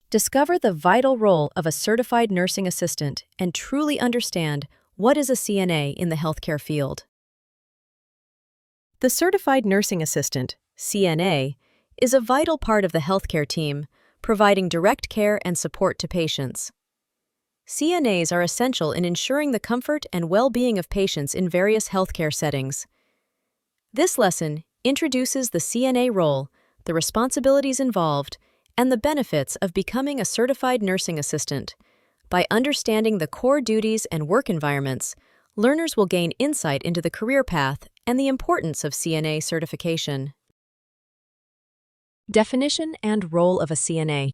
Discover the vital role of a certified nursing assistant and truly understand what is a CNA in the healthcare field. The Certified Nursing Assistant, CNA, is a vital part of the healthcare team, providing direct care and support to patients. CNAs are essential in ensuring the comfort and well-being of patients in various healthcare settings. This lesson introduces the CNA role, the responsibilities involved, and the benefits of becoming a certified nursing assistant. By understanding the core duties and work environments, learners will gain insight into the career path and the importance of CNA certification. Definition and role of a CNA.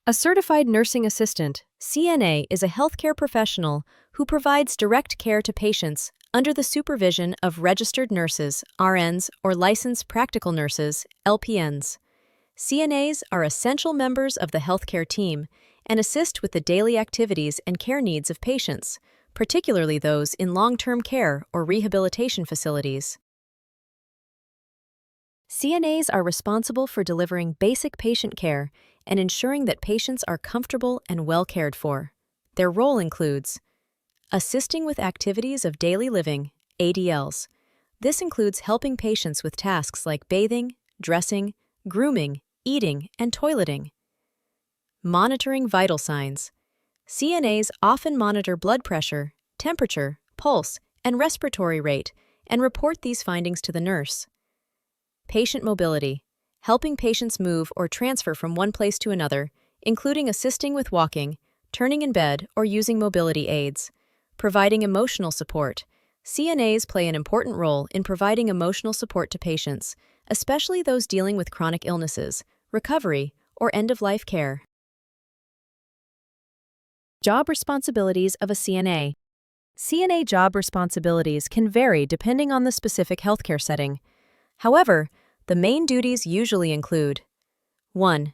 A certified nursing assistant, CNA, is a healthcare professional who provides direct care to patients under the supervision of registered nurses, RNs, or licensed practical nurses, LPNs. CNAs are essential members of the healthcare team and assist with the daily activities and care needs of patients, particularly those in long-term care or rehabilitation facilities. CNAs are responsible for delivering basic patient care and ensuring that patients are comfortable and well cared for. Their role includes assisting with activities of daily living, ADLs. This includes helping patients with tasks like bathing, dressing, grooming, eating, and toileting. Monitoring vital signs. CNAs often monitor blood pressure, temperature, pulse, and respiratory rate and report these findings to the nurse. Patient mobility. Helping patients move or transfer from one place to another, including assisting with walking, turning in bed, or using mobility aids. Providing emotional support. CNAs play an important role in providing emotional support to patients, especially those dealing with chronic illnesses, recovery, or end-of-life care. Job responsibilities of a CNA. CNA job responsibilities can vary depending on the specific healthcare setting. However, the main duties usually include 1.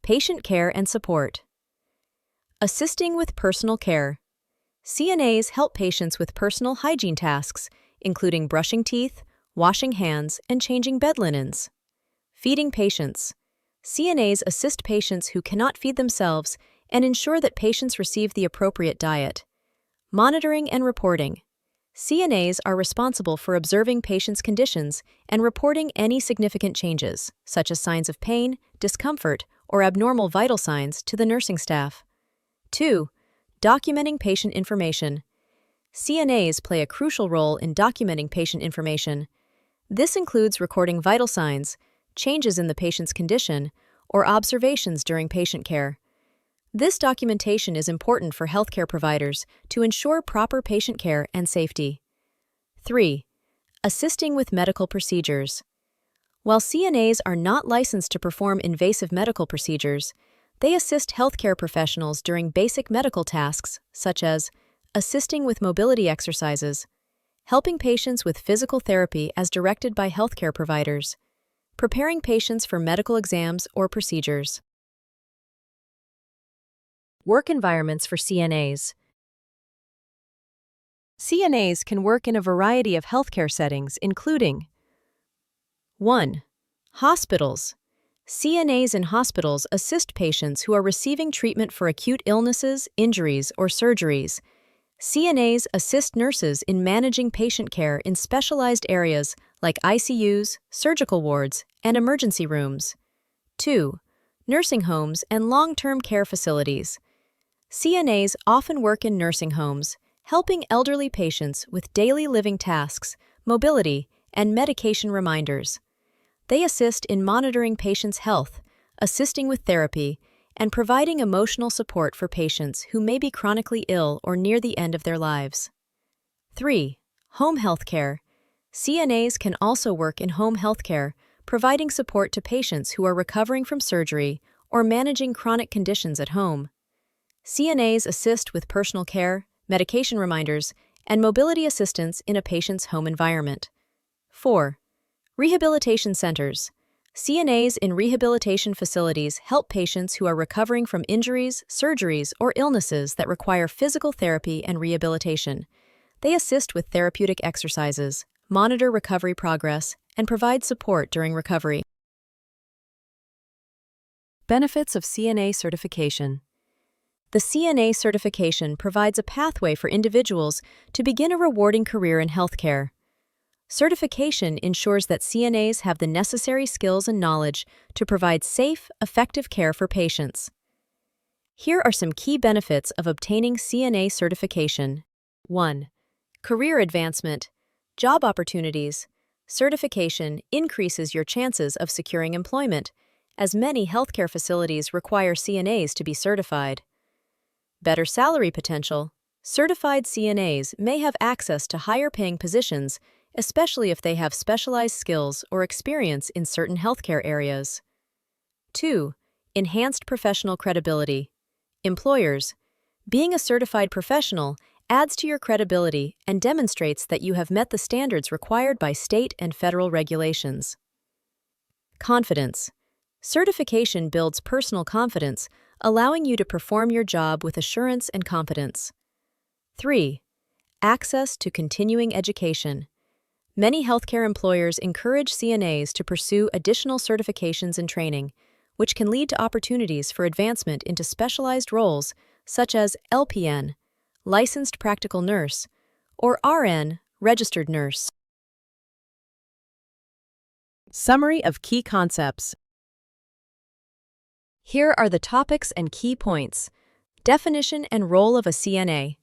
Patient care and support. Assisting with personal care. CNAs help patients with personal hygiene tasks, including brushing teeth, washing hands, and changing bed linens. Feeding patients. CNAs assist patients who cannot feed themselves and ensure that patients receive the appropriate diet. Monitoring and reporting. CNAs are responsible for observing patients' conditions and reporting any significant changes, such as signs of pain, discomfort, or abnormal vital signs, to the nursing staff. 2. Documenting patient information. CNAs play a crucial role in documenting patient information. This includes recording vital signs, changes in the patient's condition, or observations during patient care. This documentation is important for healthcare providers to ensure proper patient care and safety. 3. Assisting with medical procedures. While CNAs are not licensed to perform invasive medical procedures, they assist healthcare professionals during basic medical tasks, such as assisting with mobility exercises, helping patients with physical therapy as directed by healthcare providers, preparing patients for medical exams or procedures. Work environments for CNAs. CNAs can work in a variety of healthcare settings, including 1. Hospitals. CNAs in hospitals assist patients who are receiving treatment for acute illnesses, injuries, or surgeries. CNAs assist nurses in managing patient care in specialized areas like ICUs, surgical wards, and emergency rooms. 2. Nursing homes and long-term care facilities. CNAs often work in nursing homes, helping elderly patients with daily living tasks, mobility, and medication reminders. They assist in monitoring patients' health, assisting with therapy, and providing emotional support for patients who may be chronically ill or near the end of their lives. 3. Home health care. CNAs can also work in home health care, providing support to patients who are recovering from surgery or managing chronic conditions at home. CNAs assist with personal care, medication reminders, and mobility assistance in a patient's home environment. 4. Rehabilitation centers. CNAs in rehabilitation facilities help patients who are recovering from injuries, surgeries, or illnesses that require physical therapy and rehabilitation. They assist with therapeutic exercises, monitor recovery progress, and provide support during recovery. Benefits of CNA certification. The CNA certification provides a pathway for individuals to begin a rewarding career in healthcare. Certification ensures that CNAs have the necessary skills and knowledge to provide safe, effective care for patients. Here are some key benefits of obtaining CNA certification. 1. Career advancement. Job opportunities. Certification increases your chances of securing employment, as many healthcare facilities require CNAs to be certified. Better salary potential. Certified CNAs may have access to higher-paying positions, especially if they have specialized skills or experience in certain healthcare areas. 2. Enhanced professional credibility. Employers. Being a certified professional adds to your credibility and demonstrates that you have met the standards required by state and federal regulations. Confidence. Certification builds personal confidence, allowing you to perform your job with assurance and confidence. 3. Access to continuing education. Many healthcare employers encourage CNAs to pursue additional certifications and training, which can lead to opportunities for advancement into specialized roles such as LPN, licensed practical nurse, or RN, registered nurse. Summary of key concepts. Here are the topics and key points. Definition and role of a CNA.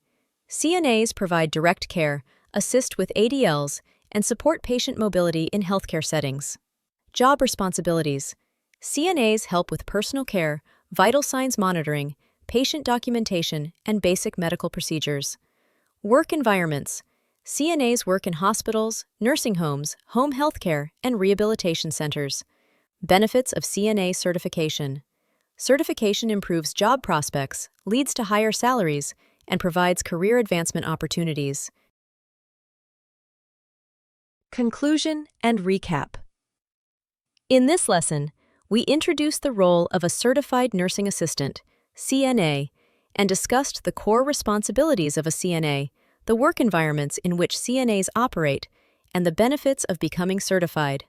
CNAs provide direct care, assist with ADLs, and support patient mobility in healthcare settings. Job responsibilities. CNAs help with personal care, vital signs monitoring, patient documentation, and basic medical procedures. Work environments. CNAs work in hospitals, nursing homes, home healthcare, and rehabilitation centers. Benefits of CNA certification. Certification improves job prospects, leads to higher salaries, and provides career advancement opportunities. Conclusion and recap. In this lesson, we introduced the role of a Certified Nursing Assistant, CNA, and discussed the core responsibilities of a CNA, the work environments in which CNAs operate, and the benefits of becoming certified.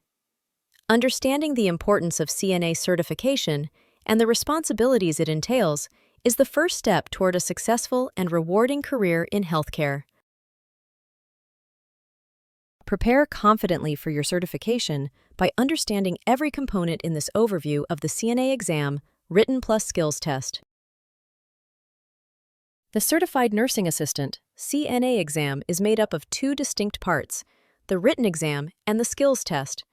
Understanding the importance of CNA certification and the responsibilities it entails is the first step toward a successful and rewarding career in healthcare. Prepare confidently for your certification by understanding every component in this overview of the CNA exam, written plus skills test. The Certified Nursing Assistant, CNA exam is made up of two distinct parts, the written exam and the skills test.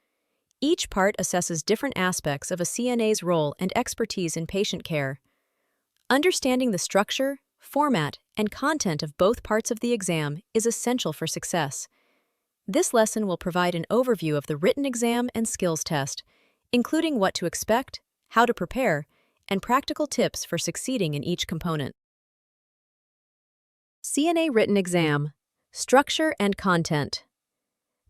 Each part assesses different aspects of a CNA's role and expertise in patient care. Understanding the structure, format, and content of both parts of the exam is essential for success. This lesson will provide an overview of the written exam and skills test, including what to expect, how to prepare, and practical tips for succeeding in each component. CNA written exam, structure and content.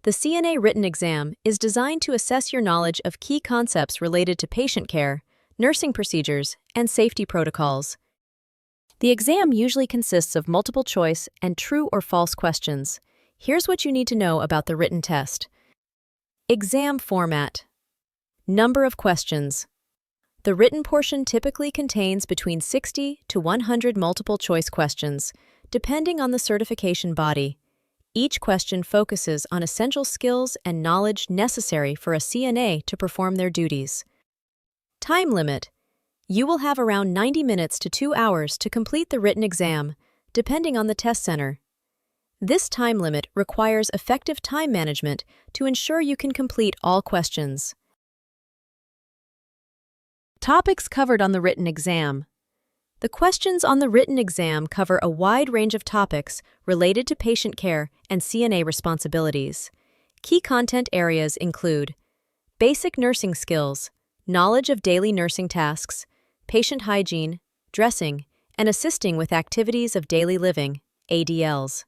The CNA written exam is designed to assess your knowledge of key concepts related to patient care, nursing procedures, and safety protocols. The exam usually consists of multiple choice and true or false questions. Here's what you need to know about the written test. Exam format. Number of questions. The written portion typically contains between 60 to 100 multiple choice questions, depending on the certification body. Each question focuses on essential skills and knowledge necessary for a CNA to perform their duties. Time limit. You will have around 90 minutes to 2 hours to complete the written exam, depending on the test center. This time limit requires effective time management to ensure you can complete all questions. Topics covered on the written exam. The questions on the written exam cover a wide range of topics related to patient care and CNA responsibilities. Key content areas include basic nursing skills, knowledge of daily nursing tasks, patient hygiene, dressing, and assisting with activities of daily living, ADLs.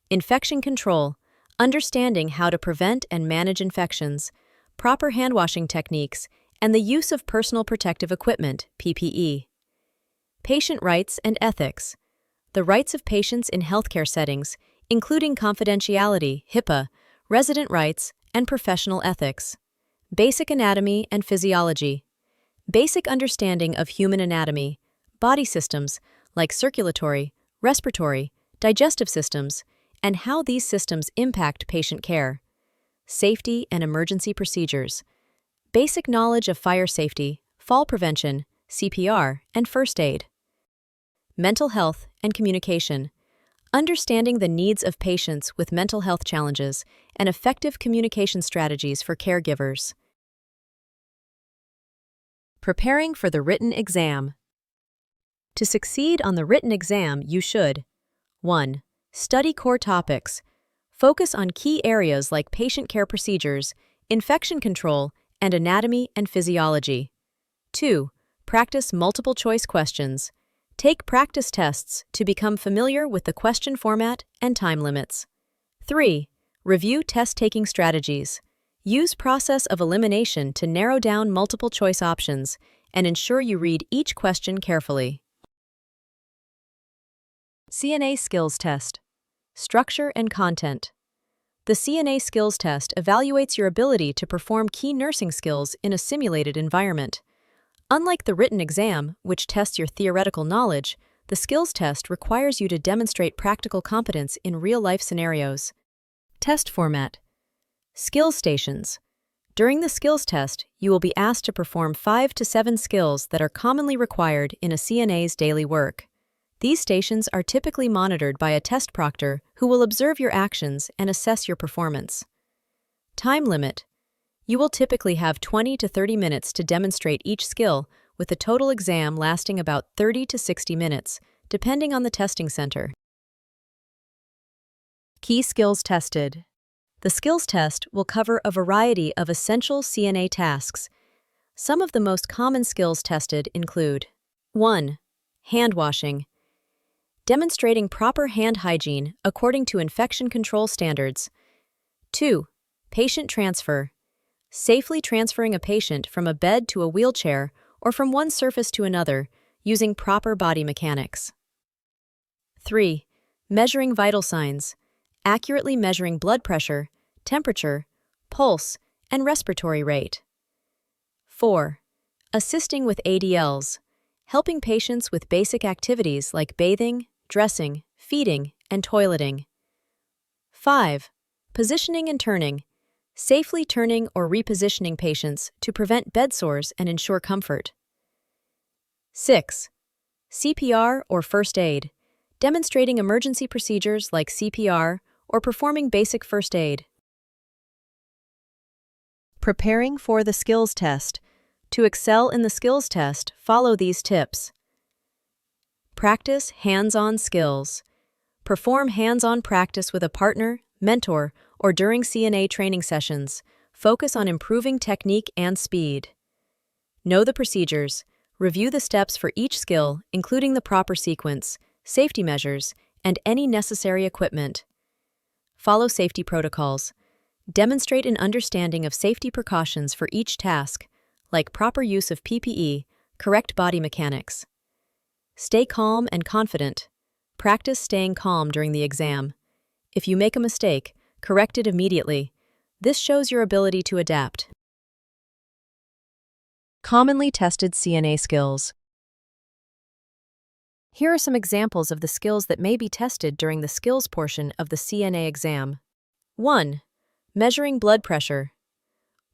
Infection control, understanding how to prevent and manage infections, proper handwashing techniques, and the use of personal protective equipment, PPE. Patient rights and ethics. The rights of patients in healthcare settings, including confidentiality, HIPAA, resident rights, and professional ethics. Basic anatomy and physiology. Basic understanding of human anatomy, body systems like circulatory, respiratory, digestive systems, and how these systems impact patient care. Safety and emergency procedures. Basic knowledge of fire safety, fall prevention, CPR, and first aid. Mental health and communication. Understanding the needs of patients with mental health challenges and effective communication strategies for caregivers. Preparing for the written exam. To succeed on the written exam, you should 1. Study core topics. Focus on key areas like patient care procedures, infection control, and anatomy and physiology. 2. Practice multiple choice questions. Take practice tests to become familiar with the question format and time limits. 3. Review test-taking strategies. Use process of elimination to narrow down multiple choice options and ensure you read each question carefully. CNA Skills Test. Structure and content. The CNA Skills Test evaluates your ability to perform key nursing skills in a simulated environment. Unlike the written exam, which tests your theoretical knowledge, the skills test requires you to demonstrate practical competence in real-life scenarios. Test format. Skills stations. During the skills test, you will be asked to perform 5 to 7 skills that are commonly required in a CNA's daily work. These stations are typically monitored by a test proctor who will observe your actions and assess your performance. Time limit. You will typically have 20 to 30 minutes to demonstrate each skill, with the total exam lasting about 30 to 60 minutes, depending on the testing center. Key skills tested. The skills test will cover a variety of essential CNA tasks. Some of the most common skills tested include 1. Hand washing. Demonstrating proper hand hygiene according to infection control standards. 2. Patient transfer. Safely transferring a patient from a bed to a wheelchair or from one surface to another using proper body mechanics. 3. Measuring vital signs. Accurately measuring blood pressure, temperature, pulse, and respiratory rate. 4. Assisting with ADLs. Helping patients with basic activities like bathing, dressing, feeding, and toileting. 5. Positioning and turning. Safely turning or repositioning patients to prevent bed sores and ensure comfort. 6. CPR or first aid. Demonstrating emergency procedures like CPR or performing basic first aid. Preparing for the skills test. To excel in the skills test, follow these tips. Practice hands-on skills. Perform hands-on practice with a partner, mentor, or during CNA training sessions. Focus on improving technique and speed. Know the procedures. Review the steps for each skill, including the proper sequence, safety measures, and any necessary equipment. Follow safety protocols. Demonstrate an understanding of safety precautions for each task, like proper use of PPE, correct body mechanics. Stay calm and confident. Practice staying calm during the exam. If you make a mistake, correct it immediately. This shows your ability to adapt. Commonly tested CNA skills. Here are some examples of the skills that may be tested during the skills portion of the CNA exam. 1. Measuring blood pressure.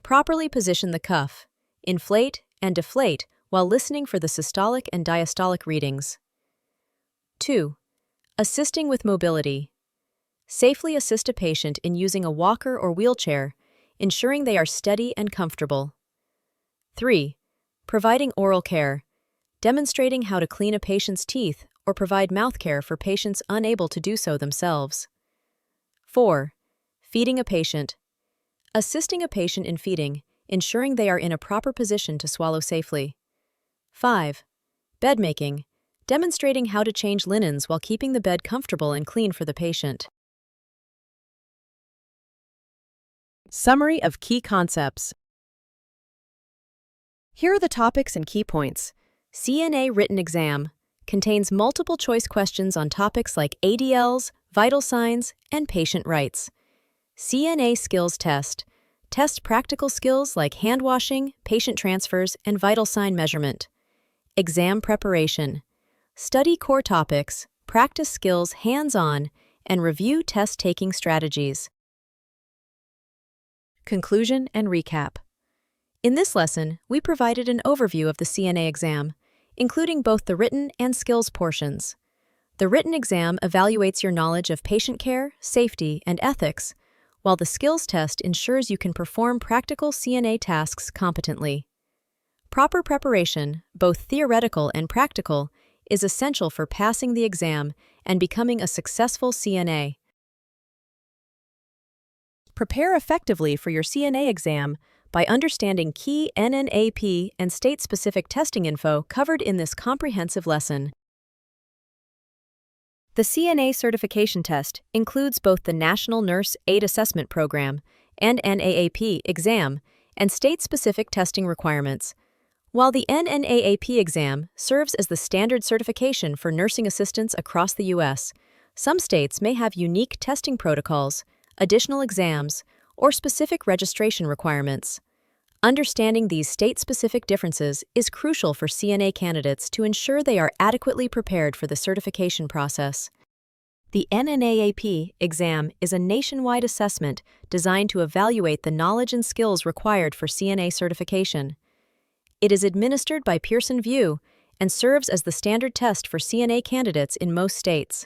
Properly position the cuff. Inflate and deflate while listening for the systolic and diastolic readings. 2. Assisting with mobility. Safely assist a patient in using a walker or wheelchair, ensuring they are steady and comfortable. 3. Providing oral care. Demonstrating how to clean a patient's teeth or provide mouth care for patients unable to do so themselves. 4. Feeding a patient. Assisting a patient in feeding, ensuring they are in a proper position to swallow safely. 5. Bed making. Demonstrating how to change linens while keeping the bed comfortable and clean for the patient. Summary of key concepts. Here are the topics and key points. CNA written exam contains multiple choice questions on topics like ADLs, vital signs, and patient rights. CNA skills test Test practical skills like handwashing, patient transfers, and vital sign measurement. Exam preparation. Study core topics, practice skills hands-on, and review test-taking strategies. Conclusion and recap. In this lesson, we provided an overview of the CNA exam, including both the written and skills portions. The written exam evaluates your knowledge of patient care, safety, and ethics, while the skills test ensures you can perform practical CNA tasks competently. Proper preparation, both theoretical and practical, is essential for passing the exam and becoming a successful CNA. Prepare effectively for your CNA exam by understanding key NNAP and state-specific testing info covered in this comprehensive lesson. The CNA Certification Test includes both the National Nurse Aid Assessment Program and NNAAP exam and state-specific testing requirements. While the NNAAP exam serves as the standard certification for nursing assistants across the U.S., some states may have unique testing protocols, additional exams, or specific registration requirements. Understanding these state-specific differences is crucial for CNA candidates to ensure they are adequately prepared for the certification process. The NNAAP exam is a nationwide assessment designed to evaluate the knowledge and skills required for CNA certification. It is administered by Pearson VUE and serves as the standard test for CNA candidates in most states.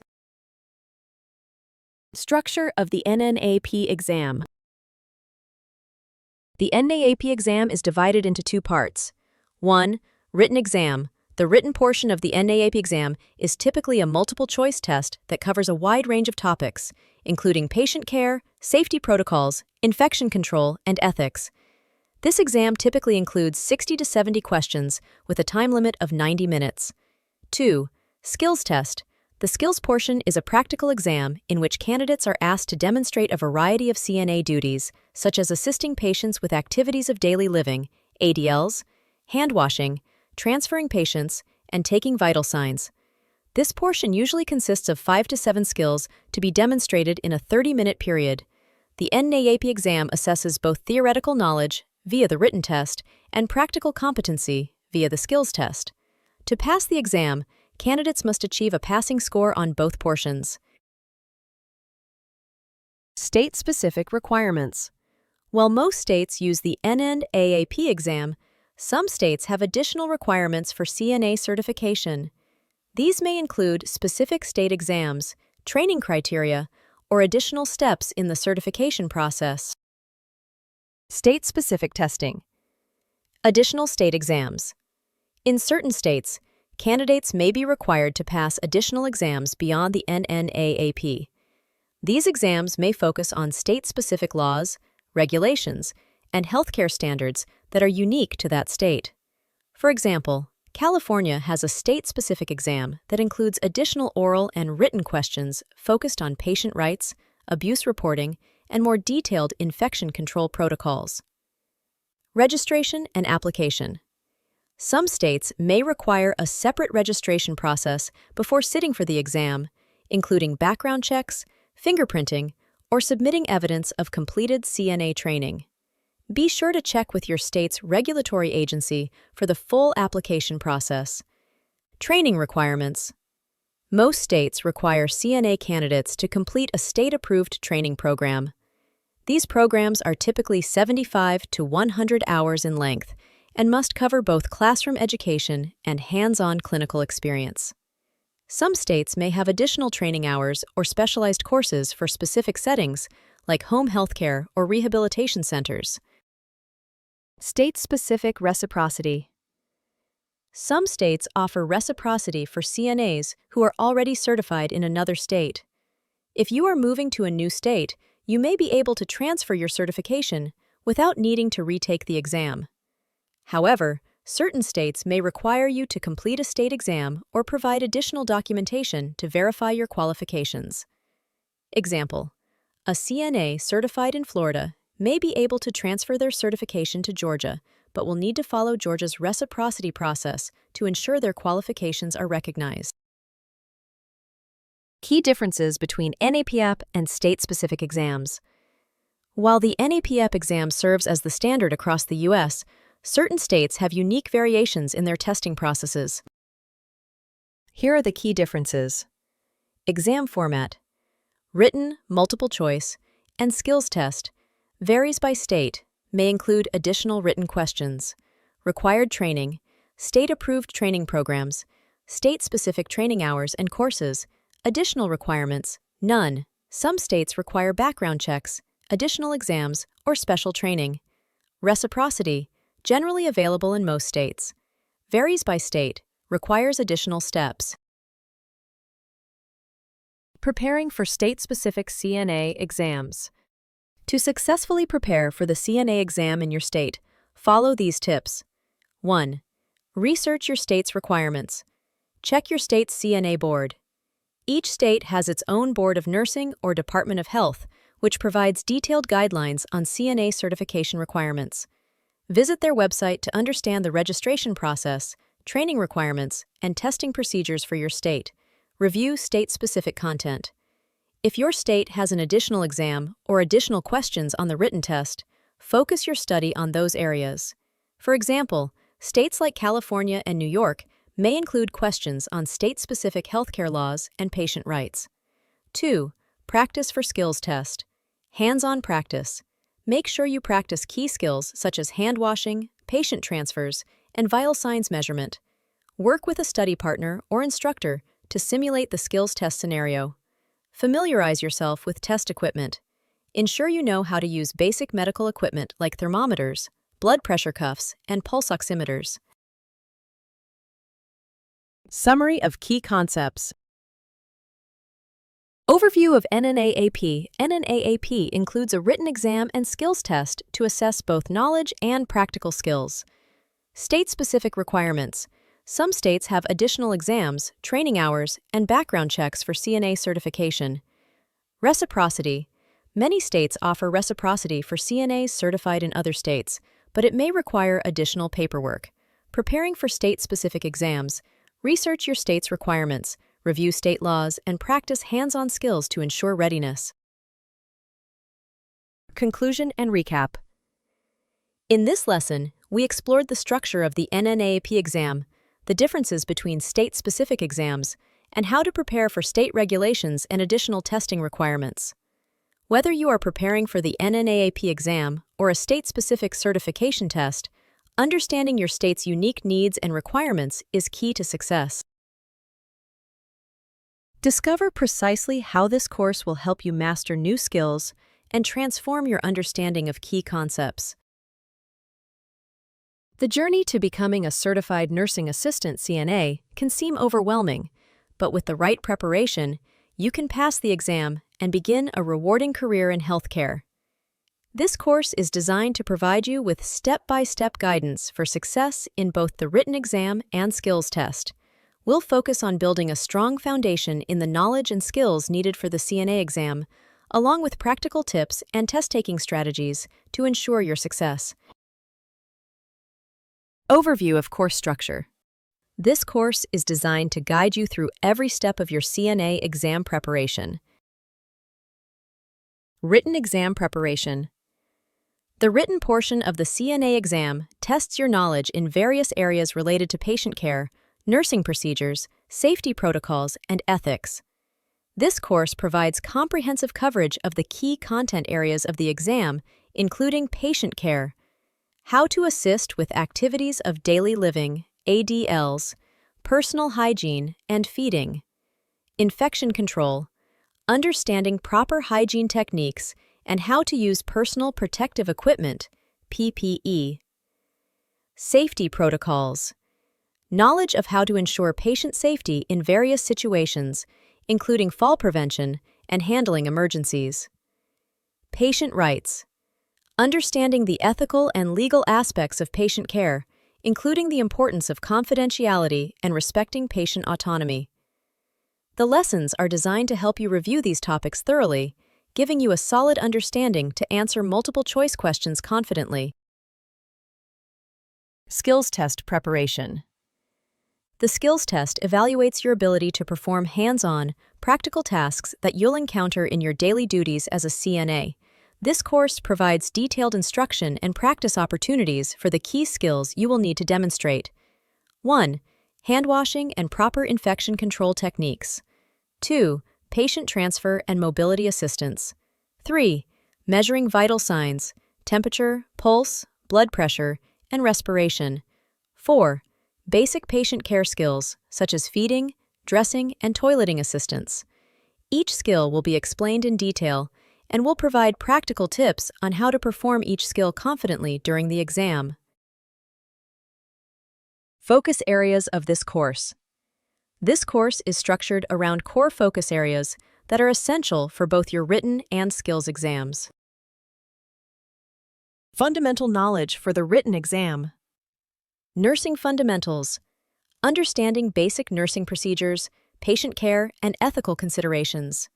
Structure of the NNAAP exam. The NNAAP exam is divided into two parts. 1. Written exam. The written portion of the NNAAP exam is typically a multiple-choice test that covers a wide range of topics, including patient care, safety protocols, infection control, and ethics. This exam typically includes 60 to 70 questions with a time limit of 90 minutes. 2. Skills test. The skills portion is a practical exam in which candidates are asked to demonstrate a variety of CNA duties, such as assisting patients with activities of daily living, ADLs, handwashing, transferring patients, and taking vital signs. This portion usually consists of 5 to 7 skills to be demonstrated in a 30-minute period. The NNAAP exam assesses both theoretical knowledge, via the written test, and practical competency, via the skills test. To pass the exam, candidates must achieve a passing score on both portions. State-specific requirements. While most states use the NNAAP exam, some states have additional requirements for CNA certification. These may include specific state exams, training criteria, or additional steps in the certification process. State-specific testing. Additional state exams. In certain states, candidates may be required to pass additional exams beyond the NNAAP. These exams may focus on state-specific laws, regulations, and healthcare standards that are unique to that state. For example, California has a state-specific exam that includes additional oral and written questions focused on patient rights, abuse reporting, and more detailed infection control protocols. Registration and application. Some states may require a separate registration process before sitting for the exam, including background checks, fingerprinting, or submitting evidence of completed CNA training. Be sure to check with your state's regulatory agency for the full application process. Training requirements. Most states require CNA candidates to complete a state-approved training program. These programs are typically 75 to 100 hours in length and must cover both classroom education and hands-on clinical experience. Some states may have additional training hours or specialized courses for specific settings, like home healthcare or rehabilitation centers. State-specific reciprocity. Some states offer reciprocity for CNAs who are already certified in another state. If you are moving to a new state, you may be able to transfer your certification without needing to retake the exam. However, certain states may require you to complete a state exam or provide additional documentation to verify your qualifications. Example: a CNA certified in Florida may be able to transfer their certification to Georgia, but will need to follow Georgia's reciprocity process to ensure their qualifications are recognized. Key differences between NAAP and state-specific exams. While the NAAP exam serves as the standard across the U.S., certain states have unique variations in their testing processes. Here are the key differences. Exam format: written, multiple choice, and skills test varies by state, may include additional written questions. Required training: state-approved training programs, state-specific training hours and courses. Additional requirements: none. Some states require background checks, additional exams, or special training. Reciprocity: generally available in most states. Varies by state, requires additional steps. Preparing for state-specific CNA exams. To successfully prepare for the CNA exam in your state, follow these tips. 1. Research your state's requirements. Check your state's CNA board. Each state has its own Board of Nursing or Department of Health, which provides detailed guidelines on CNA certification requirements. Visit their website to understand the registration process, training requirements, and testing procedures for your state. Review state-specific content. If your state has an additional exam or additional questions on the written test, focus your study on those areas. For example, states like California and New York may include questions on state-specific healthcare laws and patient rights. 2. Practice for skills test. Hands-on practice. Make sure you practice key skills such as handwashing, patient transfers, and vital signs measurement. Work with a study partner or instructor to simulate the skills test scenario. Familiarize yourself with test equipment. Ensure you know how to use basic medical equipment like thermometers, blood pressure cuffs, and pulse oximeters. Summary of key concepts. Overview of NNAAP. NNAAP includes a written exam and skills test to assess both knowledge and practical skills. State-specific requirements. Some states have additional exams, training hours, and background checks for CNA certification. Reciprocity. Many states offer reciprocity for CNAs certified in other states, but it may require additional paperwork. Preparing for state-specific exams. Research your state's requirements, review state laws, and practice hands-on skills to ensure readiness. Conclusion and recap. In this lesson, we explored the structure of the NNAAP exam, the differences between state-specific exams, and how to prepare for state regulations and additional testing requirements. Whether you are preparing for the NNAAP exam or a state-specific certification test, understanding your state's unique needs and requirements is key to success. Discover precisely how this course will help you master new skills and transform your understanding of key concepts. The journey to becoming a certified nursing assistant CNA can seem overwhelming, but with the right preparation, you can pass the exam and begin a rewarding career in healthcare. This course is designed to provide you with step-by-step guidance for success in both the written exam and skills test. We'll focus on building a strong foundation in the knowledge and skills needed for the CNA exam, along with practical tips and test-taking strategies to ensure your success. Overview of course structure. This course is designed to guide you through every step of your CNA exam preparation. Written exam preparation. The written portion of the CNA exam tests your knowledge in various areas related to patient care, nursing procedures, safety protocols, and ethics. This course provides comprehensive coverage of the key content areas of the exam, including patient care, how to assist with activities of daily living, ADLs, personal hygiene, and feeding, infection control, understanding proper hygiene techniques, and how to use personal protective equipment, PPE. Safety protocols. Knowledge of how to ensure patient safety in various situations, including fall prevention and handling emergencies. Patient rights. Understanding the ethical and legal aspects of patient care, including the importance of confidentiality and respecting patient autonomy. The lessons are designed to help you review these topics thoroughly, giving you a solid understanding to answer multiple-choice questions confidently. Skills test preparation. The skills test evaluates your ability to perform hands-on, practical tasks that you'll encounter in your daily duties as a CNA. This course provides detailed instruction and practice opportunities for the key skills you will need to demonstrate. 1. Handwashing and proper infection control techniques. 2. Patient transfer and mobility assistance. 3. Measuring vital signs, temperature, pulse, blood pressure, and respiration. 4. Basic patient care skills, such as feeding, dressing, and toileting assistance. Each skill will be explained in detail and will provide practical tips on how to perform each skill confidently during the exam. Focus areas of this course. This course is structured around core focus areas that are essential for both your written and skills exams. Fundamental knowledge for the written exam. Nursing fundamentals. Understanding basic nursing procedures, patient care, and ethical considerations.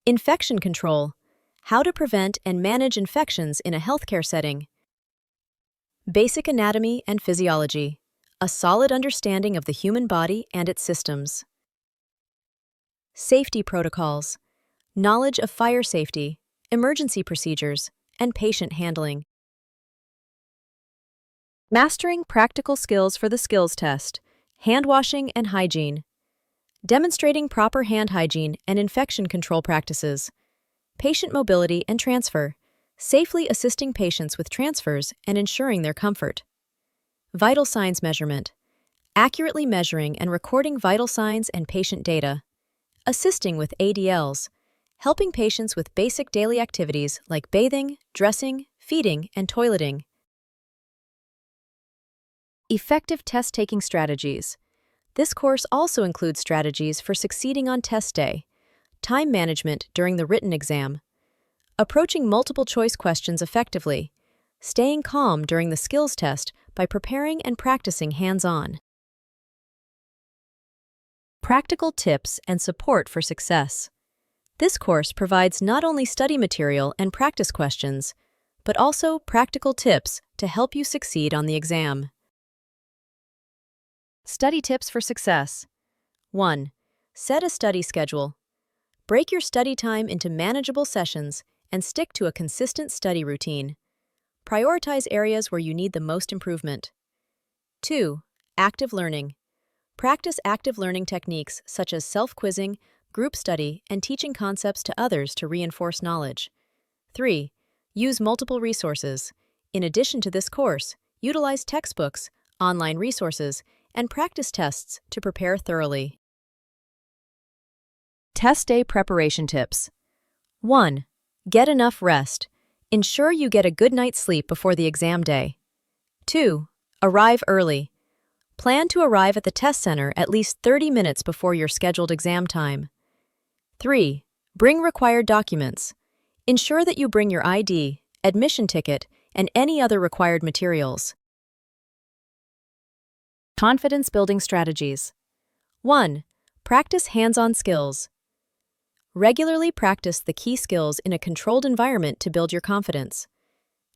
Infection control. How to prevent and manage infections in a healthcare setting. Basic anatomy and physiology. A solid understanding of the human body and its systems. Safety protocols. Knowledge of fire safety, emergency procedures, and patient handling. Mastering practical skills for the skills test, hand washing and hygiene. Demonstrating proper hand hygiene and infection control practices. Patient mobility and transfer, safely assisting patients with transfers and ensuring their comfort. Vital signs measurement, accurately measuring and recording vital signs and patient data. Assisting with ADLs, helping patients with basic daily activities like bathing, dressing, feeding, and toileting. Effective test-taking strategies. This course also includes strategies for succeeding on test day, time management during the written exam, approaching multiple-choice questions effectively, staying calm during the skills test by preparing and practicing hands-on. Practical tips and support for success. This course provides not only study material and practice questions, but also practical tips to help you succeed on the exam. Study tips for success. 1. Set a study schedule. Break your study time into manageable sessions and stick to a consistent study routine. Prioritize areas where you need the most improvement. 2. Active learning. Practice active learning techniques such as self-quizzing, group study, and teaching concepts to others to reinforce knowledge. 3. Use multiple resources. In addition to this course, utilize textbooks, online resources, and practice tests to prepare thoroughly. Test day preparation tips. 1. Get enough rest. Ensure you get a good night's sleep before the exam day. 2. Arrive early. Plan to arrive at the test center at least 30 minutes before your scheduled exam time. 3. Bring required documents. Ensure that you bring your ID, admission ticket, and any other required materials. Confidence-building strategies. 1. Practice hands-on skills. Regularly practice the key skills in a controlled environment to build your confidence.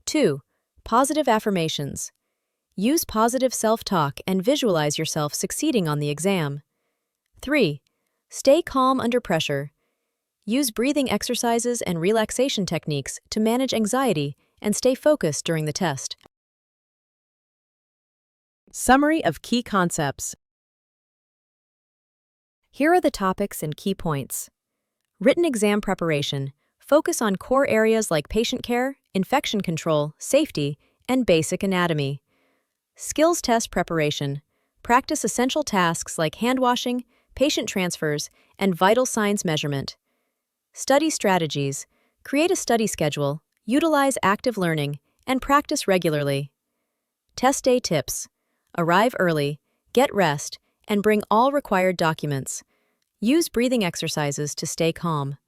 2. Positive affirmations. Use positive self-talk and visualize yourself succeeding on the exam. 3. Stay calm under pressure. Use breathing exercises and relaxation techniques to manage anxiety and stay focused during the test. Summary of key concepts. Here are the topics and key points. Written exam preparation. Focus on core areas like patient care, infection control, safety, and basic anatomy. Skills test preparation. Practice essential tasks like hand washing, patient transfers, and vital signs measurement. Study strategies. Create a study schedule, utilize active learning, and practice regularly. Test day tips. Arrive early, get rest, and bring all required documents. Use breathing exercises to stay calm.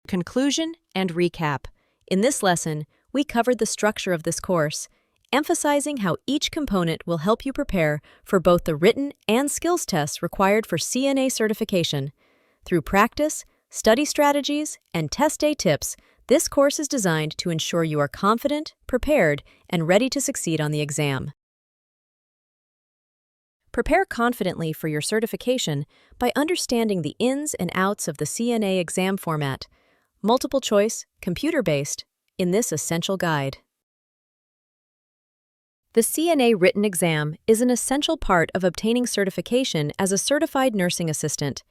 Conclusion and recap. In this lesson, we covered the structure of this course, emphasizing how each component will help you prepare for both the written and skills tests required for CNA certification. Through practice, study strategies, and test day tips, this course is designed to ensure you are confident, prepared, and ready to succeed on the exam. Prepare confidently for your certification by understanding the ins and outs of the CNA exam format. multiple choice, computer-based, in this essential guide. The CNA written exam is an essential part of obtaining certification as a certified nursing assistant.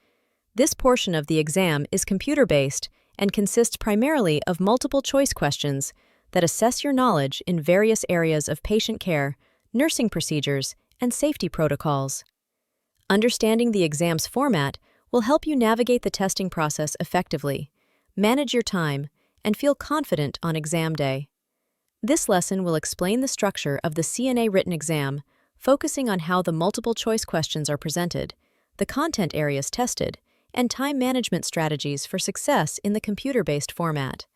This portion of the exam is computer-based and consists primarily of multiple choice questions that assess your knowledge in various areas of patient care, nursing procedures, and safety protocols. Understanding the exam's format will help you navigate the testing process effectively, manage your time, and feel confident on exam day. This lesson will explain the structure of the CNA written exam, focusing on how the multiple choice questions are presented, the content areas tested, and time management strategies for success in the computer-based format.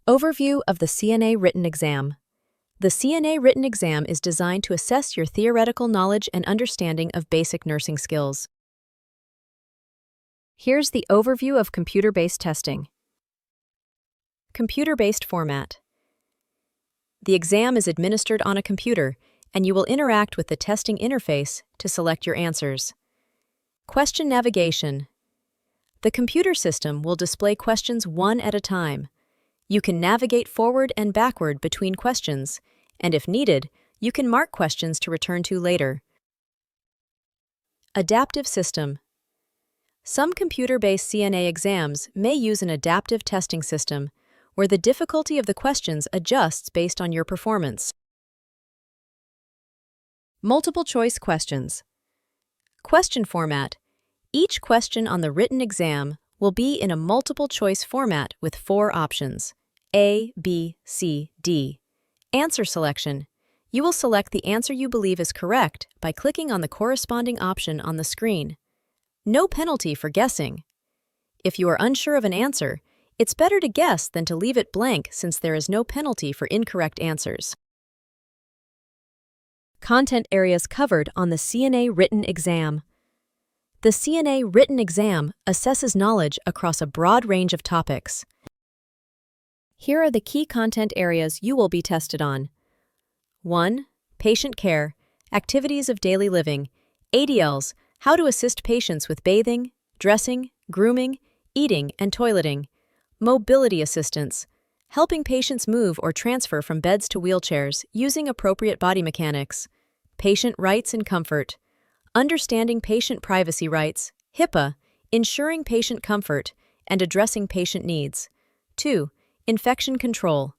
Overview of the CNA written exam. The CNA written exam is designed to assess your theoretical knowledge and understanding of basic nursing skills. Here's the overview of computer-based testing. Computer-based format. The exam is administered on a computer, and you will interact with the testing interface to select your answers. Question navigation. The computer system will display questions one at a time. You can navigate forward and backward between questions, and if needed, you can mark questions to return to later. Adaptive system. Some computer-based CNA exams may use an adaptive testing system, where the difficulty of the questions adjusts based on your performance. Multiple choice questions. Question format. Each question on the written exam will be in a multiple choice format with 4 options: A, B, C, D. Answer selection. You will select the answer you believe is correct by clicking on the corresponding option on the screen. No penalty for guessing. If you are unsure of an answer, it's better to guess than to leave it blank since there is no penalty for incorrect answers. Content areas covered on the CNA written exam. The CNA written exam assesses knowledge across a broad range of topics. Here are the key content areas you will be tested on. 1. Patient care, activities of daily living, ADLs, how to assist patients with bathing, dressing, grooming, eating, and toileting. Mobility assistance, helping patients move or transfer from beds to wheelchairs using appropriate body mechanics. Patient rights and comfort, understanding patient privacy rights, HIPAA, ensuring patient comfort, and addressing patient needs. 2. Infection control.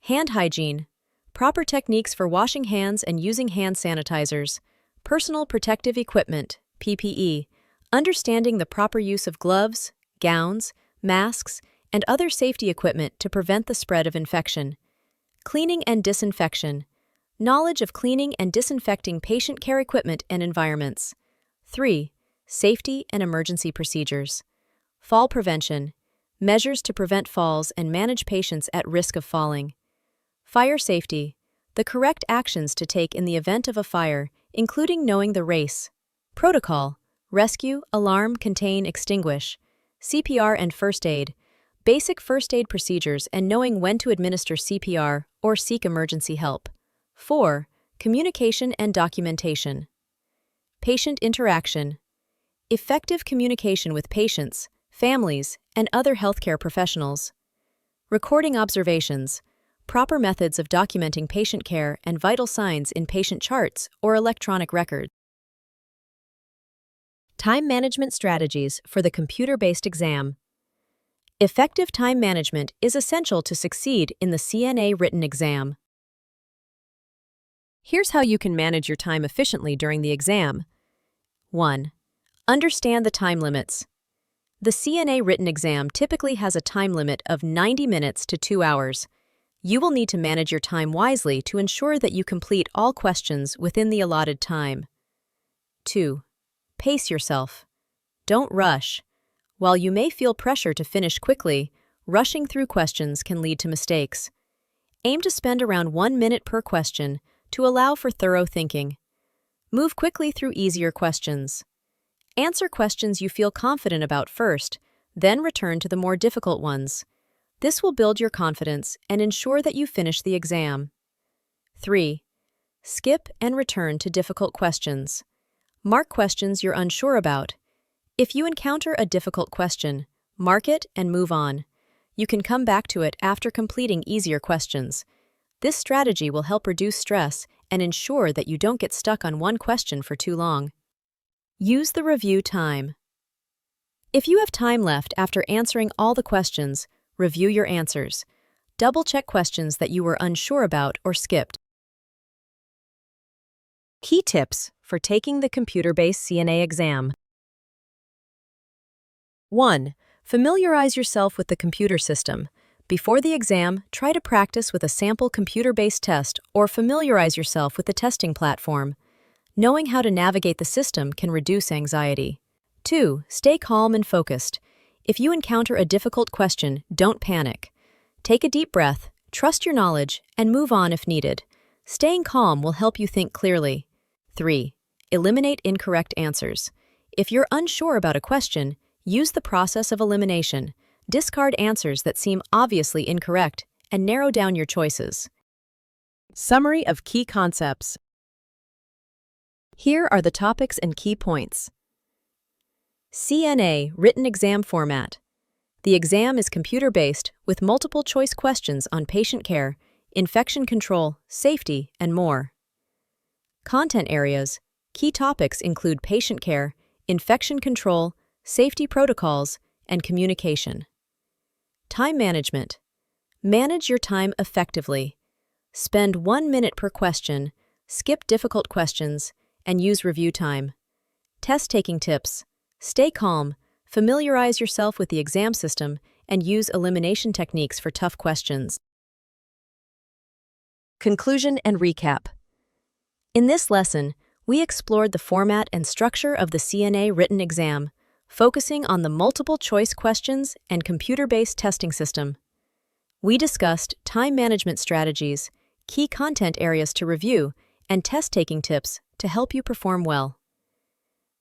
Hand hygiene, proper techniques for washing hands and using hand sanitizers. Personal protective equipment, PPE, understanding the proper use of gloves, gowns, masks, and other safety equipment to prevent the spread of infection. Cleaning and disinfection, knowledge of cleaning and disinfecting patient care equipment and environments. 3. Safety and emergency procedures. Fall prevention, measures to prevent falls and manage patients at risk of falling. Fire safety, the correct actions to take in the event of a fire, including knowing the RACE. Protocol, rescue, alarm, contain, extinguish. CPR and first aid, basic first aid procedures and knowing when to administer CPR or seek emergency help. 4. Communication and documentation. Patient interaction, effective communication with patients, families, and other healthcare professionals. Recording observations, proper methods of documenting patient care and vital signs in patient charts or electronic records. Time management strategies for the computer-based exam. Effective time management is essential to succeed in the CNA written exam. Here's how you can manage your time efficiently during the exam. 1. Understand the time limits. The CNA written exam typically has a time limit of 90 minutes to 2 hours. You will need to manage your time wisely to ensure that you complete all questions within the allotted time. 2. Pace yourself. Don't rush. While you may feel pressure to finish quickly, rushing through questions can lead to mistakes. Aim to spend around 1 minute per question to allow for thorough thinking. Move quickly through easier questions. Answer questions you feel confident about first, then return to the more difficult ones. This will build your confidence and ensure that you finish the exam. 3. Skip and return to difficult questions. Mark questions you're unsure about. If you encounter a difficult question, mark it, and move on. You can come back to it after completing easier questions. This strategy will help reduce stress and ensure that you don't get stuck on one question for too long. Use the review time. If you have time left after answering all the questions, review your answers. Double-check questions that you were unsure about or skipped. Key tips for taking the computer-based CNA exam. 1. Familiarize yourself with the computer system. Before the exam, try to practice with a sample computer-based test or familiarize yourself with the testing platform. Knowing how to navigate the system can reduce anxiety. 2. Stay calm and focused. If you encounter a difficult question, don't panic. Take a deep breath, trust your knowledge, and move on if needed. Staying calm will help you think clearly. 3. Eliminate incorrect answers. If you're unsure about a question, use the process of elimination. Discard answers that seem obviously incorrect and narrow down your choices. Summary of key concepts. Here are the topics and key points. CNA written exam format. The exam is computer-based with multiple choice questions on patient care, infection control, safety, and more. Content areas. Key topics include patient care, infection control, safety protocols, and communication. Time management. Manage your time effectively. Spend 1 minute per question, skip difficult questions, and use review time. Test-taking tips. Stay calm, familiarize yourself with the exam system, and use elimination techniques for tough questions. Conclusion and recap. In this lesson, we explored the format and structure of the CNA written exam, focusing on the multiple-choice questions and computer-based testing system. We discussed time management strategies, key content areas to review, and test-taking tips to help you perform well.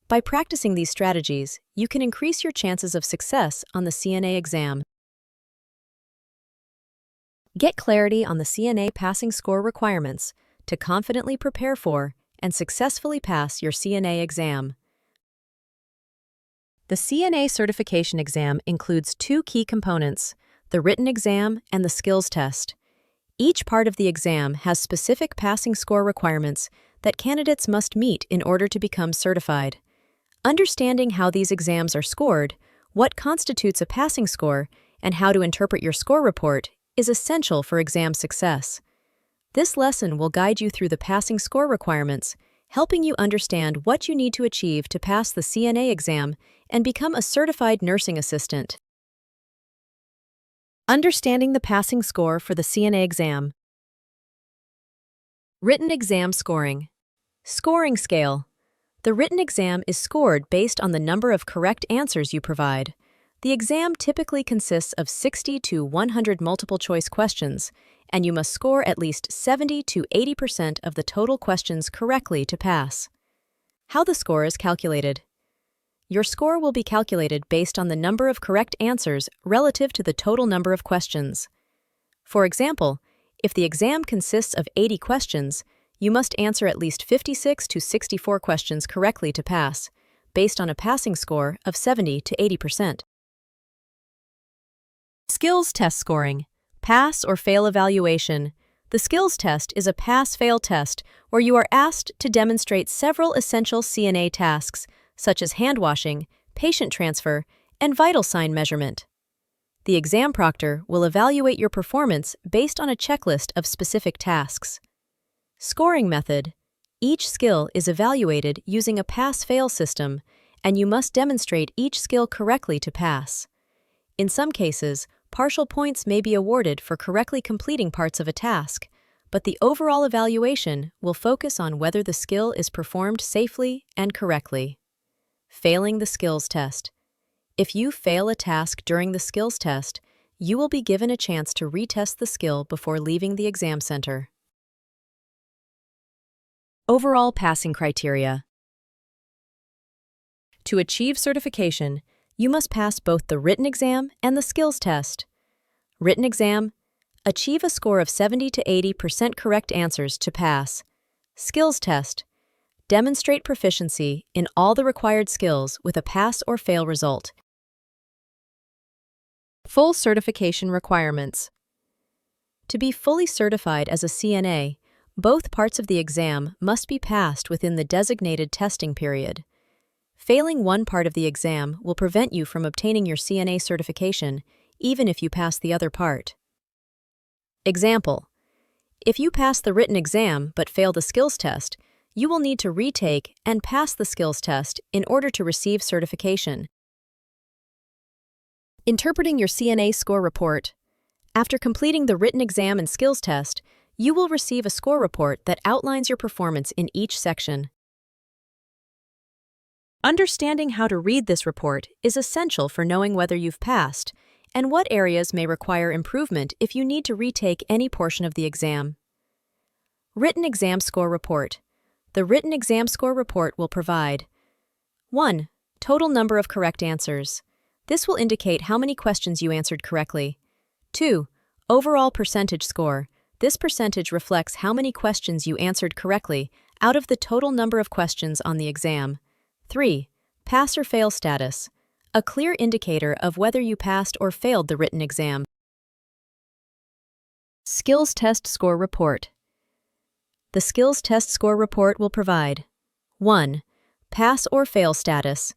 By practicing these strategies, you can increase your chances of success on the CNA exam. Get clarity on the CNA passing score requirements to confidently prepare for and successfully pass your CNA exam. The CNA certification exam includes 2 key components, the written exam and the skills test. Each part of the exam has specific passing score requirements that candidates must meet in order to become certified. Understanding how these exams are scored, what constitutes a passing score, and how to interpret your score report is essential for exam success. This lesson will guide you through the passing score requirements, helping you understand what you need to achieve to pass the CNA exam and become a certified nursing assistant. Understanding the passing score for the CNA exam. Written exam scoring. Scoring scale. The written exam is scored based on the number of correct answers you provide. The exam typically consists of 60 to 100 multiple-choice questions, and you must score at least 70 to 80% of the total questions correctly to pass. How the score is calculated. Your score will be calculated based on the number of correct answers relative to the total number of questions. For example, if the exam consists of 80 questions, you must answer at least 56 to 64 questions correctly to pass, based on a passing score of 70 to 80%. Skills test scoring. Pass or fail evaluation. The skills test is a pass-fail test where you are asked to demonstrate several essential CNA tasks, such as handwashing, patient transfer, and vital sign measurement. The exam proctor will evaluate your performance based on a checklist of specific tasks. Scoring method. Each skill is evaluated using a pass-fail system, and you must demonstrate each skill correctly to pass. In some cases, partial points may be awarded for correctly completing parts of a task, but the overall evaluation will focus on whether the skill is performed safely and correctly. Failing the skills test. If you fail a task during the skills test, you will be given a chance to retest the skill before leaving the exam center. Overall passing criteria. To achieve certification, you must pass both the written exam and the skills test. Written exam, achieve a score of 70 to 80% correct answers to pass. Skills test, demonstrate proficiency in all the required skills with a pass or fail result. Full certification requirements. To be fully certified as a CNA, both parts of the exam must be passed within the designated testing period. Failing one part of the exam will prevent you from obtaining your CNA certification, even if you pass the other part. Example: if you pass the written exam but fail the skills test, you will need to retake and pass the skills test in order to receive certification. Interpreting your CNA score report. After completing the written exam and skills test, you will receive a score report that outlines your performance in each section. Understanding how to read this report is essential for knowing whether you've passed and what areas may require improvement if you need to retake any portion of the exam. Written exam score report. The written exam score report will provide 1. Total number of correct answers. This will indicate how many questions you answered correctly. 2. Overall percentage score. This percentage reflects how many questions you answered correctly out of the total number of questions on the exam. 3. Pass or fail status. A clear indicator of whether you passed or failed the written exam. Skills test score report. The skills test score report will provide 1. Pass or fail status.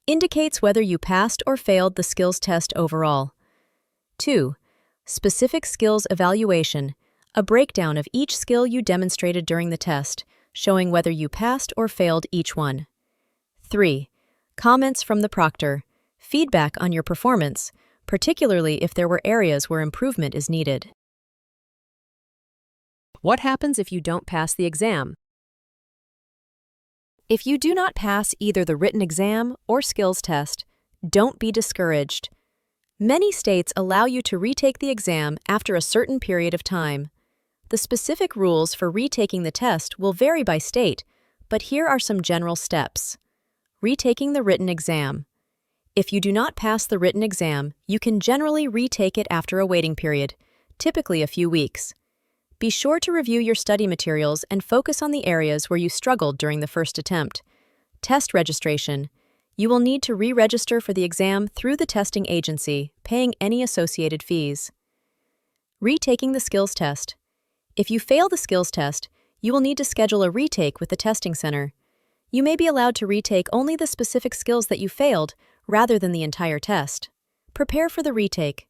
Indicates whether you passed or failed the skills test overall. 2. Specific skills evaluation. A breakdown of each skill you demonstrated during the test, showing whether you passed or failed each one. 3. Comments from the proctor. Feedback on your performance, particularly if there were areas where improvement is needed. What happens if you don't pass the exam? If you do not pass either the written exam or skills test, don't be discouraged. Many states allow you to retake the exam after a certain period of time. The specific rules for retaking the test will vary by state, but here are some general steps. Retaking the written exam. If you do not pass the written exam, you can generally retake it after a waiting period, typically a few weeks. Be sure to review your study materials and focus on the areas where you struggled during the first attempt. Test registration. You will need to re-register for the exam through the testing agency, paying any associated fees. Retaking the skills test. If you fail the skills test, you will need to schedule a retake with the testing center. You may be allowed to retake only the specific skills that you failed, rather than the entire test. Prepare for the retake.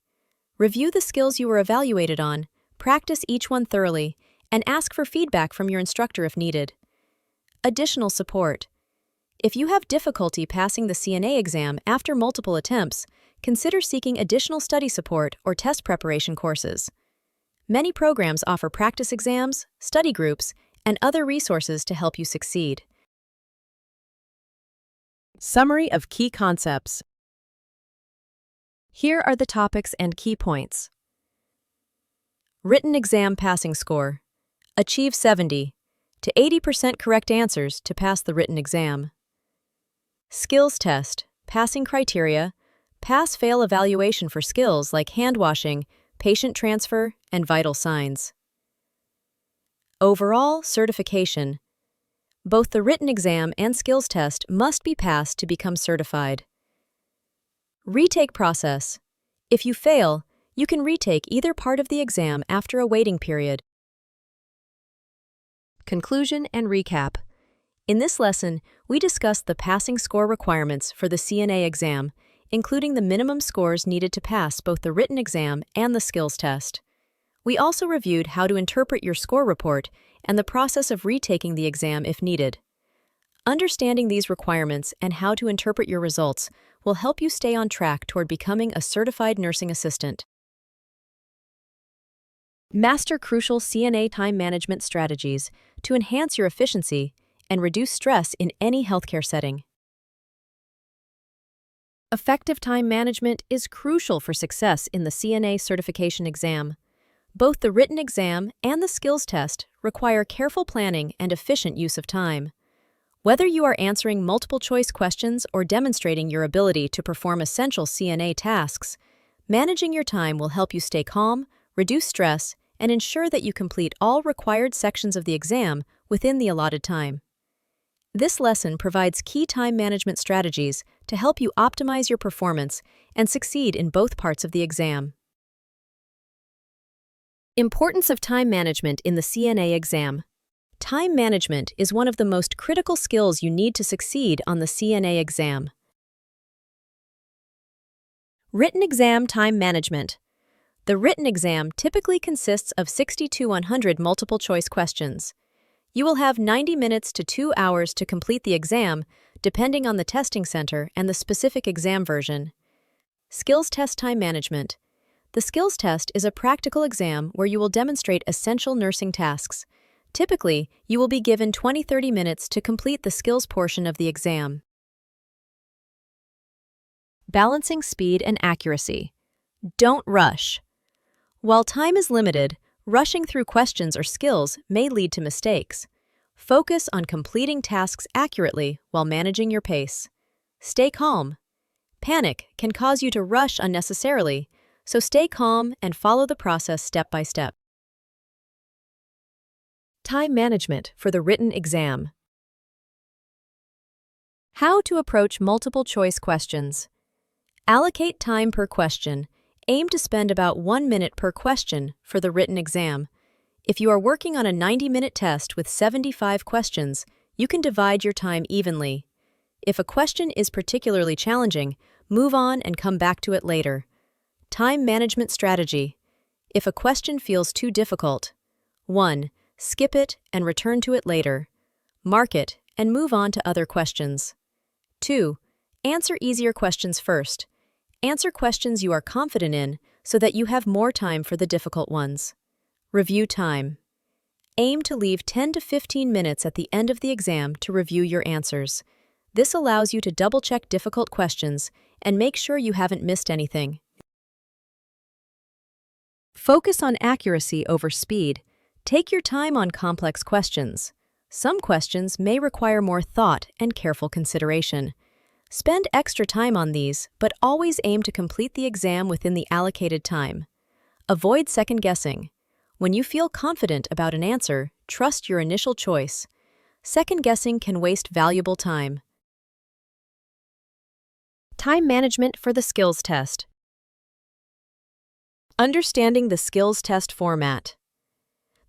Review the skills you were evaluated on, practice each one thoroughly, and ask for feedback from your instructor if needed. Additional support. If you have difficulty passing the CNA exam after multiple attempts, consider seeking additional study support or test preparation courses. Many programs offer practice exams, study groups, and other resources to help you succeed. Summary of key concepts. Here are the topics and key points. Written exam passing score. Achieve 70 to 80% correct answers to pass the written exam. Skills test. Passing criteria. Pass-fail evaluation for skills like handwashing, patient transfer, and vital signs. Overall certification. Both the written exam and skills test must be passed to become certified. Retake process. If you fail, you can retake either part of the exam after a waiting period. Conclusion and recap. In this lesson, we discussed the passing score requirements for the CNA exam, including the minimum scores needed to pass both the written exam and the skills test. We also reviewed how to interpret your score report and the process of retaking the exam if needed. Understanding these requirements and how to interpret your results will help you stay on track toward becoming a certified nursing assistant. Master crucial CNA time management strategies to enhance your efficiency and reduce stress in any healthcare setting. Effective time management is crucial for success in the CNA certification exam. Both the written exam and the skills test require careful planning and efficient use of time. Whether you are answering multiple choice questions or demonstrating your ability to perform essential CNA tasks, managing your time will help you stay calm, reduce stress, and ensure that you complete all required sections of the exam within the allotted time. This lesson provides key time management strategies to help you optimize your performance and succeed in both parts of the exam. Importance of time management in the CNA exam. Time management is one of the most critical skills you need to succeed on the CNA exam. Written exam time management. The written exam typically consists of 60 to 100 multiple-choice questions. You will have 90 minutes to 2 hours to complete the exam, depending on the testing center and the specific exam version. Skills test time management. The skills test is a practical exam where you will demonstrate essential nursing tasks. Typically, you will be given 20-30 minutes to complete the skills portion of the exam. Balancing speed and accuracy. Don't rush. While time is limited, rushing through questions or skills may lead to mistakes. Focus on completing tasks accurately while managing your pace. Stay calm. Panic can cause you to rush unnecessarily, so stay calm and follow the process step by step. Time management for the written exam. How to approach multiple-choice questions. Allocate time per question. Aim to spend about 1 minute per question for the written exam. If you are working on a 90-minute test with 75 questions, you can divide your time evenly. If a question is particularly challenging, move on and come back to it later. Time management strategy. If a question feels too difficult, 1. Skip it and return to it later. Mark it and move on to other questions. 2. Answer easier questions first. Answer questions you are confident in so that you have more time for the difficult ones. Review time. Aim to leave 10 to 15 minutes at the end of the exam to review your answers. This allows you to double-check difficult questions and make sure you haven't missed anything. Focus on accuracy over speed. Take your time on complex questions. Some questions may require more thought and careful consideration. Spend extra time on these, but always aim to complete the exam within the allocated time. Avoid second-guessing. When you feel confident about an answer, trust your initial choice. Second-guessing can waste valuable time. Time management for the skills test. Understanding the skills test format.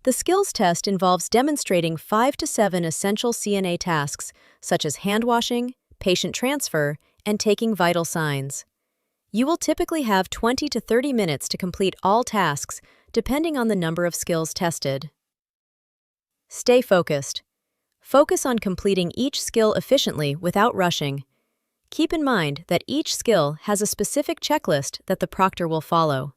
The skills test involves demonstrating 5 to 7 essential CNA tasks, such as handwashing, patient transfer, and taking vital signs. You will typically have 20 to 30 minutes to complete all tasks, depending on the number of skills tested. Stay focused. Focus on completing each skill efficiently without rushing. Keep in mind that each skill has a specific checklist that the proctor will follow.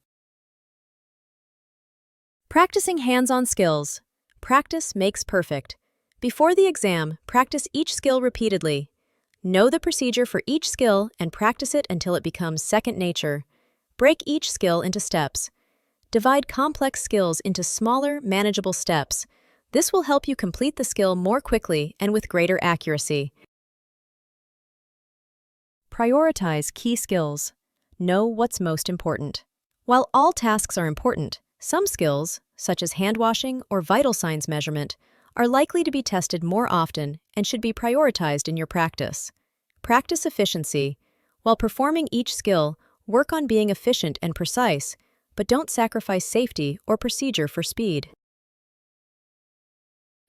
Practicing hands-on skills. Practice makes perfect. Before the exam, practice each skill repeatedly. Know the procedure for each skill and practice it until it becomes second nature. Break each skill into steps. Divide complex skills into smaller, manageable steps. This will help you complete the skill more quickly and with greater accuracy. Prioritize key skills. Know what's most important. While all tasks are important, some skills, such as handwashing or vital signs measurement, are likely to be tested more often and should be prioritized in your practice. Practice efficiency. While performing each skill, work on being efficient and precise, but don't sacrifice safety or procedure for speed.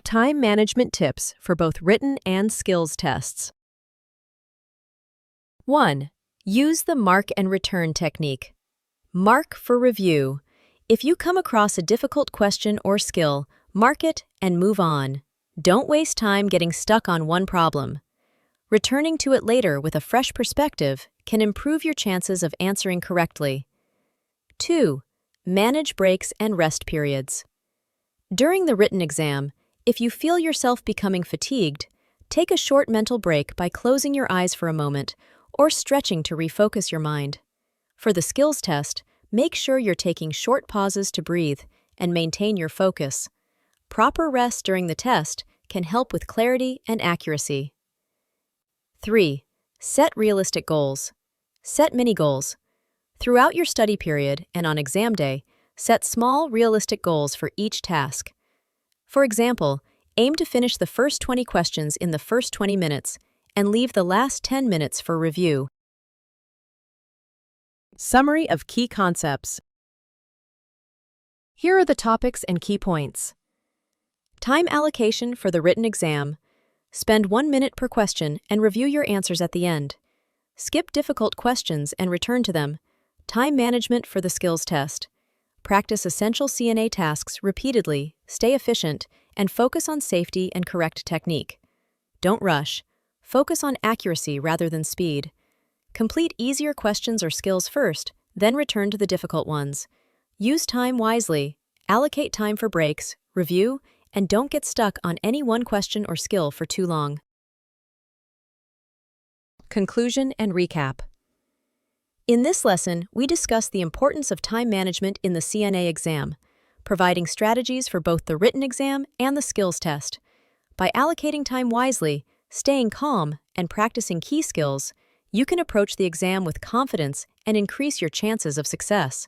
Time management tips for both written and skills tests. 1. Use the mark and return technique. Mark for review. If you come across a difficult question or skill, mark it and move on. Don't waste time getting stuck on one problem. Returning to it later with a fresh perspective can improve your chances of answering correctly. 2. Manage breaks and rest periods. During the written exam, if you feel yourself becoming fatigued, take a short mental break by closing your eyes for a moment or stretching to refocus your mind. For the skills test, make sure you're taking short pauses to breathe and maintain your focus. Proper rest during the test can help with clarity and accuracy. 3. Set realistic goals. Set mini-goals. Throughout your study period and on exam day, set small, realistic goals for each task. For example, aim to finish the first 20 questions in the first 20 minutes and leave the last 10 minutes for review. Summary of key concepts. Here are the topics and key points. Time allocation for the written exam. Spend 1 minute per question and review your answers at the end. Skip difficult questions and return to them. Time management for the skills test. Practice essential CNA tasks repeatedly, stay efficient, and focus on safety and correct technique. Don't rush. Focus on accuracy rather than speed. Complete easier questions or skills first, then return to the difficult ones. Use time wisely. Allocate time for breaks, review, and don't get stuck on any one question or skill for too long. Conclusion and recap. In this lesson, we discuss the importance of time management in the CNA exam, providing strategies for both the written exam and the skills test. By allocating time wisely, staying calm, and practicing key skills, you can approach the exam with confidence and increase your chances of success.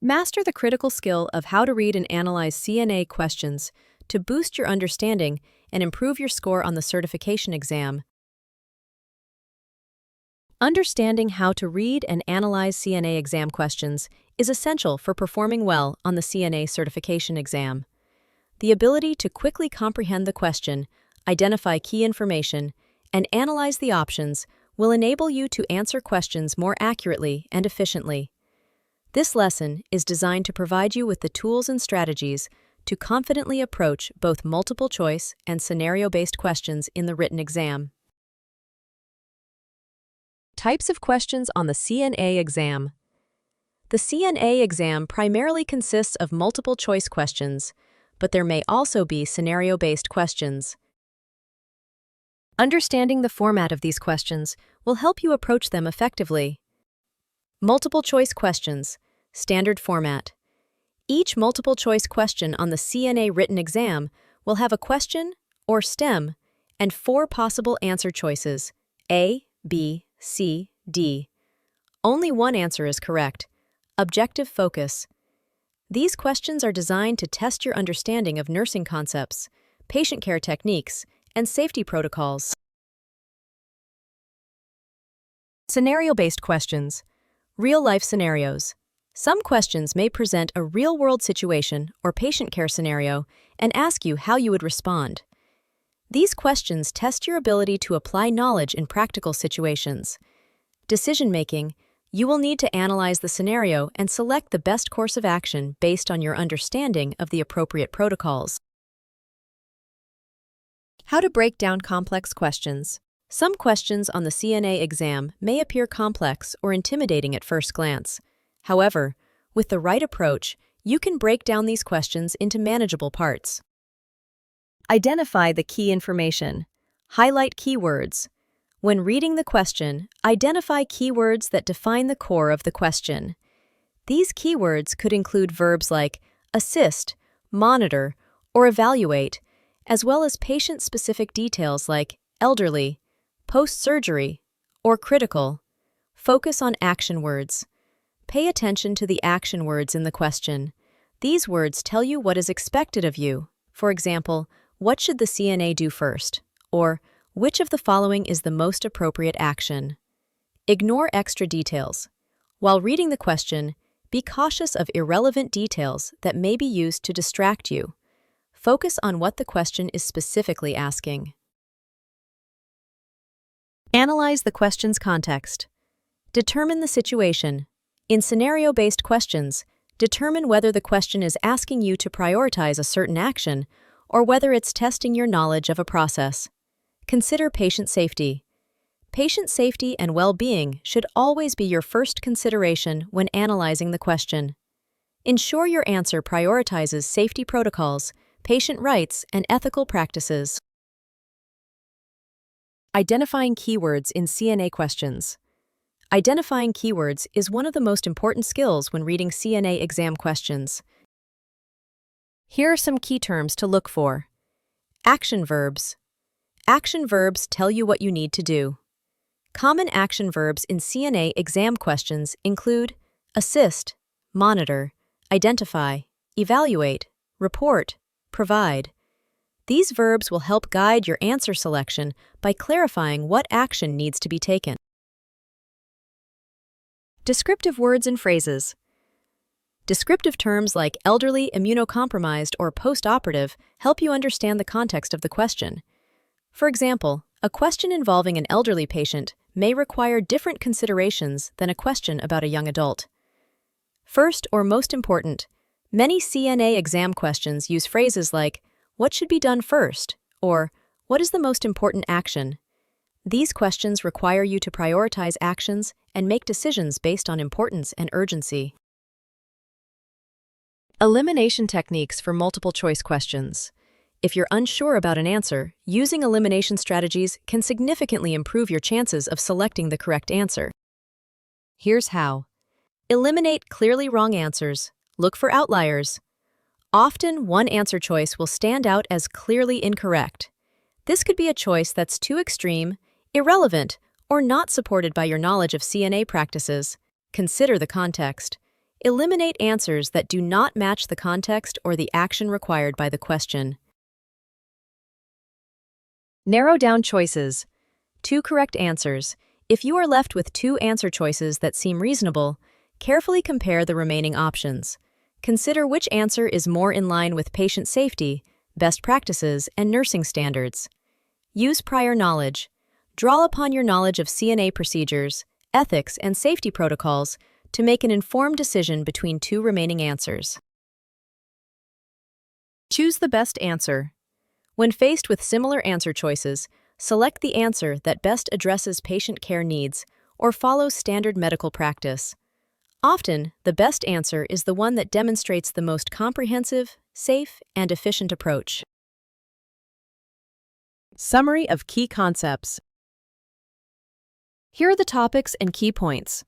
Master the critical skill of how to read and analyze CNA questions to boost your understanding and improve your score on the certification exam. Understanding how to read and analyze CNA exam questions is essential for performing well on the CNA certification exam. The ability to quickly comprehend the question, identify key information, and analyze the options will enable you to answer questions more accurately and efficiently. This lesson is designed to provide you with the tools and strategies to confidently approach both multiple-choice and scenario-based questions in the written exam. Types of questions on the CNA exam. The CNA exam primarily consists of multiple-choice questions, but there may also be scenario-based questions. Understanding the format of these questions will help you approach them effectively. Multiple-choice questions, standard format. Each multiple-choice question on the CNA written exam will have a question, or STEM, and 4 possible answer choices, A, B, C, D. Only one answer is correct. Objective focus. These questions are designed to test your understanding of nursing concepts, patient care techniques, and safety protocols. Scenario-based questions. Real-life scenarios. Some questions may present a real-world situation or patient care scenario and ask you how you would respond. These questions test your ability to apply knowledge in practical situations. Decision-making. You will need to analyze the scenario and select the best course of action based on your understanding of the appropriate protocols. How to break down complex questions. Some questions on the CNA exam may appear complex or intimidating at first glance. However, with the right approach, you can break down these questions into manageable parts. Identify the key information. Highlight keywords. When reading the question, identify keywords that define the core of the question. These keywords could include verbs like assist, monitor, or evaluate, as well as patient-specific details like elderly, post-surgery, or critical. Focus on action words. Pay attention to the action words in the question. These words tell you what is expected of you. For example, what should the CNA do first? Or, which of the following is the most appropriate action? Ignore extra details. While reading the question, be cautious of irrelevant details that may be used to distract you. Focus on what the question is specifically asking. Analyze the question's context. Determine the situation. In scenario-based questions, determine whether the question is asking you to prioritize a certain action or whether it's testing your knowledge of a process. Consider patient safety. Patient safety and well-being should always be your first consideration when analyzing the question. Ensure your answer prioritizes safety protocols, patient rights, and ethical practices. Identifying keywords in CNA questions. Identifying keywords is one of the most important skills when reading CNA exam questions. Here are some key terms to look for. Action verbs. Action verbs tell you what you need to do. Common action verbs in CNA exam questions include assist, monitor, identify, evaluate, report, provide. These verbs will help guide your answer selection by clarifying what action needs to be taken. Descriptive words and phrases. Descriptive terms like elderly, immunocompromised, or post-operative help you understand the context of the question. For example, a question involving an elderly patient may require different considerations than a question about a young adult. First, or most important, many CNA exam questions use phrases like, "What should be done first?" or "What is the most important action?" These questions require you to prioritize actions and make decisions based on importance and urgency. Elimination techniques for multiple choice questions. If you're unsure about an answer, using elimination strategies can significantly improve your chances of selecting the correct answer. Here's how. Eliminate clearly wrong answers. Look for outliers. Often, one answer choice will stand out as clearly incorrect. This could be a choice that's too extreme, irrelevant, or not supported by your knowledge of CNA practices. Consider the context. Eliminate answers that do not match the context or the action required by the question. Narrow down choices. 2 correct answers. If you are left with 2 answer choices that seem reasonable, carefully compare the remaining options. Consider which answer is more in line with patient safety, best practices, and nursing standards. Use prior knowledge. Draw upon your knowledge of CNA procedures, ethics, and safety protocols to make an informed decision between 2 remaining answers. Choose the best answer. When faced with similar answer choices, select the answer that best addresses patient care needs or follows standard medical practice. Often, the best answer is the one that demonstrates the most comprehensive, safe, and efficient approach. Summary of key concepts. Here are the topics and key points.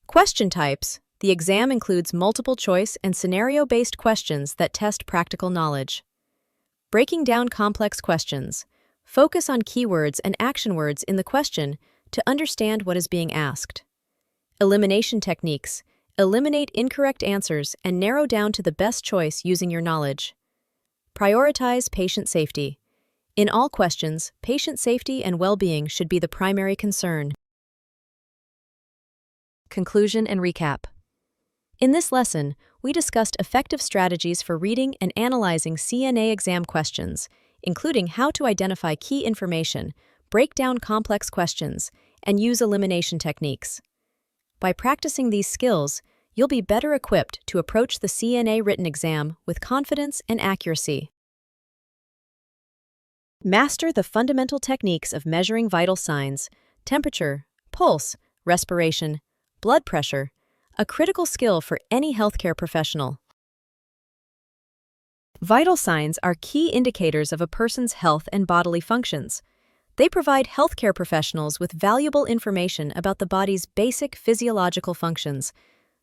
Question types. The exam includes multiple choice and scenario-based questions that test practical knowledge. Breaking down complex questions. Focus on keywords and action words in the question to understand what is being asked. Elimination techniques. Eliminate incorrect answers and narrow down to the best choice using your knowledge. Prioritize patient safety. In all questions, patient safety and well-being should be the primary concern. Conclusion and recap. In this lesson, we discussed effective strategies for reading and analyzing CNA exam questions, including how to identify key information, break down complex questions, and use elimination techniques. By practicing these skills, you'll be better equipped to approach the CNA written exam with confidence and accuracy. Master the fundamental techniques of measuring vital signs, temperature, pulse, respiration, blood pressure, a critical skill for any healthcare professional. Vital signs are key indicators of a person's health and bodily functions. They provide healthcare professionals with valuable information about the body's basic physiological functions.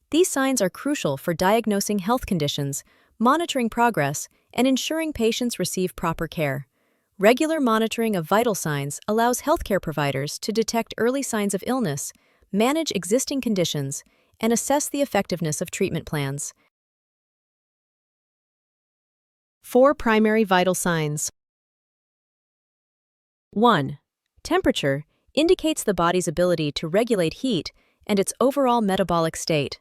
These signs are crucial for diagnosing health conditions, monitoring progress, and ensuring patients receive proper care. Regular monitoring of vital signs allows healthcare providers to detect early signs of illness, manage existing conditions, and assess the effectiveness of treatment plans. 4 primary vital signs. 1. Temperature indicates the body's ability to regulate heat and its overall metabolic state.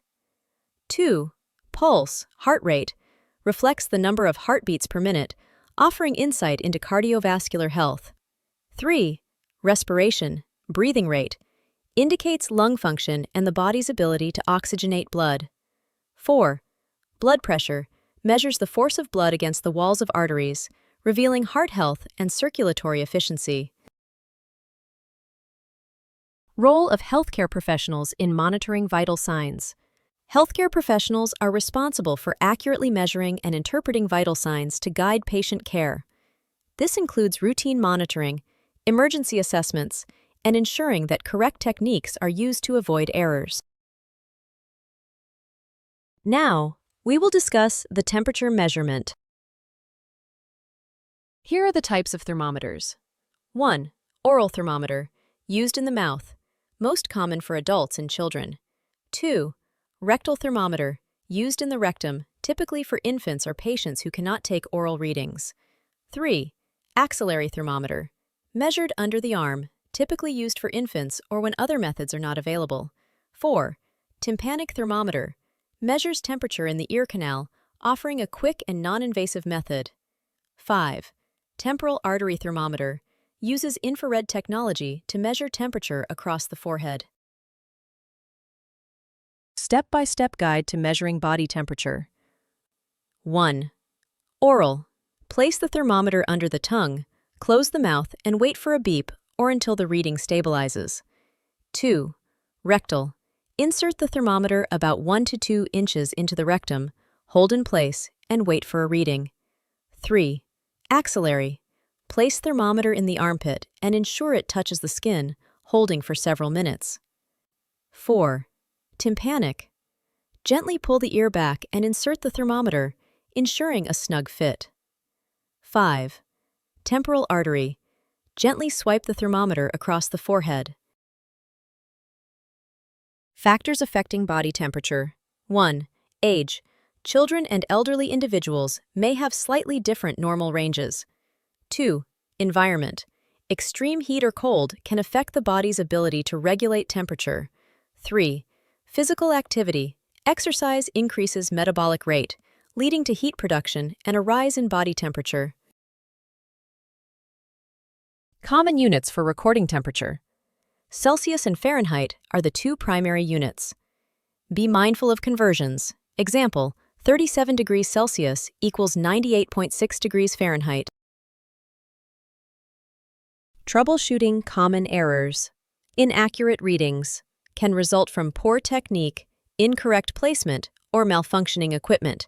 2. Pulse, heart rate, reflects the number of heartbeats per minute, offering insight into cardiovascular health. 3. Respiration, breathing rate, indicates lung function and the body's ability to oxygenate blood. 4. Blood pressure measures the force of blood against the walls of arteries, revealing heart health and circulatory efficiency. Role of healthcare professionals in monitoring vital signs. Healthcare professionals are responsible for accurately measuring and interpreting vital signs to guide patient care. This includes routine monitoring, emergency assessments, and ensuring that correct techniques are used to avoid errors. Now, we will discuss the temperature measurement. Here are the types of thermometers. 1. Oral thermometer, used in the mouth, most common for adults and children. 2. Rectal thermometer, used in the rectum, typically for infants or patients who cannot take oral readings. 3. Axillary thermometer. Measured under the arm, typically used for infants or when other methods are not available. 4. Tympanic thermometer. Measures temperature in the ear canal, offering a quick and non-invasive method. 5. Temporal artery thermometer. Uses infrared technology to measure temperature across the forehead. Step-by-step guide to measuring body temperature. 1. Oral. Place the thermometer under the tongue, close the mouth, and wait for a beep or until the reading stabilizes. 2. Rectal. Insert the thermometer about 1 to 2 inches into the rectum, hold in place, and wait for a reading. 3. Axillary. Place thermometer in the armpit and ensure it touches the skin, holding for several minutes. 4. Tympanic. Gently pull the ear back and insert the thermometer, ensuring a snug fit. 5. Temporal artery. Gently swipe the thermometer across the forehead. Factors affecting body temperature. 1. Age. Children and elderly individuals may have slightly different normal ranges. 2. Environment. Extreme heat or cold can affect the body's ability to regulate temperature. 3. Physical activity. Exercise increases metabolic rate, leading to heat production and a rise in body temperature. Common units for recording temperature. Celsius and Fahrenheit are the two primary units. Be mindful of conversions. Example, 37 degrees Celsius equals 98.6 degrees Fahrenheit. Troubleshooting common errors. Inaccurate readings can result from poor technique, incorrect placement, or malfunctioning equipment.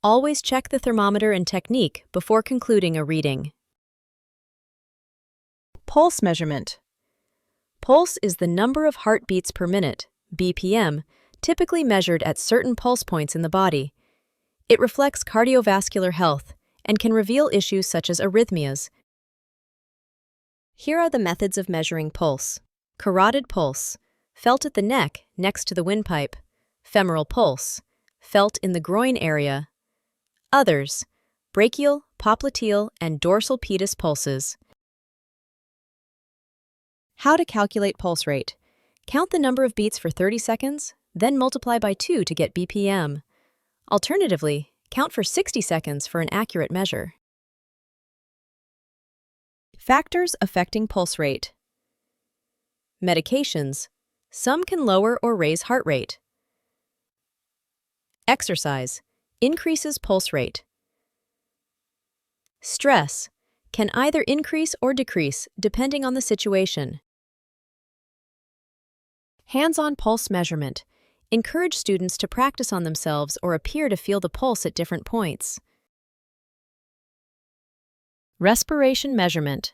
Always check the thermometer and technique before concluding a reading. Pulse measurement. Pulse is the number of heartbeats per minute, BPM, typically measured at certain pulse points in the body. It reflects cardiovascular health and can reveal issues such as arrhythmias. Here are the methods of measuring pulse. Carotid pulse, felt at the neck next to the windpipe. Femoral pulse, felt in the groin area. Others, brachial, popliteal, and dorsal pedis pulses. How to calculate pulse rate. Count the number of beats for 30 seconds, then multiply by 2 to get BPM. Alternatively, count for 60 seconds for an accurate measure. Factors affecting pulse rate. Medications. Some can lower or raise heart rate. Exercise increases pulse rate. Stress can either increase or decrease depending on the situation. Hands-on pulse measurement. Encourage students to practice on themselves or appear to feel the pulse at different points. Respiration measurement.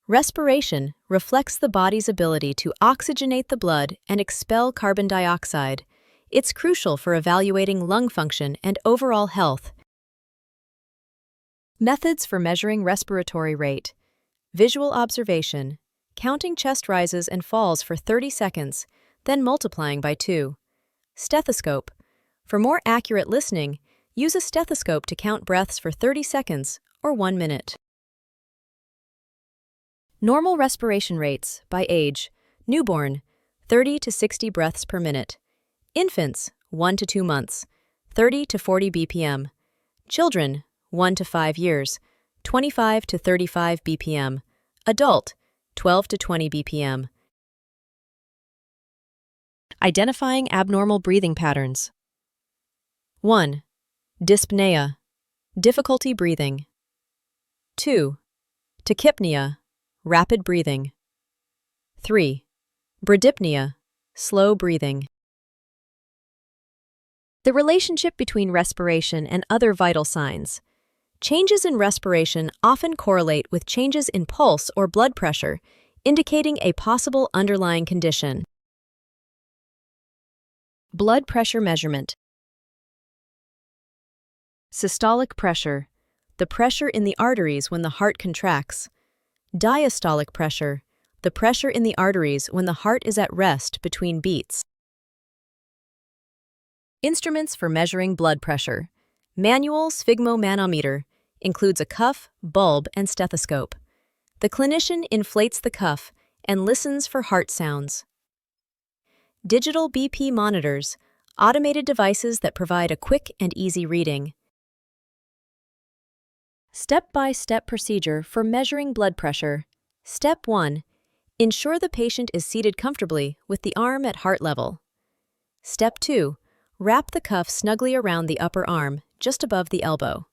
Respiration reflects the body's ability to oxygenate the blood and expel carbon dioxide. It's crucial for evaluating lung function and overall health. Methods for measuring respiratory rate. Visual observation. Counting chest rises and falls for 30 seconds, then multiplying by 2. Stethoscope. For more accurate listening, use a stethoscope to count breaths for 30 seconds or 1 minute. Normal respiration rates by age. Newborn, 30 to 60 breaths per minute. Infants, 1 to 2 months, 30 to 40 BPM. Children, 1 to 5 years, 25 to 35 BPM. Adult, 12 to 20 BPM. Identifying abnormal breathing patterns. 1. Dyspnea, difficulty breathing. 2. Tachypnea, rapid breathing. 3. Bradypnea, slow breathing. The relationship between respiration and other vital signs. Changes in respiration often correlate with changes in pulse or blood pressure, indicating a possible underlying condition. Blood pressure measurement. Systolic pressure, the pressure in the arteries when the heart contracts. Diastolic pressure, the pressure in the arteries when the heart is at rest between beats. Instruments for measuring blood pressure. Manual sphygmomanometer, includes a cuff, bulb, and stethoscope. The clinician inflates the cuff and listens for heart sounds. Digital BP monitors, automated devices that provide a quick and easy reading. Step-by-step procedure for measuring blood pressure. Step 1. Ensure the patient is seated comfortably with the arm at heart level. Step 2. Wrap the cuff snugly around the upper arm, just above the elbow.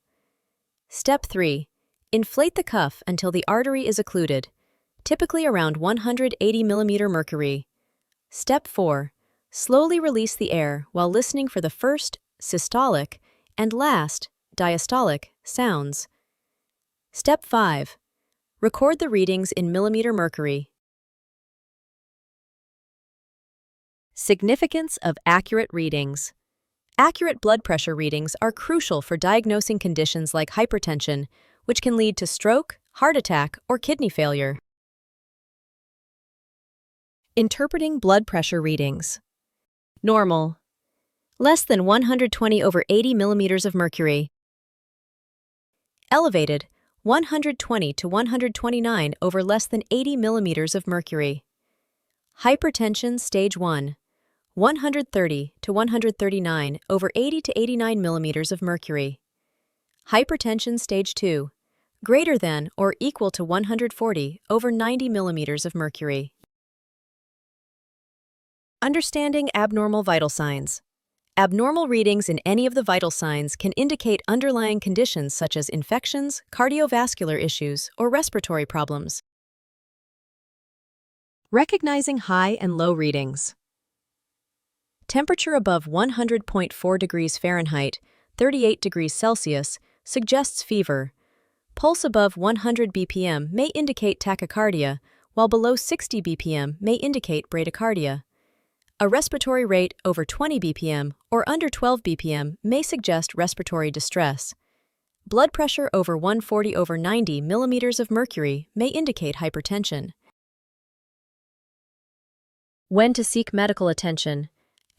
Step 3. Inflate the cuff until the artery is occluded, typically around 180 mm mercury. Step 4. Slowly release the air while listening for the first, systolic, and last, diastolic, sounds. Step 5. Record the readings in millimeter mercury. Significance of accurate readings. Accurate blood pressure readings are crucial for diagnosing conditions like hypertension, which can lead to stroke, heart attack, or kidney failure. Interpreting blood pressure readings. Normal. Less than 120/80 millimeters of mercury. Elevated. 120 to 129 over less than 80 millimeters of mercury. Hypertension stage 1. 130 to 139 over 80 to 89 millimeters of mercury. Hypertension stage 2. Greater than or equal to 140 over 90 millimeters of mercury. Understanding abnormal vital signs. Abnormal readings in any of the vital signs can indicate underlying conditions such as infections, cardiovascular issues, or respiratory problems. Recognizing high and low readings. Temperature above 100.4 degrees Fahrenheit, 38 degrees Celsius, suggests fever. Pulse above 100 bpm may indicate tachycardia, while below 60 bpm may indicate bradycardia. A respiratory rate over 20 bpm or under 12 bpm may suggest respiratory distress. Blood pressure over 140/90 millimeters of mercury may indicate hypertension. When to seek medical attention.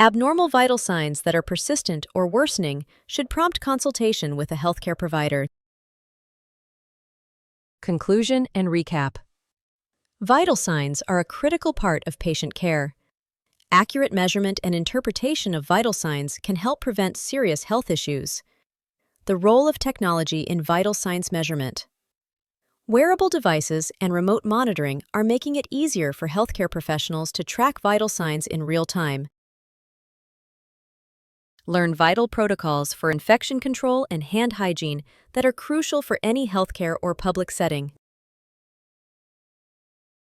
Abnormal vital signs that are persistent or worsening should prompt consultation with a healthcare provider. Conclusion and recap. Vital signs are a critical part of patient care. Accurate measurement and interpretation of vital signs can help prevent serious health issues. The role of technology in vital signs measurement. Wearable devices and remote monitoring are making it easier for healthcare professionals to track vital signs in real time. Learn vital protocols for infection control and hand hygiene that are crucial for any healthcare or public setting.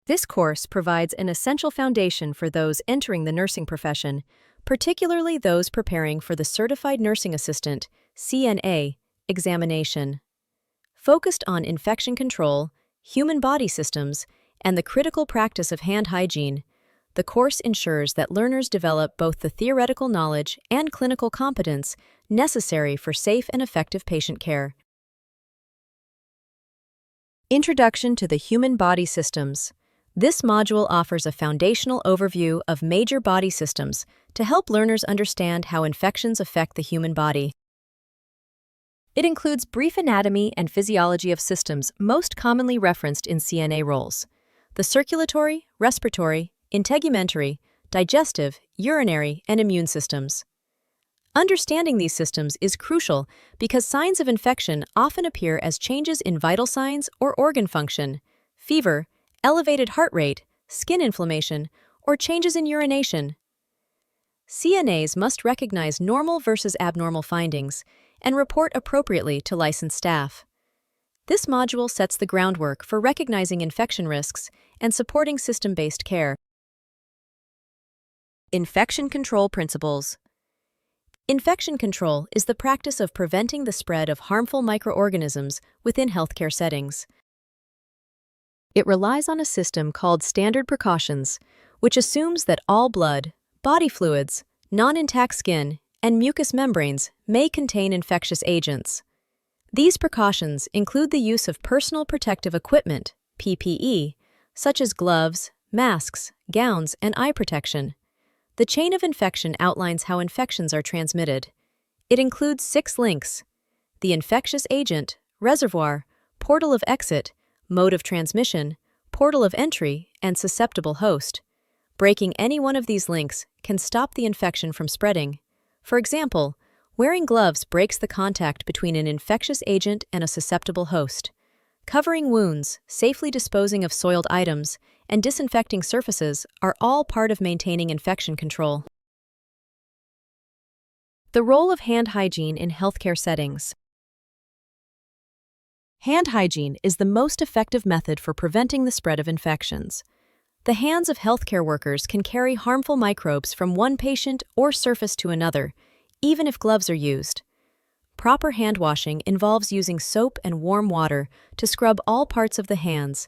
This course provides an essential foundation for those entering the nursing profession, particularly those preparing for the Certified Nursing Assistant (CNA) examination. Focused on infection control, human body systems, and the critical practice of hand hygiene, the course ensures that learners develop both the theoretical knowledge and clinical competence necessary for safe and effective patient care. Introduction to the Human Body Systems. This module offers a foundational overview of major body systems to help learners understand how infections affect the human body. It includes brief anatomy and physiology of systems most commonly referenced in CNA roles: the circulatory, respiratory, integumentary, digestive, urinary, and immune systems. Understanding these systems is crucial because signs of infection often appear as changes in vital signs or organ function, fever, elevated heart rate, skin inflammation, or changes in urination. CNAs must recognize normal versus abnormal findings and report appropriately to licensed staff. This module sets the groundwork for recognizing infection risks and supporting system-based care. Infection control principles. Infection control is the practice of preventing the spread of harmful microorganisms within healthcare settings. It relies on a system called standard precautions, which assumes that all blood, body fluids, non-intact skin, and mucous membranes may contain infectious agents. These precautions include the use of personal protective equipment, PPE, such as gloves, masks, gowns, and eye protection. The chain of infection outlines how infections are transmitted. It includes 6 links: the infectious agent, reservoir, portal of exit, mode of transmission, portal of entry, and susceptible host. Breaking any one of these links can stop the infection from spreading. For example, wearing gloves breaks the contact between an infectious agent and a susceptible host. Covering wounds, safely disposing of soiled items, and disinfecting surfaces are all part of maintaining infection control. The role of hand hygiene in healthcare settings. Hand hygiene is the most effective method for preventing the spread of infections. The hands of healthcare workers can carry harmful microbes from one patient or surface to another, even if gloves are used. Proper hand washing involves using soap and warm water to scrub all parts of the hands,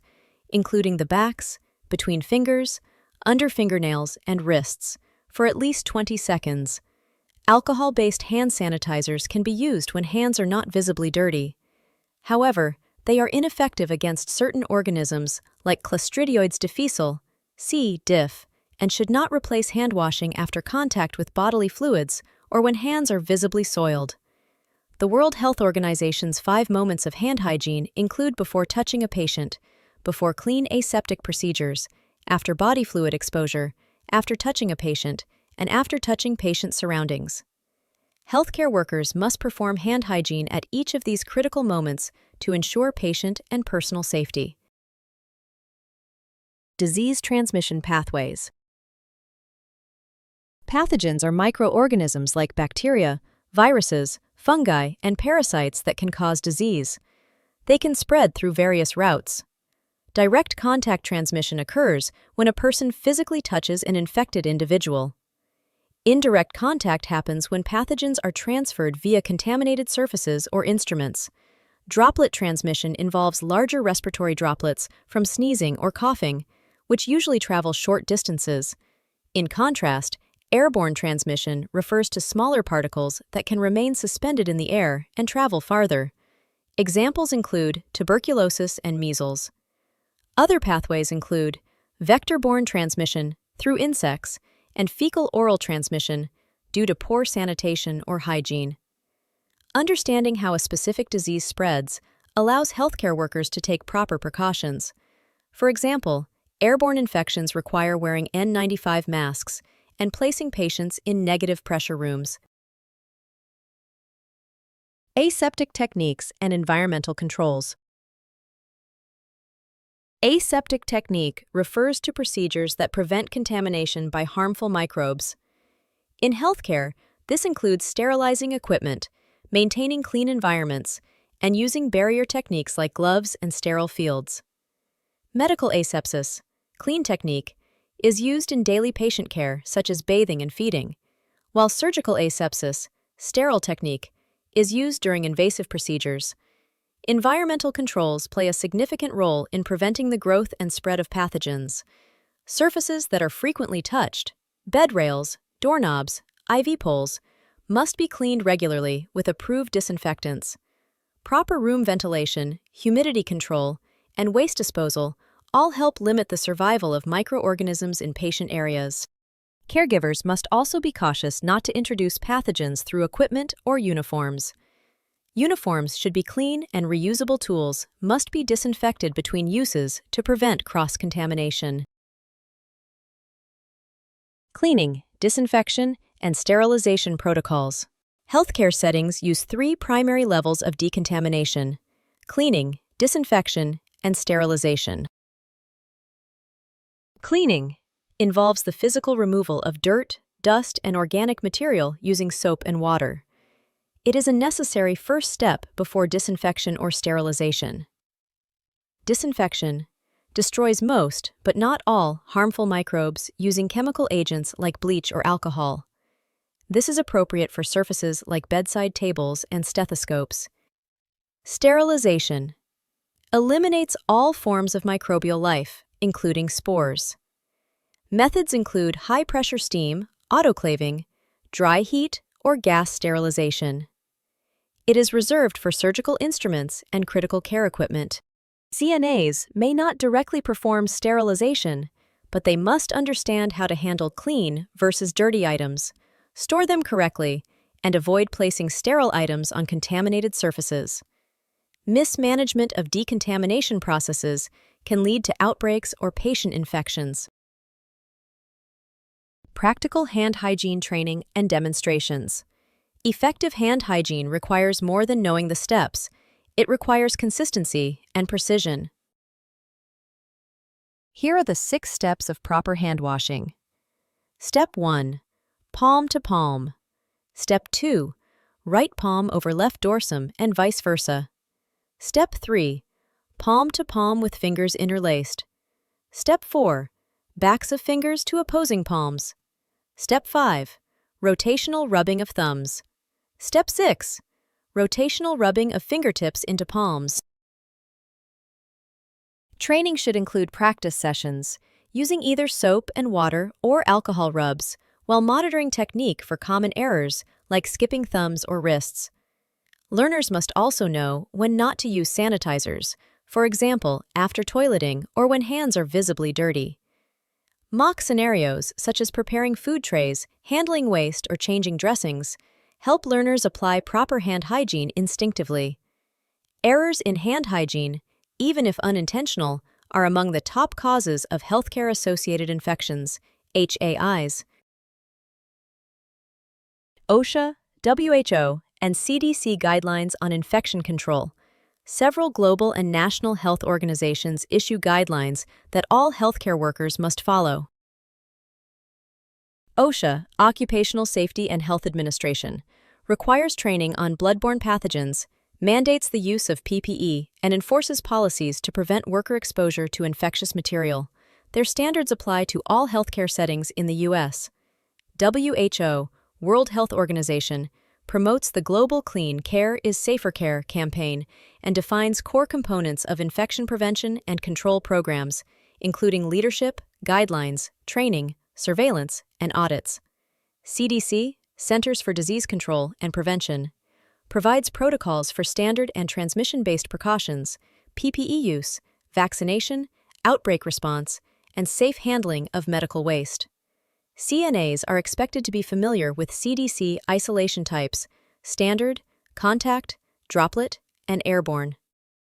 including the backs, between fingers, under fingernails, and wrists, for at least 20 seconds. Alcohol-based hand sanitizers can be used when hands are not visibly dirty. However, they are ineffective against certain organisms like Clostridioides difficile, C. diff, and should not replace hand washing after contact with bodily fluids or when hands are visibly soiled. The World Health Organization's 5 moments of hand hygiene include before touching a patient, before clean aseptic procedures, after body fluid exposure, after touching a patient, and after touching patient surroundings. Healthcare workers must perform hand hygiene at each of these critical moments to ensure patient and personal safety. Disease transmission pathways. Pathogens are microorganisms like bacteria, viruses, fungi, and parasites that can cause disease. They can spread through various routes. Direct contact transmission occurs when a person physically touches an infected individual. Indirect contact happens when pathogens are transferred via contaminated surfaces or instruments. Droplet transmission involves larger respiratory droplets from sneezing or coughing, which usually travel short distances. In contrast, airborne transmission refers to smaller particles that can remain suspended in the air and travel farther. Examples include tuberculosis and measles. Other pathways include vector-borne transmission through insects and fecal-oral transmission due to poor sanitation or hygiene. Understanding how a specific disease spreads allows healthcare workers to take proper precautions. For example, airborne infections require wearing N95 masks and placing patients in negative pressure rooms. Aseptic techniques and environmental controls. Aseptic technique refers to procedures that prevent contamination by harmful microbes. In healthcare, this includes sterilizing equipment, maintaining clean environments, and using barrier techniques like gloves and sterile fields. Medical asepsis, clean technique, is used in daily patient care such as bathing and feeding, while surgical asepsis, sterile technique, is used during invasive procedures. Environmental controls play a significant role in preventing the growth and spread of pathogens. Surfaces that are frequently touched, bed rails, doorknobs, IV poles, must be cleaned regularly with approved disinfectants. Proper room ventilation, humidity control, and waste disposal all help limit the survival of microorganisms in patient areas. Caregivers must also be cautious not to introduce pathogens through equipment or uniforms. Uniforms should be clean, and reusable tools must be disinfected between uses to prevent cross-contamination. Cleaning, disinfection, and sterilization protocols. Healthcare settings use 3 primary levels of decontamination: cleaning, disinfection, and sterilization. Cleaning involves the physical removal of dirt, dust, and organic material using soap and water. It is a necessary first step before disinfection or sterilization. Disinfection destroys most, but not all, harmful microbes using chemical agents like bleach or alcohol. This is appropriate for surfaces like bedside tables and stethoscopes. Sterilization eliminates all forms of microbial life, including spores. Methods include high-pressure steam, autoclaving, dry heat, or gas sterilization. It is reserved for surgical instruments and critical care equipment. CNAs may not directly perform sterilization, but they must understand how to handle clean versus dirty items, store them correctly, and avoid placing sterile items on contaminated surfaces. Mismanagement of decontamination processes can lead to outbreaks or patient infections. Practical hand hygiene training and demonstrations. Effective hand hygiene requires more than knowing the steps. It requires consistency and precision. Here are the 6 steps of proper hand washing. Step 1. Palm to palm. Step 2. Right palm over left dorsum and vice versa. Step 3. Palm to palm with fingers interlaced. Step 4. Backs of fingers to opposing palms. Step 5. Rotational rubbing of thumbs. Step 6. Rotational rubbing of fingertips into palms. Training should include practice sessions, using either soap and water or alcohol rubs, while monitoring technique for common errors like skipping thumbs or wrists. Learners must also know when not to use sanitizers, for example, after toileting or when hands are visibly dirty. Mock scenarios, such as preparing food trays, handling waste, or changing dressings, help learners apply proper hand hygiene instinctively. Errors in hand hygiene, even if unintentional, are among the top causes of healthcare-associated infections, HAIs. OSHA, WHO, and CDC guidelines on infection control. Several global and national health organizations issue guidelines that all healthcare workers must follow. OSHA, Occupational Safety and Health Administration, requires training on bloodborne pathogens, mandates the use of PPE, and enforces policies to prevent worker exposure to infectious material. Their standards apply to all healthcare settings in the U.S. WHO, World Health Organization, promotes the Global Clean Care is Safer Care campaign and defines core components of infection prevention and control programs, including leadership, guidelines, training, surveillance, and audits. CDC, Centers for Disease Control and Prevention, provides protocols for standard and transmission-based precautions, PPE use, vaccination, outbreak response, and safe handling of medical waste. CNAs are expected to be familiar with CDC isolation types: standard, contact, droplet, and airborne.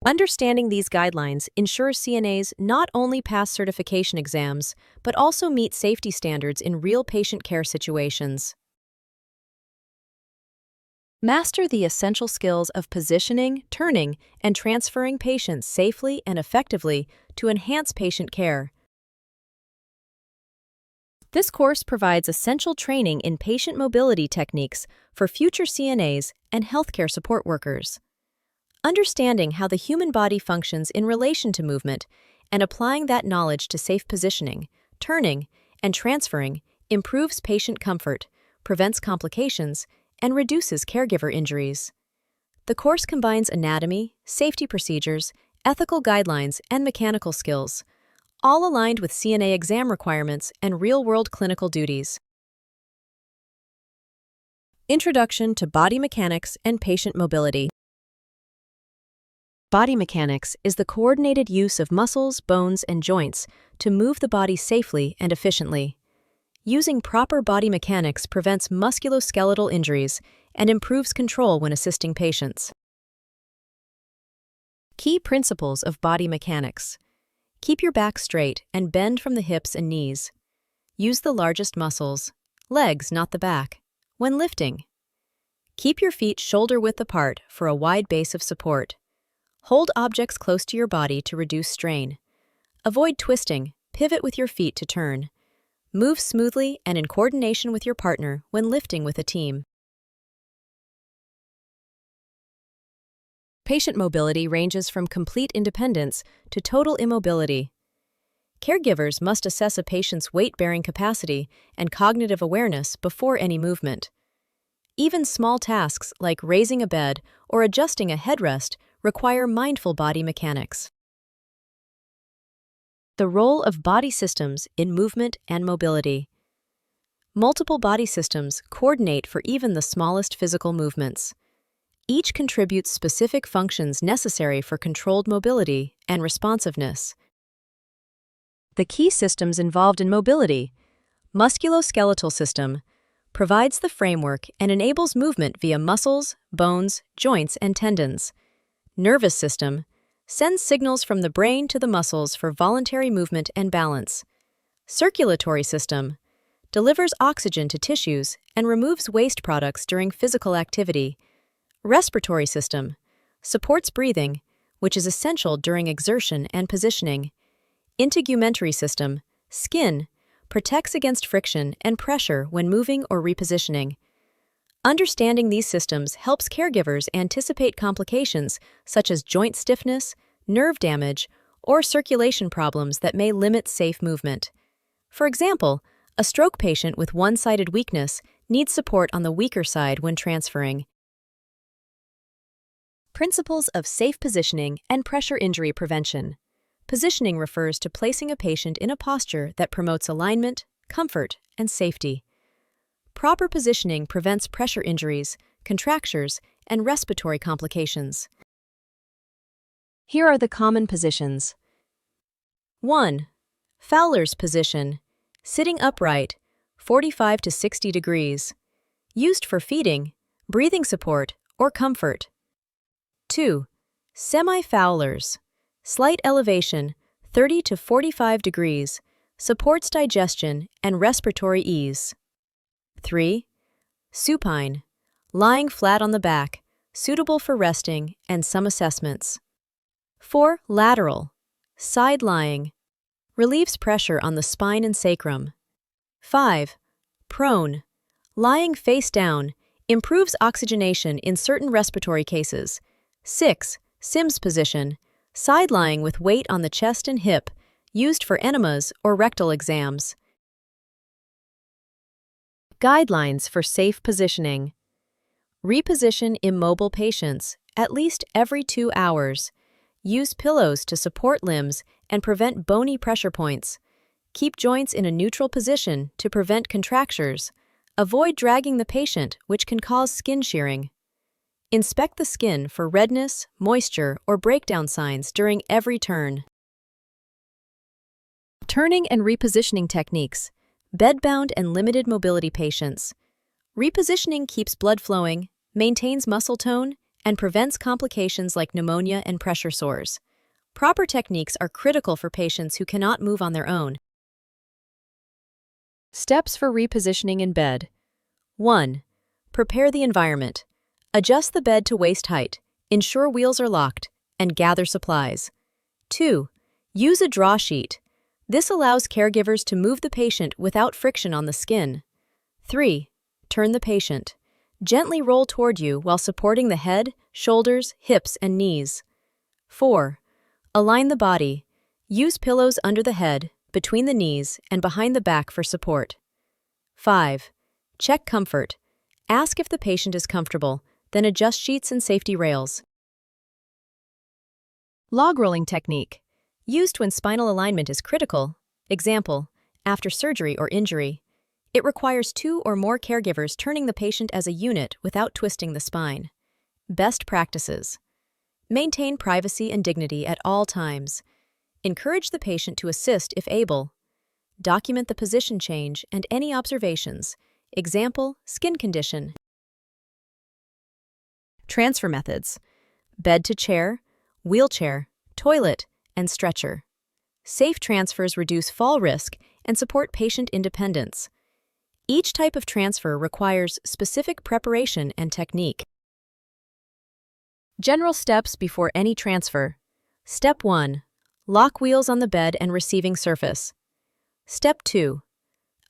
Understanding these guidelines ensures CNAs not only pass certification exams, but also meet safety standards in real patient care situations. Master the essential skills of positioning, turning, and transferring patients safely and effectively to enhance patient care. This course provides essential training in patient mobility techniques for future CNAs and healthcare support workers. Understanding how the human body functions in relation to movement and applying that knowledge to safe positioning, turning, and transferring improves patient comfort, prevents complications, and reduces caregiver injuries. The course combines anatomy, safety procedures, ethical guidelines, and mechanical skills, all aligned with CNA exam requirements and real-world clinical duties. Introduction to Body Mechanics and Patient Mobility. Body mechanics is the coordinated use of muscles, bones, and joints to move the body safely and efficiently. Using proper body mechanics prevents musculoskeletal injuries and improves control when assisting patients. Key principles of body mechanics. Keep your back straight and bend from the hips and knees. Use the largest muscles, legs, not the back, when lifting. Keep your feet shoulder-width apart for a wide base of support. Hold objects close to your body to reduce strain. Avoid twisting, pivot with your feet to turn. Move smoothly and in coordination with your partner when lifting with a team. Patient mobility ranges from complete independence to total immobility. Caregivers must assess a patient's weight-bearing capacity and cognitive awareness before any movement. Even small tasks like raising a bed or adjusting a headrest require mindful body mechanics. The role of body systems in movement and mobility. Multiple body systems coordinate for even the smallest physical movements. Each contributes specific functions necessary for controlled mobility and responsiveness. The key systems involved in mobility. Musculoskeletal system provides the framework and enables movement via muscles, bones, joints, and tendons. Nervous system sends signals from the brain to the muscles for voluntary movement and balance. Circulatory system delivers oxygen to tissues and removes waste products during physical activity. Respiratory system supports breathing, which is essential during exertion and positioning. Integumentary system, skin, protects against friction and pressure when moving or repositioning. Understanding these systems helps caregivers anticipate complications such as joint stiffness, nerve damage, or circulation problems that may limit safe movement. For example, a stroke patient with one-sided weakness needs support on the weaker side when transferring. Principles of safe positioning and pressure injury prevention. Positioning refers to placing a patient in a posture that promotes alignment, comfort, and safety. Proper positioning prevents pressure injuries, contractures, and respiratory complications. Here are the common positions. 1. Fowler's position, sitting upright, 45 to 60 degrees, used for feeding, breathing support, or comfort. 2. Semi-Fowler's, slight elevation, 30 to 45 degrees, supports digestion and respiratory ease. 3. Supine, lying flat on the back, suitable for resting and some assessments. 4. Lateral, side-lying, relieves pressure on the spine and sacrum. 5. Prone, lying face down, improves oxygenation in certain respiratory cases. 6. Sims position, side-lying with weight on the chest and hip, used for enemas or rectal exams. Guidelines for safe positioning. Reposition immobile patients at least every 2 hours. Use pillows to support limbs and prevent bony pressure points. Keep joints in a neutral position to prevent contractures. Avoid dragging the patient, which can cause skin shearing. Inspect the skin for redness, moisture, or breakdown signs during every turn. Turning and repositioning techniques. Bedbound and limited mobility patients. Repositioning keeps blood flowing, maintains muscle tone, and prevents complications like pneumonia and pressure sores. Proper techniques are critical for patients who cannot move on their own. Steps for repositioning in bed. 1. Prepare the environment. Adjust the bed to waist height, ensure wheels are locked, and gather supplies. 2. Use a draw sheet. This allows caregivers to move the patient without friction on the skin. 3. Turn the patient. Gently roll toward you while supporting the head, shoulders, hips, and knees. 4. Align the body. Use pillows under the head, between the knees, and behind the back for support. 5. Check comfort. Ask if the patient is comfortable, then adjust sheets and safety rails. Log rolling technique. Used when spinal alignment is critical. Example, after surgery or injury. It requires 2 or more caregivers turning the patient as a unit without twisting the spine. Best practices. Maintain privacy and dignity at all times. Encourage the patient to assist if able. Document the position change and any observations. Example, skin condition. Transfer methods. Bed to chair, wheelchair, toilet, and stretcher. Safe transfers reduce fall risk and support patient independence. Each type of transfer requires specific preparation and technique. General steps before any transfer. Step 1. Lock wheels on the bed and receiving surface. Step 2.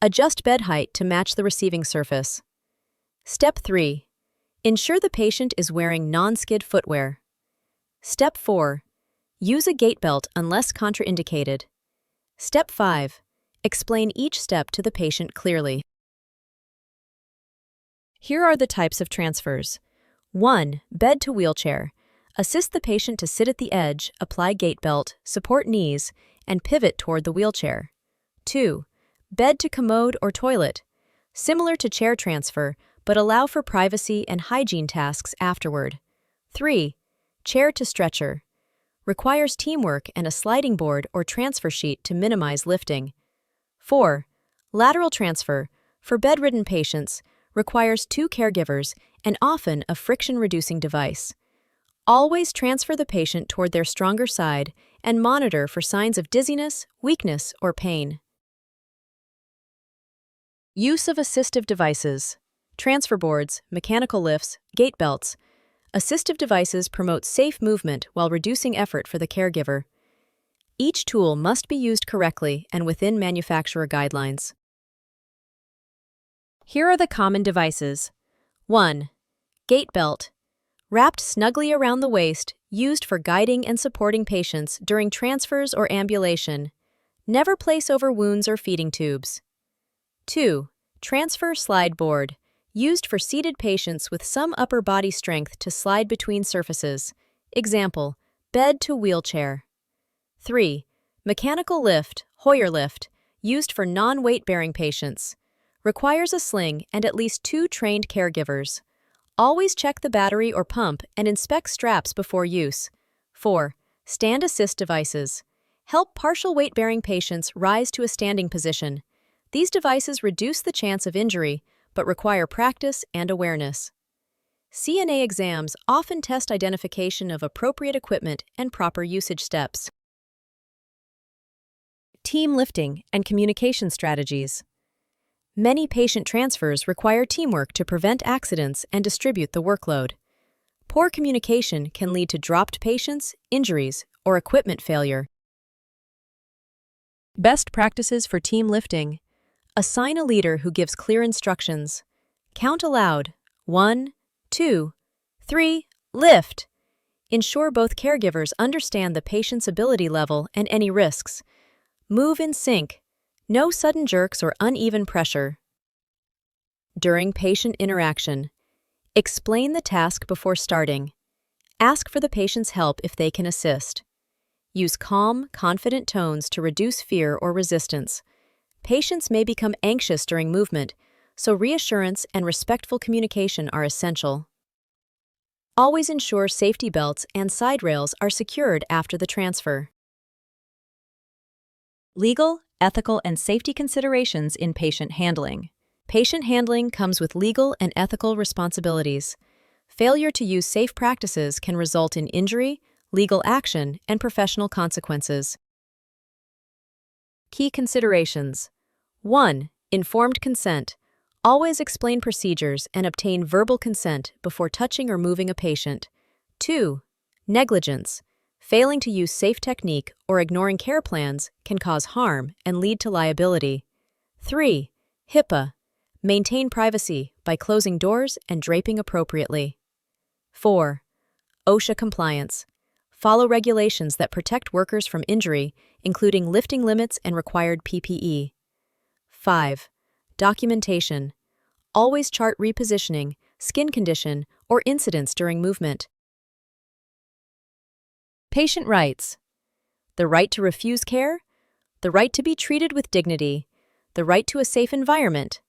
Adjust bed height to match the receiving surface. Step 3. Ensure the patient is wearing non-skid footwear. Step 4. Use a gait belt unless contraindicated. Step 5. Explain each step to the patient clearly. Here are the types of transfers. 1. Bed to wheelchair. Assist the patient to sit at the edge, apply gait belt, support knees, and pivot toward the wheelchair. 2. Bed to commode or toilet. Similar to chair transfer, but allow for privacy and hygiene tasks afterward. 3. Chair to stretcher. Requires teamwork and a sliding board or transfer sheet to minimize lifting. 4. Lateral transfer. For bedridden patients, requires 2 caregivers and often a friction-reducing device. Always transfer the patient toward their stronger side and monitor for signs of dizziness, weakness, or pain. Use of assistive devices. Transfer boards, mechanical lifts, gait belts. Assistive devices promote safe movement while reducing effort for the caregiver. Each tool must be used correctly and within manufacturer guidelines. Here are the common devices. 1. Gait belt. Wrapped snugly around the waist, used for guiding and supporting patients during transfers or ambulation. Never place over wounds or feeding tubes. 2. Transfer slide board. Used for seated patients with some upper body strength to slide between surfaces. Example, bed to wheelchair. 3. Mechanical lift, Hoyer lift, used for non-weight-bearing patients. Requires a sling and at least 2 trained caregivers. Always check the battery or pump and inspect straps before use. 4. Stand assist devices. Help partial weight-bearing patients rise to a standing position. These devices reduce the chance of injury, but require practice and awareness. CNA exams often test identification of appropriate equipment and proper usage steps. Team lifting and communication strategies. Many patient transfers require teamwork to prevent accidents and distribute the workload. Poor communication can lead to dropped patients, injuries, or equipment failure. Best practices for team lifting. Assign a leader who gives clear instructions. Count aloud. 1, 2, 3, lift. Ensure both caregivers understand the patient's ability level and any risks. Move in sync. No sudden jerks or uneven pressure. During patient interaction, explain the task before starting. Ask for the patient's help if they can assist. Use calm, confident tones to reduce fear or resistance. Patients may become anxious during movement, so reassurance and respectful communication are essential. Always ensure safety belts and side rails are secured after the transfer. Legal, ethical, and safety considerations in patient handling. Patient handling comes with legal and ethical responsibilities. Failure to use safe practices can result in injury, legal action, and professional consequences. Key considerations. 1. Informed consent. Always explain procedures and obtain verbal consent before touching or moving a patient. 2. Negligence. Failing to use safe technique or ignoring care plans can cause harm and lead to liability. 3. HIPAA. Maintain privacy by closing doors and draping appropriately. 4. OSHA compliance. Follow regulations that protect workers from injury, including lifting limits and required PPE. 5. Documentation. Always chart repositioning, skin condition, or incidents during movement. Patient rights. The right to refuse care, the right to be treated with dignity, the right to a safe environment.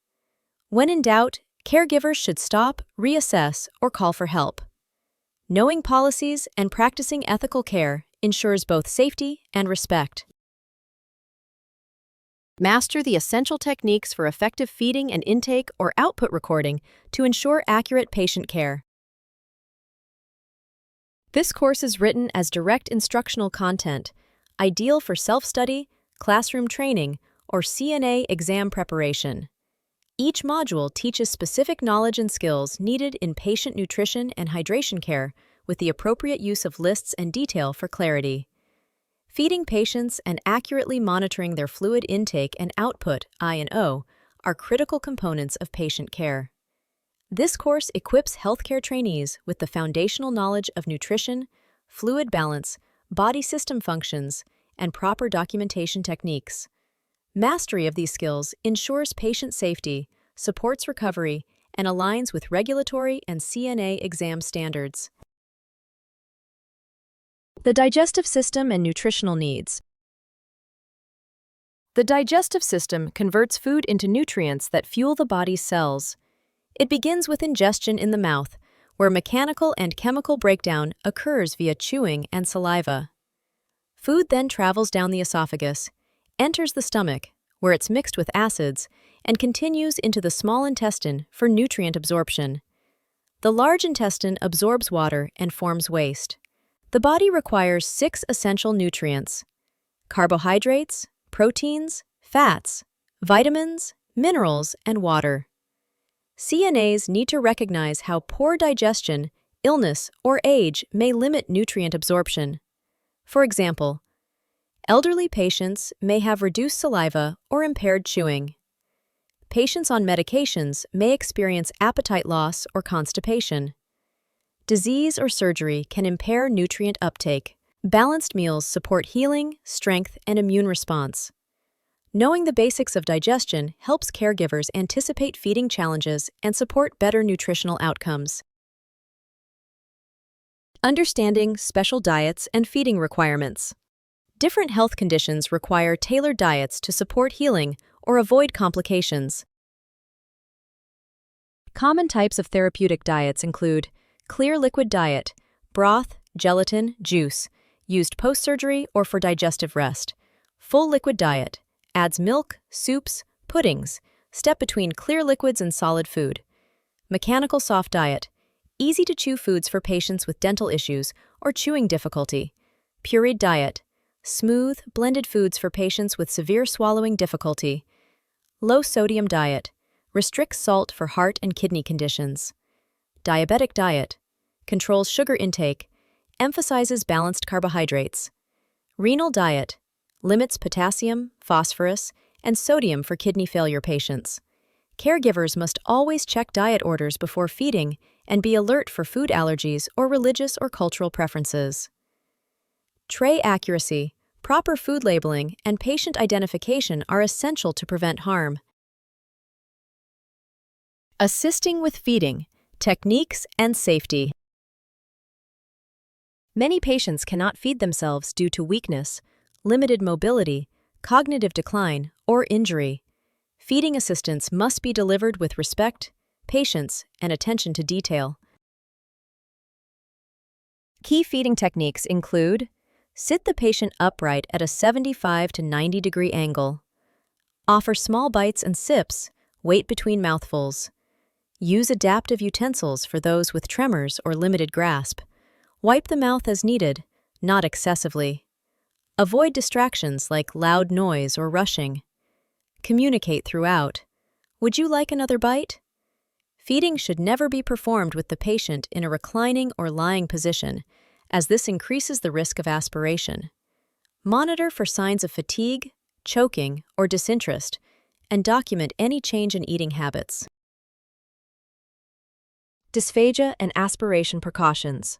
When in doubt, caregivers should stop, reassess, or call for help. Knowing policies and practicing ethical care ensures both safety and respect. Master the essential techniques for effective feeding and intake or output recording to ensure accurate patient care. This course is written as direct instructional content, ideal for self-study, classroom training, or CNA exam preparation. Each module teaches specific knowledge and skills needed in patient nutrition and hydration care with the appropriate use of lists and detail for clarity. Feeding patients and accurately monitoring their fluid intake and output, I&O, are critical components of patient care. This course equips healthcare trainees with the foundational knowledge of nutrition, fluid balance, body system functions, and proper documentation techniques. Mastery of these skills ensures patient safety, supports recovery, and aligns with regulatory and CNA exam standards. The digestive system and nutritional needs. The digestive system converts food into nutrients that fuel the body's cells. It begins with ingestion in the mouth, where mechanical and chemical breakdown occurs via chewing and saliva. Food then travels down the esophagus, enters the stomach, where it's mixed with acids, and continues into the small intestine for nutrient absorption. The large intestine absorbs water and forms waste. The body requires 6 essential nutrients: carbohydrates, proteins, fats, vitamins, minerals, and water. CNAs need to recognize how poor digestion, illness, or age may limit nutrient absorption. For example, elderly patients may have reduced saliva or impaired chewing. Patients on medications may experience appetite loss or constipation. Disease or surgery can impair nutrient uptake. Balanced meals support healing, strength, and immune response. Knowing the basics of digestion helps caregivers anticipate feeding challenges and support better nutritional outcomes. Understanding special diets and feeding requirements. Different health conditions require tailored diets to support healing or avoid complications. Common types of therapeutic diets include clear liquid diet, broth, gelatin, juice, used post-surgery or for digestive rest. Full liquid diet, adds milk, soups, puddings, step between clear liquids and solid food. Mechanical soft diet, easy-to-chew foods for patients with dental issues or chewing difficulty. Pureed diet, smooth, blended foods for patients with severe swallowing difficulty. Low-sodium diet, restricts salt for heart and kidney conditions. Diabetic diet, controls sugar intake, emphasizes balanced carbohydrates. Renal diet, limits potassium, phosphorus, and sodium for kidney failure patients. Caregivers must always check diet orders before feeding and be alert for food allergies or religious or cultural preferences. Tray accuracy, proper food labeling, and patient identification are essential to prevent harm. Assisting with feeding, techniques, and safety. Many patients cannot feed themselves due to weakness, limited mobility, cognitive decline, or injury. Feeding assistance must be delivered with respect, patience, and attention to detail. Key feeding techniques include: sit the patient upright at a 75 to 90 degree angle. Offer small bites and sips, wait between mouthfuls. Use adaptive utensils for those with tremors or limited grasp. Wipe the mouth as needed, not excessively. Avoid distractions like loud noise or rushing. Communicate throughout. Would you like another bite? Feeding should never be performed with the patient in a reclining or lying position, as this increases the risk of aspiration. Monitor for signs of fatigue, choking, or disinterest, and document any change in eating habits. Dysphagia and aspiration precautions.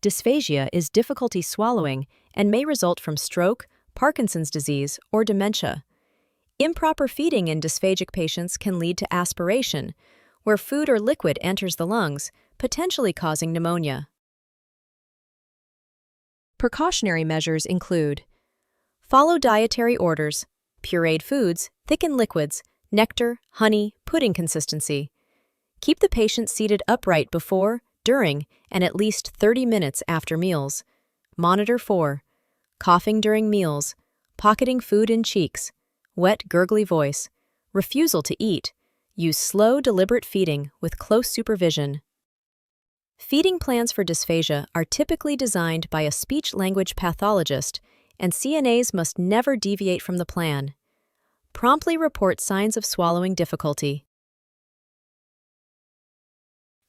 Dysphagia is difficulty swallowing and may result from stroke, Parkinson's disease, or dementia. Improper feeding in dysphagic patients can lead to aspiration, where food or liquid enters the lungs, potentially causing pneumonia. Precautionary measures include: follow dietary orders, pureed foods, thickened liquids, nectar, honey, pudding consistency. Keep the patient seated upright before, during, and at least 30 minutes after meals. Monitor for coughing during meals, pocketing food in cheeks, wet, gurgly voice, refusal to eat. Use slow, deliberate feeding with close supervision. Feeding plans for dysphagia are typically designed by a speech-language pathologist, and CNAs must never deviate from the plan. Promptly report signs of swallowing difficulty.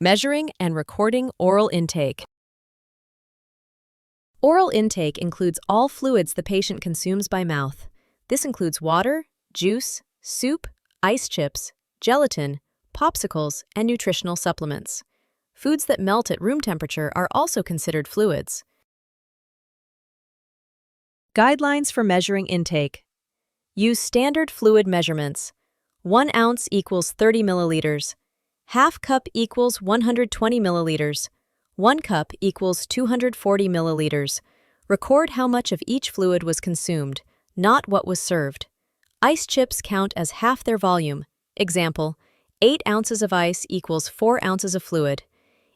Measuring and recording oral intake. Oral intake includes all fluids the patient consumes by mouth. This includes water, juice, soup, ice chips, gelatin, popsicles, and nutritional supplements. Foods that melt at room temperature are also considered fluids. Guidelines for measuring intake. Use standard fluid measurements. 1 ounce equals 30 milliliters. Half cup equals 120 milliliters. 1 cup equals 240 milliliters. Record how much of each fluid was consumed, not what was served. Ice chips count as half their volume. Example, 8 ounces of ice equals 4 ounces of fluid.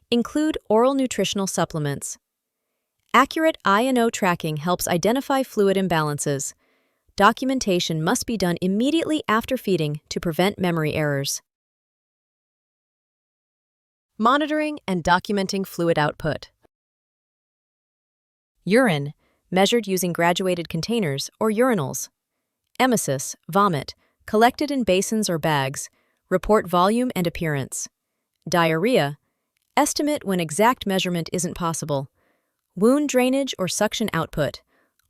Include oral nutritional supplements. Accurate I&O tracking helps identify fluid imbalances. Documentation must be done immediately after feeding to prevent memory errors. Monitoring and documenting fluid output. Urine, measured using graduated containers or urinals. Emesis, vomit, collected in basins or bags, report volume and appearance. Diarrhea, estimate when exact measurement isn't possible. Wound drainage or suction output,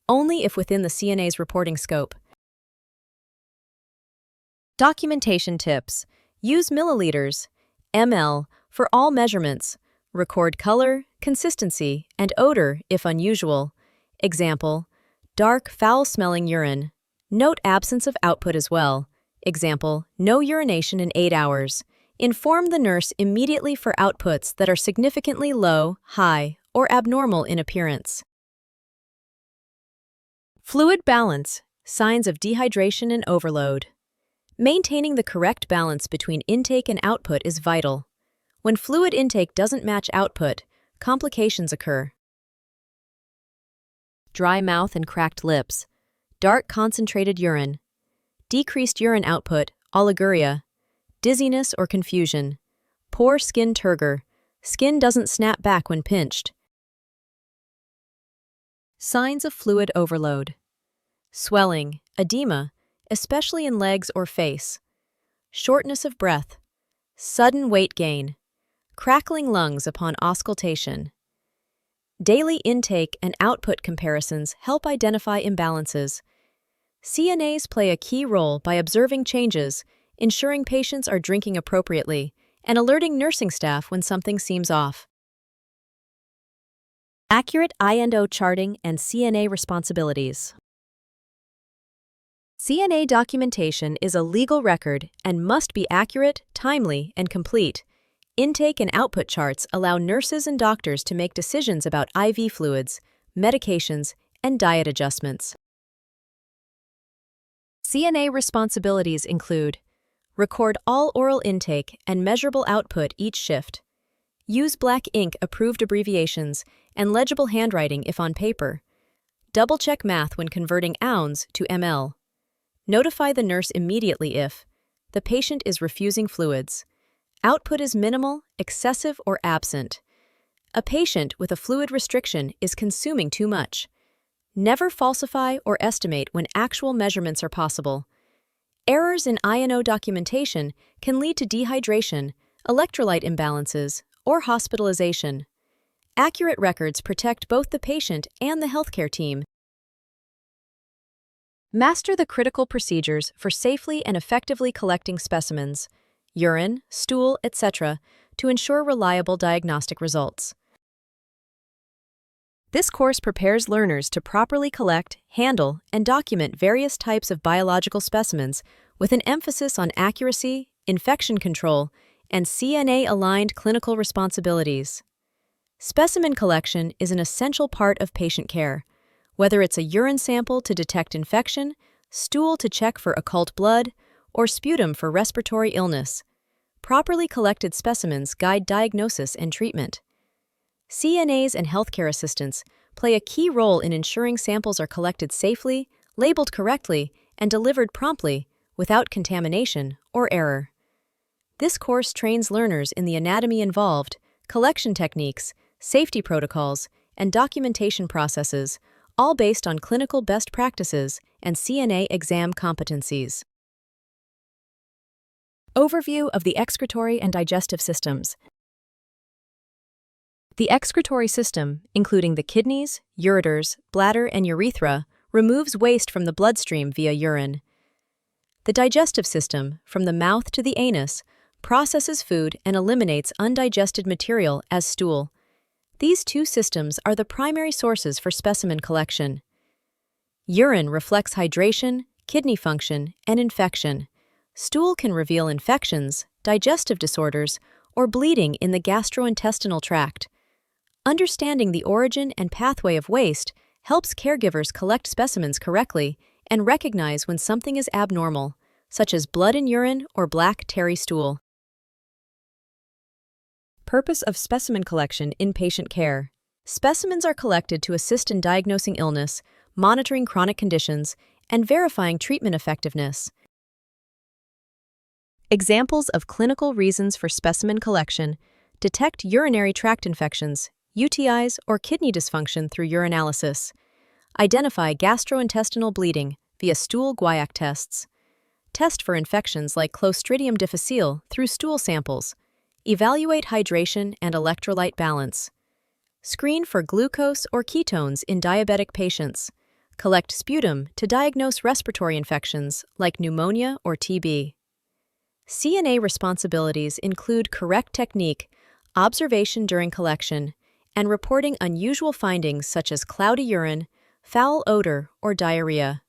only if within the CNA's reporting scope. Documentation tips. Use milliliters, ml, for all measurements. Record color, consistency, and odor if unusual. Example, dark, foul-smelling urine. Note absence of output as well. Example, no urination in 8 hours. Inform the nurse immediately for outputs that are significantly low, high, or abnormal in appearance. Fluid balance, signs of dehydration and overload. Maintaining the correct balance between intake and output is vital. When fluid intake doesn't match output, complications occur. Dry mouth and cracked lips, dark concentrated urine, decreased urine output, oliguria, dizziness or confusion, poor skin turgor, skin doesn't snap back when pinched. Signs of fluid overload. Swelling, edema, especially in legs or face. Shortness of breath. Sudden weight gain. Crackling lungs upon auscultation. Daily intake and output comparisons help identify imbalances. CNAs play a key role by observing changes, ensuring patients are drinking appropriately, and alerting nursing staff when something seems off. Accurate I&O charting and CNA responsibilities. CNA documentation is a legal record and must be accurate, timely, and complete. Intake and output charts allow nurses and doctors to make decisions about IV fluids, medications, and diet adjustments. CNA responsibilities include: record all oral intake and measurable output each shift. Use black ink approved abbreviations and legible handwriting if on paper. Double-check math when converting ounce to ml. Notify the nurse immediately if the patient is refusing fluids, output is minimal, excessive, or absent. A patient with a fluid restriction is consuming too much. Never falsify or estimate when actual measurements are possible. Errors in I&O documentation can lead to dehydration, electrolyte imbalances, or hospitalization. Accurate records protect both the patient and the healthcare team. Master the critical procedures for safely and effectively collecting specimens, urine, stool, etc., to ensure reliable diagnostic results. This course prepares learners to properly collect, handle, and document various types of biological specimens with an emphasis on accuracy, infection control, and CNA-aligned clinical responsibilities. Specimen collection is an essential part of patient care, whether it's a urine sample to detect infection, stool to check for occult blood, or sputum for respiratory illness. Properly collected specimens guide diagnosis and treatment. CNAs and healthcare assistants play a key role in ensuring samples are collected safely, labeled correctly, and delivered promptly, without contamination or error. This course trains learners in the anatomy involved, collection techniques, safety protocols, and documentation processes, all based on clinical best practices and CNA exam competencies. Overview of the excretory and digestive systems. The excretory system, including the kidneys, ureters, bladder, and urethra, removes waste from the bloodstream via urine. The digestive system, from the mouth to the anus, processes food and eliminates undigested material as stool. These two systems are the primary sources for specimen collection. Urine reflects hydration, kidney function, and infection. Stool can reveal infections, digestive disorders, or bleeding in the gastrointestinal tract. Understanding the origin and pathway of waste helps caregivers collect specimens correctly and recognize when something is abnormal, such as blood in urine or black tarry stool. Purpose of specimen collection in patient care. Specimens are collected to assist in diagnosing illness, monitoring chronic conditions, and verifying treatment effectiveness. Examples of clinical reasons for specimen collection: Detect urinary tract infections, UTIs, or kidney dysfunction through urinalysis. Identify gastrointestinal bleeding via stool guaiac tests. Test for infections like Clostridium difficile through stool samples. Evaluate hydration and electrolyte balance. Screen for glucose or ketones in diabetic patients. Collect sputum to diagnose respiratory infections like pneumonia or TB. CNA responsibilities include correct technique, observation during collection, and reporting unusual findings such as cloudy urine, foul odor, or diarrhea.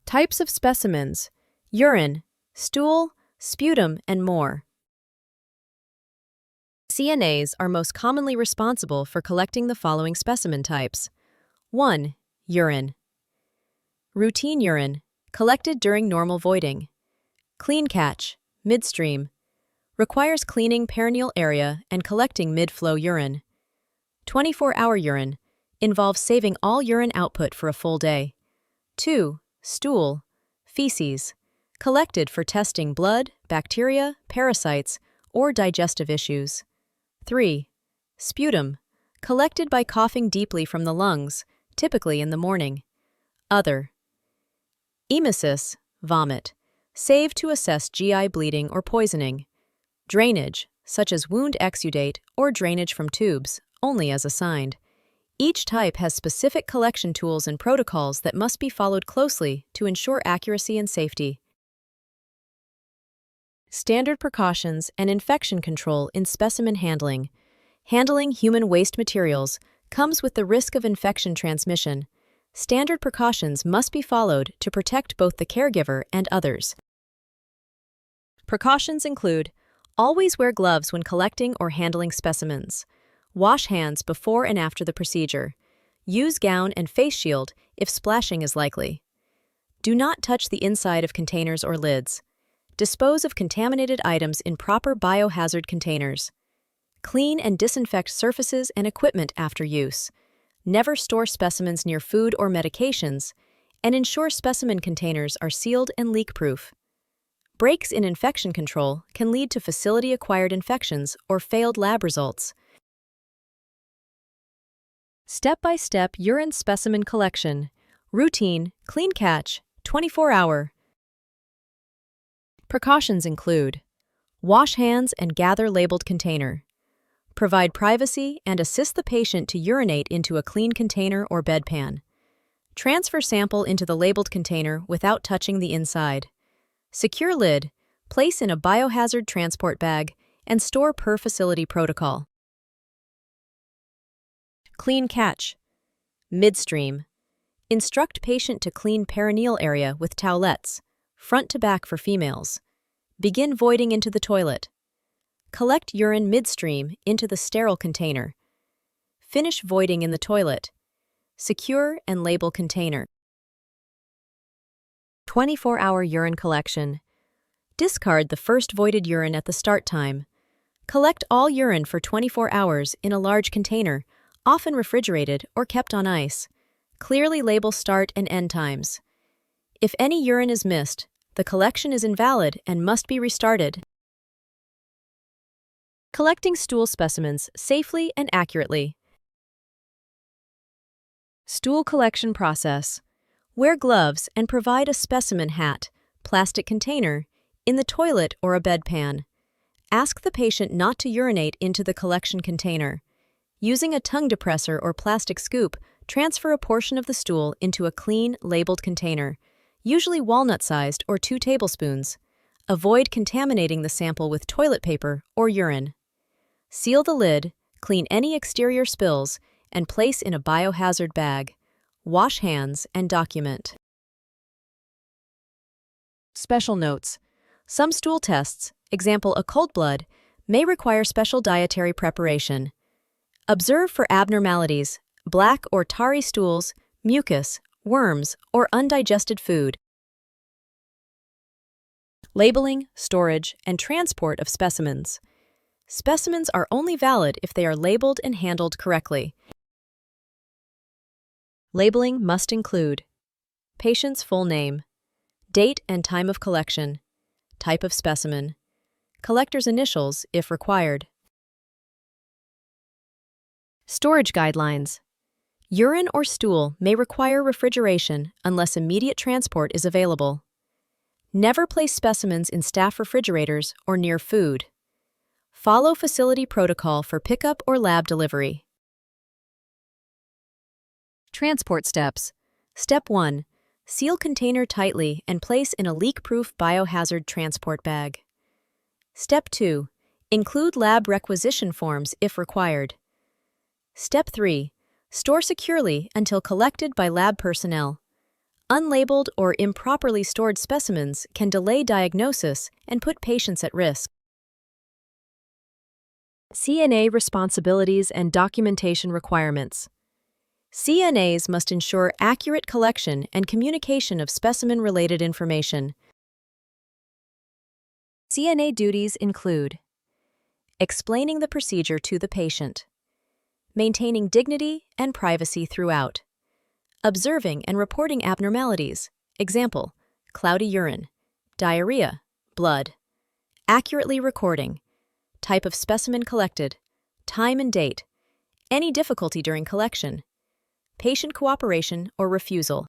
Types of specimens: urine, stool, sputum, and more. CNAs are most commonly responsible for collecting the following specimen types. 1. Urine. Routine urine, collected during normal voiding. Clean catch, midstream. Requires cleaning perineal area and collecting mid-flow urine. 24-hour urine, involves saving all urine output for a full day. 2. Stool, feces, collected for testing blood, bacteria, parasites, or digestive issues. 3. Sputum, collected by coughing deeply from the lungs, typically in the morning. Other. Emesis, vomit, saved to assess GI bleeding or poisoning. Drainage, such as wound exudate or drainage from tubes, only as assigned. Each type has specific collection tools and protocols that must be followed closely to ensure accuracy and safety. Standard precautions and infection control in specimen handling. Handling human waste materials comes with the risk of infection transmission. Standard precautions must be followed to protect both the caregiver and others. Precautions include: always wear gloves when collecting or handling specimens. Wash hands before and after the procedure. Use gown and face shield if splashing is likely. Do not touch the inside of containers or lids. Dispose of contaminated items in proper biohazard containers. Clean and disinfect surfaces and equipment after use. Never store specimens near food or medications, and ensure specimen containers are sealed and leak-proof. Breaks in infection control can lead to facility-acquired infections or failed lab results. Step-by-step urine specimen collection. Routine, clean catch, 24-hour. Precautions include: wash hands and gather labeled container. Provide privacy and assist the patient to urinate into a clean container or bedpan. Transfer sample into the labeled container without touching the inside. Secure lid, place in a biohazard transport bag, and store per facility protocol. Clean catch. Midstream. Instruct patient to clean perineal area with towelettes, front to back for females. Begin voiding into the toilet. Collect urine midstream into the sterile container. Finish voiding in the toilet. Secure and label container. 24-hour urine collection. Discard the first voided urine at the start time. Collect all urine for 24 hours in a large container, often refrigerated or kept on ice. Clearly label start and end times. If any urine is missed, the collection is invalid and must be restarted. Collecting stool specimens safely and accurately. Stool collection process. Wear gloves and provide a specimen hat, plastic container, in the toilet or a bedpan. Ask the patient not to urinate into the collection container. Using a tongue depressor or plastic scoop, transfer a portion of the stool into a clean, labeled container, usually walnut-sized or 2 tablespoons. Avoid contaminating the sample with toilet paper or urine. Seal the lid, clean any exterior spills, and place in a biohazard bag. Wash hands and document. Special notes. Some stool tests, example a cold blood, may require special dietary preparation. Observe for abnormalities, black or tarry stools, mucus, worms, or undigested food. Labeling, storage, and transport of specimens. Specimens are only valid if they are labeled and handled correctly. Labeling must include patient's full name, date and time of collection, type of specimen, collector's initials if required. Storage guidelines. Urine or stool may require refrigeration unless immediate transport is available. Never place specimens in staff refrigerators or near food. Follow facility protocol for pickup or lab delivery. Transport steps. Step 1. Seal container tightly and place in a leak-proof biohazard transport bag. Step 2. Include lab requisition forms if required. Step 3. Store securely until collected by lab personnel. Unlabeled or improperly stored specimens can delay diagnosis and put patients at risk. CNA responsibilities and documentation requirements. CNAs must ensure accurate collection and communication of specimen-related information. CNA duties include explaining the procedure to the patient, maintaining dignity and privacy throughout, observing and reporting abnormalities, example, cloudy urine, diarrhea, blood, accurately recording, type of specimen collected, time and date, any difficulty during collection, patient cooperation or refusal.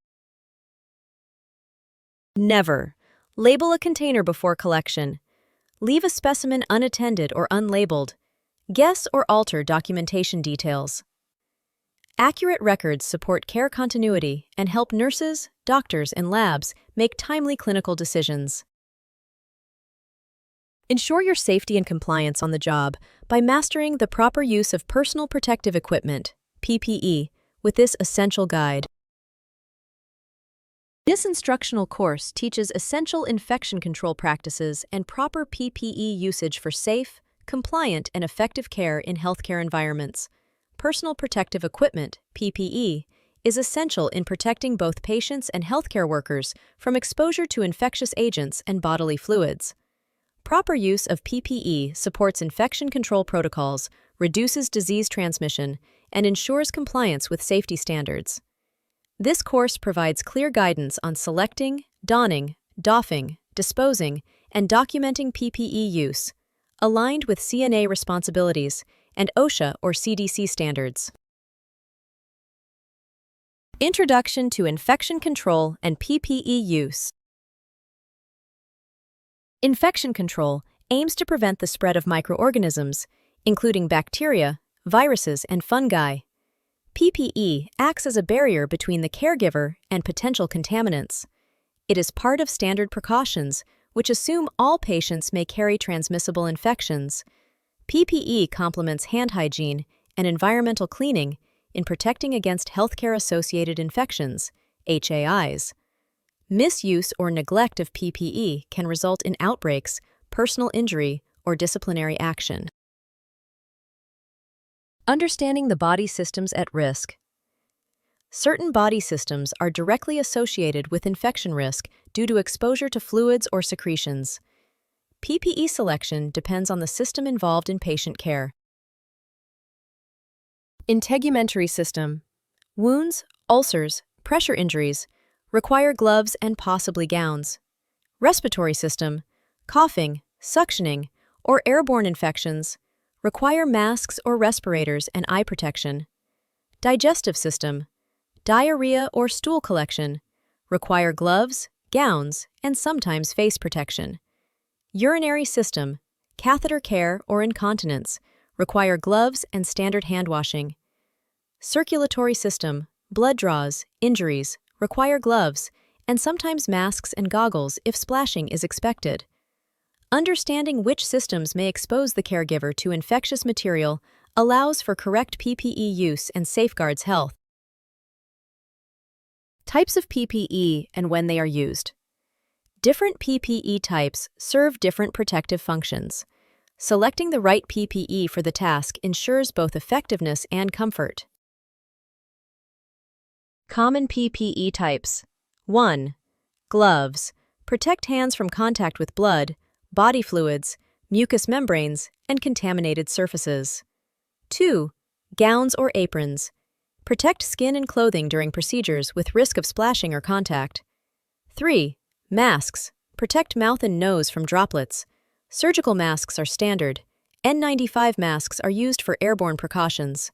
Never label a container before collection. Leave a specimen unattended or unlabeled. Guess or alter documentation details. Accurate records support care continuity and help nurses, doctors, and labs make timely clinical decisions. Ensure your safety and compliance on the job by mastering the proper use of personal protective equipment, PPE, with this essential guide. This instructional course teaches essential infection control practices and proper PPE usage for safe, compliant, and effective care in healthcare environments. Personal protective equipment, PPE, is essential in protecting both patients and healthcare workers from exposure to infectious agents and bodily fluids. Proper use of PPE supports infection control protocols, reduces disease transmission, and ensures compliance with safety standards. This course provides clear guidance on selecting, donning, doffing, disposing, and documenting PPE use, aligned with CNA responsibilities and OSHA or CDC standards. Introduction to Infection Control and PPE Use. Infection control aims to prevent the spread of microorganisms, including bacteria, viruses, and fungi. PPE acts as a barrier between the caregiver and potential contaminants. It is part of standard precautions, which assume all patients may carry transmissible infections. PPE complements hand hygiene and environmental cleaning in protecting against healthcare-associated infections, HAIs. Misuse or neglect of PPE can result in outbreaks, personal injury, or disciplinary action. Understanding the body systems at risk. Certain body systems are directly associated with infection risk due to exposure to fluids or secretions. PPE selection depends on the system involved in patient care. Integumentary system. Wounds, ulcers, pressure injuries require gloves and possibly gowns. Respiratory system. Coughing, suctioning, or airborne infections require masks or respirators and eye protection. Digestive system. Diarrhea or stool collection require gloves, gowns, and sometimes face protection. Urinary system. Catheter care or incontinence require gloves and standard hand washing. Circulatory system. Blood draws, injuries require gloves and sometimes masks and goggles if splashing is expected. Understanding which systems may expose the caregiver to infectious material allows for correct PPE use and safeguards health. Types of PPE and when they are used. Different PPE types serve different protective functions. Selecting the right PPE for the task ensures both effectiveness and comfort. Common PPE types. 1. Gloves. Protect hands from contact with blood, body fluids, mucous membranes, and contaminated surfaces. 2. Gowns or aprons. Protect skin and clothing during procedures with risk of splashing or contact. 3. Masks. Protect mouth and nose from droplets. Surgical masks are standard. N95 masks are used for airborne precautions.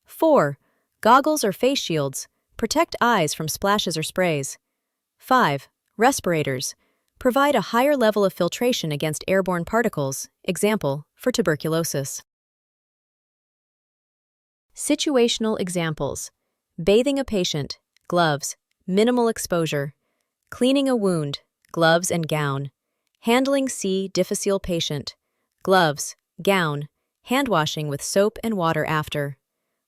4. Goggles or face shields. Protect eyes from splashes or sprays. 5. Respirators. Provide a higher level of filtration against airborne particles, example, for tuberculosis. Situational examples. Bathing a patient, gloves, minimal exposure. Cleaning a wound, gloves and gown. Handling C. difficile patient, gloves, gown, handwashing with soap and water after.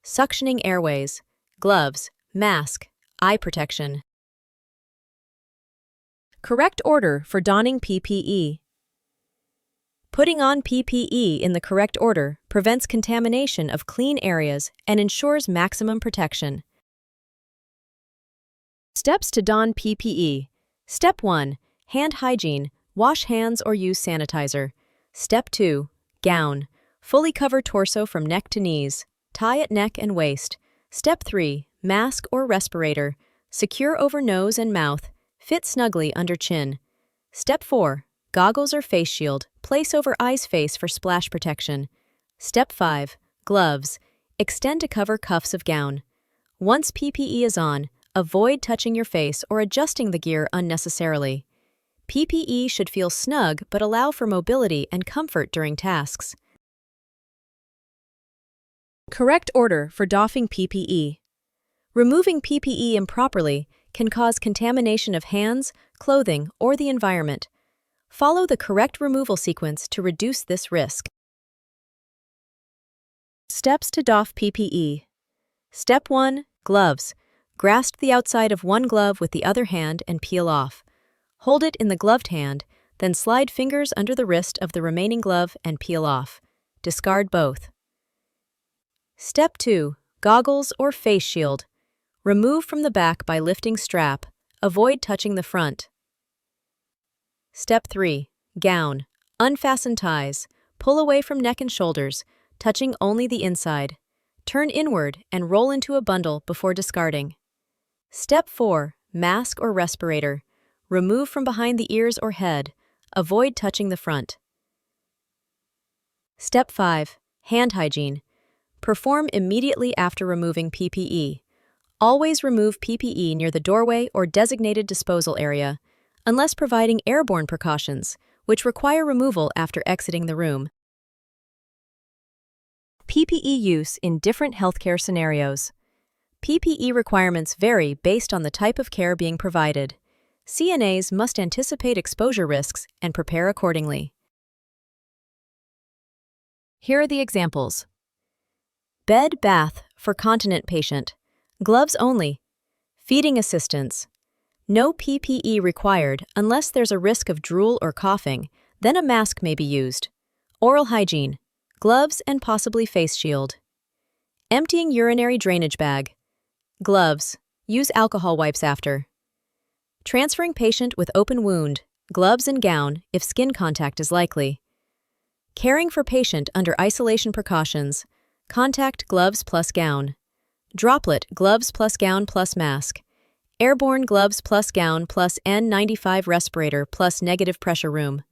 Suctioning airways, gloves, mask, eye protection. Correct order for donning PPE. Putting on PPE in the correct order prevents contamination of clean areas and ensures maximum protection. Steps to don PPE. Step 1. Hand hygiene. Wash hands or use sanitizer. Step 2. Gown. Fully cover torso from neck to knees. Tie at neck and waist. Step 3. Mask or respirator. Secure over nose and mouth. Fit snugly under chin. Step 4. Goggles or face shield. Place over eyes face for splash protection. Step 5. Gloves. Extend to cover cuffs of gown. Once PPE is on, avoid touching your face or adjusting the gear unnecessarily. PPE should feel snug but allow for mobility and comfort during tasks. Correct order for doffing PPE. Removing PPE improperly can cause contamination of hands, clothing, or the environment. Follow the correct removal sequence to reduce this risk. Steps to doff PPE. Step 1. Gloves. Grasp the outside of one glove with the other hand and peel off. Hold it in the gloved hand, then slide fingers under the wrist of the remaining glove and peel off. Discard both. Step 2. Goggles or face shield. Remove from the back by lifting strap. Avoid touching the front. Step 3. Gown. Unfasten ties. Pull away from neck and shoulders, touching only the inside. Turn inward and roll into a bundle before discarding. Step 4. Mask or respirator. Remove from behind the ears or head. Avoid touching the front. Step 5. Hand hygiene. Perform immediately after removing PPE. Always remove PPE near the doorway or designated disposal area, unless providing airborne precautions, which require removal after exiting the room. PPE use in different healthcare scenarios. PPE requirements vary based on the type of care being provided. CNAs must anticipate exposure risks and prepare accordingly. Here are the examples. Bed bath for continent patient. Gloves only. Feeding assistance. No PPE required unless there's a risk of drool or coughing, then a mask may be used. Oral hygiene. Gloves and possibly face shield. Emptying urinary drainage bag. Gloves. Use alcohol wipes after. Transferring patient with open wound. Gloves and gown if skin contact is likely. Caring for patient under isolation precautions. Contact gloves plus gown. Droplet gloves plus gown plus mask. Airborne gloves plus gown plus N95 respirator plus negative pressure room.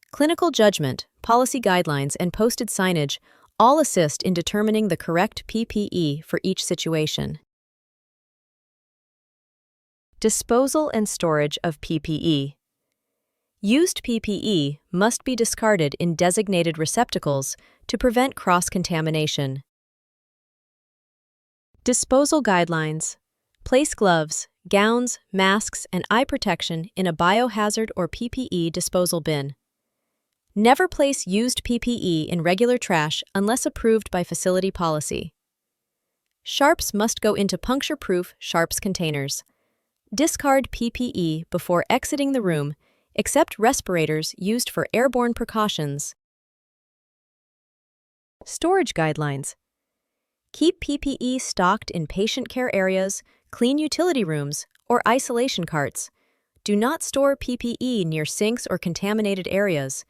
Clinical judgment, policy guidelines, and posted signage all assist in determining the correct PPE for each situation. Disposal and storage of PPE. Used PPE must be discarded in designated receptacles to prevent cross-contamination. Disposal guidelines. Place gloves, gowns, masks, and eye protection in a biohazard or PPE disposal bin. Never place used PPE in regular trash unless approved by facility policy. Sharps must go into puncture-proof sharps containers. Discard PPE before exiting the room, except respirators used for airborne precautions. Storage guidelines. Keep PPE stocked in patient care areas, clean utility rooms, or isolation carts. Do not store PPE near sinks or contaminated areas.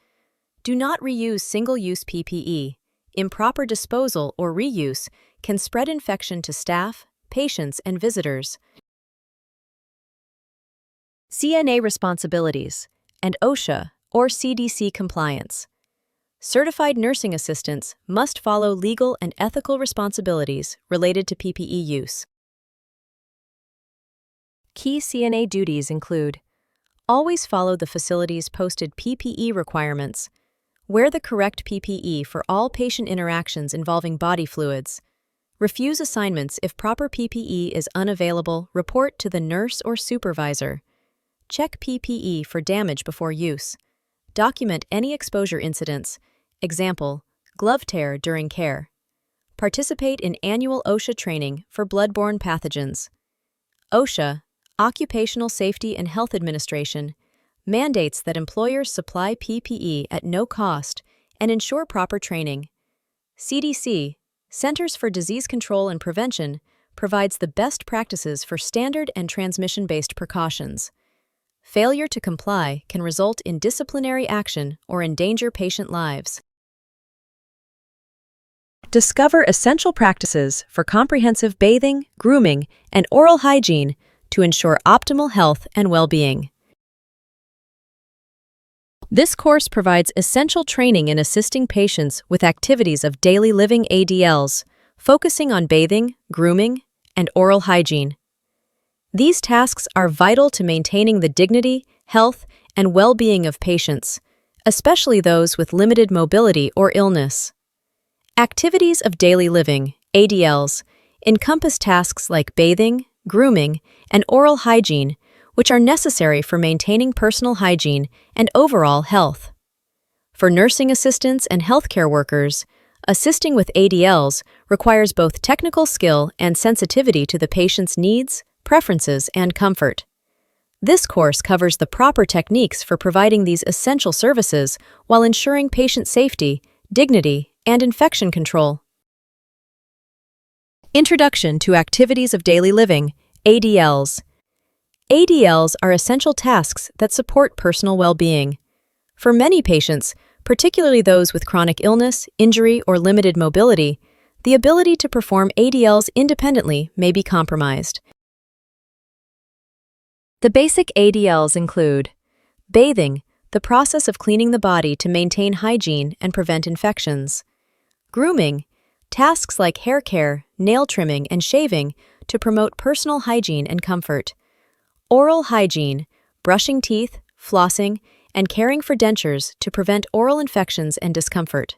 Do not reuse single-use PPE. Improper disposal or reuse can spread infection to staff, patients, and visitors. CNA responsibilities and OSHA or CDC compliance. certified nursing assistants must follow legal and ethical responsibilities related to PPE use. Key CNA duties include: always follow the facility's posted PPE requirements. Wear the correct PPE for all patient interactions involving body fluids. Refuse assignments if proper PPE is unavailable. Report to the nurse or supervisor. Check PPE for damage before use. Document any exposure incidents, example, glove tear during care. Participate in annual OSHA training for bloodborne pathogens. OSHA, Occupational Safety and Health Administration, mandates that employers supply PPE at no cost and ensure proper training. CDC, Centers for Disease Control and Prevention, provides the best practices for standard and transmission-based precautions. Failure to comply can result in disciplinary action or endanger patient lives. Discover essential practices for comprehensive bathing, grooming, and oral hygiene to ensure optimal health and well-being. This course provides essential training in assisting patients with activities of daily living ADLs, focusing on bathing, grooming, and oral hygiene. These tasks are vital to maintaining the dignity, health, and well-being of patients, especially those with limited mobility or illness. Activities of daily living, ADLs, encompass tasks like bathing, grooming, and oral hygiene, which are necessary for maintaining personal hygiene and overall health. For nursing assistants and healthcare workers, assisting with ADLs requires both technical skill and sensitivity to the patient's needs, preferences, and comfort. This course covers the proper techniques for providing these essential services while ensuring patient safety, dignity, and infection control. Introduction to Activities of Daily Living, ADLs. ADLs are essential tasks that support personal well-being. For many patients, particularly those with chronic illness, injury, or limited mobility, the ability to perform ADLs independently may be compromised. The basic ADLs include bathing, the process of cleaning the body to maintain hygiene and prevent infections. Grooming, tasks like hair care, nail trimming, and shaving to promote personal hygiene and comfort. Oral hygiene, brushing teeth, flossing, and caring for dentures to prevent oral infections and discomfort.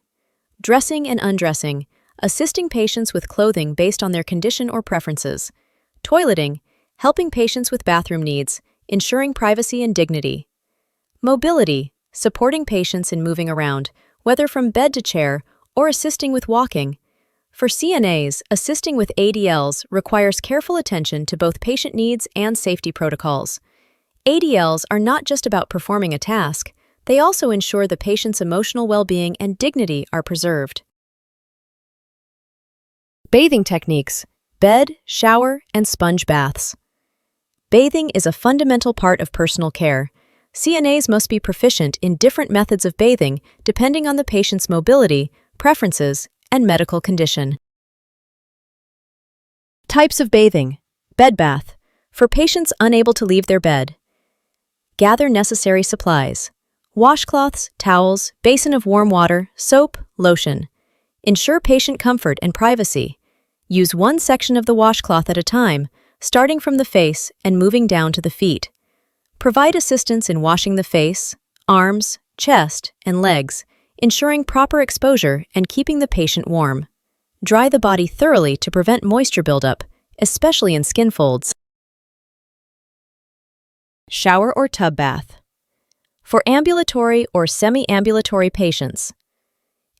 Dressing and undressing, assisting patients with clothing based on their condition or preferences. Toileting, helping patients with bathroom needs, ensuring privacy and dignity. Mobility, supporting patients in moving around, whether from bed to chair or assisting with walking. For CNAs, assisting with ADLs requires careful attention to both patient needs and safety protocols. ADLs are not just about performing a task, they also ensure the patient's emotional well-being and dignity are preserved. Bathing techniques: bed, shower, and sponge baths. Bathing is a fundamental part of personal care. CNAs must be proficient in different methods of bathing depending on the patient's mobility, preferences, and medical condition. Types of bathing: bed bath, for patients unable to leave their bed. Gather necessary supplies: washcloths, towels, basin of warm water, soap, lotion. Ensure patient comfort and privacy. Use one section of the washcloth at a time, starting from the face and moving down to the feet. Provide assistance in washing the face, arms, chest, and legs, ensuring proper exposure and keeping the patient warm. Dry the body thoroughly to prevent moisture buildup, especially in skin folds. Shower or tub bath. For ambulatory or semi-ambulatory patients,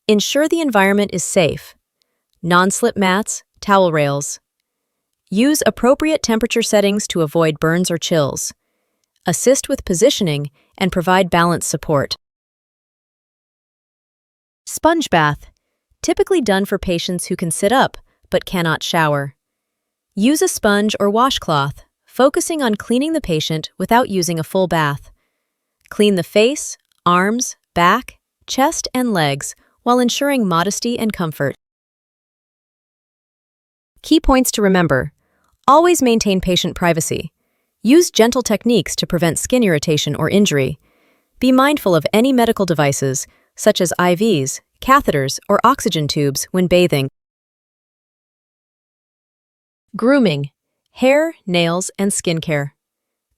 ensure the environment is safe. Non-slip mats, towel rails. Use appropriate temperature settings to avoid burns or chills. Assist with positioning and provide balance support. Sponge bath, typically done for patients who can sit up but cannot shower. Use a sponge or washcloth, focusing on cleaning the patient without using a full bath. Clean the face, arms, back, chest, and legs while ensuring modesty and comfort. Key points to remember: always maintain patient privacy. Use gentle techniques to prevent skin irritation or injury. Be mindful of any medical devices, such as IVs, catheters, or oxygen tubes when bathing. Grooming, hair, nails, and skincare.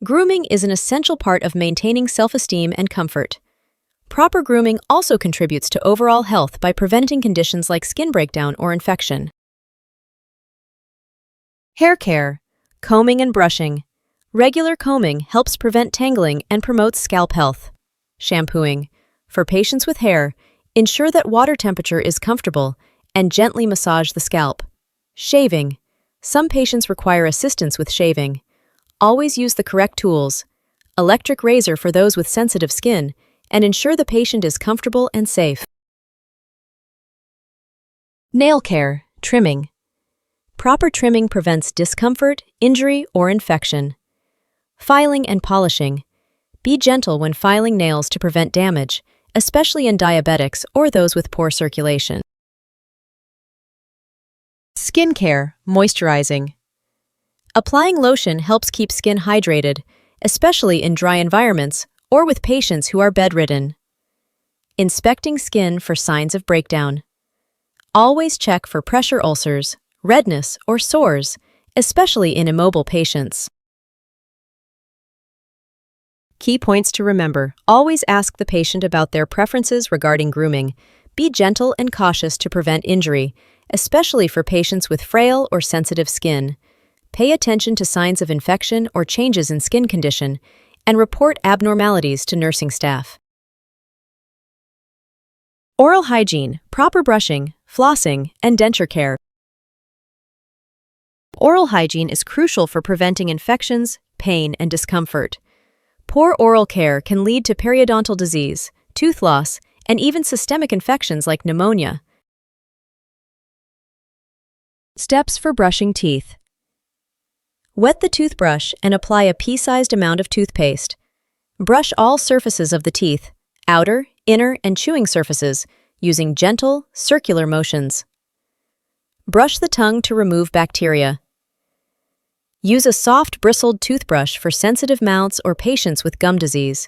Grooming is an essential part of maintaining self-esteem and comfort. Proper grooming also contributes to overall health by preventing conditions like skin breakdown or infection. Hair care, combing and brushing. Regular combing helps prevent tangling and promotes scalp health. Shampooing. For patients with hair, ensure that water temperature is comfortable and gently massage the scalp. Shaving. Some patients require assistance with shaving. Always use the correct tools. Electric razor for those with sensitive skin, and ensure the patient is comfortable and safe. Nail care, trimming. Proper trimming prevents discomfort, injury, or infection. Filing and polishing. Be gentle when filing nails to prevent damage, especially in diabetics or those with poor circulation. Skin care, moisturizing. Applying lotion helps keep skin hydrated, especially in dry environments or with patients who are bedridden. Inspecting skin for signs of breakdown. Always check for pressure ulcers, redness, or sores, especially in immobile patients. Key points to remember. Always ask the patient about their preferences regarding grooming. Be gentle and cautious to prevent injury, especially for patients with frail or sensitive skin. Pay attention to signs of infection or changes in skin condition, and report abnormalities to nursing staff. Oral hygiene, proper brushing, flossing, and denture care. Oral hygiene is crucial for preventing infections, pain, and discomfort. Poor oral care can lead to periodontal disease, tooth loss, and even systemic infections like pneumonia. Steps for brushing teeth. Wet the toothbrush and apply a pea-sized amount of toothpaste. Brush all surfaces of the teeth, outer, inner, and chewing surfaces, using gentle, circular motions. Brush the tongue to remove bacteria. Use a soft, bristled toothbrush for sensitive mouths or patients with gum disease.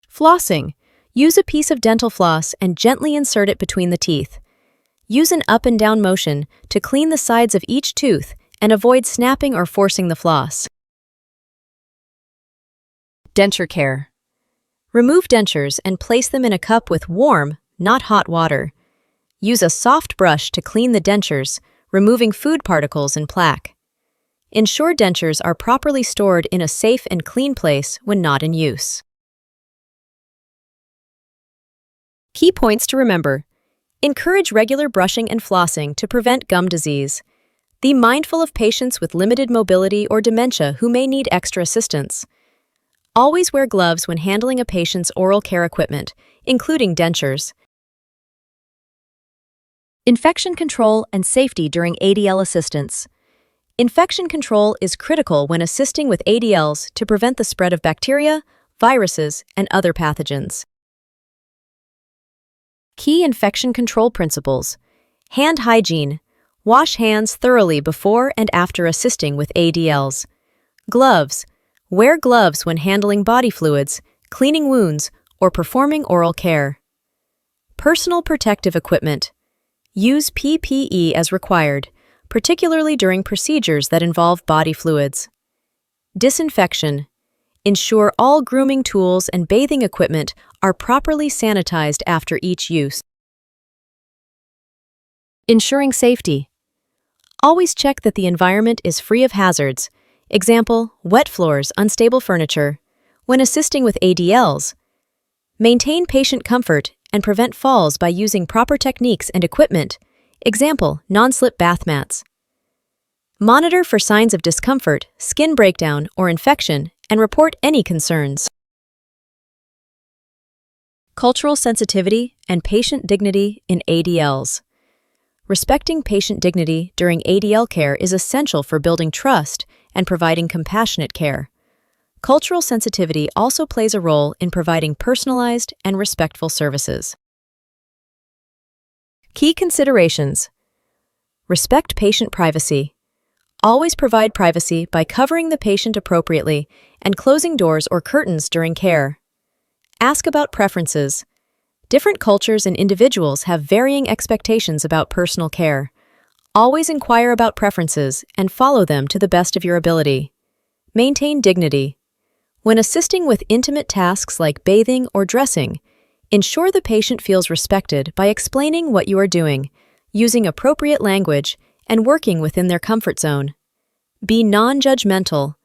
Flossing. Use a piece of dental floss and gently insert it between the teeth. Use an up and down motion to clean the sides of each tooth and avoid snapping or forcing the floss. Denture care. Remove dentures and place them in a cup with warm, not hot water. Use a soft brush to clean the dentures, removing food particles and plaque. Ensure dentures are properly stored in a safe and clean place when not in use. Key points to remember. Encourage regular brushing and flossing to prevent gum disease. Be mindful of patients with limited mobility or dementia who may need extra assistance. Always wear gloves when handling a patient's oral care equipment, including dentures. Infection control and safety during ADL assistance. Infection control is critical when assisting with ADLs to prevent the spread of bacteria, viruses, and other pathogens. Key infection control principles. Hand hygiene. Wash hands thoroughly before and after assisting with ADLs. Gloves. Wear gloves when handling body fluids, cleaning wounds, or performing oral care. Personal protective equipment. Use PPE as required, particularly during procedures that involve body fluids. Disinfection. Ensure all grooming tools and bathing equipment are properly sanitized after each use. Ensuring safety. Always check that the environment is free of hazards. Example, wet floors, unstable furniture. When assisting with ADLs, maintain patient comfort and prevent falls by using proper techniques and equipment. Example, non-slip bath mats. Monitor for signs of discomfort, skin breakdown, or infection, and report any concerns. Cultural sensitivity and patient dignity in ADLs. Respecting patient dignity during ADL care is essential for building trust and providing compassionate care. Cultural sensitivity also plays a role in providing personalized and respectful services. Key considerations. Respect patient privacy. Always provide privacy by covering the patient appropriately and closing doors or curtains during care. Ask about preferences. Different cultures and individuals have varying expectations about personal care. Always inquire about preferences and follow them to the best of your ability. Maintain dignity. When assisting with intimate tasks like bathing or dressing, ensure the patient feels respected by explaining what you are doing, using appropriate language, and working within their comfort zone. Be non-judgmental.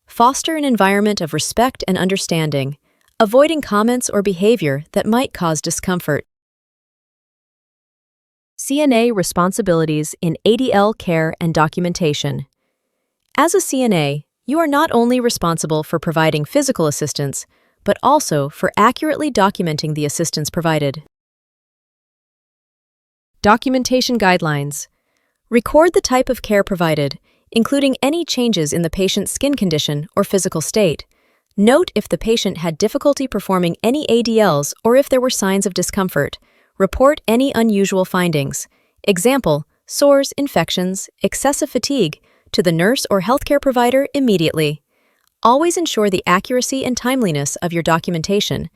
Foster an environment of respect and understanding, avoiding comments or behavior that might cause discomfort. CNA responsibilities in ADL care and documentation. As a CNA, you are not only responsible for providing physical assistance, but also for accurately documenting the assistance provided. Documentation guidelines. Record the type of care provided, including any changes in the patient's skin condition or physical state. Note if the patient had difficulty performing any ADLs or if there were signs of discomfort. Report any unusual findings. Example, sores, infections, excessive fatigue, to the nurse or healthcare provider immediately. Always ensure the accuracy and timeliness of your documentation,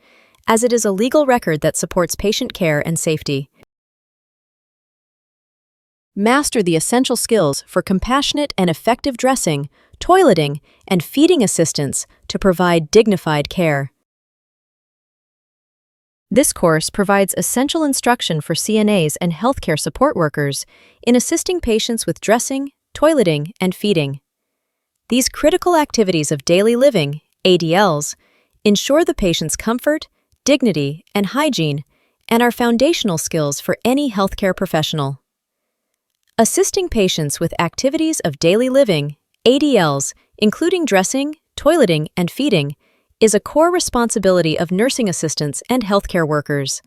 as it is a legal record that supports patient care and safety. Master the essential skills for compassionate and effective dressing, toileting, and feeding assistance to provide dignified care. This course provides essential instruction for CNAs and healthcare support workers in assisting patients with dressing, toileting, and feeding. These critical activities of daily living, ADLs, ensure the patient's comfort, dignity, and hygiene, and are foundational skills for any healthcare professional. Assisting patients with activities of daily living, ADLs, including dressing, toileting, and feeding, is a core responsibility of nursing assistants and healthcare workers.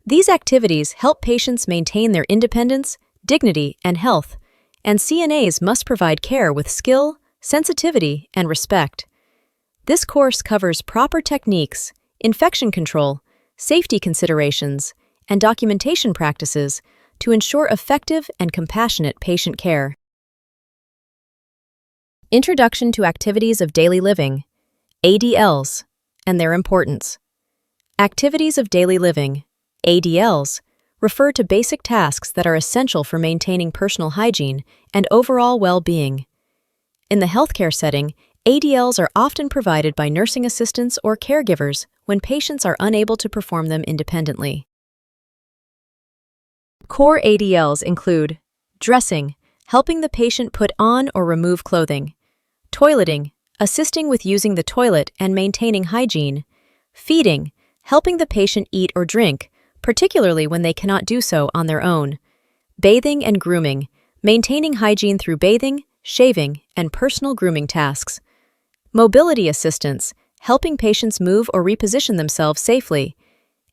These activities help patients maintain their independence, dignity, and health, and CNAs must provide care with skill, sensitivity, and respect. This course covers proper techniques, infection control, safety considerations, and documentation practices to ensure effective and compassionate patient care. Introduction to Activities of Daily Living, ADLs, and their importance. Activities of daily living, ADLs, refer to basic tasks that are essential for maintaining personal hygiene and overall well-being. In the healthcare setting, ADLs are often provided by nursing assistants or caregivers when patients are unable to perform them independently. Core ADLs include dressing, helping the patient put on or remove clothing; toileting, assisting with using the toilet and maintaining hygiene; feeding, helping the patient eat or drink, particularly when they cannot do so on their own; bathing and grooming, maintaining hygiene through bathing, shaving, and personal grooming tasks; mobility assistance, helping patients move or reposition themselves safely.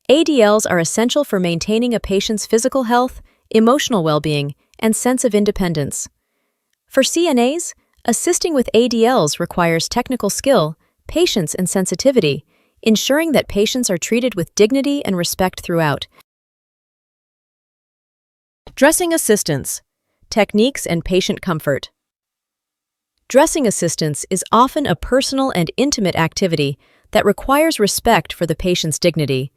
ADLs are essential for maintaining a patient's physical health, emotional well-being, and sense of independence. For CNAs, assisting with ADLs requires technical skill, patience, and sensitivity, ensuring that patients are treated with dignity and respect throughout. Dressing assistance, techniques, and patient comfort. Dressing assistance is often a personal and intimate activity that requires respect for the patient's dignity.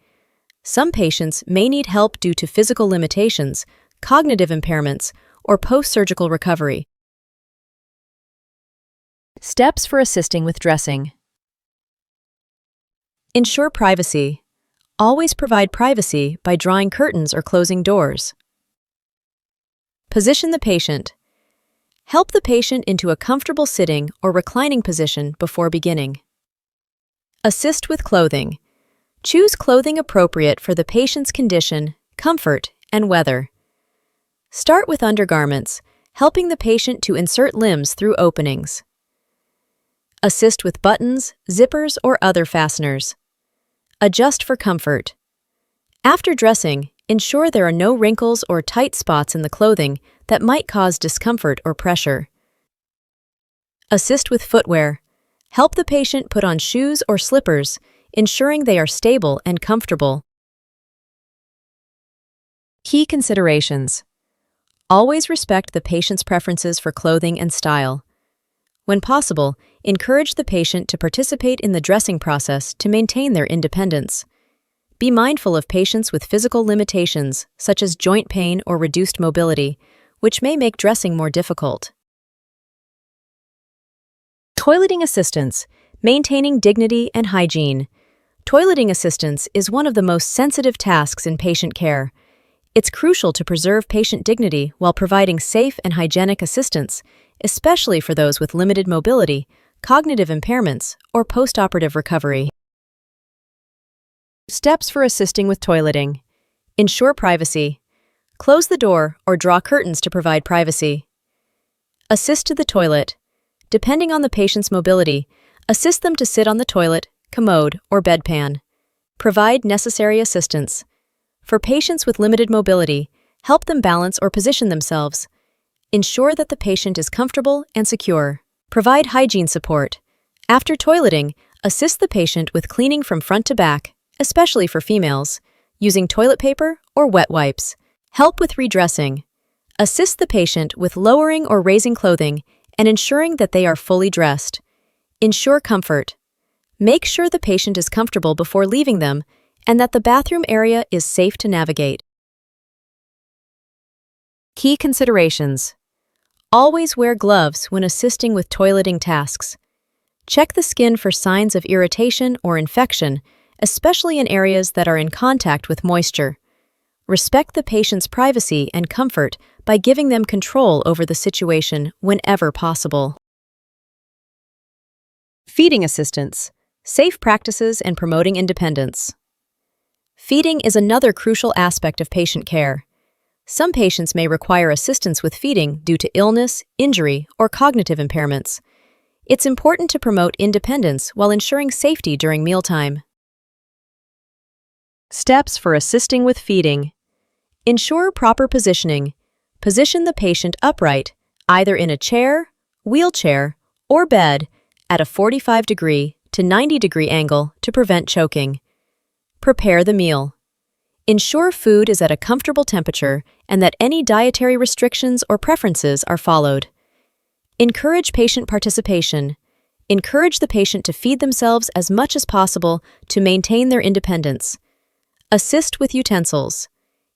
Some patients may need help due to physical limitations, cognitive impairments, or post-surgical recovery. Steps for assisting with dressing. Ensure privacy. Always provide privacy by drawing curtains or closing doors. Position the patient. Help the patient into a comfortable sitting or reclining position before beginning. Assist with clothing. Choose clothing appropriate for the patient's condition, comfort, and weather. Start with undergarments, helping the patient to insert limbs through openings. Assist with buttons, zippers, or other fasteners. Adjust for comfort. After dressing, ensure there are no wrinkles or tight spots in the clothing that might cause discomfort or pressure. Assist with footwear. Help the patient put on shoes or slippers, ensuring they are stable and comfortable. Key considerations. Always respect the patient's preferences for clothing and style. When possible, encourage the patient to participate in the dressing process to maintain their independence. Be mindful of patients with physical limitations, such as joint pain or reduced mobility, which may make dressing more difficult. Toileting assistance, maintaining dignity and hygiene. Toileting assistance is one of the most sensitive tasks in patient care. It's crucial to preserve patient dignity while providing safe and hygienic assistance, especially for those with limited mobility, cognitive impairments, or post-operative recovery. Steps for assisting with toileting. Ensure privacy. Close the door or draw curtains to provide privacy. Assist to the toilet. Depending on the patient's mobility, assist them to sit on the toilet, commode, or bedpan. Provide necessary assistance. For patients with limited mobility, help them balance or position themselves. Ensure that the patient is comfortable and secure. Provide hygiene support. After toileting, assist the patient with cleaning from front to back, especially for females, using toilet paper or wet wipes. Help with redressing. Assist the patient with lowering or raising clothing and ensuring that they are fully dressed. Ensure comfort. Make sure the patient is comfortable before leaving them and that the bathroom area is safe to navigate. Key considerations. Always wear gloves when assisting with toileting tasks. Check the skin for signs of irritation or infection, especially in areas that are in contact with moisture. Respect the patient's privacy and comfort by giving them control over the situation whenever possible. Feeding assistance, safe practices and promoting independence. Feeding is another crucial aspect of patient care. Some patients may require assistance with feeding due to illness, injury, or cognitive impairments. It's important to promote independence while ensuring safety during mealtime. Steps for assisting with feeding. Ensure proper positioning. Position the patient upright, either in a chair, wheelchair, or bed, at a 45-degree to 90-degree angle to prevent choking. Prepare the meal. Ensure food is at a comfortable temperature and that any dietary restrictions or preferences are followed. Encourage patient participation. Encourage the patient to feed themselves as much as possible to maintain their independence. Assist with utensils.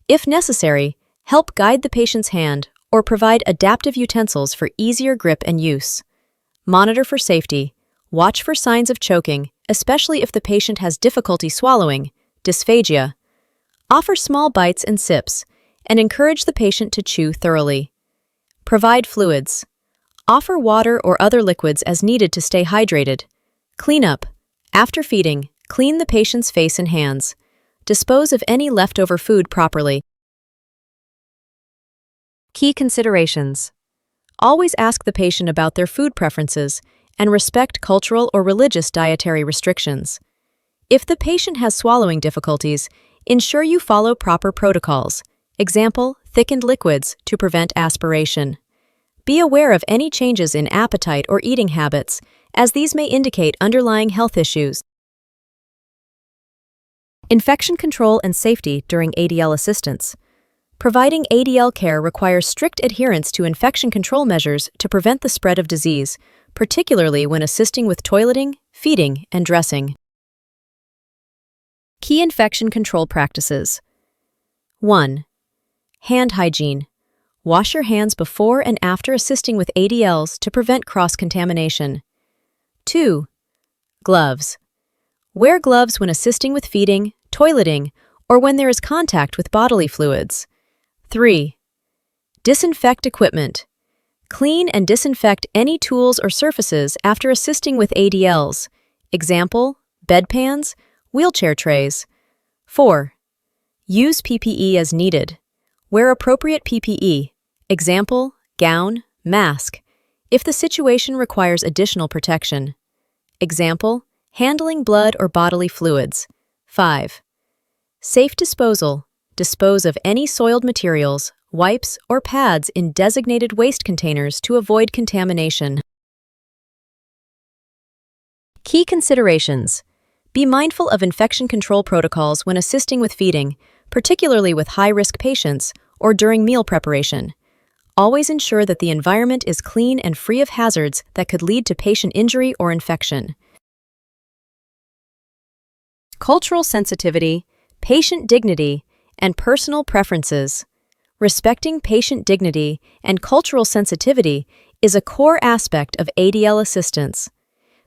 If necessary, help guide the patient's hand or provide adaptive utensils for easier grip and use. Monitor for safety. Watch for signs of choking, especially if the patient has difficulty swallowing, dysphagia. Offer small bites and sips, and encourage the patient to chew thoroughly. Provide fluids. Offer water or other liquids as needed to stay hydrated. Clean up. After feeding, clean the patient's face and hands. Dispose of any leftover food properly. Key considerations. Always ask the patient about their food preferences and respect cultural or religious dietary restrictions. If the patient has swallowing difficulties, ensure you follow proper protocols. Example, thickened liquids to prevent aspiration. Be aware of any changes in appetite or eating habits, as these may indicate underlying health issues. Infection control and safety during ADL assistance. Providing ADL care requires strict adherence to infection control measures to prevent the spread of disease, particularly when assisting with toileting, feeding, and dressing. Key infection control practices. 1. Hand hygiene. Wash your hands before and after assisting with ADLs to prevent cross-contamination. 2. Gloves. Wear gloves when assisting with feeding, toileting, or when there is contact with bodily fluids. 3. Disinfect equipment. Clean and disinfect any tools or surfaces after assisting with ADLs. Example, bedpans, wheelchair trays. 4. Use PPE as needed. Wear appropriate PPE. Example, gown, mask, if the situation requires additional protection. Example, handling blood or bodily fluids. 5. Safe disposal. Dispose of any soiled materials, wipes, or pads in designated waste containers to avoid contamination. Key considerations. Be mindful of infection control protocols when assisting with feeding, particularly with high-risk patients or during meal preparation. Always ensure that the environment is clean and free of hazards that could lead to patient injury or infection. Cultural sensitivity, patient dignity, and personal preferences. Respecting patient dignity and cultural sensitivity is a core aspect of ADL assistance.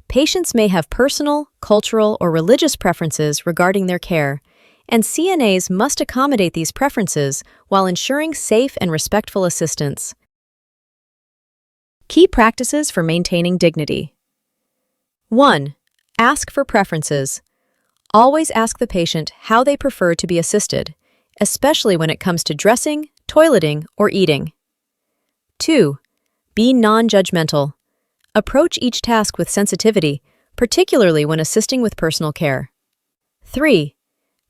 Patients may have personal, cultural, or religious preferences regarding their care, and CNAs must accommodate these preferences while ensuring safe and respectful assistance. Key practices for maintaining dignity. 1. Ask for preferences. Always ask the patient how they prefer to be assisted, especially when it comes to dressing, toileting, or eating. 2. Be non-judgmental. Approach each task with sensitivity, particularly when assisting with personal care. 3.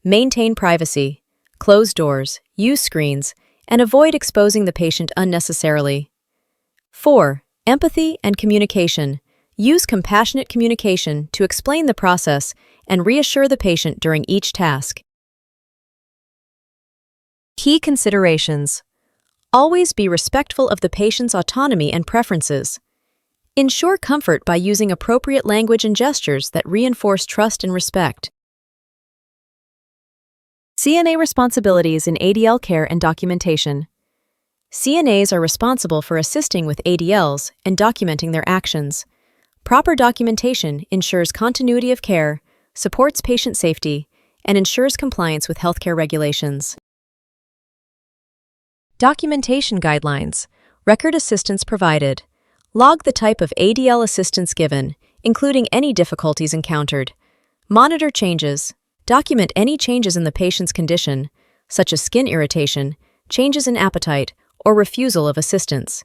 Maintain privacy. Close doors, use screens, and avoid exposing the patient unnecessarily. 4. Empathy and communication. Use compassionate communication to explain the process and reassure the patient during each task. Key considerations. Always be respectful of the patient's autonomy and preferences. Ensure comfort by using appropriate language and gestures that reinforce trust and respect. CNA responsibilities in ADL care and documentation. CNAs are responsible for assisting with ADLs and documenting their actions. Proper documentation ensures continuity of care, supports patient safety, and ensures compliance with healthcare regulations. Documentation guidelines. Record assistance provided. Log the type of ADL assistance given, including any difficulties encountered. Monitor changes. Document any changes in the patient's condition, such as skin irritation, changes in appetite, or refusal of assistance.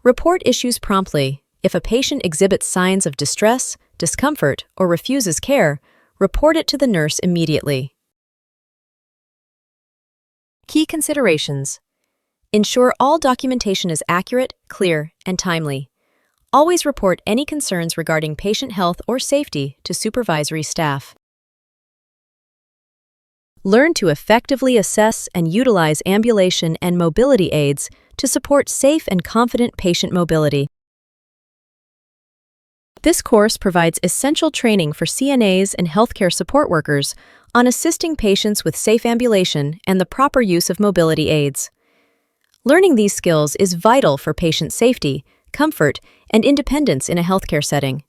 Report issues promptly. If a patient exhibits signs of distress, discomfort, or refuses care, report it to the nurse immediately. Key considerations. Ensure all documentation is accurate, clear, and timely. Always report any concerns regarding patient health or safety to supervisory staff. Learn to effectively assess and utilize ambulation and mobility aids to support safe and confident patient mobility. This course provides essential training for CNAs and healthcare support workers on assisting patients with safe ambulation and the proper use of mobility aids. Learning these skills is vital for patient safety, comfort, and independence in a healthcare setting.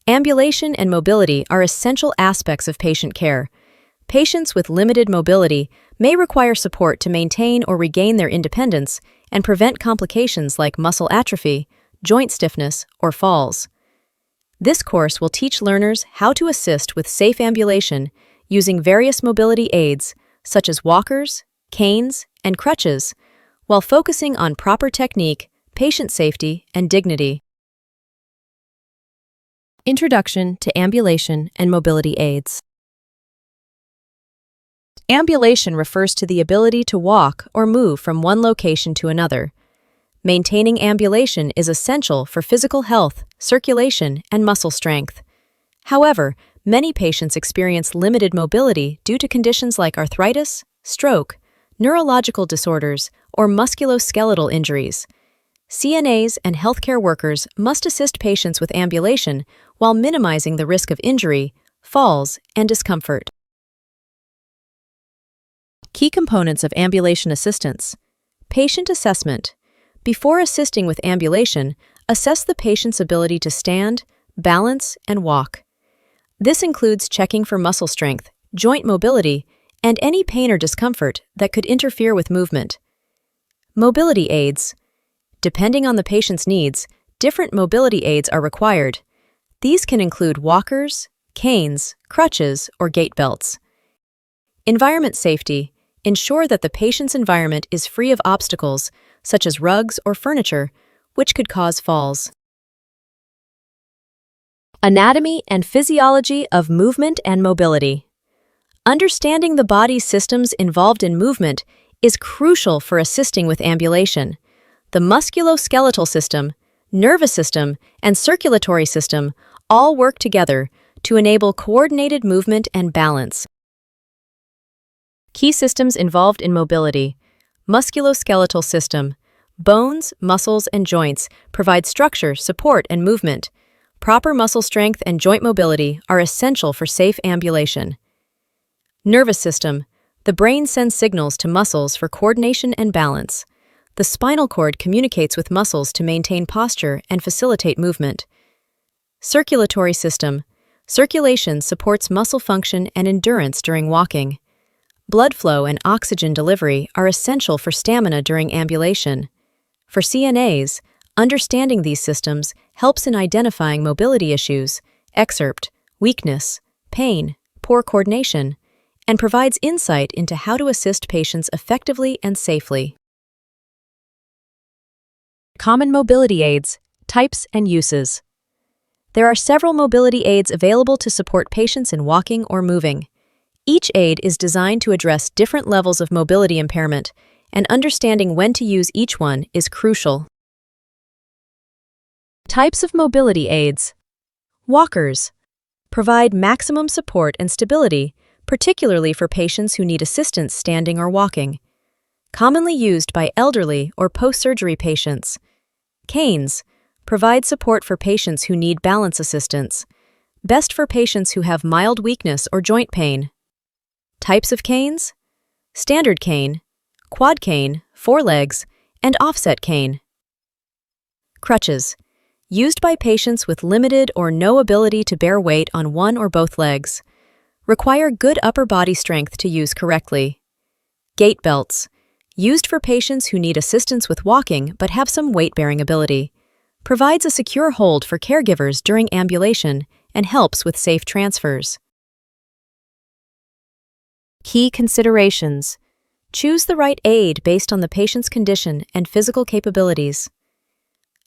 Ambulation and mobility are essential aspects of patient care. Patients with limited mobility may require support to maintain or regain their independence and prevent complications like muscle atrophy, joint stiffness, or falls. This course will teach learners how to assist with safe ambulation using various mobility aids such as walkers, canes, and crutches, while focusing on proper technique, patient safety, and dignity. Introduction to Ambulation and Mobility Aids. Ambulation refers to the ability to walk or move from one location to another. Maintaining ambulation is essential for physical health, circulation, and muscle strength. However, many patients experience limited mobility due to conditions like arthritis, stroke, neurological disorders, or musculoskeletal injuries. CNAs and healthcare workers must assist patients with ambulation while minimizing the risk of injury, falls, and discomfort. Key components of ambulation assistance. Patient assessment. Before assisting with ambulation, assess the patient's ability to stand, balance, and walk. This includes checking for muscle strength, joint mobility, and any pain or discomfort that could interfere with movement. Mobility aids. Depending on the patient's needs, different mobility aids are required. These can include walkers, canes, crutches, or gait belts. Environment safety. Ensure that the patient's environment is free of obstacles, such as rugs or furniture, which could cause falls. Anatomy and physiology of movement and mobility. Understanding the body's systems involved in movement is crucial for assisting with ambulation. The musculoskeletal system, nervous system, and circulatory system all work together to enable coordinated movement and balance. Key systems involved in mobility. Musculoskeletal system. Bones, muscles, and joints provide structure, support, and movement. Proper muscle strength and joint mobility are essential for safe ambulation. Nervous system. The brain sends signals to muscles for coordination and balance. The spinal cord communicates with muscles to maintain posture and facilitate movement. Circulatory system. Circulation supports muscle function and endurance during walking. Blood flow and oxygen delivery are essential for stamina during ambulation. For CNAs, understanding these systems helps in identifying mobility issues, excerpt, weakness, pain, poor coordination, and provides insight into how to assist patients effectively and safely. Common mobility aids, types and uses. There are several mobility aids available to support patients in walking or moving. Each aid is designed to address different levels of mobility impairment, and understanding when to use each one is crucial. Types of mobility aids. Walkers provide maximum support and stability, particularly for patients who need assistance standing or walking. Commonly used by elderly or post-surgery patients. Canes provide support for patients who need balance assistance. Best for patients who have mild weakness or joint pain. Types of canes: standard cane, quad cane, forelegs, and offset cane. Crutches, used by patients with limited or no ability to bear weight on one or both legs. Require good upper body strength to use correctly. Gait belts, used for patients who need assistance with walking but have some weight-bearing ability. Provides a secure hold for caregivers during ambulation and helps with safe transfers. Key considerations. Choose the right aid based on the patient's condition and physical capabilities.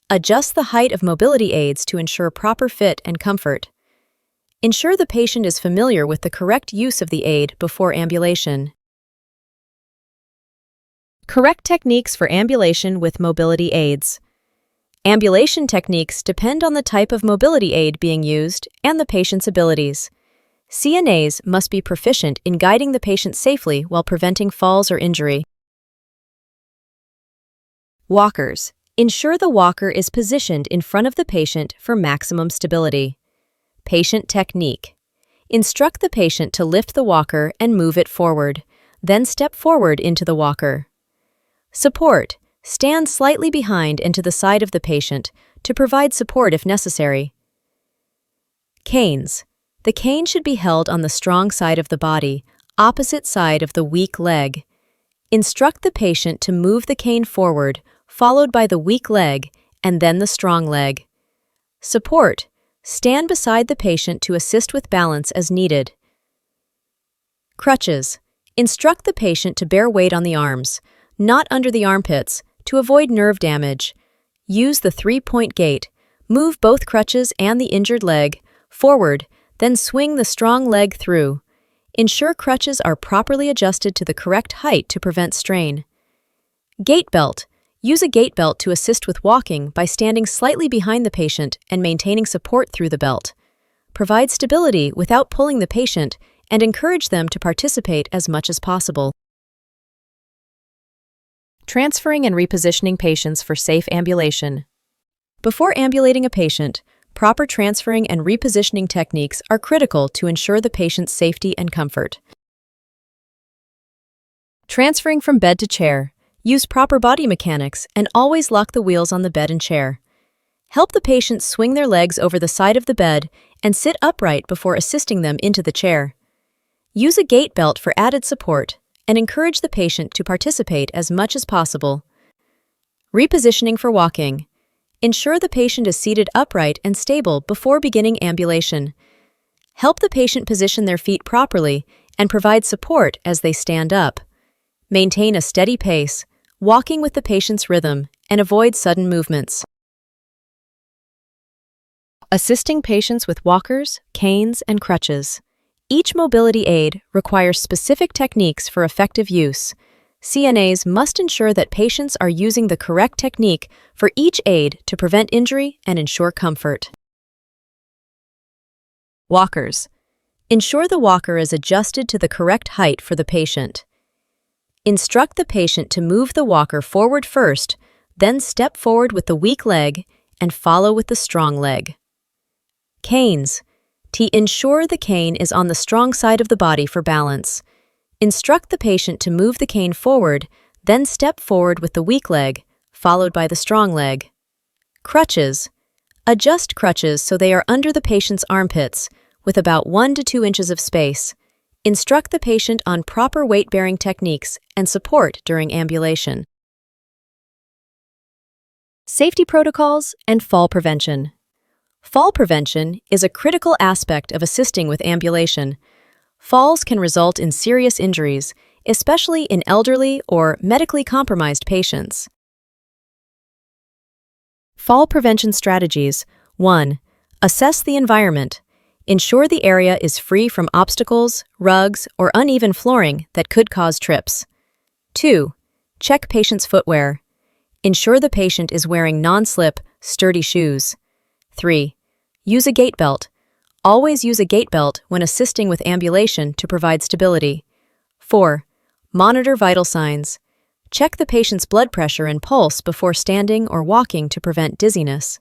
Adjust the height of mobility aids to ensure proper fit and comfort. Ensure the patient is familiar with the correct use of the aid before ambulation. Correct techniques for ambulation with mobility aids. Ambulation techniques depend on the type of mobility aid being used and the patient's abilities. CNAs must be proficient in guiding the patient safely while preventing falls or injury. Walkers. Ensure the walker is positioned in front of the patient for maximum stability. Patient technique. Instruct the patient to lift the walker and move it forward, then step forward into the walker. Support. Stand slightly behind and to the side of the patient to provide support if necessary. Canes. The cane should be held on the strong side of the body, opposite side of the weak leg. Instruct the patient to move the cane forward, followed by the weak leg, and then the strong leg. Support. Stand beside the patient to assist with balance as needed. Crutches. Instruct the patient to bear weight on the arms, not under the armpits, to avoid nerve damage. Use the three-point gait. Move both crutches and the injured leg forward, then swing the strong leg through. Ensure crutches are properly adjusted to the correct height to prevent strain. Gait belt. Use a gait belt to assist with walking by standing slightly behind the patient and maintaining support through the belt. Provide stability without pulling the patient and encourage them to participate as much as possible. Transferring and repositioning patients for safe ambulation. Before ambulating a patient, proper transferring and repositioning techniques are critical to ensure the patient's safety and comfort. Transferring from bed to chair. Use proper body mechanics and always lock the wheels on the bed and chair. Help the patient swing their legs over the side of the bed and sit upright before assisting them into the chair. Use a gait belt for added support and encourage the patient to participate as much as possible. Repositioning for walking. Ensure the patient is seated upright and stable before beginning ambulation. Help the patient position their feet properly and provide support as they stand up. Maintain a steady pace, walking with the patient's rhythm, and avoid sudden movements. Assisting patients with walkers, canes, and crutches. Each mobility aid requires specific techniques for effective use. CNAs must ensure that patients are using the correct technique for each aid to prevent injury and ensure comfort. Walkers. Ensure the walker is adjusted to the correct height for the patient. Instruct the patient to move the walker forward first, then step forward with the weak leg and follow with the strong leg. Canes. To ensure the cane is on the strong side of the body for balance. Instruct the patient to move the cane forward, then step forward with the weak leg, followed by the strong leg. Crutches. Adjust crutches so they are under the patient's armpits, with about 1 to 2 inches of space. Instruct the patient on proper weight-bearing techniques and support during ambulation. Safety protocols and fall prevention. Fall prevention is a critical aspect of assisting with ambulation. Falls can result in serious injuries, especially in elderly or medically compromised patients. Fall prevention strategies. 1. Assess the environment. Ensure the area is free from obstacles, rugs, or uneven flooring that could cause trips. 2. Check patient's footwear. Ensure the patient is wearing non-slip, sturdy shoes. 3. Use a gait belt. Always use a gait belt when assisting with ambulation to provide stability. 4. Monitor vital signs. Check the patient's blood pressure and pulse before standing or walking to prevent dizziness.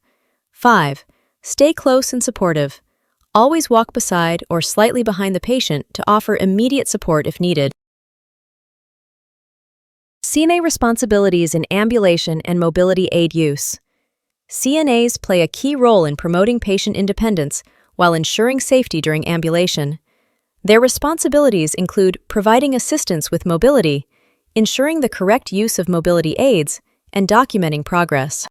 5. Stay close and supportive. Always walk beside or slightly behind the patient to offer immediate support if needed. CNA responsibilities in ambulation and mobility aid use. CNAs play a key role in promoting patient independence while ensuring safety during ambulation. Their responsibilities include providing assistance with mobility, ensuring the correct use of mobility aids, and documenting progress.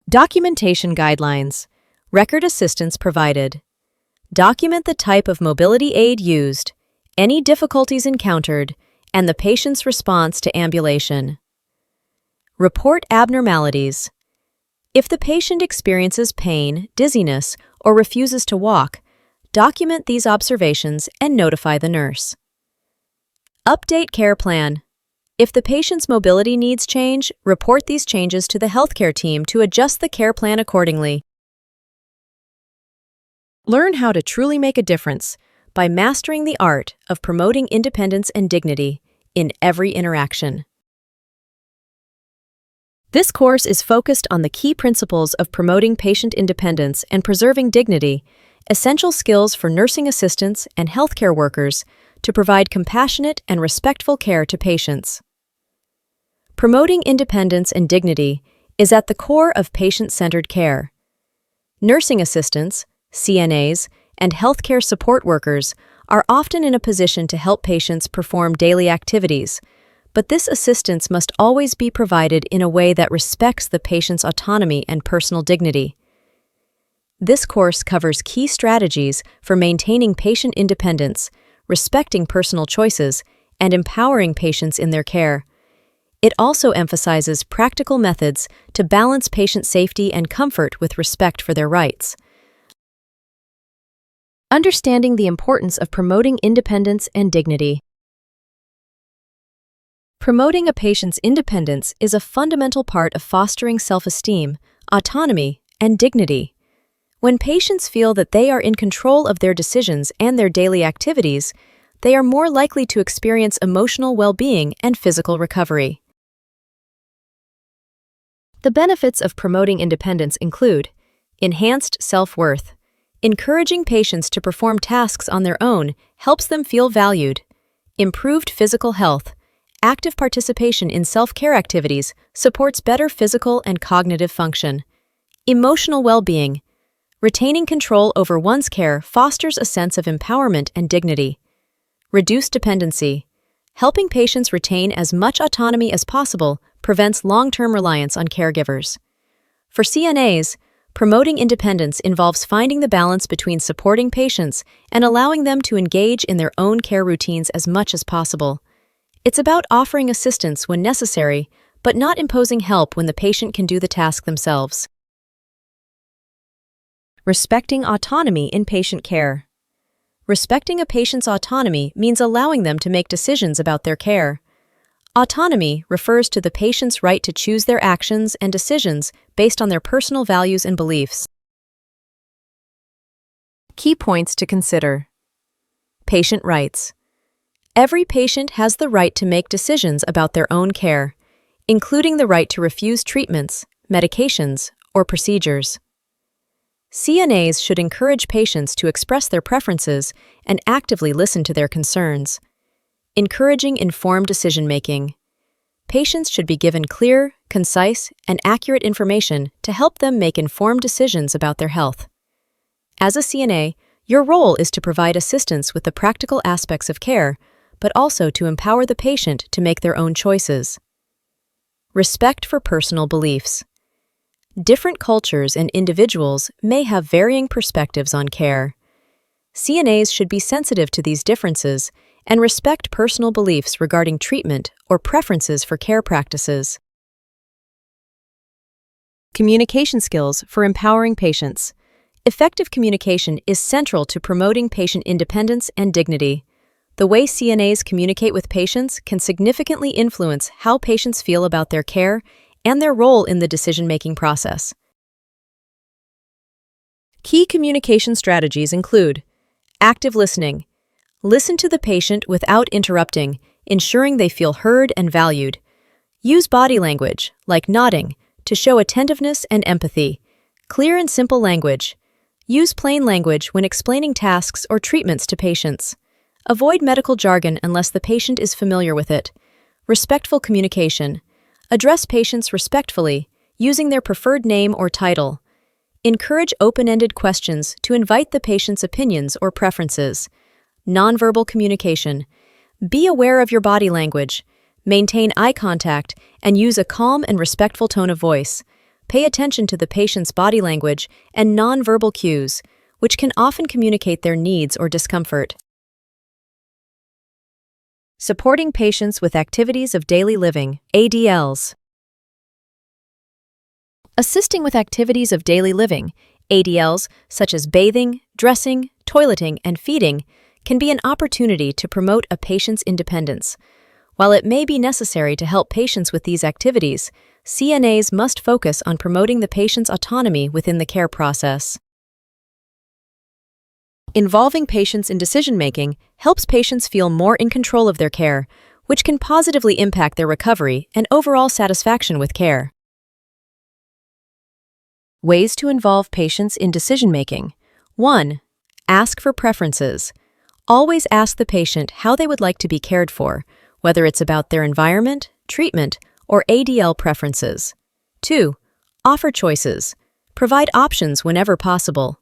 Documentation guidelines. Record assistance provided. Document the type of mobility aid used, any difficulties encountered, and the patient's response to ambulation. Report abnormalities. If the patient experiences pain, dizziness, or refuses to walk, document these observations and notify the nurse. Update care plan. If the patient's mobility needs change, report these changes to the healthcare team to adjust the care plan accordingly. Learn how to truly make a difference by mastering the art of promoting independence and dignity in every interaction. This course is focused on the key principles of promoting patient independence and preserving dignity, essential skills for nursing assistants and healthcare workers to provide compassionate and respectful care to patients. Promoting independence and dignity is at the core of patient-centered care. Nursing assistants, CNAs, and healthcare support workers are often in a position to help patients perform daily activities, but this assistance must always be provided in a way that respects the patient's autonomy and personal dignity. This course covers key strategies for maintaining patient independence, respecting personal choices, and empowering patients in their care. It also emphasizes practical methods to balance patient safety and comfort with respect for their rights. Understanding the importance of promoting independence and dignity. Promoting a patient's independence is a fundamental part of fostering self-esteem, autonomy, and dignity. When patients feel that they are in control of their decisions and their daily activities, they are more likely to experience emotional well-being and physical recovery. The benefits of promoting independence include enhanced self-worth. Encouraging patients to perform tasks on their own helps them feel valued. Improved physical health. Active participation in self-care activities supports better physical and cognitive function. Emotional well-being. Retaining control over one's care fosters a sense of empowerment and dignity. Reduced dependency. Helping patients retain as much autonomy as possible prevents long-term reliance on caregivers. For CNAs, promoting independence involves finding the balance between supporting patients and allowing them to engage in their own care routines as much as possible. It's about offering assistance when necessary, but not imposing help when the patient can do the task themselves. Respecting autonomy in patient care. Respecting a patient's autonomy means allowing them to make decisions about their care. Autonomy refers to the patient's right to choose their actions and decisions based on their personal values and beliefs. Key points to consider. Patient rights. Every patient has the right to make decisions about their own care. including the right to refuse treatments, medications, or procedures. CNAs should encourage patients to express their preferences and actively listen to their concerns, encouraging informed decision-making. Patients should be given clear, concise, and accurate information to help them make informed decisions about their health. As a CNA, your role is to provide assistance with the practical aspects of care, but also to empower the patient to make their own choices. Respect for personal beliefs. Different cultures and individuals may have varying perspectives on care. CNAs should be sensitive to these differences and respect personal beliefs regarding treatment or preferences for care practices. Communication skills for empowering patients. Effective communication is central to promoting patient independence and dignity. The way CNAs communicate with patients can significantly influence how patients feel about their care and their role in the decision-making process. Key communication strategies include active listening. Listen to the patient without interrupting, ensuring they feel heard and valued. Use body language, like nodding, to show attentiveness and empathy. Clear and simple language. Use plain language when explaining tasks or treatments to patients. Avoid medical jargon unless the patient is familiar with it. Respectful communication. Address patients respectfully, using their preferred name or title. Encourage open-ended questions to invite the patient's opinions or preferences. Nonverbal communication. Be aware of your body language. Maintain eye contact and use a calm and respectful tone of voice. Pay attention to the patient's body language and nonverbal cues, which can often communicate their needs or discomfort. Supporting patients with activities of daily living, ADLs. Assisting with activities of daily living, ADLs, such as bathing, dressing, toileting, and feeding, can be an opportunity to promote a patient's independence. While it may be necessary to help patients with these activities, CNAs must focus on promoting the patient's autonomy within the care process. Involving patients in decision-making helps patients feel more in control of their care, which can positively impact their recovery and overall satisfaction with care. Ways to involve patients in decision-making. 1. Ask for preferences. Always ask the patient how they would like to be cared for, whether it's about their environment, treatment, or ADL preferences. 2. Offer choices. Provide options whenever possible.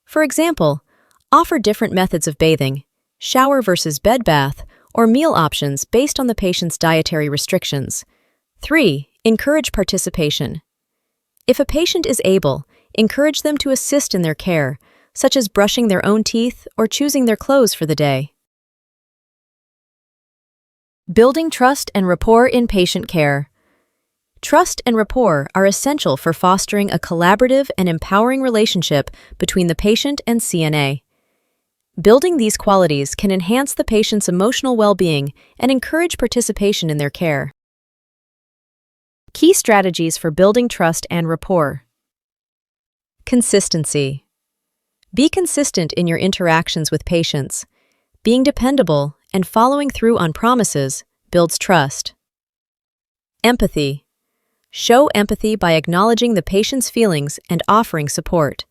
For example, offer different methods of bathing, shower versus bed bath, or meal options based on the patient's dietary restrictions. 3. Encourage participation. If a patient is able, encourage them to assist in their care, such as brushing their own teeth or choosing their clothes for the day. Building trust and rapport in patient care. Trust and rapport are essential for fostering a collaborative and empowering relationship between the patient and CNA. Building these qualities can enhance the patient's emotional well-being and encourage participation in their care. Key strategies for building trust and rapport. Consistency. Be consistent in your interactions with patients. Being dependable and following through on promises builds trust. Empathy. Show empathy by acknowledging the patient's feelings and offering support.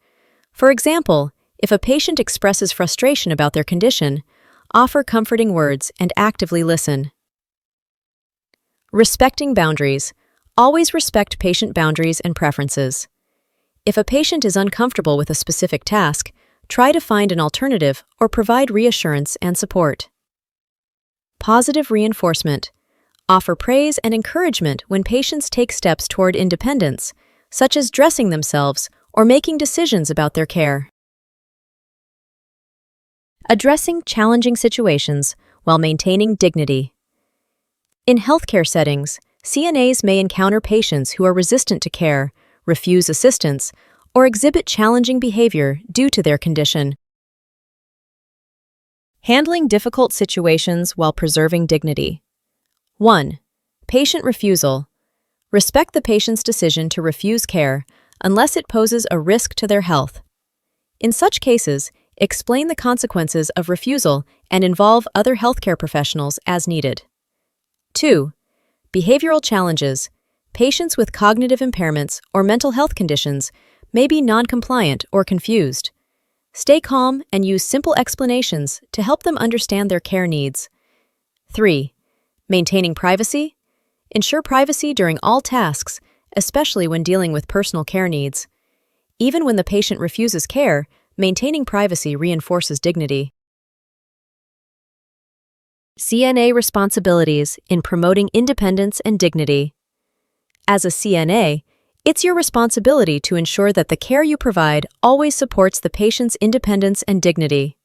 For example, if a patient expresses frustration about their condition, offer comforting words and actively listen. Respecting boundaries. Always respect patient boundaries and preferences. If a patient is uncomfortable with a specific task, try to find an alternative or provide reassurance and support. Positive reinforcement. Offer praise and encouragement when patients take steps toward independence, such as dressing themselves or making decisions about their care. Addressing challenging situations while maintaining dignity. In healthcare settings, CNAs may encounter patients who are resistant to care, refuse assistance, or exhibit challenging behavior due to their condition. Handling difficult situations while preserving dignity. 1. Patient refusal. Respect the patient's decision to refuse care unless it poses a risk to their health. In such cases, explain the consequences of refusal and involve other healthcare professionals as needed. 2. Behavioral challenges. Patients with cognitive impairments or mental health conditions may be non-compliant or confused. Stay calm and use simple explanations to help them understand their care needs. 3. Maintaining privacy. Ensure privacy during all tasks, especially when dealing with personal care needs. Even when the patient refuses care, maintaining privacy reinforces dignity. CNA responsibilities in promoting independence and dignity. As a CNA, it's your responsibility to ensure that the care you provide always supports the patient's independence and dignity.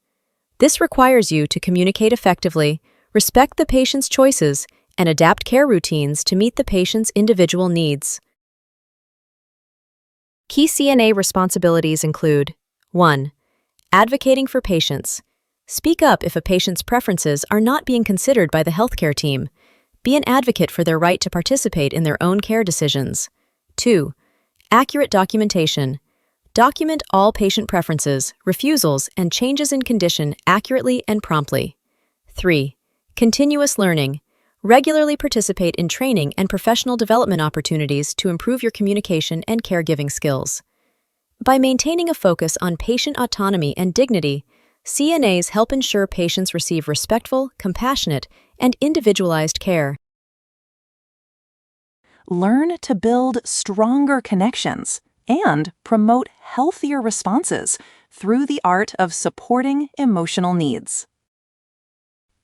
This requires you to communicate effectively, respect the patient's choices, and adapt care routines to meet the patient's individual needs. Key CNA responsibilities include 1. Advocating for patients. Speak up if a patient's preferences are not being considered by the healthcare team. Be an advocate for their right to participate in their own care decisions. 2. Accurate documentation. Document all patient preferences, refusals, and changes in condition accurately and promptly. 3. Continuous learning. Regularly participate in training and professional development opportunities to improve your communication and caregiving skills. By maintaining a focus on patient autonomy and dignity, CNAs help ensure patients receive respectful, compassionate, and individualized care. Learn to build stronger connections and promote healthier responses through the art of supporting emotional needs.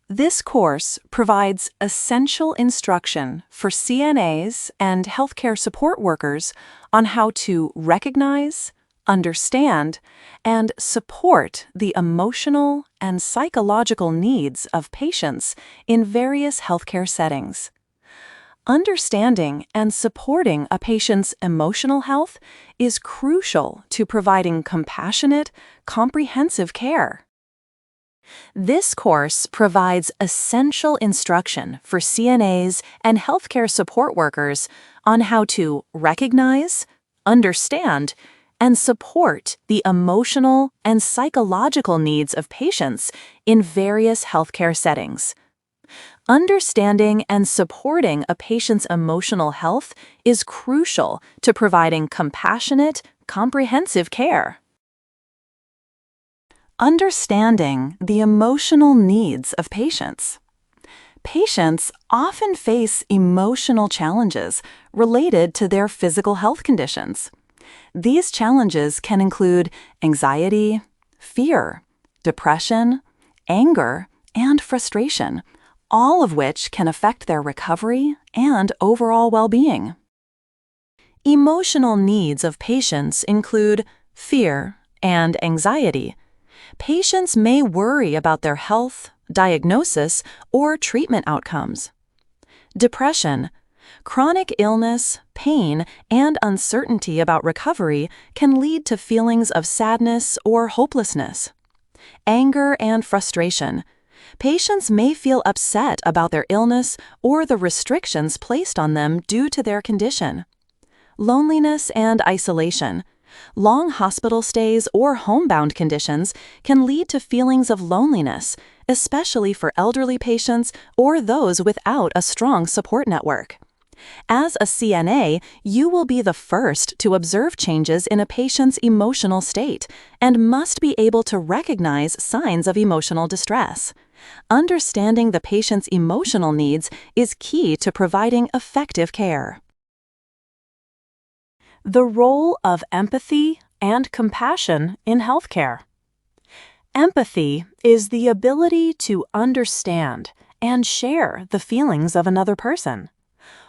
This course provides essential instruction for CNAs and healthcare support workers on how to recognize, understand, and support the emotional and psychological needs of patients in various healthcare settings. Understanding and supporting a patient's emotional health is crucial to providing compassionate, comprehensive care. This course provides essential instruction for CNAs and healthcare support workers on how to recognize, understand, and support the emotional and psychological needs of patients in various healthcare settings. Understanding and supporting a patient's emotional health is crucial to providing compassionate, comprehensive care. Understanding the emotional needs of patients. Patients often face emotional challenges related to their physical health conditions. These challenges can include anxiety, fear, depression, anger, and frustration, all of which can affect their recovery and overall well-being. Emotional needs of patients include fear and anxiety. Patients may worry about their health, diagnosis, or treatment outcomes. Depression. Chronic illness, pain, and uncertainty about recovery can lead to feelings of sadness or hopelessness. Anger and frustration. Patients may feel upset about their illness or the restrictions placed on them due to their condition. Loneliness and isolation. Long hospital stays or homebound conditions can lead to feelings of loneliness, especially for elderly patients or those without a strong support network. As a CNA, you will be the first to observe changes in a patient's emotional state and must be able to recognize signs of emotional distress. Understanding the patient's emotional needs is key to providing effective care. The role of empathy and compassion in healthcare. Empathy is the ability to understand and share the feelings of another person,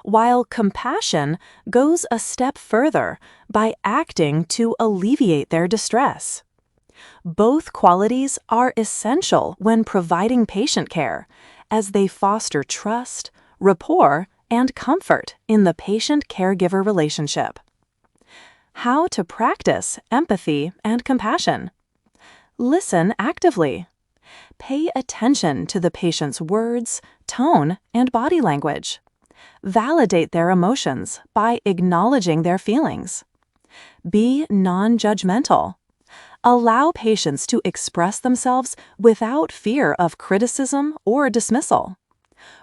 while compassion goes a step further by acting to alleviate their distress. Both qualities are essential when providing patient care, as they foster trust, rapport, and comfort in the patient-caregiver relationship. How to practice empathy and compassion. Listen actively. Pay attention to the patient's words, tone, and body language. Validate their emotions by acknowledging their feelings. Be non-judgmental. Allow patients to express themselves without fear of criticism or dismissal.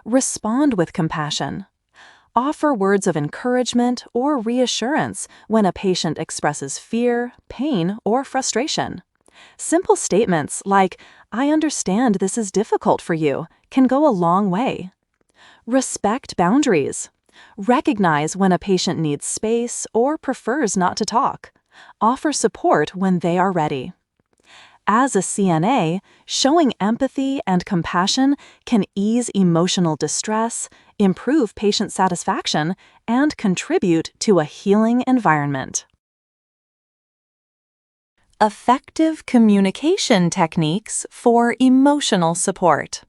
Respond with compassion. Offer words of encouragement or reassurance when a patient expresses fear, pain, or frustration. Simple statements like, "I understand this is difficult for you," can go a long way. Respect boundaries. Recognize when a patient needs space or prefers not to talk. Offer support when they are ready. As a CNA, showing empathy and compassion can ease emotional distress, improve patient satisfaction, and contribute to a healing environment. Effective communication techniques for emotional support.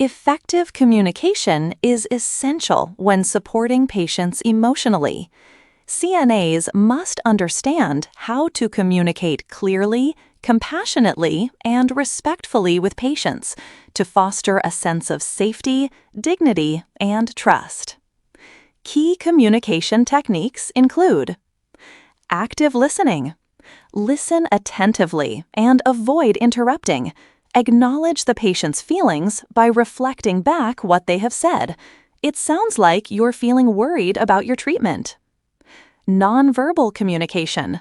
Effective communication is essential when supporting patients emotionally. CNAs must understand how to communicate clearly, compassionately, and respectfully with patients to foster a sense of safety, dignity, and trust. Key communication techniques include active listening. Listen attentively and avoid interrupting. Acknowledge the patient's feelings by reflecting back what they have said. It sounds like you're feeling worried about your treatment. Nonverbal communication.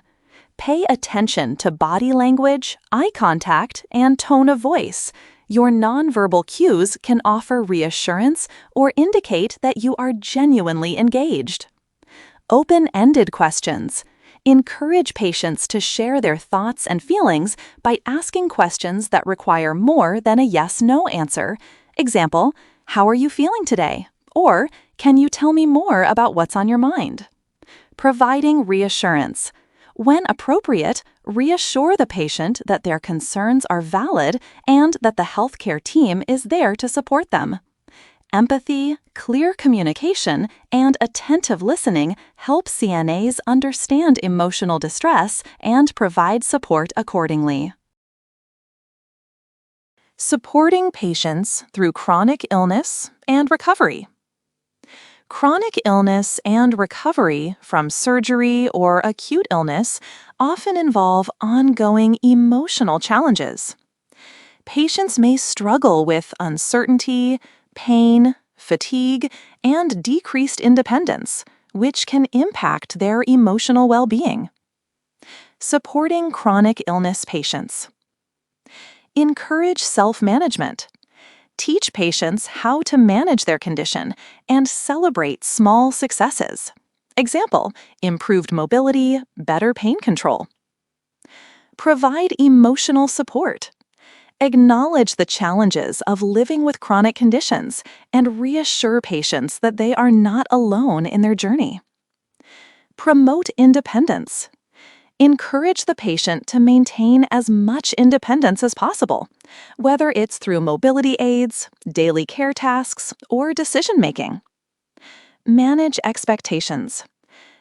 Pay attention to body language, eye contact, and tone of voice. Your nonverbal cues can offer reassurance or indicate that you are genuinely engaged. Open-ended questions. Encourage patients to share their thoughts and feelings by asking questions that require more than a yes-no answer. Example, "How are you feeling today?" Or, "Can you tell me more about what's on your mind?" Providing reassurance. When appropriate, reassure the patient that their concerns are valid and that the healthcare team is there to support them. Empathy, clear communication, and attentive listening help CNAs understand emotional distress and provide support accordingly. Supporting patients through chronic illness and recovery. Chronic illness and recovery from surgery or acute illness often involve ongoing emotional challenges. Patients may struggle with uncertainty, pain, fatigue, and decreased independence, which can impact their emotional well-being. Supporting chronic illness patients. Encourage self-management. Teach patients how to manage their condition and celebrate small successes. Example, improved mobility, better pain control. Provide emotional support. Acknowledge the challenges of living with chronic conditions and reassure patients that they are not alone in their journey. Promote independence. Encourage the patient to maintain as much independence as possible, whether it's through mobility aids, daily care tasks, or decision-making. Manage expectations.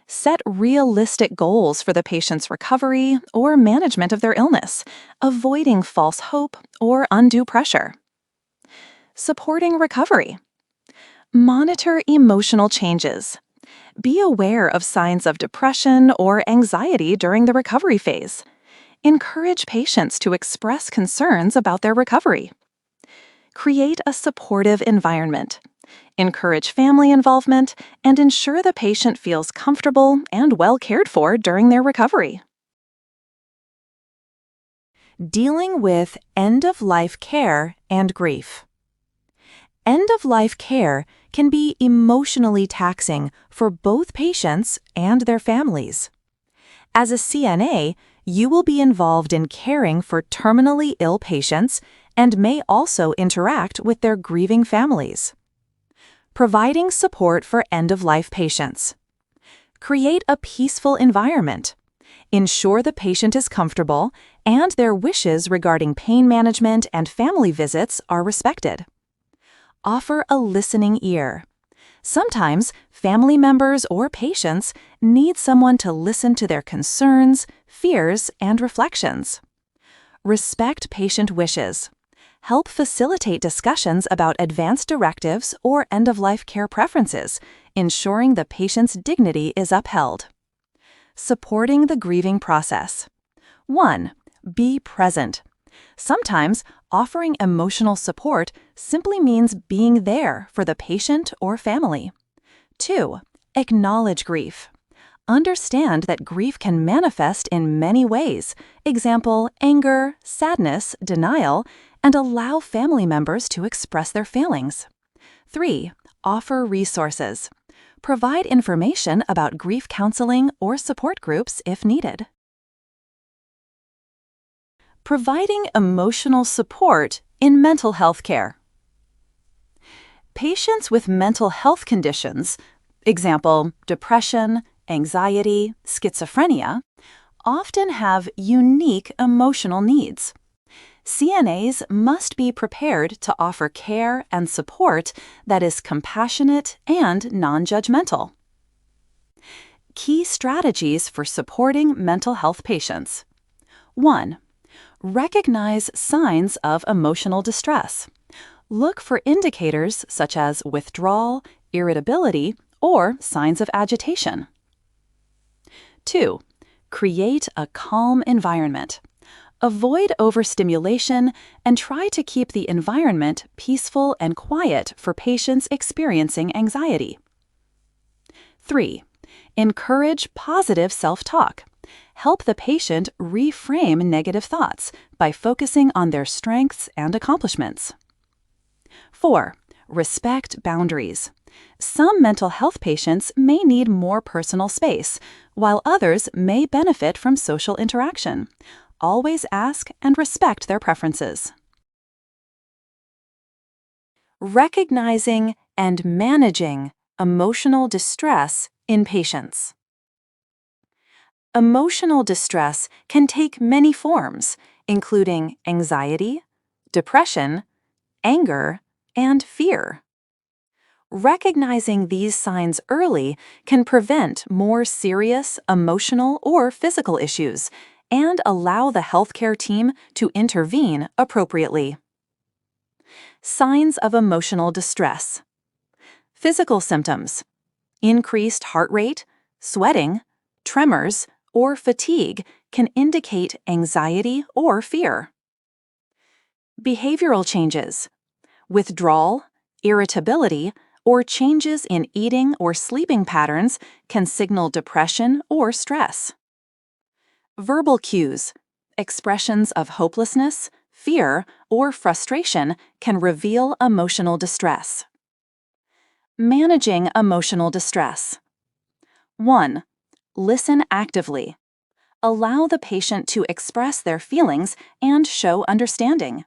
Set realistic goals for the patient's recovery or management of their illness, avoiding false hope or undue pressure. Supporting recovery. Monitor emotional changes. Be aware of signs of depression or anxiety during the recovery phase. Encourage patients to express concerns about their recovery. Create a supportive environment. Encourage family involvement and ensure the patient feels comfortable and well cared for during their recovery. Dealing with end-of-life care and grief. End-of-life care can be emotionally taxing for both patients and their families. As a CNA, you will be involved in caring for terminally ill patients and may also interact with their grieving families. Providing support for end-of-life patients. Create a peaceful environment. Ensure the patient is comfortable and their wishes regarding pain management and family visits are respected. Offer a listening ear. Sometimes family members or patients need someone to listen to their concerns, fears, and reflections. Respect patient wishes. Help facilitate discussions about advanced directives or end-of-life care preferences, ensuring the patient's dignity is upheld. Supporting the grieving process. 1. Be present. Sometimes offering emotional support simply means being there for the patient or family. 2. Acknowledge grief. Understand that grief can manifest in many ways, example, anger, sadness, denial, and allow family members to express their feelings. 3. Offer resources. Provide information about grief counseling or support groups if needed. Providing emotional support in mental health care. Patients with mental health conditions, example, depression, anxiety, schizophrenia, often have unique emotional needs. CNAs must be prepared to offer care and support that is compassionate and non-judgmental. Key strategies for supporting mental health patients. 1. Recognize signs of emotional distress. Look for indicators such as withdrawal, irritability, or signs of agitation. 2. Create a calm environment. Avoid overstimulation and try to keep the environment peaceful and quiet for patients experiencing anxiety. 3. Encourage positive self-talk. Help the patient reframe negative thoughts by focusing on their strengths and accomplishments. 4. Respect boundaries. Some mental health patients may need more personal space, while others may benefit from social interaction. Always ask and respect their preferences. Recognizing and managing emotional distress in patients. Emotional distress can take many forms, including anxiety, depression, anger, and fear. Recognizing these signs early can prevent more serious emotional or physical issues and allow the healthcare team to intervene appropriately. Signs of emotional distress. Physical symptoms: increased heart rate, sweating, tremors, or fatigue can indicate anxiety or fear. Behavioral changes: withdrawal, irritability, or changes in eating or sleeping patterns can signal depression or stress. Verbal cues: expressions of hopelessness, fear, or frustration can reveal emotional distress. Managing emotional distress. 1. Listen actively. Allow the patient to express their feelings and show understanding.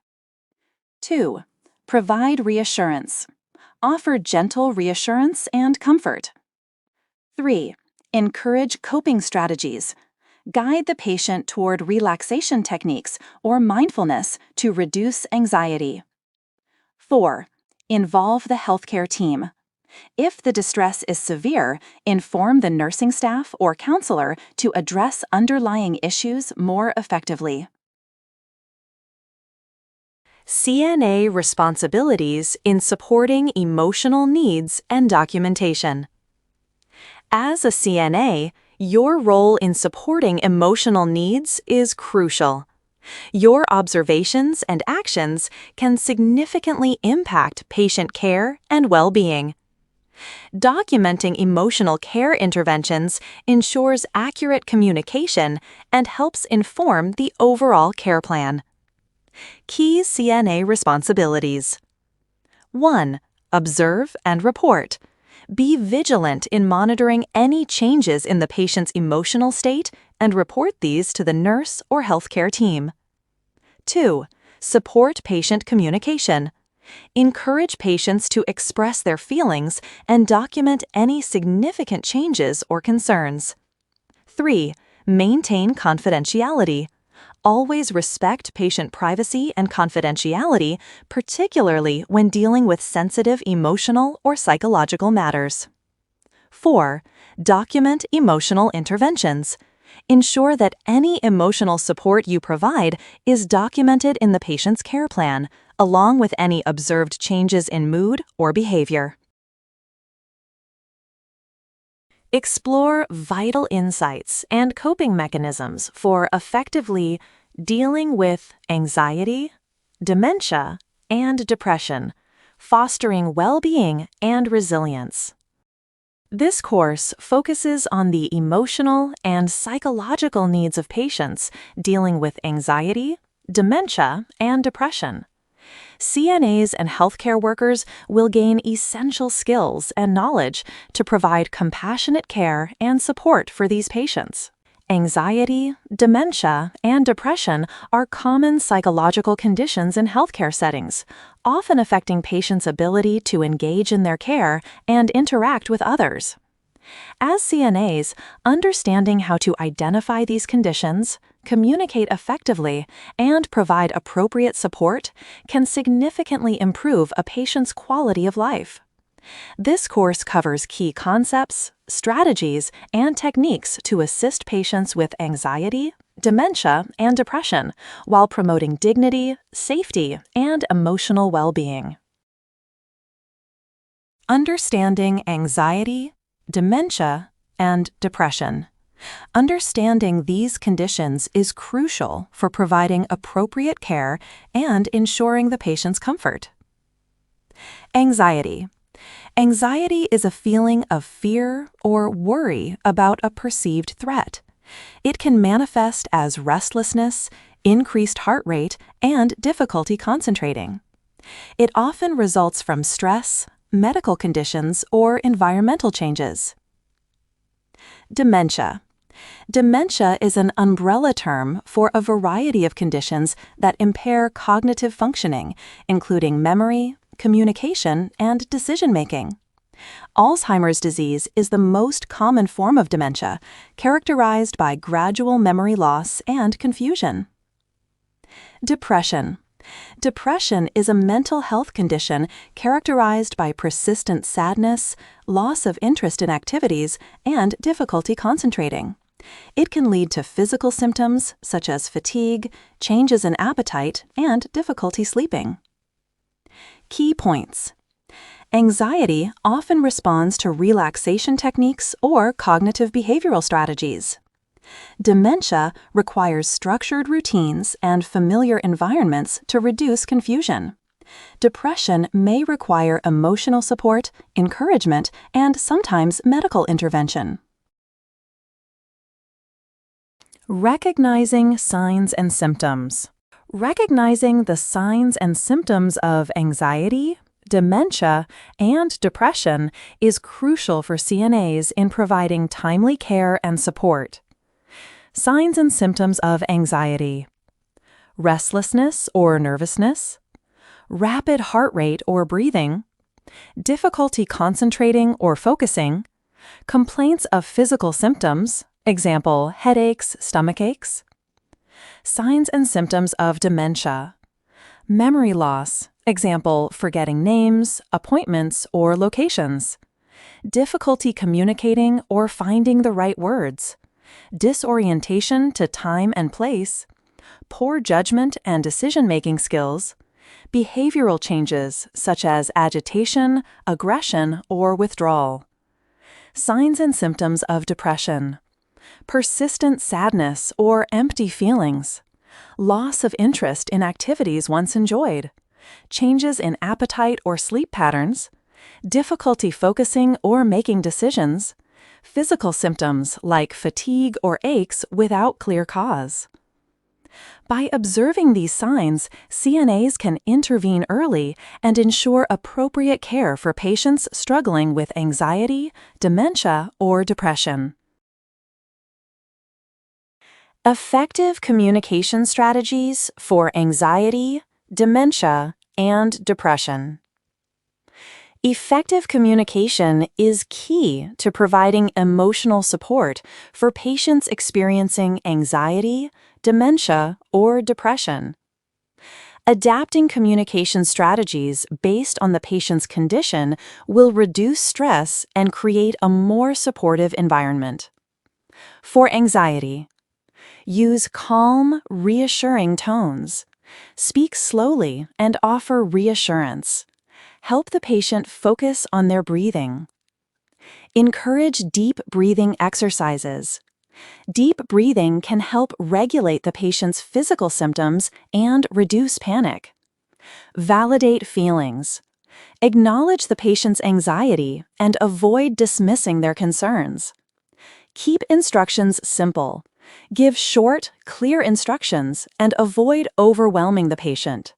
2. Provide reassurance. Offer gentle reassurance and comfort. 3. Encourage coping strategies. Guide the patient toward relaxation techniques or mindfulness to reduce anxiety. 4. Involve the healthcare team. If the distress is severe, inform the nursing staff or counselor to address underlying issues more effectively. CNA responsibilities in supporting emotional needs and documentation. As a CNA, your role in supporting emotional needs is crucial. Your observations and actions can significantly impact patient care and well-being. Documenting emotional care interventions ensures accurate communication and helps inform the overall care plan. Key CNA responsibilities. 1. Observe and report. Be vigilant in monitoring any changes in the patient's emotional state and report these to the nurse or healthcare team. 2. Support patient communication. Encourage patients to express their feelings and document any significant changes or concerns. 3. Maintain confidentiality. Always respect patient privacy and confidentiality, particularly when dealing with sensitive emotional or psychological matters. 4. Document emotional interventions. Ensure that any emotional support you provide is documented in the patient's care plan, along with any observed changes in mood or behavior. Explore vital insights and coping mechanisms for effectively dealing with anxiety, dementia, and depression, fostering well-being and resilience. This course focuses on the emotional and psychological needs of patients dealing with anxiety, dementia, and depression. CNAs and healthcare workers will gain essential skills and knowledge to provide compassionate care and support for these patients. Anxiety, dementia, and depression are common psychological conditions in healthcare settings, often affecting patients' ability to engage in their care and interact with others. As CNAs, understanding how to identify these conditions, communicate effectively, and provide appropriate support can significantly improve a patient's quality of life. This course covers key concepts, strategies, and techniques to assist patients with anxiety, dementia, and depression while promoting dignity, safety, and emotional well-being. Understanding anxiety, dementia, and depression. Understanding these conditions is crucial for providing appropriate care and ensuring the patient's comfort. Anxiety. Anxiety is a feeling of fear or worry about a perceived threat. It can manifest as restlessness, increased heart rate, and difficulty concentrating. It often results from stress, medical conditions, or environmental changes. Dementia. Dementia is an umbrella term for a variety of conditions that impair cognitive functioning, including memory, communication, and decision-making. Alzheimer's disease is the most common form of dementia, characterized by gradual memory loss and confusion. Depression. Depression is a mental health condition characterized by persistent sadness, loss of interest in activities, and difficulty concentrating. It can lead to physical symptoms such as fatigue, changes in appetite, and difficulty sleeping. Key points. Anxiety often responds to relaxation techniques or cognitive behavioral strategies. Dementia requires structured routines and familiar environments to reduce confusion. Depression may require emotional support, encouragement, and sometimes medical intervention. Recognizing signs and symptoms. Recognizing the signs and symptoms of anxiety, dementia, and depression is crucial for CNAs in providing timely care and support. Signs and symptoms of anxiety: restlessness or nervousness, rapid heart rate or breathing, difficulty concentrating or focusing, complaints of physical symptoms, example, headaches, stomach aches. Signs and symptoms of dementia: memory loss, example, forgetting names, appointments, or locations, difficulty communicating or finding the right words, disorientation to time and place, poor judgment and decision-making skills, behavioral changes such as agitation, aggression, or withdrawal. Signs and symptoms of depression: persistent sadness or empty feelings, loss of interest in activities once enjoyed, changes in appetite or sleep patterns, difficulty focusing or making decisions, physical symptoms like fatigue or aches without clear cause. By observing these signs, CNAs can intervene early and ensure appropriate care for patients struggling with anxiety, dementia, or depression. Effective communication strategies for anxiety, dementia, and depression. Effective communication is key to providing emotional support for patients experiencing anxiety, dementia, or depression. Adapting communication strategies based on the patient's condition will reduce stress and create a more supportive environment. For anxiety, use calm, reassuring tones. Speak slowly and offer reassurance. Help the patient focus on their breathing. Encourage deep breathing exercises. Deep breathing can help regulate the patient's physical symptoms and reduce panic. Validate feelings. Acknowledge the patient's anxiety and avoid dismissing their concerns. Keep instructions simple. Give short, clear instructions and avoid overwhelming the patient.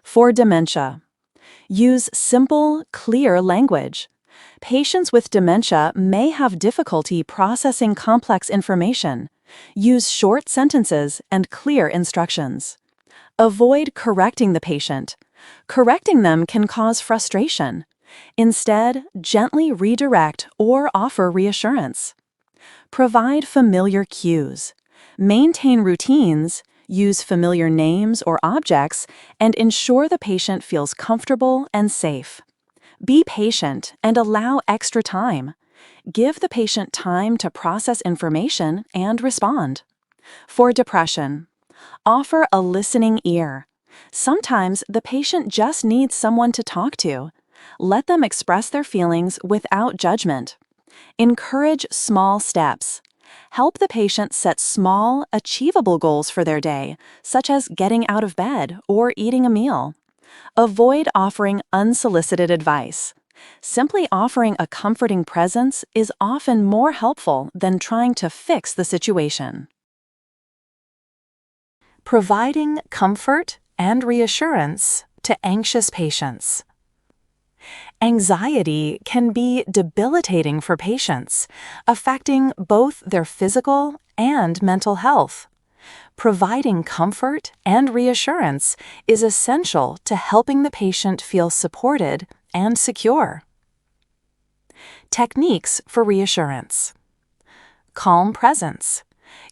For dementia, use simple, clear language. Patients with dementia may have difficulty processing complex information. Use short sentences and clear instructions. Avoid correcting the patient. Correcting them can cause frustration. Instead, gently redirect or offer reassurance. Provide familiar cues. Maintain routines, use familiar names or objects, and ensure the patient feels comfortable and safe. Be patient and allow extra time. Give the patient time to process information and respond. For depression, offer a listening ear. Sometimes the patient just needs someone to talk to. Let them express their feelings without judgment. Encourage small steps. Help the patient set small, achievable goals for their day, such as getting out of bed or eating a meal. Avoid offering unsolicited advice. Simply offering a comforting presence is often more helpful than trying to fix the situation. Providing comfort and reassurance to anxious patients. Anxiety can be debilitating for patients, affecting both their physical and mental health. Providing comfort and reassurance is essential to helping the patient feel supported and secure. Techniques for reassurance. Calm presence.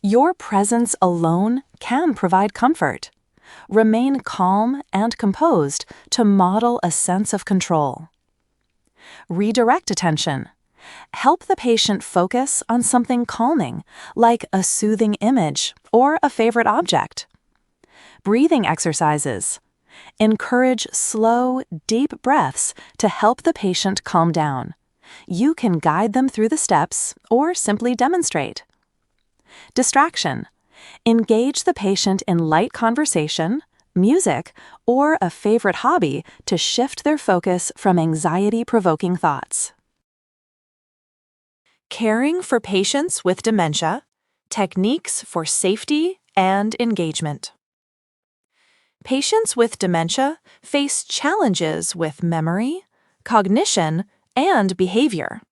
Your presence alone can provide comfort. Remain calm and composed to model a sense of control. Redirect attention. Help the patient focus on something calming, like a soothing image or a favorite object. Breathing exercises. Encourage slow, deep breaths to help the patient calm down. You can guide them through the steps or simply demonstrate. Distraction. Engage the patient in light conversation, music, or a favorite hobby to shift their focus from anxiety-provoking thoughts. Caring for patients with dementia, techniques for safety and engagement. Patients with dementia face challenges with memory, cognition, and behavior,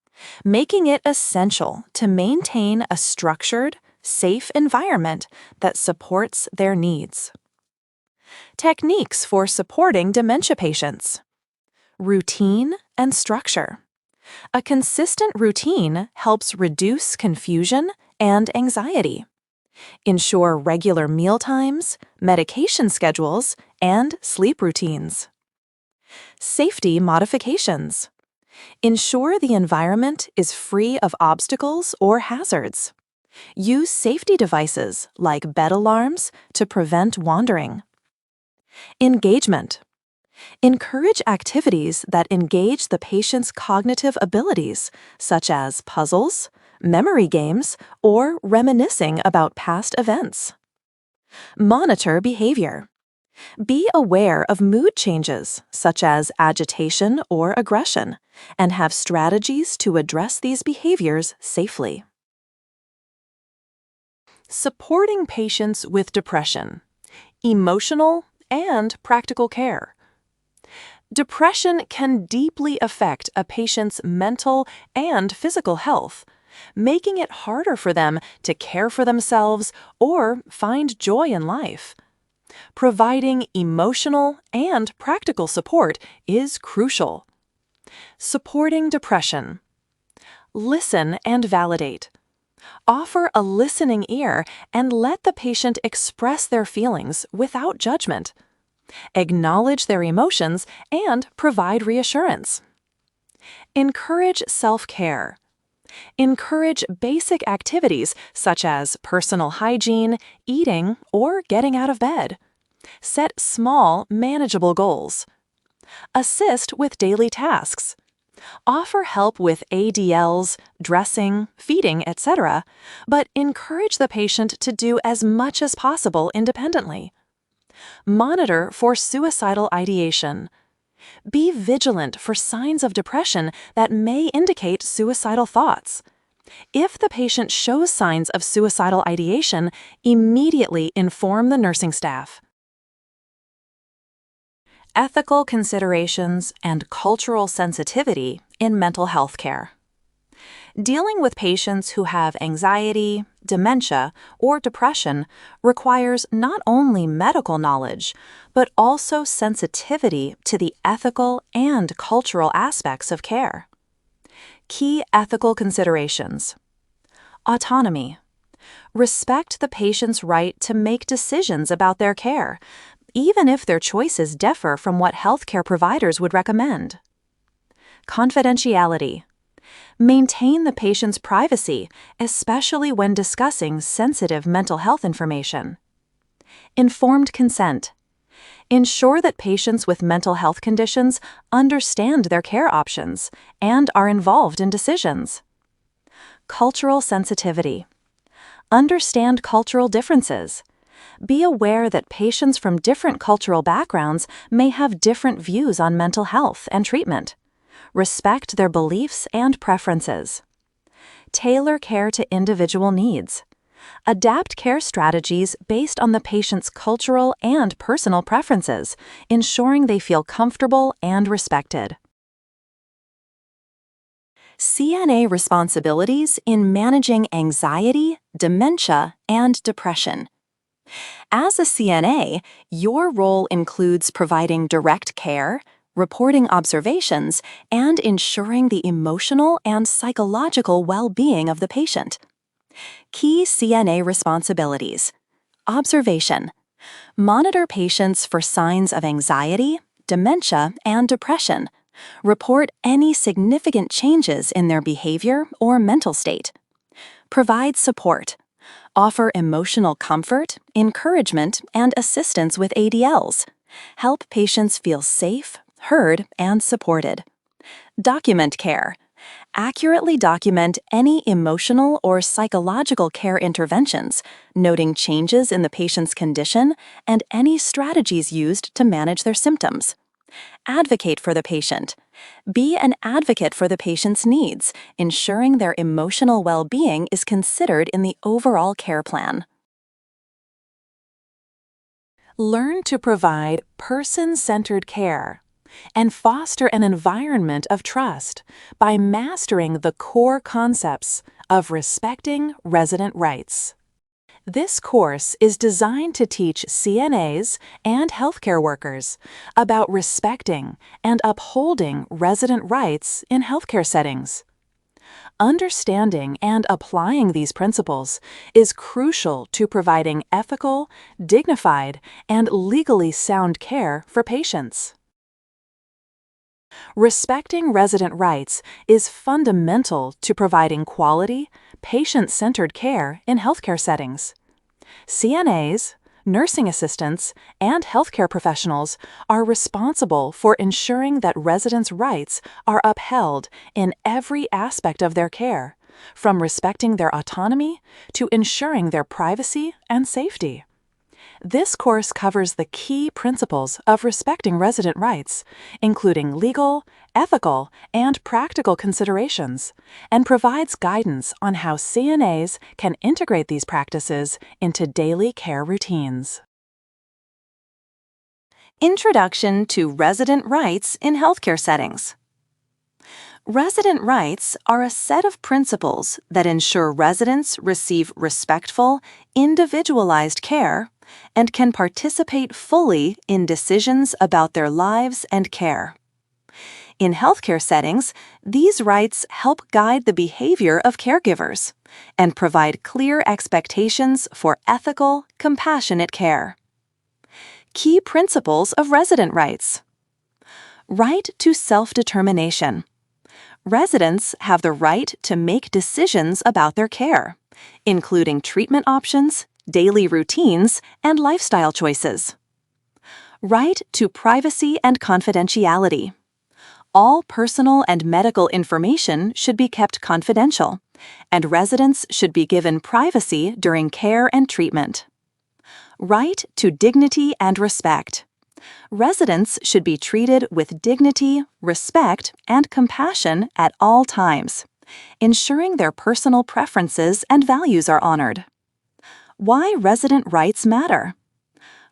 making it essential to maintain a structured, safe environment that supports their needs. Techniques for supporting dementia patients. Routine and structure. A consistent routine helps reduce confusion and anxiety. Ensure regular meal times, medication schedules, and sleep routines. Safety modifications. Ensure the environment is free of obstacles or hazards. Use safety devices like bed alarms to prevent wandering. Engagement. Encourage activities that engage the patient's cognitive abilities, such as puzzles, memory games, or reminiscing about past events. Monitor behavior. Be aware of mood changes, such as agitation or aggression, and have strategies to address these behaviors safely. Supporting patients with depression. Emotional and practical care. Depression can deeply affect a patient's mental and physical health, making it harder for them to care for themselves or find joy in life. Providing emotional and practical support is crucial. Supporting depression. Listen and validate. Offer a listening ear and let the patient express their feelings without judgment. Acknowledge their emotions and provide reassurance. Encourage self-care. Encourage basic activities such as personal hygiene, eating, or getting out of bed. Set small, manageable goals. Assist with daily tasks. Offer help with ADLs, dressing, feeding, etc., but encourage the patient to do as much as possible independently. Monitor for suicidal ideation. Be vigilant for signs of depression that may indicate suicidal thoughts. If the patient shows signs of suicidal ideation, immediately inform the nursing staff. Ethical considerations and cultural sensitivity in mental health care. Dealing with patients who have anxiety, dementia, or depression requires not only medical knowledge, but also sensitivity to the ethical and cultural aspects of care. Key ethical considerations. Autonomy. Respect the patient's right to make decisions about their care, even if their choices differ from what healthcare providers would recommend. Confidentiality. Maintain the patient's privacy, especially when discussing sensitive mental health information. Informed consent. Ensure that patients with mental health conditions understand their care options and are involved in decisions. Cultural sensitivity. Understand cultural differences. Be aware that patients from different cultural backgrounds may have different views on mental health and treatment. Respect their beliefs and preferences. Tailor care to individual needs. Adapt care strategies based on the patient's cultural and personal preferences, ensuring they feel comfortable and respected. CNA responsibilities in managing anxiety, dementia, and depression. As a CNA, your role includes providing direct care, reporting observations, and ensuring the emotional and psychological well-being of the patient. Key CNA responsibilities. Observation. Monitor patients for signs of anxiety, dementia, and depression. Report any significant changes in their behavior or mental state. Provide support. Offer emotional comfort, encouragement, and assistance with ADLs. Help patients feel safe, heard, and supported. Document care. Accurately document any emotional or psychological care interventions, noting changes in the patient's condition and any strategies used to manage their symptoms. Advocate for the patient. Be an advocate for the patient's needs, ensuring their emotional well-being is considered in the overall care plan. Learn to provide person-centered care and foster an environment of trust by mastering the core concepts of respecting resident rights. This course is designed to teach CNAs and healthcare workers about respecting and upholding resident rights in healthcare settings. Understanding and applying these principles is crucial to providing ethical, dignified, and legally sound care for patients. Respecting resident rights is fundamental to providing quality, patient-centered care in healthcare settings. CNAs, nursing assistants, and healthcare professionals are responsible for ensuring that residents' rights are upheld in every aspect of their care, from respecting their autonomy to ensuring their privacy and safety. This course covers the key principles of respecting resident rights, including legal, ethical, and practical considerations, and provides guidance on how CNAs can integrate these practices into daily care routines. Introduction to Resident Rights in Healthcare Settings. Resident rights are a set of principles that ensure residents receive respectful, individualized care and can participate fully in decisions about their lives and care. In healthcare settings, these rights help guide the behavior of caregivers and provide clear expectations for ethical, compassionate care. Key principles of resident rights. Right to self-determination. Residents have the right to make decisions about their care, including treatment options, daily routines, and lifestyle choices. Right to privacy and confidentiality. All personal and medical information should be kept confidential, and residents should be given privacy during care and treatment. Right to dignity and respect. Residents should be treated with dignity, respect, and compassion at all times, ensuring their personal preferences and values are honored. Why resident rights matter.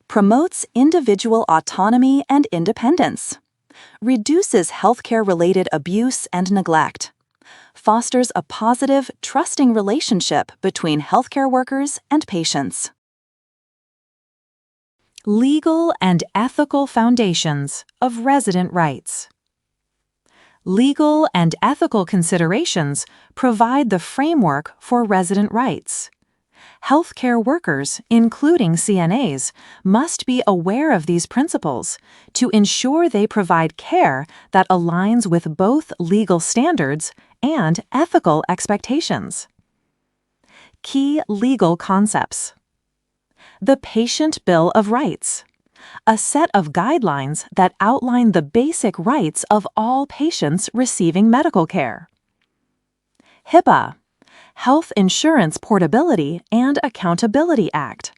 Promotes individual autonomy and independence. Reduces healthcare-related abuse and neglect. Fosters a positive, trusting relationship between healthcare workers and patients. Legal and ethical foundations of resident rights. Legal and ethical considerations provide the framework for resident rights. Healthcare workers, including CNAs, must be aware of these principles to ensure they provide care that aligns with both legal standards and ethical expectations. Key legal concepts. The Patient Bill of Rights, a set of guidelines that outline the basic rights of all patients receiving medical care. HIPAA, Health Insurance Portability and Accountability Act,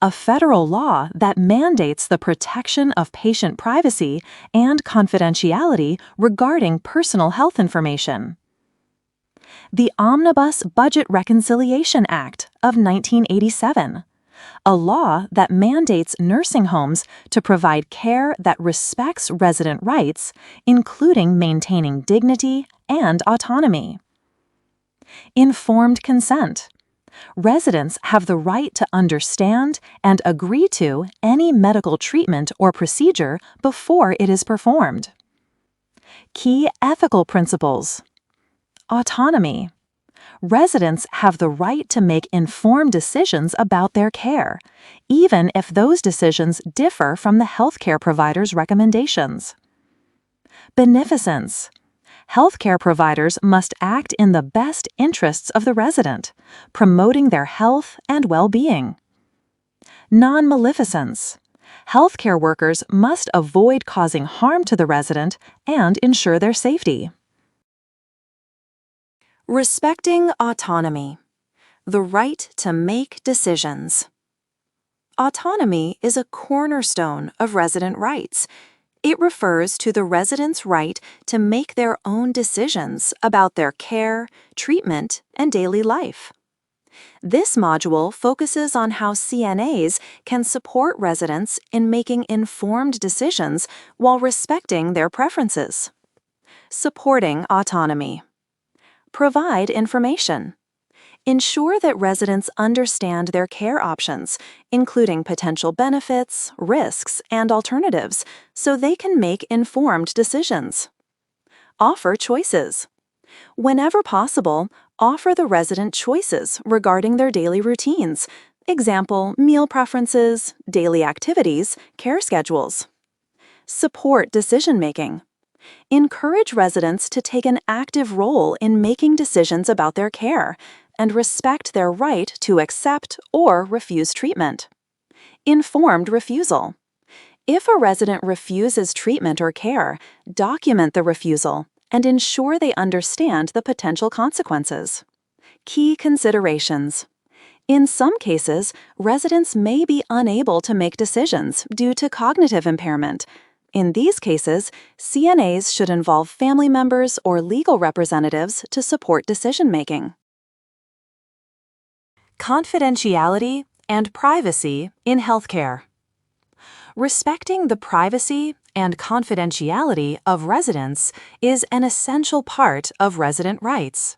a federal law that mandates the protection of patient privacy and confidentiality regarding personal health information. The Omnibus Budget Reconciliation Act of 1987, a law that mandates nursing homes to provide care that respects resident rights, including maintaining dignity and autonomy. Informed consent. Residents have the right to understand and agree to any medical treatment or procedure before it is performed. Key ethical principles. Autonomy. Residents have the right to make informed decisions about their care, even if those decisions differ from the healthcare provider's recommendations. Beneficence. Healthcare providers must act in the best interests of the resident, promoting their health and well-being. Non-maleficence. Healthcare workers must avoid causing harm to the resident and ensure their safety. Respecting autonomy. The right to make decisions. Autonomy is a cornerstone of resident rights. It refers to the resident's right to make their own decisions about their care, treatment, and daily life. This module focuses on how CNAs can support residents in making informed decisions while respecting their preferences. Supporting autonomy. Provide information. Ensure that residents understand their care options, including potential benefits, risks, and alternatives, so they can make informed decisions. Offer choices. Whenever possible, offer the resident choices regarding their daily routines, example, meal preferences, daily activities, care schedules. Support decision-making. Encourage residents to take an active role in making decisions about their care and respect their right to accept or refuse treatment. Informed refusal. If a resident refuses treatment or care, document the refusal and ensure they understand the potential consequences. Key considerations. In some cases, residents may be unable to make decisions due to cognitive impairment. In these cases, CNAs should involve family members or legal representatives to support decision-making. Confidentiality and privacy in healthcare. Respecting the privacy and confidentiality of residents is an essential part of resident rights.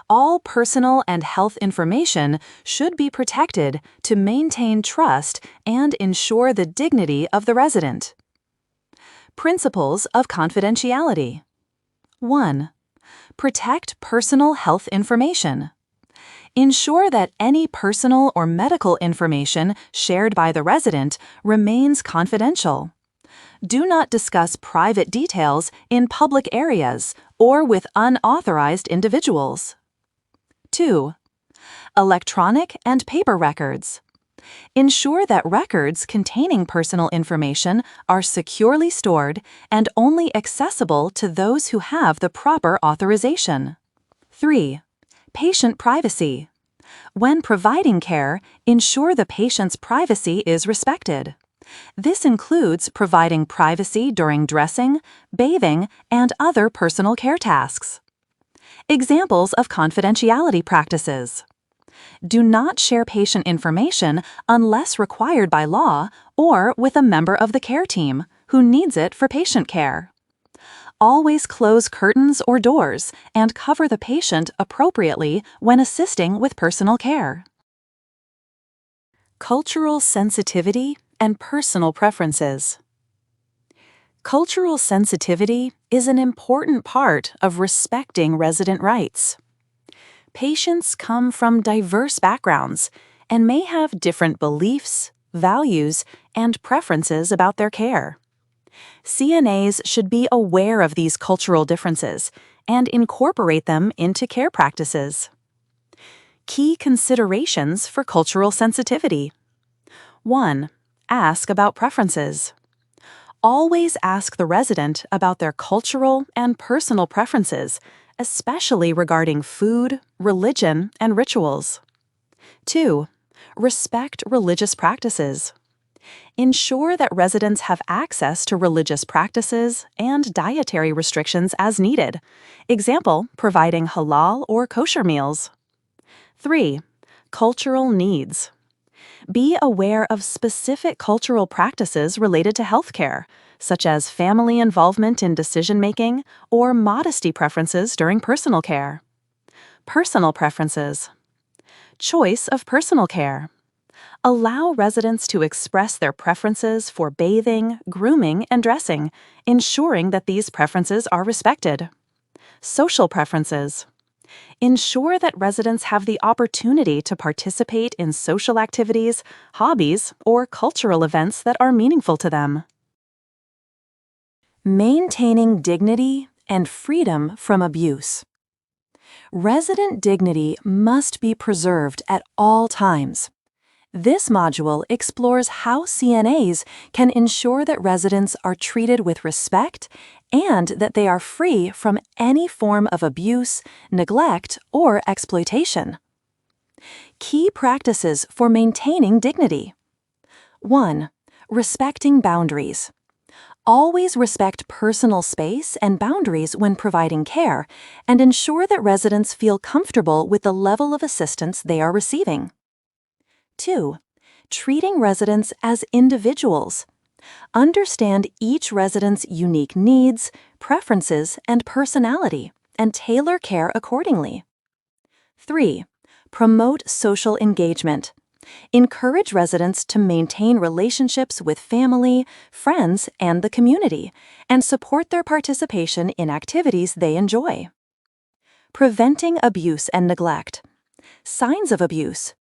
All personal and health information should be protected to maintain trust and ensure the dignity of the resident. Principles of confidentiality. 1. Protect personal health information. Ensure that any personal or medical information shared by the resident remains confidential. Do not discuss private details in public areas or with unauthorized individuals. 2. Electronic and paper records. Ensure that records containing personal information are securely stored and only accessible to those who have the proper authorization. 3. Patient privacy. When providing care, ensure the patient's privacy is respected. This includes providing privacy during dressing, bathing, and other personal care tasks. Examples of confidentiality practices: do not share patient information unless required by law or with a member of the care team who needs it for patient care. Always close curtains or doors and cover the patient appropriately when assisting with personal care. Cultural sensitivity and personal preferences. Cultural sensitivity is an important part of respecting resident rights. Patients come from diverse backgrounds and may have different beliefs, values, and preferences about their care. CNAs should be aware of these cultural differences and incorporate them into care practices. Key considerations for cultural sensitivity. 1. Ask about preferences. Always ask the resident about their cultural and personal preferences, especially regarding food, religion, and rituals. 2. Respect religious practices. Ensure that residents have access to religious practices and dietary restrictions as needed. Example, providing halal or kosher meals. 3. Cultural needs. Be aware of specific cultural practices related to healthcare, such as family involvement in decision-making or modesty preferences during personal care. Personal preferences. Choice of personal care. Allow residents to express their preferences for bathing, grooming, and dressing, ensuring that these preferences are respected. Social preferences. Ensure that residents have the opportunity to participate in social activities, hobbies, or cultural events that are meaningful to them. Maintaining dignity and freedom from abuse. Resident dignity must be preserved at all times. This module explores how CNAs can ensure that residents are treated with respect and that they are free from any form of abuse, neglect, or exploitation. Key practices for maintaining dignity. 1. Respecting boundaries. Always respect personal space and boundaries when providing care, and ensure that residents feel comfortable with the level of assistance they are receiving. 2. Treating residents as individuals. Understand each resident's unique needs, preferences, and personality, and tailor care accordingly. 3. Promote social engagement. Encourage residents to maintain relationships with family, friends, and the community, and support their participation in activities they enjoy. Preventing abuse and neglect. Signs of abuse.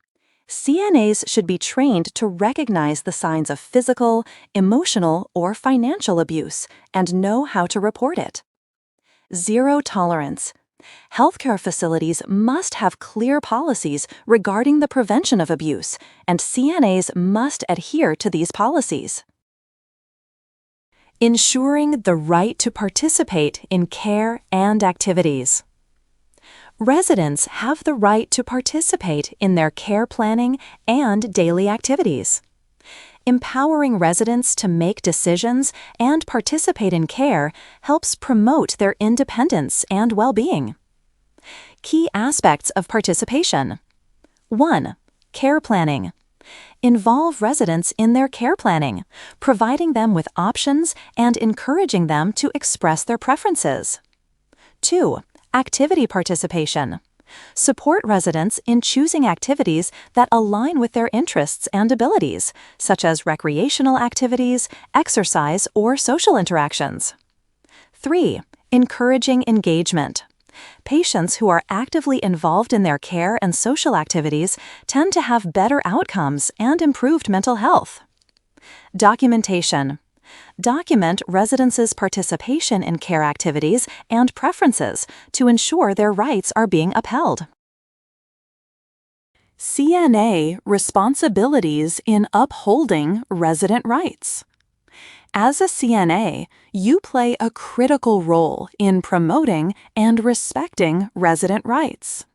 CNAs should be trained to recognize the signs of physical, emotional, or financial abuse and know how to report it. Zero tolerance. Healthcare facilities must have clear policies regarding the prevention of abuse, and CNAs must adhere to these policies. Ensuring the right to participate in care and activities. Residents have the right to participate in their care planning and daily activities. Empowering residents to make decisions and participate in care helps promote their independence and well-being. Key aspects of participation. 1. Care planning. Involve residents in their care planning, providing them with options and encouraging them to express their preferences. 2. Activity participation. Support residents in choosing activities that align with their interests and abilities, such as recreational activities, exercise, or social interactions. 3. Encouraging engagement. Patients who are actively involved in their care and social activities tend to have better outcomes and improved mental health. Documentation. Document residents' participation in care activities and preferences to ensure their rights are being upheld. CNA responsibilities in upholding resident rights. As a CNA, you play a critical role in promoting and respecting resident rights.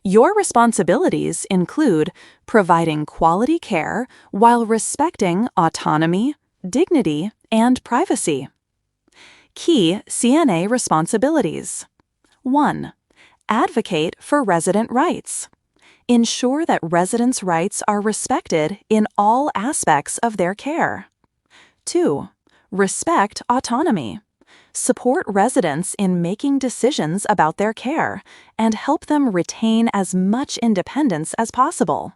Your responsibilities include providing quality care while respecting autonomy, dignity, and privacy. Key CNA responsibilities. 1. Advocate for resident rights. Ensure that residents' rights are respected in all aspects of their care. 2. Respect autonomy. Support residents in making decisions about their care and help them retain as much independence as possible.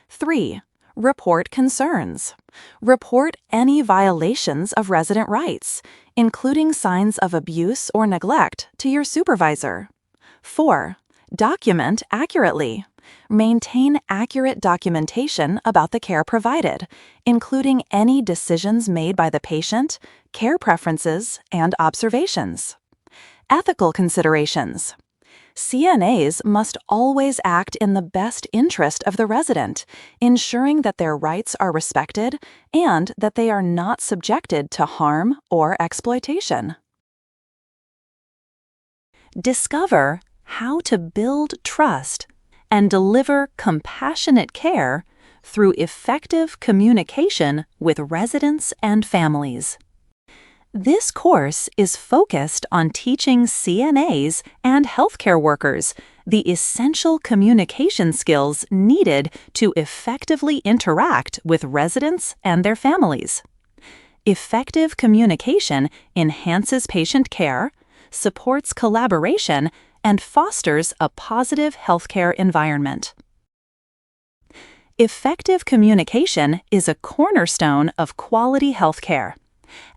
3. Report concerns. Report any violations of resident rights, including signs of abuse or neglect, to your supervisor. 4. Document accurately. Maintain accurate documentation about the care provided, including any decisions made by the patient, care preferences, and observations. Ethical considerations. CNAs must always act in the best interest of the resident, ensuring that their rights are respected and that they are not subjected to harm or exploitation. Discover how to build trust and deliver compassionate care through effective communication with residents and families. This course is focused on teaching CNAs and healthcare workers the essential communication skills needed to effectively interact with residents and their families. Effective communication enhances patient care, supports collaboration, and fosters a positive healthcare environment. Effective communication is a cornerstone of quality healthcare.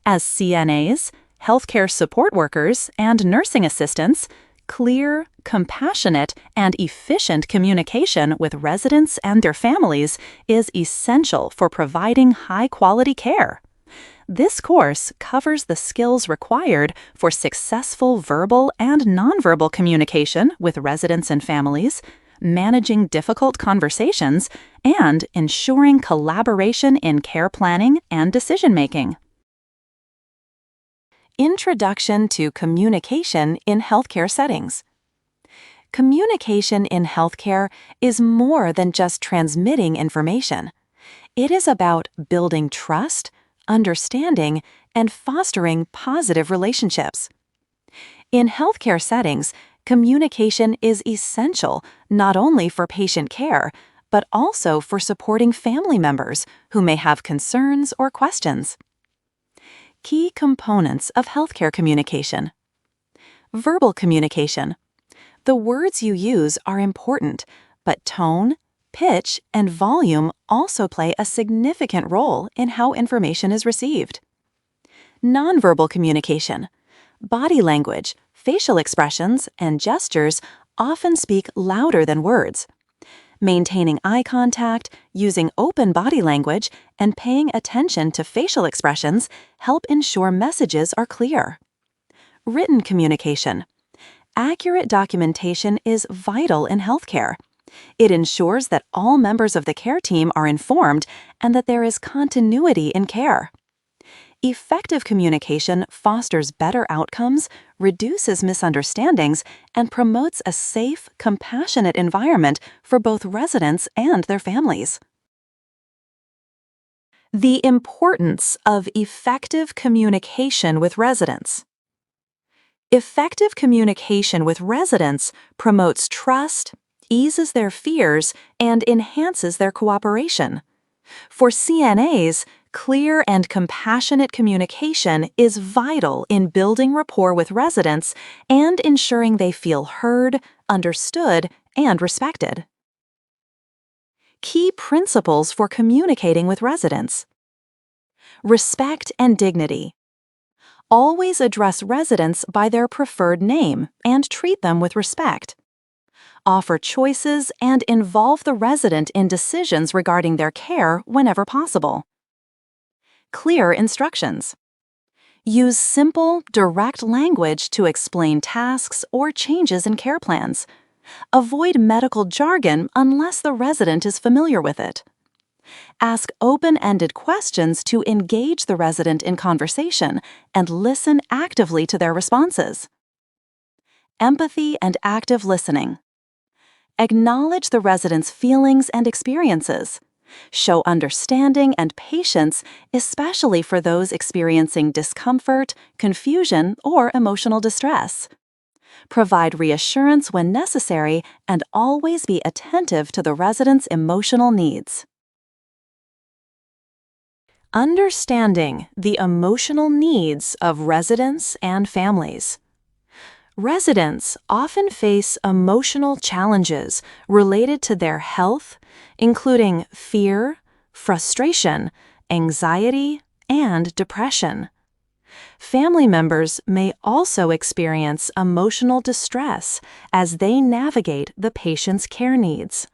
As CNAs, healthcare support workers, and nursing assistants, clear, compassionate, and efficient communication with residents and their families is essential for providing high-quality care. This course covers the skills required for successful verbal and nonverbal communication with residents and families, managing difficult conversations, and ensuring collaboration in care planning and decision-making. Introduction to Communication in Healthcare Settings. Communication in healthcare is more than just transmitting information. It is about building trust, understanding, and fostering positive relationships. In healthcare settings, communication is essential not only for patient care, but also for supporting family members who may have concerns or questions. Key components of healthcare communication. Verbal communication. The words you use are important, but tone, pitch, and volume also play a significant role in how information is received. Nonverbal communication. Body language, facial expressions, and gestures often speak louder than words. Maintaining eye contact, using open body language, and paying attention to facial expressions help ensure messages are clear. Written communication. Accurate documentation is vital in healthcare. It ensures that all members of the care team are informed and that there is continuity in care. Effective communication fosters better outcomes, reduces misunderstandings, and promotes a safe, compassionate environment for both residents and their families. The importance of effective communication with residents. Effective communication with residents promotes trust, eases their fears, and enhances their cooperation. For CNAs, clear and compassionate communication is vital in building rapport with residents and ensuring they feel heard, understood, and respected. Key principles for communicating with residents. Respect and dignity. Always address residents by their preferred name and treat them with respect. Offer choices and involve the resident in decisions regarding their care whenever possible. Clear instructions. Use simple, direct language to explain tasks or changes in care plans. Avoid medical jargon unless the resident is familiar with it. Ask open-ended questions to engage the resident in conversation and listen actively to their responses. Empathy and active listening. Acknowledge the resident's feelings and experiences. Show understanding and patience, especially for those experiencing discomfort, confusion, or emotional distress. Provide reassurance when necessary and always be attentive to the resident's emotional needs. Understanding the emotional needs of residents and families. Residents often face emotional challenges related to their health, including fear, frustration, anxiety, and depression. Family members may also experience emotional distress as they navigate the patient's care needs.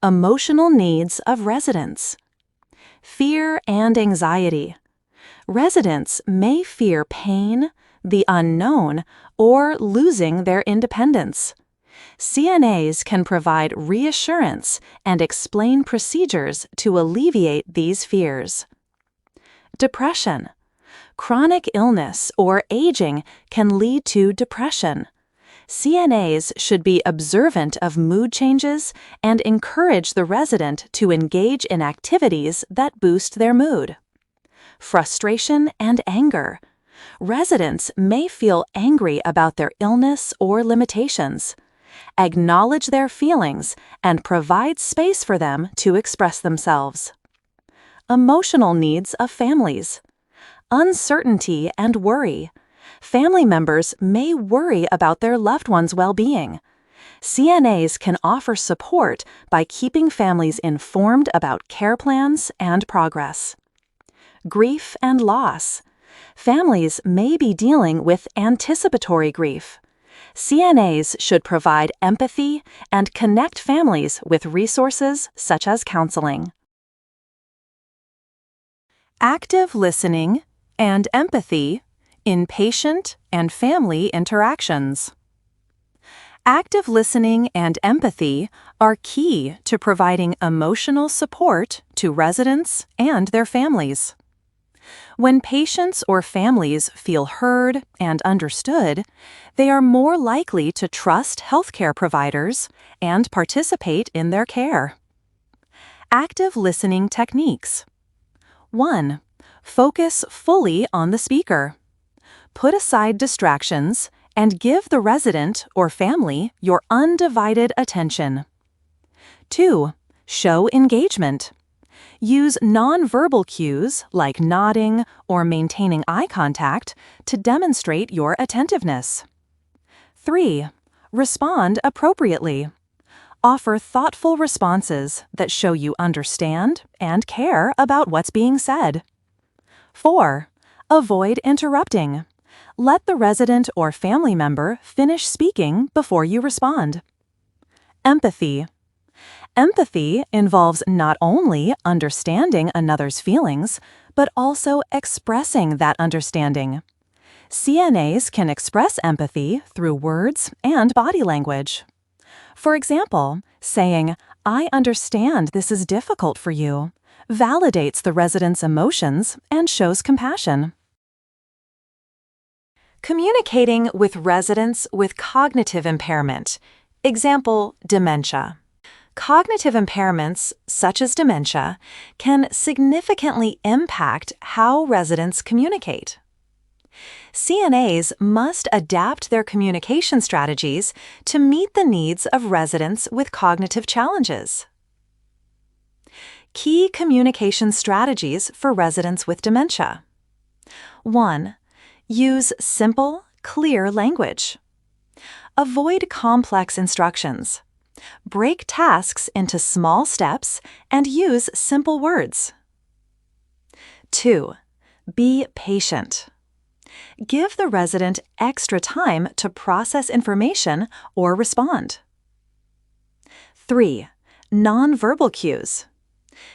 Emotional needs of residents. Fear and anxiety. Residents may fear pain, the unknown, or losing their independence. CNAs can provide reassurance and explain procedures to alleviate these fears. Depression. Chronic illness or aging can lead to depression. CNAs should be observant of mood changes and encourage the resident to engage in activities that boost their mood. Frustration and anger. Residents may feel angry about their illness or limitations. Acknowledge their feelings and provide space for them to express themselves. Emotional needs of families. Uncertainty and worry. Family members may worry about their loved ones' well-being. CNAs can offer support by keeping families informed about care plans and progress. Grief and loss. Families may be dealing with anticipatory grief. CNAs should provide empathy and connect families with resources such as counseling. Active listening and empathy in patient and family interactions. Active listening and empathy are key to providing emotional support to residents and their families. When patients or families feel heard and understood, they are more likely to trust healthcare providers and participate in their care. Active listening techniques. 1. Focus fully on the speaker. Put aside distractions and give the resident or family your undivided attention. 2. Show engagement. Use nonverbal cues like nodding or maintaining eye contact to demonstrate your attentiveness. 3. Respond appropriately. Offer thoughtful responses that show you understand and care about what's being said. 4. Avoid interrupting. Let the resident or family member finish speaking before you respond. Empathy. Empathy involves not only understanding another's feelings, but also expressing that understanding. CNAs can express empathy through words and body language. For example, saying, "I understand this is difficult for you," validates the resident's emotions and shows compassion. Communicating with residents with cognitive impairment. Example, dementia. Cognitive impairments, such as dementia, can significantly impact how residents communicate. CNAs must adapt their communication strategies to meet the needs of residents with cognitive challenges. Key communication strategies for residents with dementia. 1. Use simple, clear language. Avoid complex instructions. Break tasks into small steps and use simple words. 2. Be patient. Give the resident extra time to process information or respond. 3. Nonverbal cues.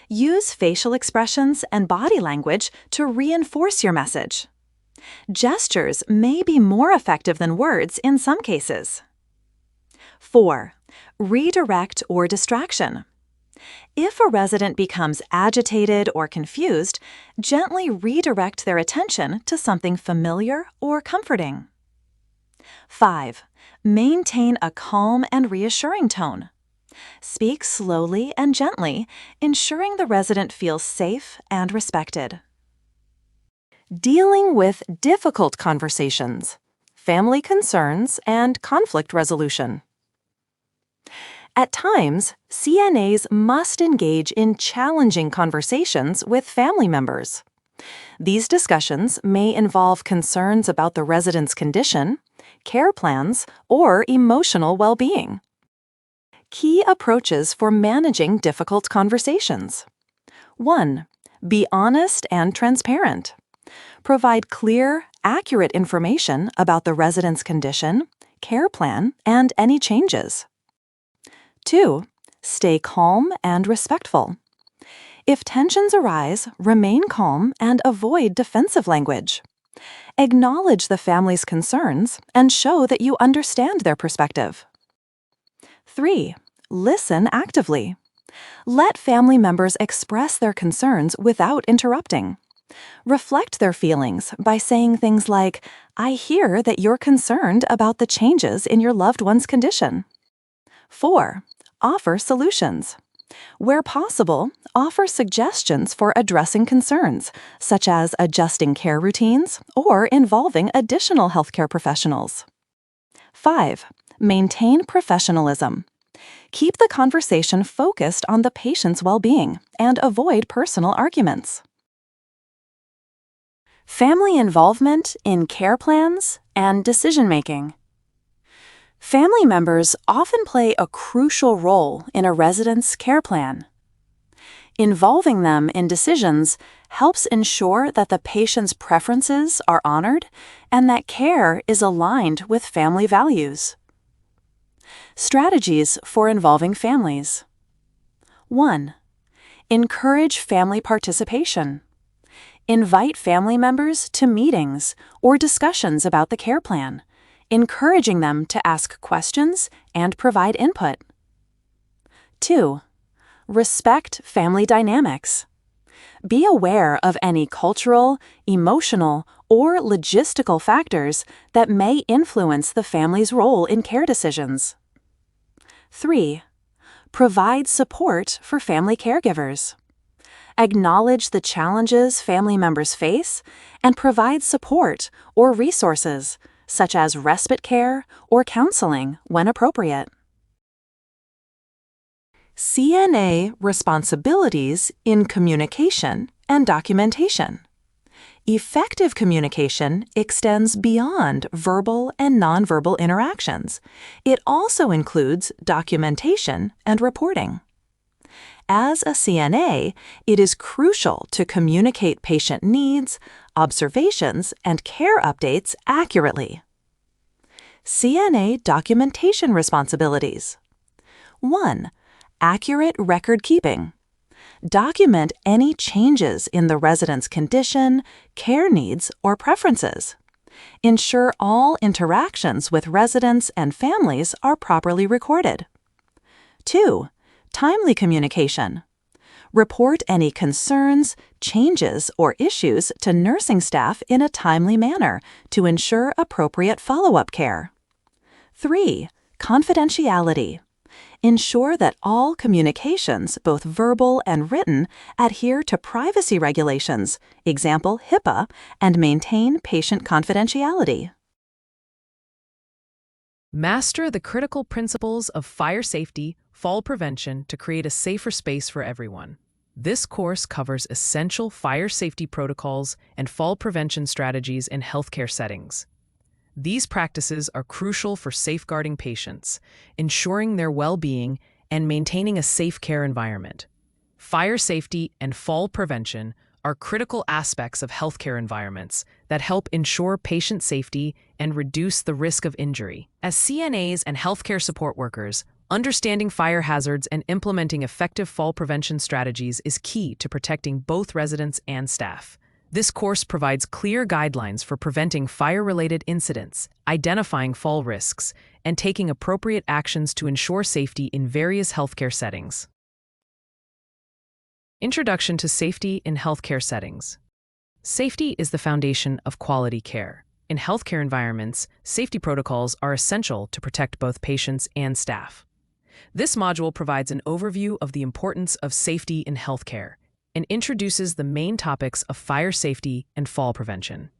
Use facial expressions and body language to reinforce your message. Gestures may be more effective than words in some cases. 4. Redirect or distraction. If a resident becomes agitated or confused, gently redirect their attention to something familiar or comforting. 5. Maintain a calm and reassuring tone. Speak slowly and gently, ensuring the resident feels safe and respected. Dealing with difficult conversations, family concerns, and conflict resolution. At times, CNAs must engage in challenging conversations with family members. These discussions may involve concerns about the resident's condition, care plans, or emotional well-being. Key approaches for managing difficult conversations. 1. Be honest and transparent. Provide clear, accurate information about the resident's condition, care plan, and any changes. 2. Stay calm and respectful. If tensions arise, remain calm and avoid defensive language. Acknowledge the family's concerns and show that you understand their perspective. 3. Listen actively. Let family members express their concerns without interrupting. Reflect their feelings by saying things like, "I hear that you're concerned about the changes in your loved one's condition." 4. Offer solutions. Where possible, offer suggestions for addressing concerns, such as adjusting care routines or involving additional healthcare professionals. 5. Maintain professionalism. Keep the conversation focused on the patient's well-being and avoid personal arguments. Family involvement in care plans and decision-making. Family members often play a crucial role in a resident's care plan. Involving them in decisions helps ensure that the patient's preferences are honored and that care is aligned with family values. Strategies for involving families. 1. Encourage family participation. Invite family members to meetings or discussions about the care plan, encouraging them to ask questions and provide input. 2. Respect family dynamics. Be aware of any cultural, emotional, or logistical factors that may influence the family's role in care decisions. 3. Provide support for family caregivers. Acknowledge the challenges family members face and provide support or resources, such as respite care or counseling when appropriate. CNA responsibilities in communication and documentation. Effective communication extends beyond verbal and nonverbal interactions. It also includes documentation and reporting. As a CNA, it is crucial to communicate patient needs, observations, and care updates accurately. CNA documentation responsibilities. 1. Accurate record keeping. Document any changes in the resident's condition, care needs, or preferences. Ensure all interactions with residents and families are properly recorded. 2. Timely communication. Report any concerns, changes, or issues to nursing staff in a timely manner to ensure appropriate follow-up care. 3. Confidentiality. Ensure that all communications, both verbal and written, adhere to privacy regulations, example HIPAA, and maintain patient confidentiality. Master the critical principles of fire safety, fall prevention to create a safer space for everyone. This course covers essential fire safety protocols and fall prevention strategies in healthcare settings. These practices are crucial for safeguarding patients, ensuring their well-being, and maintaining a safe care environment. Fire safety and fall prevention are critical aspects of healthcare environments that help ensure patient safety and reduce the risk of injury. As CNAs and healthcare support workers, understanding fire hazards and implementing effective fall prevention strategies is key to protecting both residents and staff. This course provides clear guidelines for preventing fire-related incidents, identifying fall risks, and taking appropriate actions to ensure safety in various healthcare settings. Introduction to Safety in Healthcare Settings. Safety is the foundation of quality care. In healthcare environments, safety protocols are essential to protect both patients and staff. This module provides an overview of the importance of safety in healthcare and introduces the main topics of fire safety and fall prevention.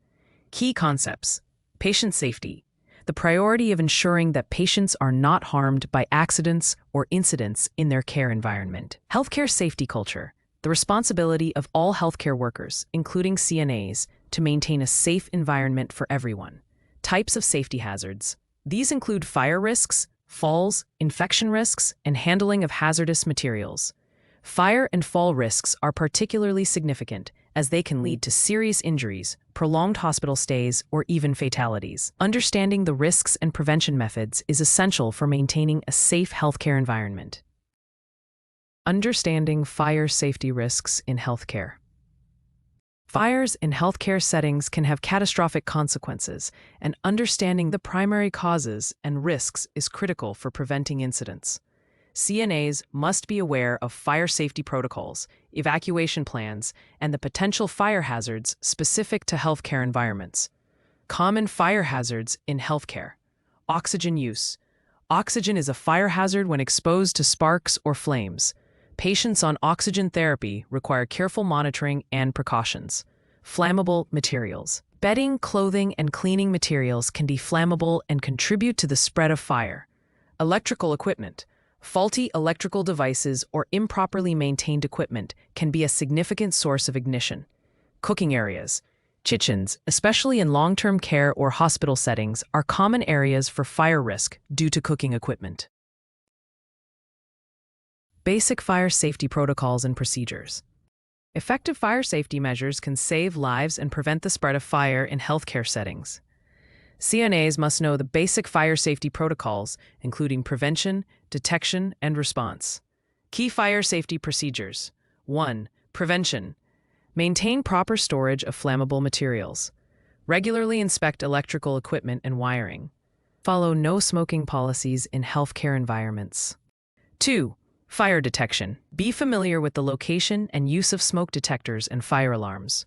Key concepts: patient safety, the priority of ensuring that patients are not harmed by accidents or incidents in their care environment. Healthcare safety culture, the responsibility of all healthcare workers, including CNAs, to maintain a safe environment for everyone. Types of safety hazards. These include fire risks, falls, infection risks, and handling of hazardous materials. Fire and fall risks are particularly significant as they can lead to serious injuries, prolonged hospital stays, or even fatalities. Understanding the risks and prevention methods is essential for maintaining a safe healthcare environment. Understanding fire safety risks in healthcare. Fires in healthcare settings can have catastrophic consequences, and understanding the primary causes and risks is critical for preventing incidents. CNAs must be aware of fire safety protocols, evacuation plans, and the potential fire hazards specific to healthcare environments. Common fire hazards in healthcare. Oxygen use. Oxygen is a fire hazard when exposed to sparks or flames. Patients on oxygen therapy require careful monitoring and precautions. Flammable materials. Bedding, clothing, and cleaning materials can be flammable and contribute to the spread of fire. Electrical equipment. Faulty electrical devices or improperly maintained equipment can be a significant source of ignition. Cooking areas. Kitchens, especially in long-term care or hospital settings, are common areas for fire risk due to cooking equipment. Basic fire safety protocols and procedures. Effective fire safety measures can save lives and prevent the spread of fire in healthcare settings. CNAs must know the basic fire safety protocols, including prevention, detection, and response. Key fire safety procedures. 1. Prevention. Maintain proper storage of flammable materials. Regularly inspect electrical equipment and wiring. Follow no smoking policies in healthcare environments. 2. Fire detection. Be familiar with the location and use of smoke detectors and fire alarms.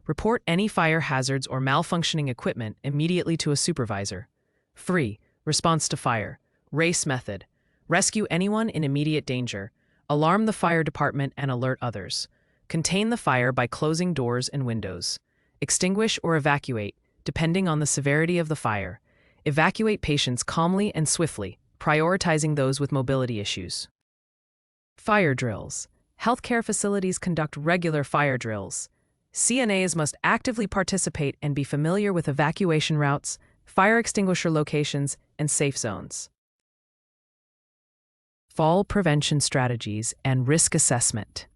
Report any fire hazards or malfunctioning equipment immediately to a supervisor. 3. Response to fire. RACE method. Rescue anyone in immediate danger. Alarm the fire department and alert others. Contain the fire by closing doors and windows. Extinguish or evacuate, depending on the severity of the fire. Evacuate patients calmly and swiftly, prioritizing those with mobility issues. Fire drills. Healthcare facilities conduct regular fire drills. CNAs must actively participate and be familiar with evacuation routes, fire extinguisher locations, and safe zones. Fall prevention strategies and risk assessment.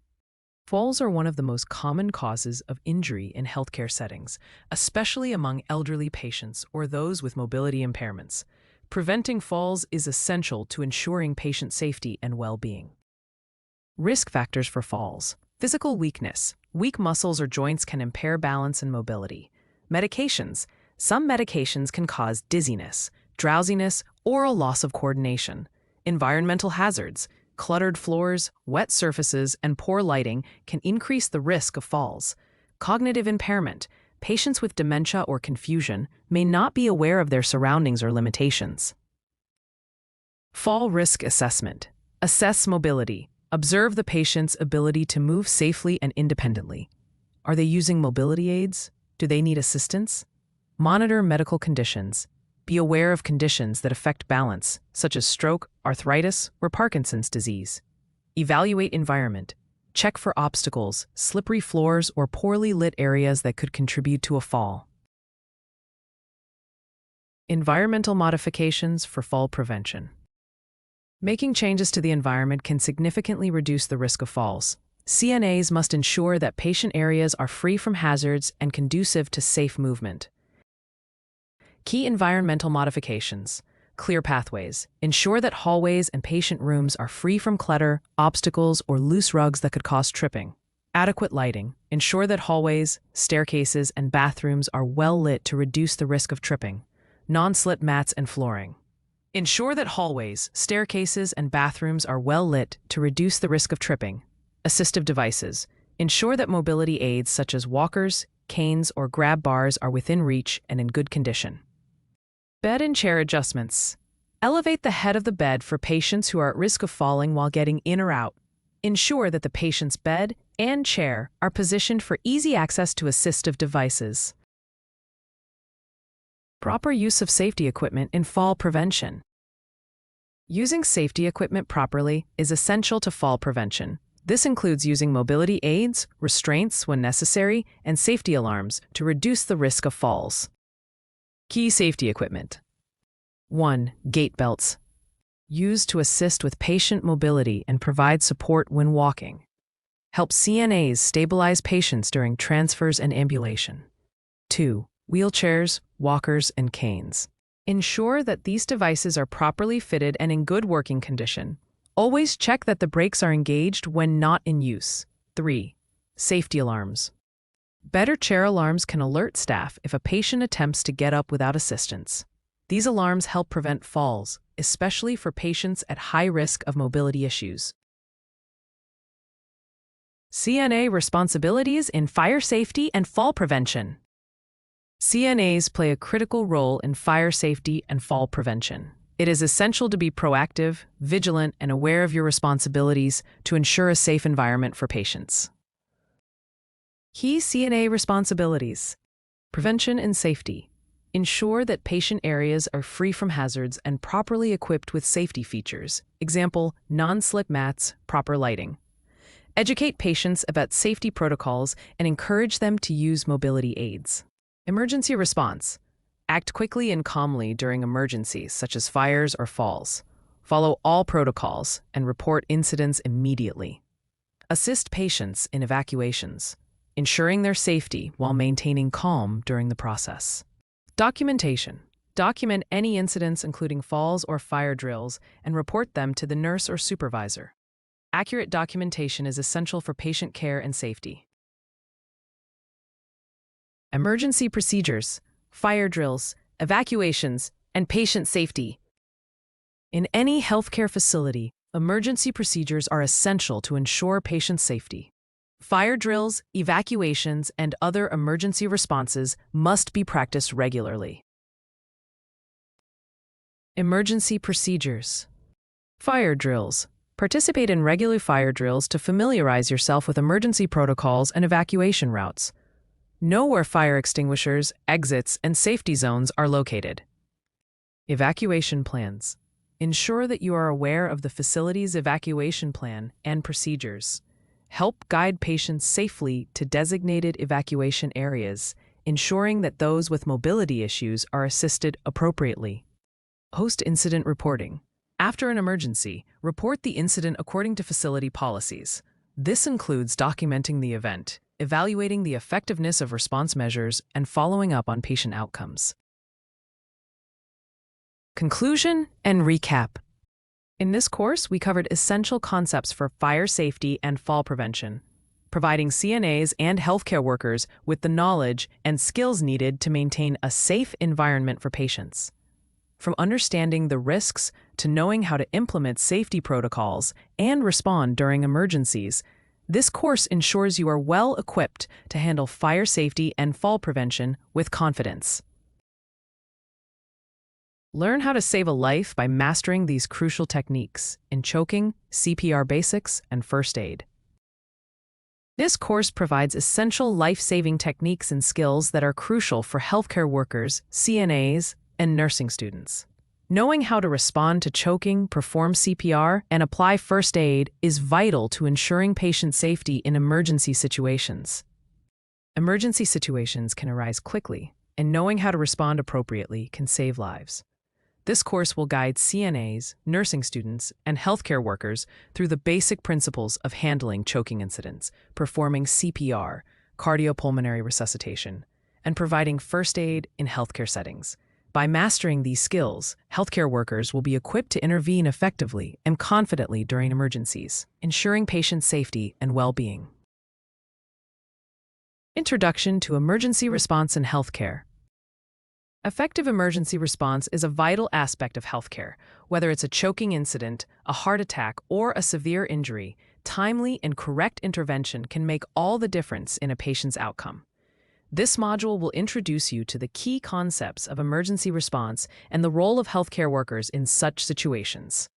Falls are one of the most common causes of injury in healthcare settings, especially among elderly patients or those with mobility impairments. Preventing falls is essential to ensuring patient safety and well-being. Risk factors for falls. Physical weakness. Weak muscles or joints can impair balance and mobility. Medications. Some medications can cause dizziness, drowsiness, or a loss of coordination. Environmental hazards. Cluttered floors, wet surfaces, and poor lighting can increase the risk of falls. Cognitive impairment. Patients with dementia or confusion may not be aware of their surroundings or limitations. Fall risk assessment. Assess mobility. Observe the patient's ability to move safely and independently. Are they using mobility aids? Do they need assistance? Monitor medical conditions. Be aware of conditions that affect balance, such as stroke, arthritis, or Parkinson's disease. Evaluate environment. Check for obstacles, slippery floors, or poorly lit areas that could contribute to a fall. Environmental modifications for fall prevention. Making changes to the environment can significantly reduce the risk of falls. CNAs must ensure that patient areas are free from hazards and conducive to safe movement. Key environmental modifications. Clear pathways. Ensure that hallways and patient rooms are free from clutter, obstacles, or loose rugs that could cause tripping. Adequate lighting. Ensure that hallways, staircases, and bathrooms are well lit to reduce the risk of tripping. Non-slip mats and flooring. Ensure that hallways, staircases, and bathrooms are well lit to reduce the risk of tripping. Assistive devices. Ensure that mobility aids such as walkers, canes, or grab bars are within reach and in good condition. Bed and chair adjustments. Elevate the head of the bed for patients who are at risk of falling while getting in or out. Ensure that the patient's bed and chair are positioned for easy access to assistive devices. Proper use of safety equipment in fall prevention. Using safety equipment properly is essential to fall prevention. This includes using mobility aids, restraints when necessary, and safety alarms to reduce the risk of falls. Key safety equipment. 1. Gait belts. Used to assist with patient mobility and provide support when walking. Help CNAs stabilize patients during transfers and ambulation. 2. Wheelchairs, walkers, and canes. Ensure that these devices are properly fitted and in good working condition. Always check that the brakes are engaged when not in use. 3. Safety alarms. Better chair alarms can alert staff if a patient attempts to get up without assistance. These alarms help prevent falls, especially for patients at high risk of mobility issues. CNA responsibilities in fire safety and fall prevention. CNAs play a critical role in fire safety and fall prevention. It is essential to be proactive, vigilant, and aware of your responsibilities to ensure a safe environment for patients. Key CNA responsibilities. Prevention and safety. Ensure that patient areas are free from hazards and properly equipped with safety features. Example, non-slip mats, proper lighting. Educate patients about safety protocols and encourage them to use mobility aids. Emergency response. Act quickly and calmly during emergencies such as fires or falls. Follow all protocols and report incidents immediately. Assist patients in evacuations, ensuring their safety while maintaining calm during the process. Documentation. Document any incidents including falls or fire drills and report them to the nurse or supervisor. Accurate documentation is essential for patient care and safety. Emergency procedures, fire drills, evacuations, and patient safety. In any healthcare facility, emergency procedures are essential to ensure patient safety. Fire drills, evacuations, and other emergency responses must be practiced regularly. Emergency procedures. Fire drills. Participate in regular fire drills to familiarize yourself with emergency protocols and evacuation routes. Know where fire extinguishers, exits, and safety zones are located. Evacuation plans. Ensure that you are aware of the facility's evacuation plan and procedures. Help guide patients safely to designated evacuation areas, ensuring that those with mobility issues are assisted appropriately. Post-incident reporting. After an emergency, report the incident according to facility policies. This includes documenting the event, evaluating the effectiveness of response measures, and following up on patient outcomes. Conclusion and recap. In this course, we covered essential concepts for fire safety and fall prevention, providing CNAs and healthcare workers with the knowledge and skills needed to maintain a safe environment for patients. From understanding the risks to knowing how to implement safety protocols and respond during emergencies, this course ensures you are well equipped to handle fire safety and fall prevention with confidence. Learn how to save a life by mastering these crucial techniques in choking, CPR basics, and first aid. This course provides essential life-saving techniques and skills that are crucial for healthcare workers, CNAs, and nursing students. Knowing how to respond to choking, perform CPR, and apply first aid is vital to ensuring patient safety in emergency situations. Emergency situations can arise quickly, and knowing how to respond appropriately can save lives. This course will guide CNAs, nursing students, and healthcare workers through the basic principles of handling choking incidents, performing CPR, cardiopulmonary resuscitation, and providing first aid in healthcare settings. By mastering these skills, healthcare workers will be equipped to intervene effectively and confidently during emergencies, ensuring patient safety and well-being. Introduction to Emergency Response in Healthcare. Effective emergency response is a vital aspect of healthcare. Whether it's a choking incident, a heart attack, or a severe injury, timely and correct intervention can make all the difference in a patient's outcome. This module will introduce you to the key concepts of emergency response and the role of healthcare workers in such situations.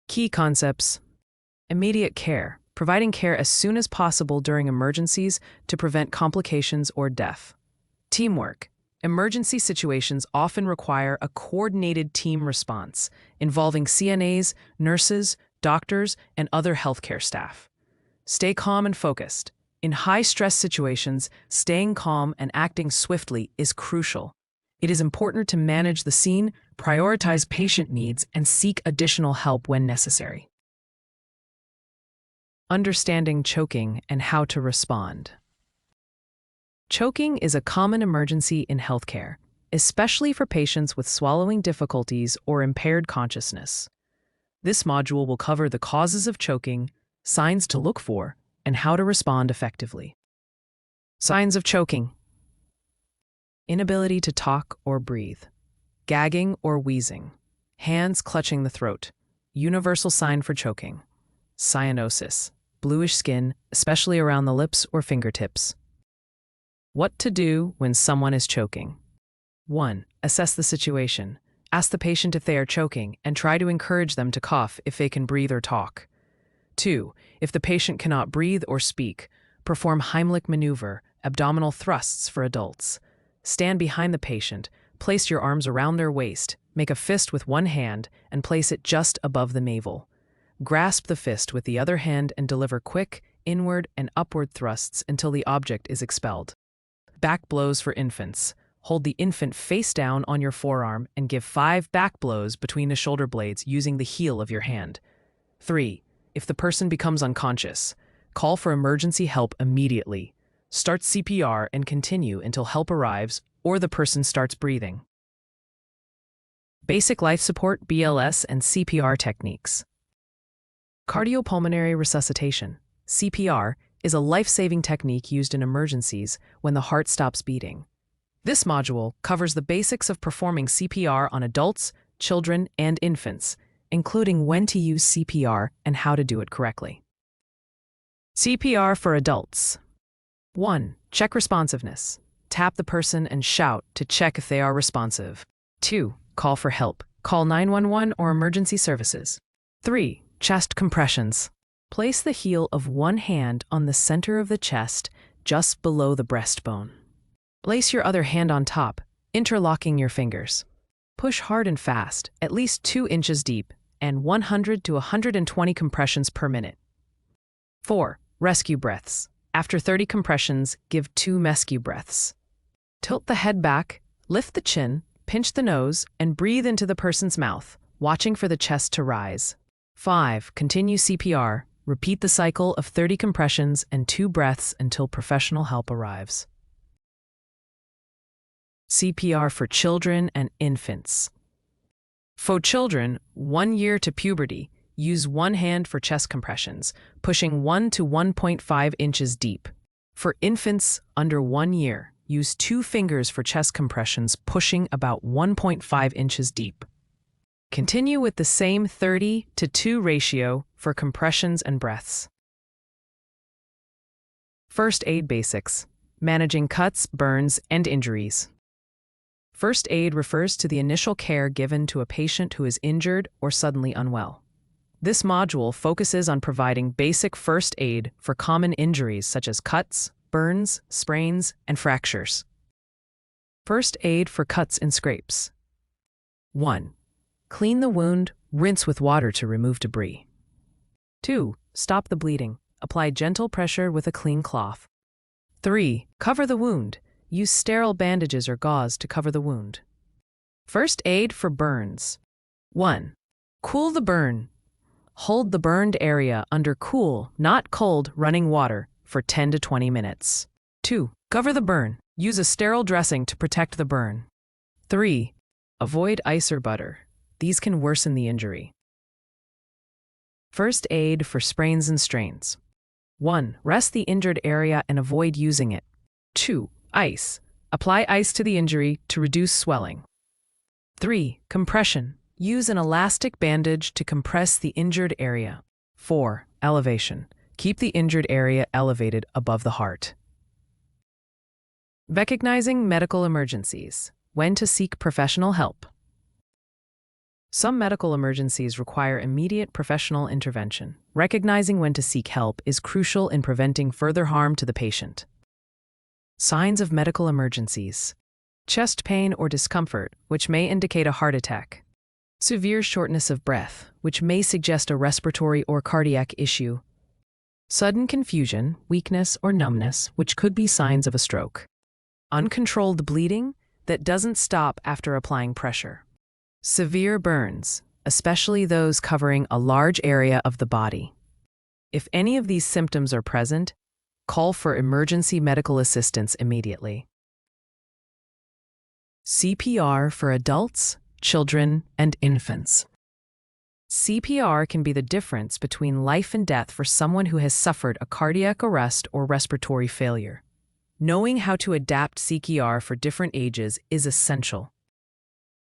Key concepts: immediate care, providing care as soon as possible during emergencies to prevent complications or death. Teamwork. Emergency situations often require a coordinated team response involving CNAs, nurses, doctors, and other healthcare staff. Stay calm and focused. In high-stress situations, staying calm and acting swiftly is crucial. It is important to manage the scene, prioritize patient needs, and seek additional help when necessary. Understanding choking and how to respond. Choking is a common emergency in healthcare, especially for patients with swallowing difficulties or impaired consciousness. This module will cover the causes of choking, signs to look for, and how to respond effectively. Signs of choking: inability to talk or breathe, gagging or wheezing, hands clutching the throat, universal sign for choking, cyanosis, bluish skin, especially around the lips or fingertips. What to do when someone is choking. 1. Assess the situation. Ask the patient if they are choking and try to encourage them to cough if they can breathe or talk. 2. If the patient cannot breathe or speak, perform Heimlich maneuver, abdominal thrusts for adults. Stand behind the patient, place your arms around their waist, make a fist with one hand, and place it just above the navel. Grasp the fist with the other hand and deliver quick, inward and upward thrusts until the object is expelled. Back blows for infants. Hold the infant face down on your forearm and give 5 back blows between the shoulder blades using the heel of your hand. 3. If the person becomes unconscious, call for emergency help immediately. Start CPR and continue until help arrives or the person starts breathing. Basic life support, BLS, and CPR techniques. Cardiopulmonary resuscitation, CPR, is a life-saving technique used in emergencies when the heart stops beating. This module covers the basics of performing CPR on adults, children, and infants, including when to use CPR and how to do it correctly. CPR for adults. 1. Check responsiveness. Tap the person and shout to check if they are responsive. 2. Call for help. Call 911 or emergency services. 3. Chest compressions. Place the heel of one hand on the center of the chest, just below the breastbone. Place your other hand on top, interlocking your fingers. Push hard and fast, at least 2 inches deep, and 100 to 120 compressions per minute. 4. Rescue breaths. After 30 compressions, give 2 mescue breaths. Tilt the head back, lift the chin, pinch the nose, and breathe into the person's mouth, watching for the chest to rise. 5. Continue CPR. Repeat the cycle of 30 compressions and 2 breaths until professional help arrives. CPR for children and infants. For children, 1 year to puberty, use one hand for chest compressions, pushing 1 to 1.5 inches deep. For infants under 1 year, use 2 fingers for chest compressions, pushing about 1.5 inches deep. Continue with the same 30-to-2 ratio for compressions and breaths. First aid basics. Managing cuts, burns, and injuries. First aid refers to the initial care given to a patient who is injured or suddenly unwell. This module focuses on providing basic first aid for common injuries such as cuts, burns, sprains, and fractures. First aid for cuts and scrapes. 1. Clean the wound, rinse with water to remove debris. 2. Stop the bleeding. Apply gentle pressure with a clean cloth. 3. Cover the wound. Use sterile bandages or gauze to cover the wound. First aid for burns. 1. Cool the burn. Hold the burned area under cool, not cold, running water for 10 to 20 minutes. 2. Cover the burn. Use a sterile dressing to protect the burn. 3. Avoid ice or butter. These can worsen the injury. First aid for sprains and strains. 1. Rest the injured area and avoid using it. 2. Ice. Apply ice to the injury to reduce swelling. 3. Compression. Use an elastic bandage to compress the injured area. 4. Elevation. Keep the injured area elevated above the heart. Recognizing medical emergencies. When to seek professional help. Some medical emergencies require immediate professional intervention. Recognizing when to seek help is crucial in preventing further harm to the patient. Signs of medical emergencies. Chest pain or discomfort, which may indicate a heart attack. Severe shortness of breath, which may suggest a respiratory or cardiac issue. Sudden confusion, weakness, or numbness, which could be signs of a stroke. Uncontrolled bleeding that doesn't stop after applying pressure. Severe burns, especially those covering a large area of the body. If any of these symptoms are present, call for emergency medical assistance immediately. CPR for adults, children, and infants. CPR can be the difference between life and death for someone who has suffered a cardiac arrest or respiratory failure. Knowing how to adapt CPR for different ages is essential.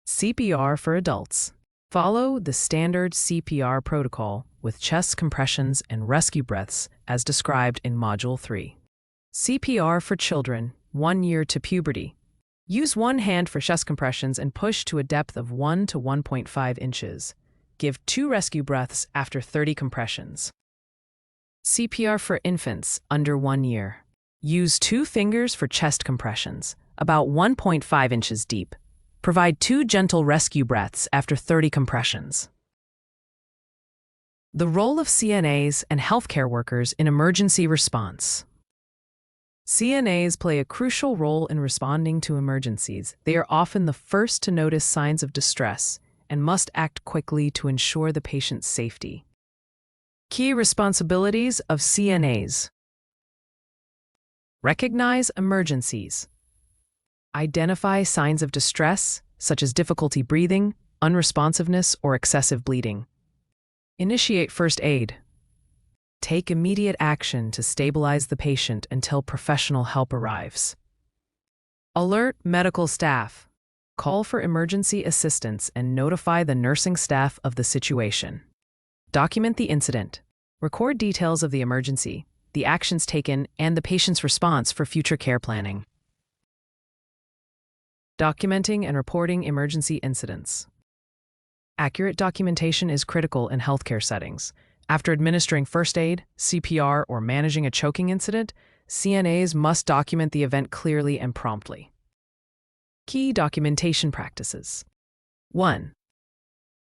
CPR for adults. Follow the standard CPR protocol with chest compressions and rescue breaths as described in Module 3. CPR for children, 1 year to puberty. Use one hand for chest compressions and push to a depth of 1 to 1.5 inches. Give 2 rescue breaths after 30 compressions. CPR for infants under 1 year. Use 2 fingers for chest compressions, about 1.5 inches deep. Provide 2 gentle rescue breaths after 30 compressions. The role of CNAs and healthcare workers in emergency response. CNAs play a crucial role in responding to emergencies. They are often the first to notice signs of distress and must act quickly to ensure the patient's safety. Key responsibilities of CNAs. Recognize emergencies. Identify signs of distress, such as difficulty breathing, unresponsiveness, or excessive bleeding. Initiate first aid. Take immediate action to stabilize the patient until professional help arrives. Alert medical staff. Call for emergency assistance and notify the nursing staff of the situation. Document the incident. Record details of the emergency, the actions taken, and the patient's response for future care planning. Documenting and reporting emergency incidents. Accurate documentation is critical in healthcare settings. After administering first aid, CPR, or managing a choking incident, CNAs must document the event clearly and promptly. Key documentation practices. 1.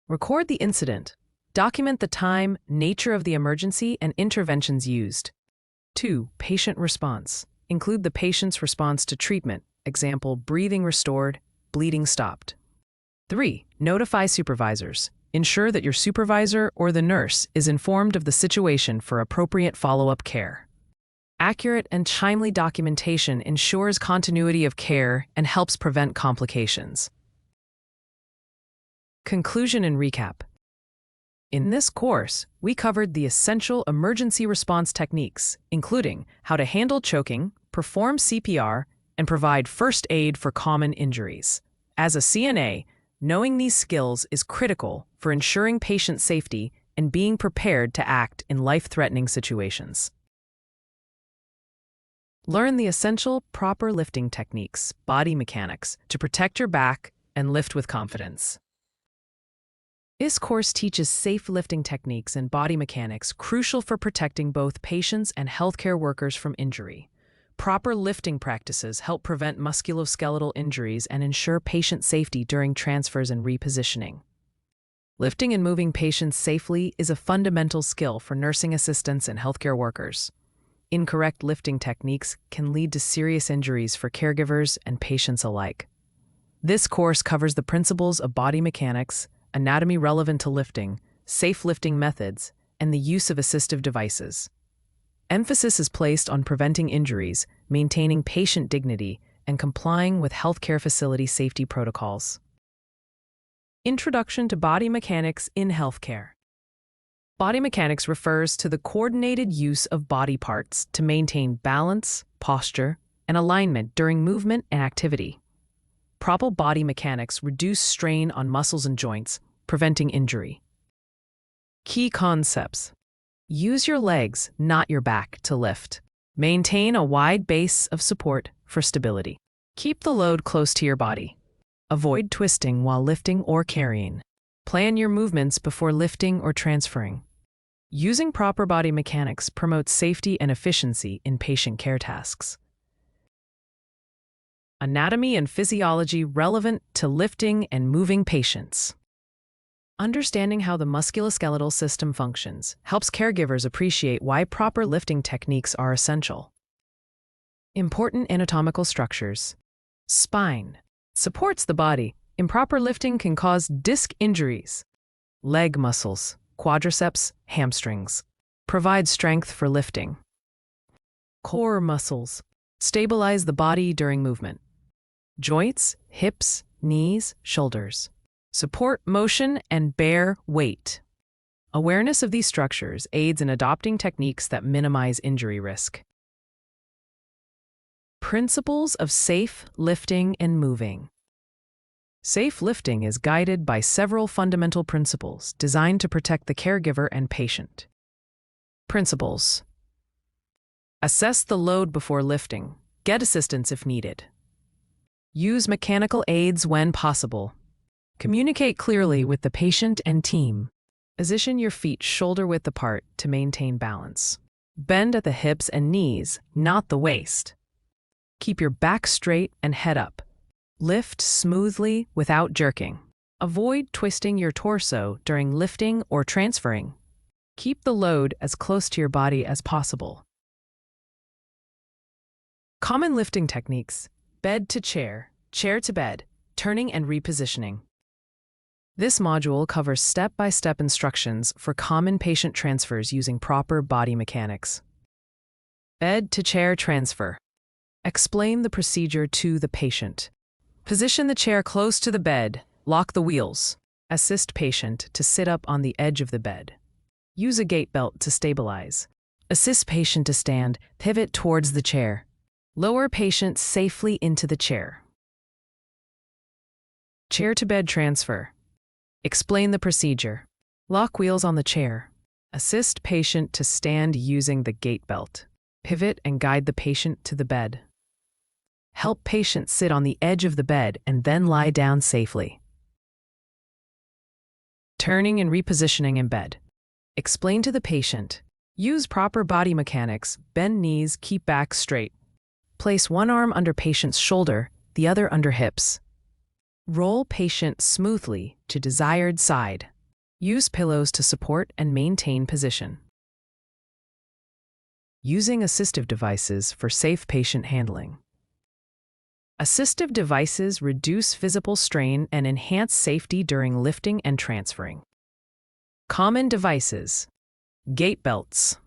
Record the incident. Document the time, nature of the emergency, and interventions used. 2. Patient response. Include the patient's response to treatment, example, breathing restored, bleeding stopped. 3. Notify supervisors. Ensure that your supervisor or the nurse is informed of the situation for appropriate follow-up care. Accurate and timely documentation ensures continuity of care and helps prevent complications. Conclusion and recap. In this course, we covered the essential emergency response techniques, including how to handle choking, perform CPR, and provide first aid for common injuries. As a CNA, knowing these skills is critical for ensuring patient safety and being prepared to act in life-threatening situations. Learn the essential proper lifting techniques, body mechanics, to protect your back and lift with confidence. This course teaches safe lifting techniques and body mechanics crucial for protecting both patients and healthcare workers from injury. Proper lifting practices help prevent musculoskeletal injuries and ensure patient safety during transfers and repositioning. Lifting and moving patients safely is a fundamental skill for nursing assistants and healthcare workers. Incorrect lifting techniques can lead to serious injuries for caregivers and patients alike. This course covers the principles of body mechanics, anatomy relevant to lifting, safe lifting methods, and the use of assistive devices. Emphasis is placed on preventing injuries, maintaining patient dignity, and complying with healthcare facility safety protocols. Introduction to body mechanics in healthcare. Body mechanics refers to the coordinated use of body parts to maintain balance, posture, and alignment during movement and activity. Proper body mechanics reduce strain on muscles and joints, preventing injury. Key concepts. Use your legs, not your back, to lift. Maintain a wide base of support, for stability. Keep the load close to your body. Avoid twisting while lifting or carrying. Plan your movements before lifting or transferring. Using proper body mechanics promotes safety and efficiency in patient care tasks. Anatomy and physiology relevant to lifting and moving patients. Understanding how the musculoskeletal system functions helps caregivers appreciate why proper lifting techniques are essential. Important anatomical structures. Spine supports the body. Improper lifting can cause disc injuries. Leg muscles, quadriceps, hamstrings, provide strength for lifting. Core muscles stabilize the body during movement. Joints, hips, knees, shoulders support motion and bear weight. Awareness of these structures aids in adopting techniques that minimize injury risk. Principles of safe lifting and moving. Safe lifting is guided by several fundamental principles designed to protect the caregiver and patient. Principles. Assess the load before lifting. Get assistance if needed. Use mechanical aids when possible. Communicate clearly with the patient and team. Position your feet shoulder-width apart to maintain balance. Bend at the hips and knees, not the waist. Keep your back straight and head up. Lift smoothly without jerking. Avoid twisting your torso during lifting or transferring. Keep the load as close to your body as possible. Common lifting techniques: bed to chair to bed, turning and repositioning. This module covers step-by-step instructions for common patient transfers using proper body mechanics. Bed to chair transfer. Explain the procedure to the patient. Position the chair close to the bed. Lock the wheels. Assist patient to sit up on the edge of the bed. Use a gait belt to stabilize. Assist patient to stand. Pivot towards the chair. Lower patient safely into the chair. Chair to bed transfer. Explain the procedure. Lock wheels on the chair. Assist patient to stand using the gait belt. Pivot and guide the patient to the bed. Help patient sit on the edge of the bed and then lie down safely. Turning and repositioning in bed. Explain to the patient. Use proper body mechanics. Bend knees, keep back straight. Place one arm under patient's shoulder, the other under hips. Roll patient smoothly to desired side. Use pillows to support and maintain position. Using assistive devices for safe patient handling. Assistive devices reduce visible strain and enhance safety during lifting and transferring. Common devices. Gait belts.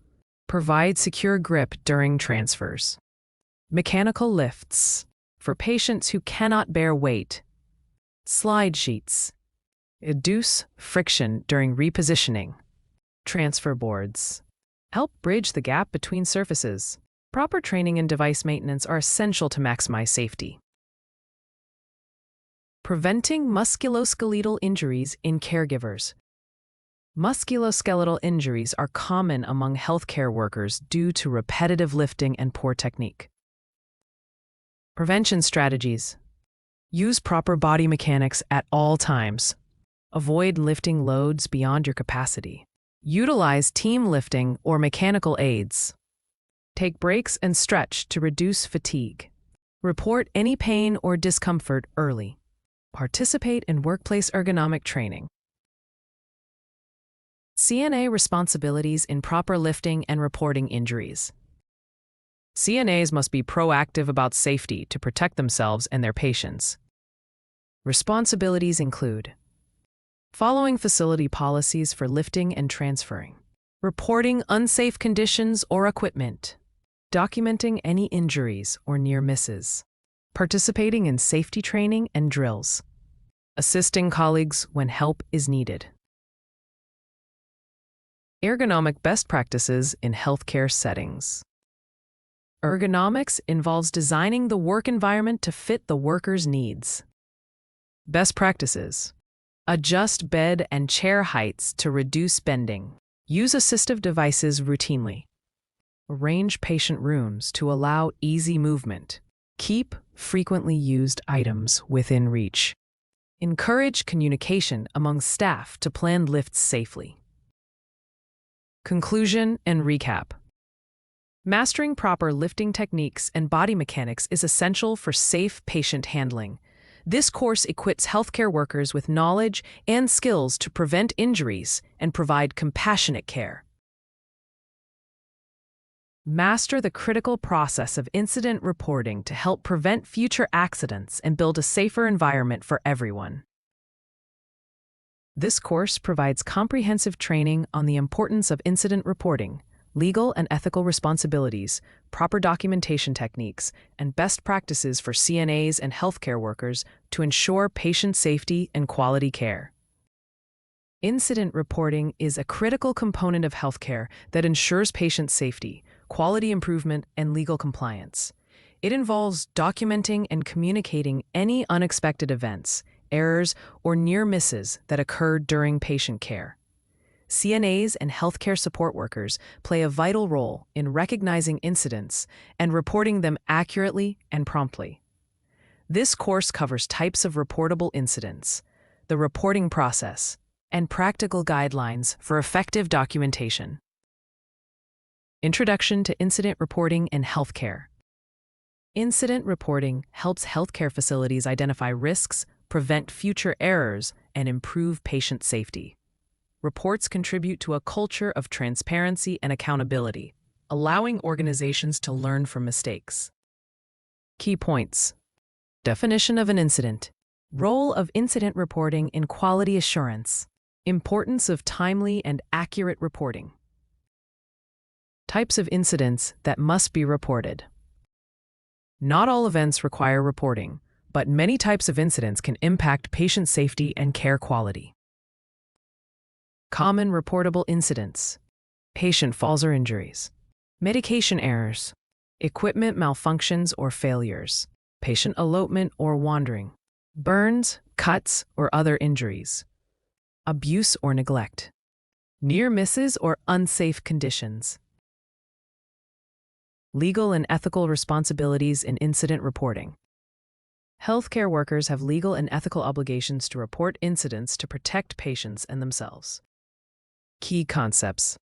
Provide secure grip during transfers. Mechanical lifts. For patients who cannot bear weight. Slide sheets. Reduce friction during repositioning. Transfer boards. Help bridge the gap between surfaces. Proper training and device maintenance are essential to maximize safety. Preventing musculoskeletal injuries in caregivers. Musculoskeletal injuries are common among healthcare workers due to repetitive lifting and poor technique. Prevention strategies. Use proper body mechanics at all times. Avoid lifting loads beyond your capacity. Utilize team lifting or mechanical aids. Take breaks and stretch to reduce fatigue. Report any pain or discomfort early. Participate in workplace ergonomic training. CNA responsibilities in proper lifting and reporting injuries. CNAs must be proactive about safety to protect themselves and their patients. Responsibilities include following facility policies for lifting and transferring, reporting unsafe conditions or equipment, documenting any injuries or near misses, participating in safety training and drills, assisting colleagues when help is needed. Ergonomic best practices in healthcare settings. Ergonomics involves designing the work environment to fit the worker's needs. Best practices. Adjust bed and chair heights to reduce bending. Use assistive devices routinely. Arrange patient rooms to allow easy movement. Keep frequently used items within reach. Encourage communication among staff to plan lifts safely. Conclusion and recap. Mastering proper lifting techniques and body mechanics is essential for safe patient handling. This course equips healthcare workers with knowledge and skills to prevent injuries and provide compassionate care. Master the critical process of incident reporting to help prevent future accidents and build a safer environment for everyone. This course provides comprehensive training on the importance of incident reporting, legal and ethical responsibilities, proper documentation techniques, and best practices for CNAs and healthcare workers to ensure patient safety and quality care. Incident reporting is a critical component of healthcare that ensures patient safety, quality improvement, and legal compliance. It involves documenting and communicating any unexpected events, errors, or near misses that occur during patient care. CNAs and healthcare support workers play a vital role in recognizing incidents and reporting them accurately and promptly. This course covers types of reportable incidents, the reporting process, and practical guidelines for effective documentation. Introduction to Incident Reporting in Healthcare. Incident reporting helps healthcare facilities identify risks, prevent future errors, and improve patient safety. Reports contribute to a culture of transparency and accountability, allowing organizations to learn from mistakes. Key points. Definition of an incident. Role of incident reporting in quality assurance. Importance of timely and accurate reporting. Types of incidents that must be reported. Not all events require reporting, but many types of incidents can impact patient safety and care quality. Common reportable incidents. Patient falls or injuries. Medication errors. Equipment malfunctions or failures. Patient elopement or wandering. Burns, cuts, or other injuries. Abuse or neglect. Near misses or unsafe conditions. Legal and ethical responsibilities in incident reporting. Healthcare workers have legal and ethical obligations to report incidents to protect patients and themselves. Key concepts.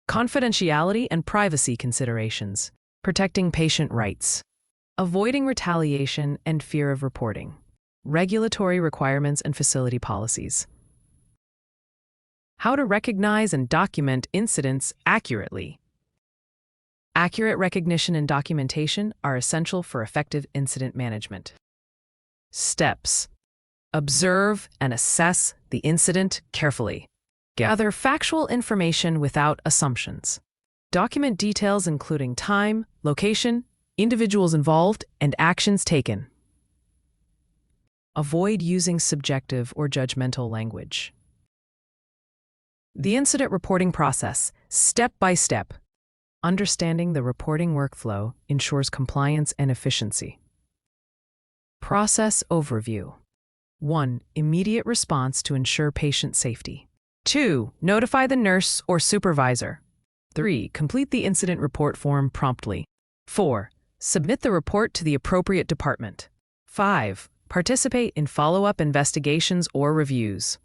Confidentiality and privacy considerations. Protecting patient rights. Avoiding retaliation and fear of reporting. Regulatory requirements and facility policies. How to recognize and document incidents accurately. Accurate recognition and documentation are essential for effective incident management. Steps. Observe and assess the incident carefully. Gather factual information without assumptions. Document details including time, location, individuals involved, and actions taken. Avoid using subjective or judgmental language. The incident reporting process, step by step. Understanding the reporting workflow ensures compliance and efficiency. Process overview. 1. Immediate response to ensure patient safety. 2. Notify the nurse or supervisor. 3. Complete the incident report form promptly. 4. Submit the report to the appropriate department. 5. Participate in follow-up investigations or reviews.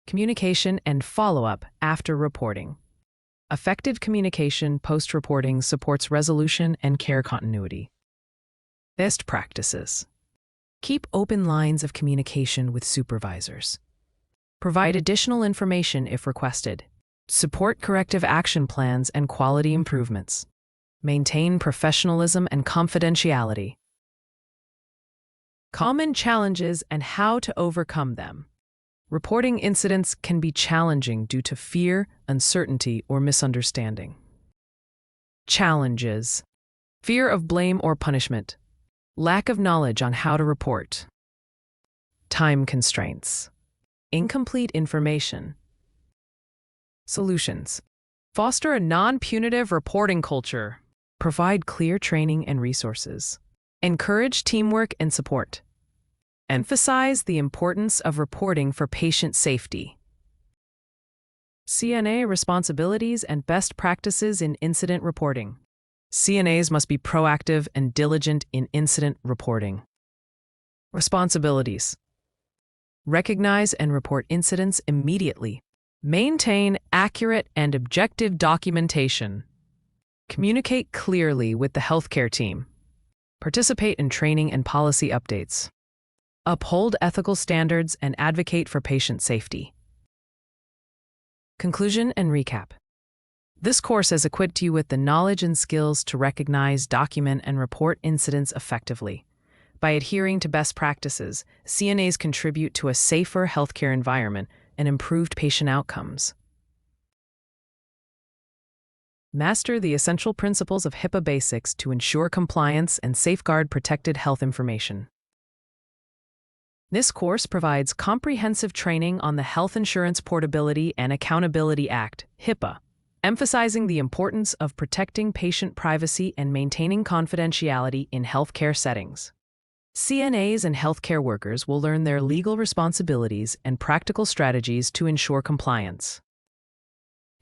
Communication and follow-up after reporting. Effective communication post-reporting supports resolution and care continuity. Best practices. Keep open lines of communication with supervisors. Provide additional information if requested. Support corrective action plans and quality improvements. Maintain professionalism and confidentiality. Common challenges and how to overcome them. Reporting incidents can be challenging due to fear, uncertainty, or misunderstanding. Challenges. Fear of blame or punishment. Lack of knowledge on how to report. Time constraints. Incomplete information. Solutions. Foster a non-punitive reporting culture. Provide clear training and resources. Encourage teamwork and support. Emphasize the importance of reporting for patient safety. CNA responsibilities and best practices in incident reporting. CNAs must be proactive and diligent in incident reporting. Responsibilities: recognize and report incidents immediately. Maintain accurate and objective documentation. Communicate clearly with the healthcare team. Participate in training and policy updates. Uphold ethical standards and advocate for patient safety. Conclusion and recap. This course has equipped you with the knowledge and skills to recognize, document, and report incidents effectively. By adhering to best practices, CNAs contribute to a safer healthcare environment and improved patient outcomes. Master the essential principles of HIPAA basics to ensure compliance and safeguard protected health information. This course provides comprehensive training on the Health Insurance Portability and Accountability Act, HIPAA, emphasizing the importance of protecting patient privacy and maintaining confidentiality in healthcare settings. CNAs and healthcare workers will learn their legal responsibilities and practical strategies to ensure compliance.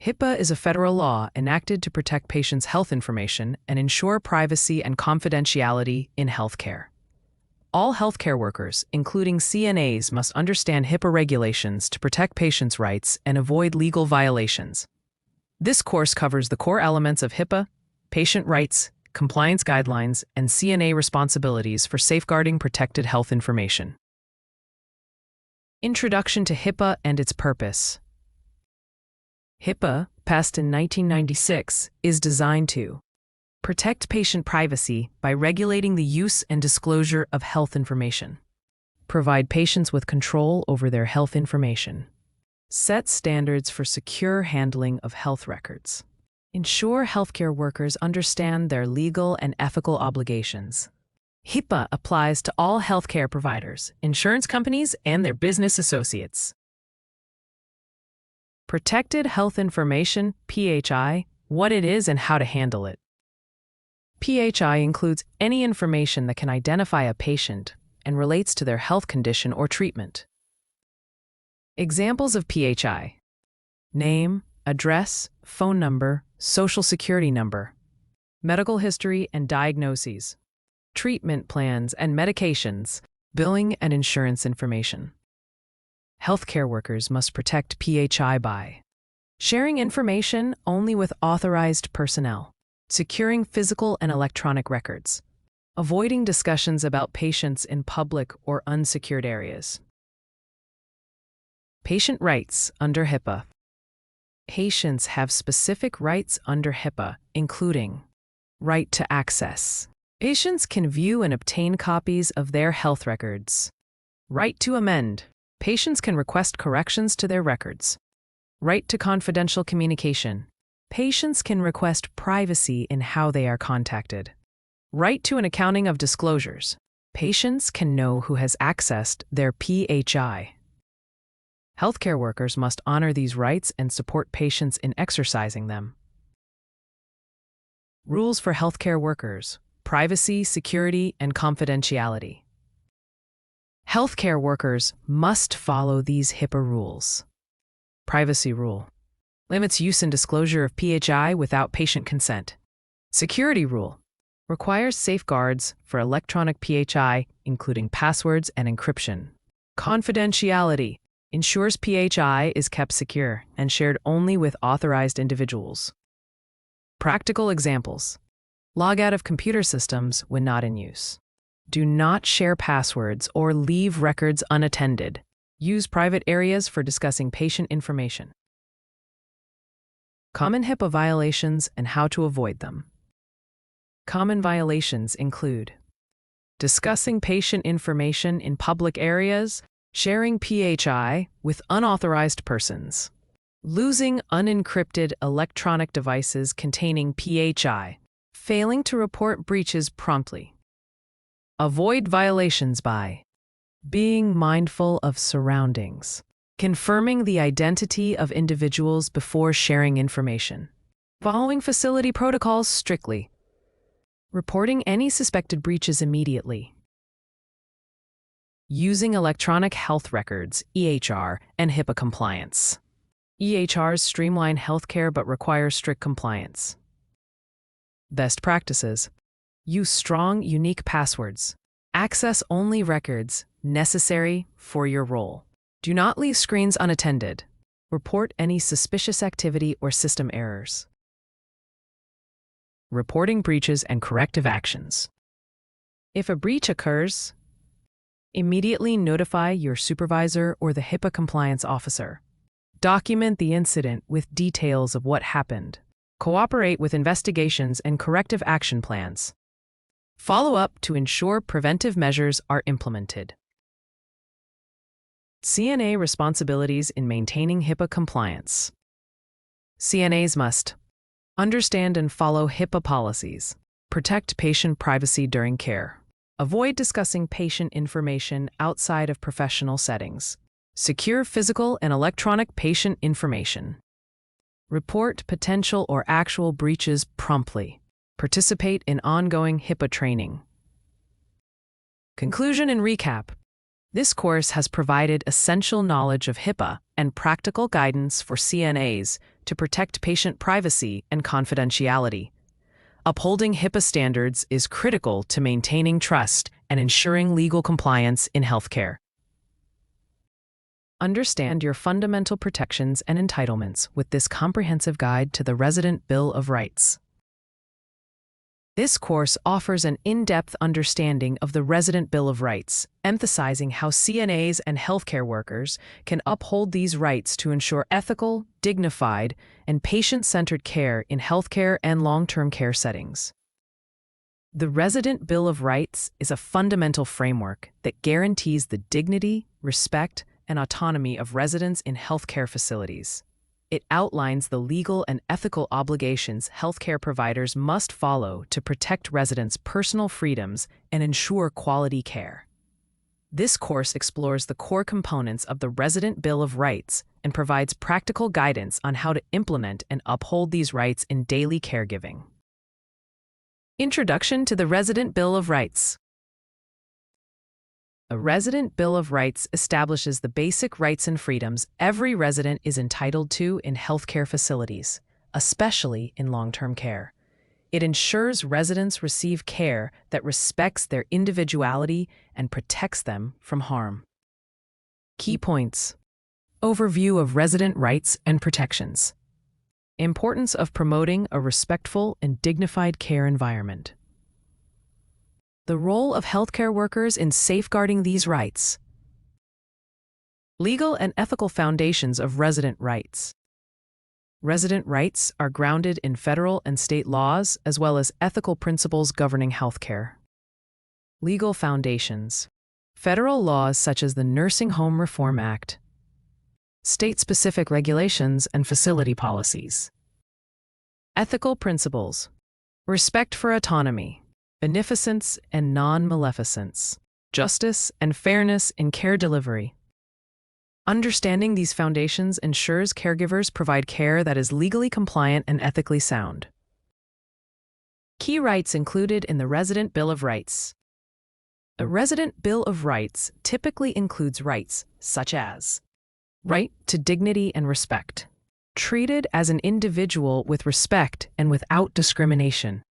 HIPAA is a federal law enacted to protect patients' health information and ensure privacy and confidentiality in healthcare. All healthcare workers, including CNAs, must understand HIPAA regulations to protect patients' rights and avoid legal violations. This course covers the core elements of HIPAA, patient rights, compliance guidelines, and CNA responsibilities for safeguarding protected health information. Introduction to HIPAA and its purpose. HIPAA, passed in 1996, is designed to protect patient privacy by regulating the use and disclosure of health information, provide patients with control over their health information, set standards for secure handling of health records, ensure healthcare workers understand their legal and ethical obligations. HIPAA applies to all healthcare providers, insurance companies, and their business associates. Protected Health Information, PHI, what it is and how to handle it. PHI includes any information that can identify a patient and relates to their health condition or treatment. Examples of PHI: name, address, phone number, social security number, medical history and diagnoses, treatment plans and medications, billing and insurance information. Healthcare workers must protect PHI by sharing information only with authorized personnel, securing physical and electronic records, avoiding discussions about patients in public or unsecured areas. Patient rights under HIPAA. Patients have specific rights under HIPAA, including right to access. Patients can view and obtain copies of their health records. Right to amend. Patients can request corrections to their records. Right to confidential communication. Patients can request privacy in how they are contacted. Right to an accounting of disclosures. Patients can know who has accessed their PHI. Healthcare workers must honor these rights and support patients in exercising them. Rules for healthcare workers: privacy, security, and confidentiality. Healthcare workers must follow these HIPAA rules. Privacy rule: limits use and disclosure of PHI without patient consent. Security rule: requires safeguards for electronic PHI, including passwords and encryption. Confidentiality: ensures PHI is kept secure and shared only with authorized individuals. Practical examples: log out of computer systems when not in use. Do not share passwords or leave records unattended. Use private areas for discussing patient information. Common HIPAA violations and how to avoid them. Common violations include discussing patient information in public areas, sharing PHI with unauthorized persons, losing unencrypted electronic devices containing PHI, failing to report breaches promptly. Avoid violations by being mindful of surroundings, confirming the identity of individuals before sharing information, following facility protocols strictly, reporting any suspected breaches immediately, using electronic health records, EHR, and HIPAA compliance. EHRs streamline healthcare but require strict compliance. Best practices. Use strong, unique passwords. Access only records necessary for your role. Do not leave screens unattended. Report any suspicious activity or system errors. Reporting breaches and corrective actions. If a breach occurs, immediately notify your supervisor or the HIPAA compliance officer. Document the incident with details of what happened. Cooperate with investigations and corrective action plans. Follow up to ensure preventive measures are implemented. CNA responsibilities in maintaining HIPAA compliance. CNAs must understand and follow HIPAA policies, protect patient privacy during care, avoid discussing patient information outside of professional settings, secure physical and electronic patient information, report potential or actual breaches promptly, participate in ongoing HIPAA training. Conclusion and recap. This course has provided essential knowledge of HIPAA and practical guidance for CNAs to protect patient privacy and confidentiality. Upholding HIPAA standards is critical to maintaining trust and ensuring legal compliance in healthcare. Understand your fundamental protections and entitlements with this comprehensive guide to the Resident Bill of Rights. This course offers an in-depth understanding of the Resident Bill of Rights, emphasizing how CNAs and healthcare workers can uphold these rights to ensure ethical, dignified, and patient-centered care in healthcare and long-term care settings. The Resident Bill of Rights is a fundamental framework that guarantees the dignity, respect, and autonomy of residents in healthcare facilities. It outlines the legal and ethical obligations healthcare providers must follow to protect residents' personal freedoms and ensure quality care. This course explores the core components of the Resident Bill of Rights and provides practical guidance on how to implement and uphold these rights in daily caregiving. Introduction to the Resident Bill of Rights. A Resident Bill of Rights establishes the basic rights and freedoms every resident is entitled to in healthcare facilities, especially in long-term care. It ensures residents receive care that respects their individuality and protects them from harm. Key points. Overview of resident rights and protections. Importance of promoting a respectful and dignified care environment. The role of healthcare workers in safeguarding these rights. Legal and ethical foundations of resident rights. Resident rights are grounded in federal and state laws as well as ethical principles governing healthcare. Legal foundations. Federal laws such as the Nursing Home Reform Act. State-specific regulations and facility policies. Ethical principles. Respect for autonomy. Beneficence and non-maleficence, justice and fairness in care delivery. Understanding these foundations ensures caregivers provide care that is legally compliant and ethically sound. Key rights included in the Resident Bill of Rights. A Resident Bill of Rights typically includes rights such as right to dignity and respect, treated as an individual with respect and without discrimination,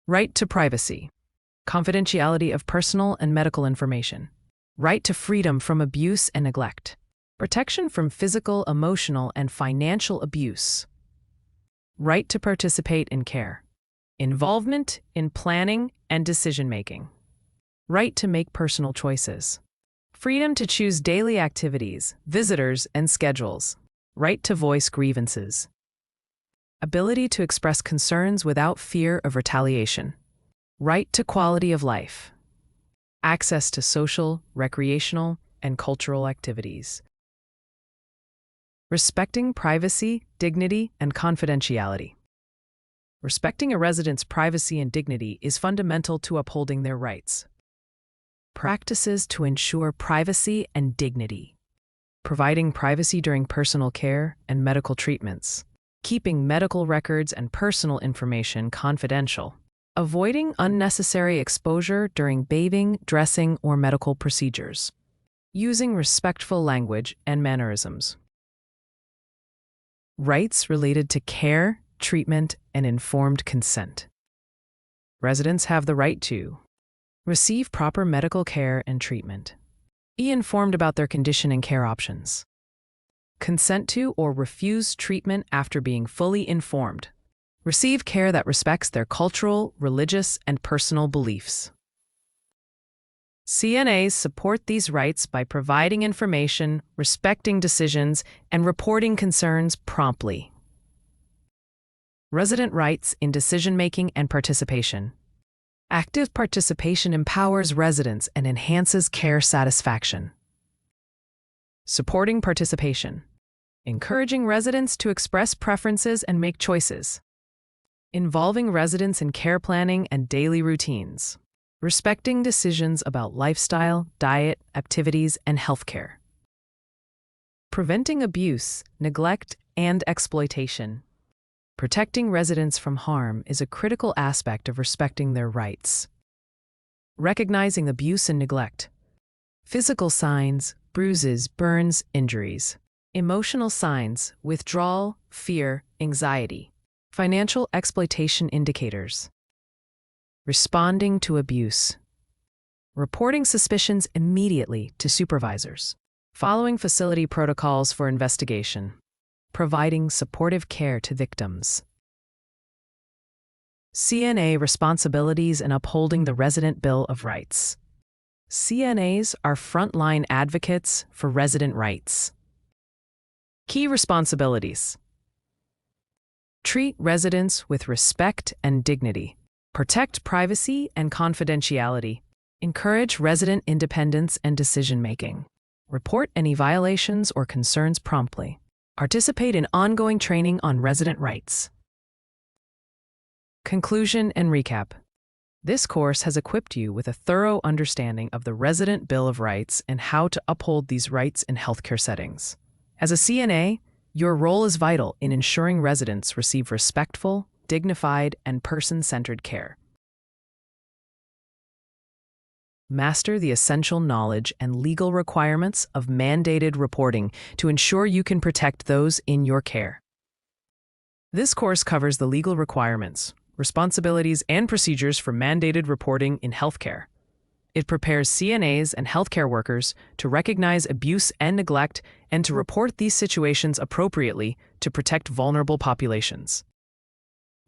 right to privacy, confidentiality of personal and medical information, right to freedom from abuse and neglect, protection from physical, emotional, and financial abuse, right to participate in care, involvement in planning and decision-making, right to make personal choices, freedom to choose daily activities, visitors, and schedules, right to voice grievances, ability to express concerns without fear of retaliation, right to quality of life, access to social, recreational, and cultural activities. Respecting privacy, dignity, and confidentiality. Respecting a resident's privacy and dignity is fundamental to upholding their rights. Practices to ensure privacy and dignity. Providing privacy during personal care and medical treatments. Keeping medical records and personal information confidential. Avoiding unnecessary exposure during bathing, dressing, or medical procedures. Using respectful language and mannerisms. Rights related to care, treatment, and informed consent. Residents have the right to receive proper medical care and treatment. Be informed about their condition and care options. Consent to or refuse treatment after being fully informed. Receive care that respects their cultural, religious, and personal beliefs. CNAs support these rights by providing information, respecting decisions, and reporting concerns promptly. Resident rights in decision-making and participation. Active participation empowers residents and enhances care satisfaction. Supporting participation. Encouraging residents to express preferences and make choices. Involving residents in care planning and daily routines. Respecting decisions about lifestyle, diet, activities, and healthcare. Preventing abuse, neglect, and exploitation. Protecting residents from harm is a critical aspect of respecting their rights. Recognizing abuse and neglect. Physical signs, bruises, burns, injuries. Emotional signs, withdrawal, fear, anxiety. Financial exploitation indicators. Responding to abuse. Reporting suspicions immediately to supervisors. Following facility protocols for investigation. Providing supportive care to victims. CNA responsibilities in upholding the Resident Bill of Rights. CNAs are frontline advocates for resident rights. Key responsibilities. Treat residents with respect and dignity. Protect privacy and confidentiality. Encourage resident independence and decision-making. Report any violations or concerns promptly. Participate in ongoing training on resident rights. Conclusion and recap. This course has equipped you with a thorough understanding of the Resident Bill of Rights and how to uphold these rights in healthcare settings. As a CNA, your role is vital in ensuring residents receive respectful, dignified, and person-centered care. Master the essential knowledge and legal requirements of mandated reporting to ensure you can protect those in your care. This course covers the legal requirements, responsibilities, and procedures for mandated reporting in healthcare. It prepares CNAs and healthcare workers to recognize abuse and neglect and to report these situations appropriately to protect vulnerable populations.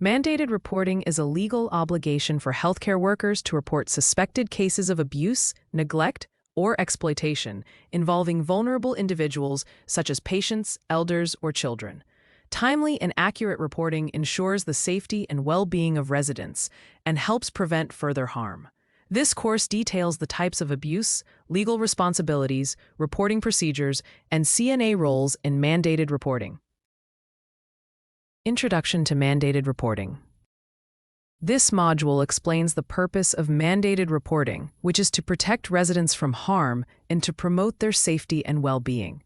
Mandated reporting is a legal obligation for healthcare workers to report suspected cases of abuse, neglect, or exploitation involving vulnerable individuals such as patients, elders, or children. Timely and accurate reporting ensures the safety and well-being of residents and helps prevent further harm. This course details the types of abuse, legal responsibilities, reporting procedures, and CNA roles in mandated reporting. Introduction to Mandated Reporting. This module explains the purpose of mandated reporting, which is to protect residents from harm and to promote their safety and well-being.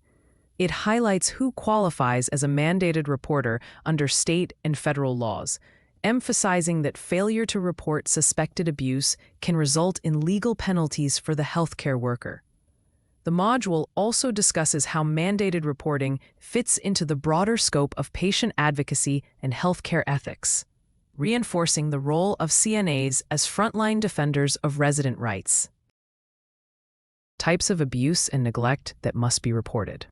It highlights who qualifies as a mandated reporter under state and federal laws, emphasizing that failure to report suspected abuse can result in legal penalties for the healthcare worker. The module also discusses how mandated reporting fits into the broader scope of patient advocacy and healthcare ethics, reinforcing the role of CNAs as frontline defenders of resident rights. Types of abuse and neglect that must be reported.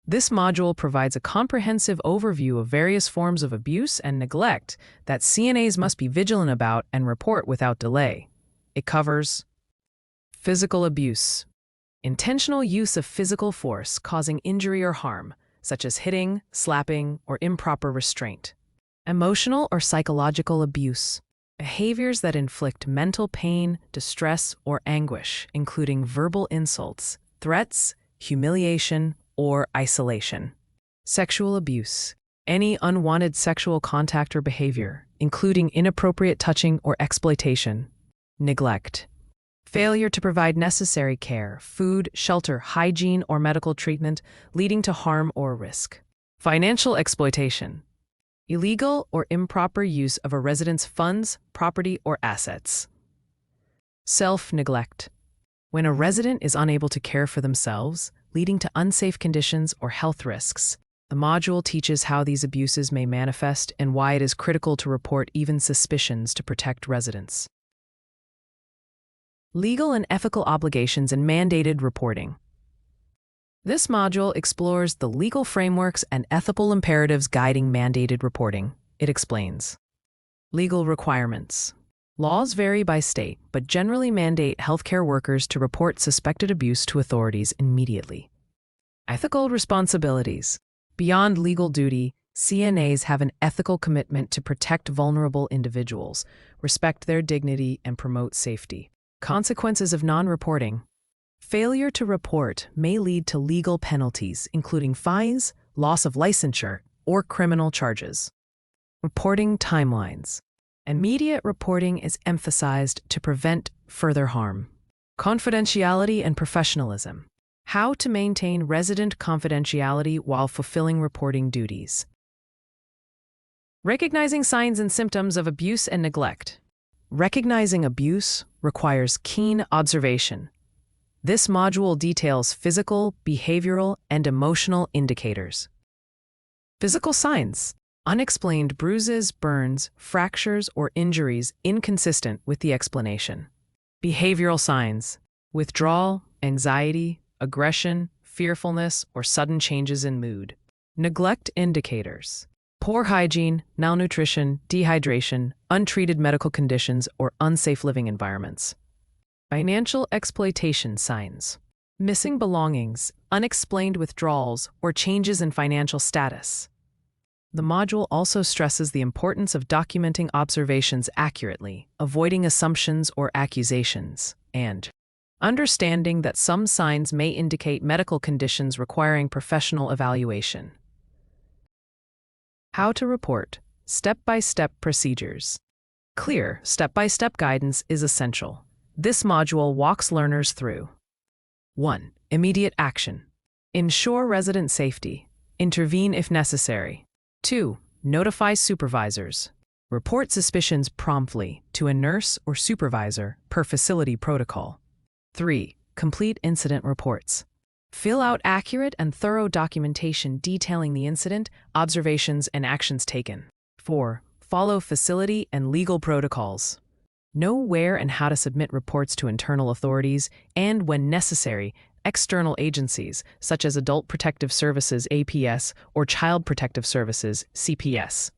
This module provides a comprehensive overview of various forms of abuse and neglect that CNAs must be vigilant about and report without delay. It covers physical abuse. Intentional use of physical force causing injury or harm, such as hitting, slapping, or improper restraint. Emotional or psychological abuse. Behaviors that inflict mental pain, distress, or anguish, including verbal insults, threats, humiliation, or isolation. Sexual abuse. Any unwanted sexual contact or behavior, including inappropriate touching or exploitation. Neglect. Failure to provide necessary care, food, shelter, hygiene, or medical treatment, leading to harm or risk. Financial exploitation. Illegal or improper use of a resident's funds, property, or assets. Self-neglect. When a resident is unable to care for themselves, leading to unsafe conditions or health risks. The module teaches how these abuses may manifest and why it is critical to report even suspicions to protect residents. Legal and ethical obligations and mandated reporting. This module explores the legal frameworks and ethical imperatives guiding mandated reporting. It explains legal requirements. Laws vary by state, but generally mandate healthcare workers to report suspected abuse to authorities immediately. Ethical responsibilities. Beyond legal duty, CNAs have an ethical commitment to protect vulnerable individuals, respect their dignity, and promote safety. Consequences of non-reporting. Failure to report may lead to legal penalties, including fines, loss of licensure, or criminal charges. Reporting timelines. Immediate reporting is emphasized to prevent further harm. Confidentiality and professionalism. How to maintain resident confidentiality while fulfilling reporting duties. Recognizing signs and symptoms of abuse and neglect. Recognizing abuse requires keen observation. This module details physical, behavioral, and emotional indicators. Physical signs. Unexplained bruises, burns, fractures, or injuries inconsistent with the explanation. Behavioral signs. Withdrawal, anxiety, aggression, fearfulness, or sudden changes in mood. Neglect indicators. Poor hygiene, malnutrition, dehydration, untreated medical conditions, or unsafe living environments. Financial exploitation signs. Missing belongings, unexplained withdrawals, or changes in financial status. The module also stresses the importance of documenting observations accurately, avoiding assumptions or accusations, and understanding that some signs may indicate medical conditions requiring professional evaluation. How to report. Step-by-step procedures. Clear, step-by-step guidance is essential. This module walks learners through 1. Immediate action. Ensure resident safety. Intervene if necessary. 2. Notify supervisors. Report suspicions promptly to a nurse or supervisor per facility protocol. 3. Complete incident reports. Fill out accurate and thorough documentation detailing the incident, observations, and actions taken. 4. Follow facility and legal protocols. Know where and how to submit reports to internal authorities and, when necessary, external agencies such as Adult Protective Services (APS) or Child Protective Services (CPS).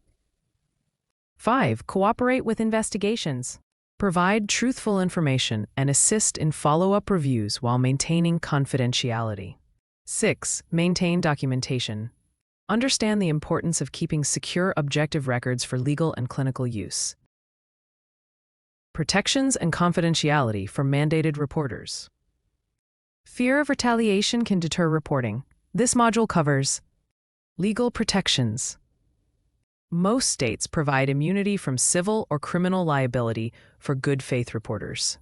5. Cooperate with investigations. Provide truthful information and assist in follow-up reviews while maintaining confidentiality. 6. Maintain documentation. Understand the importance of keeping secure, objective records for legal and clinical use. Protections and confidentiality for mandated reporters. Fear of retaliation can deter reporting. This module covers legal protections. Most states provide immunity from civil or criminal liability for good faith reporters.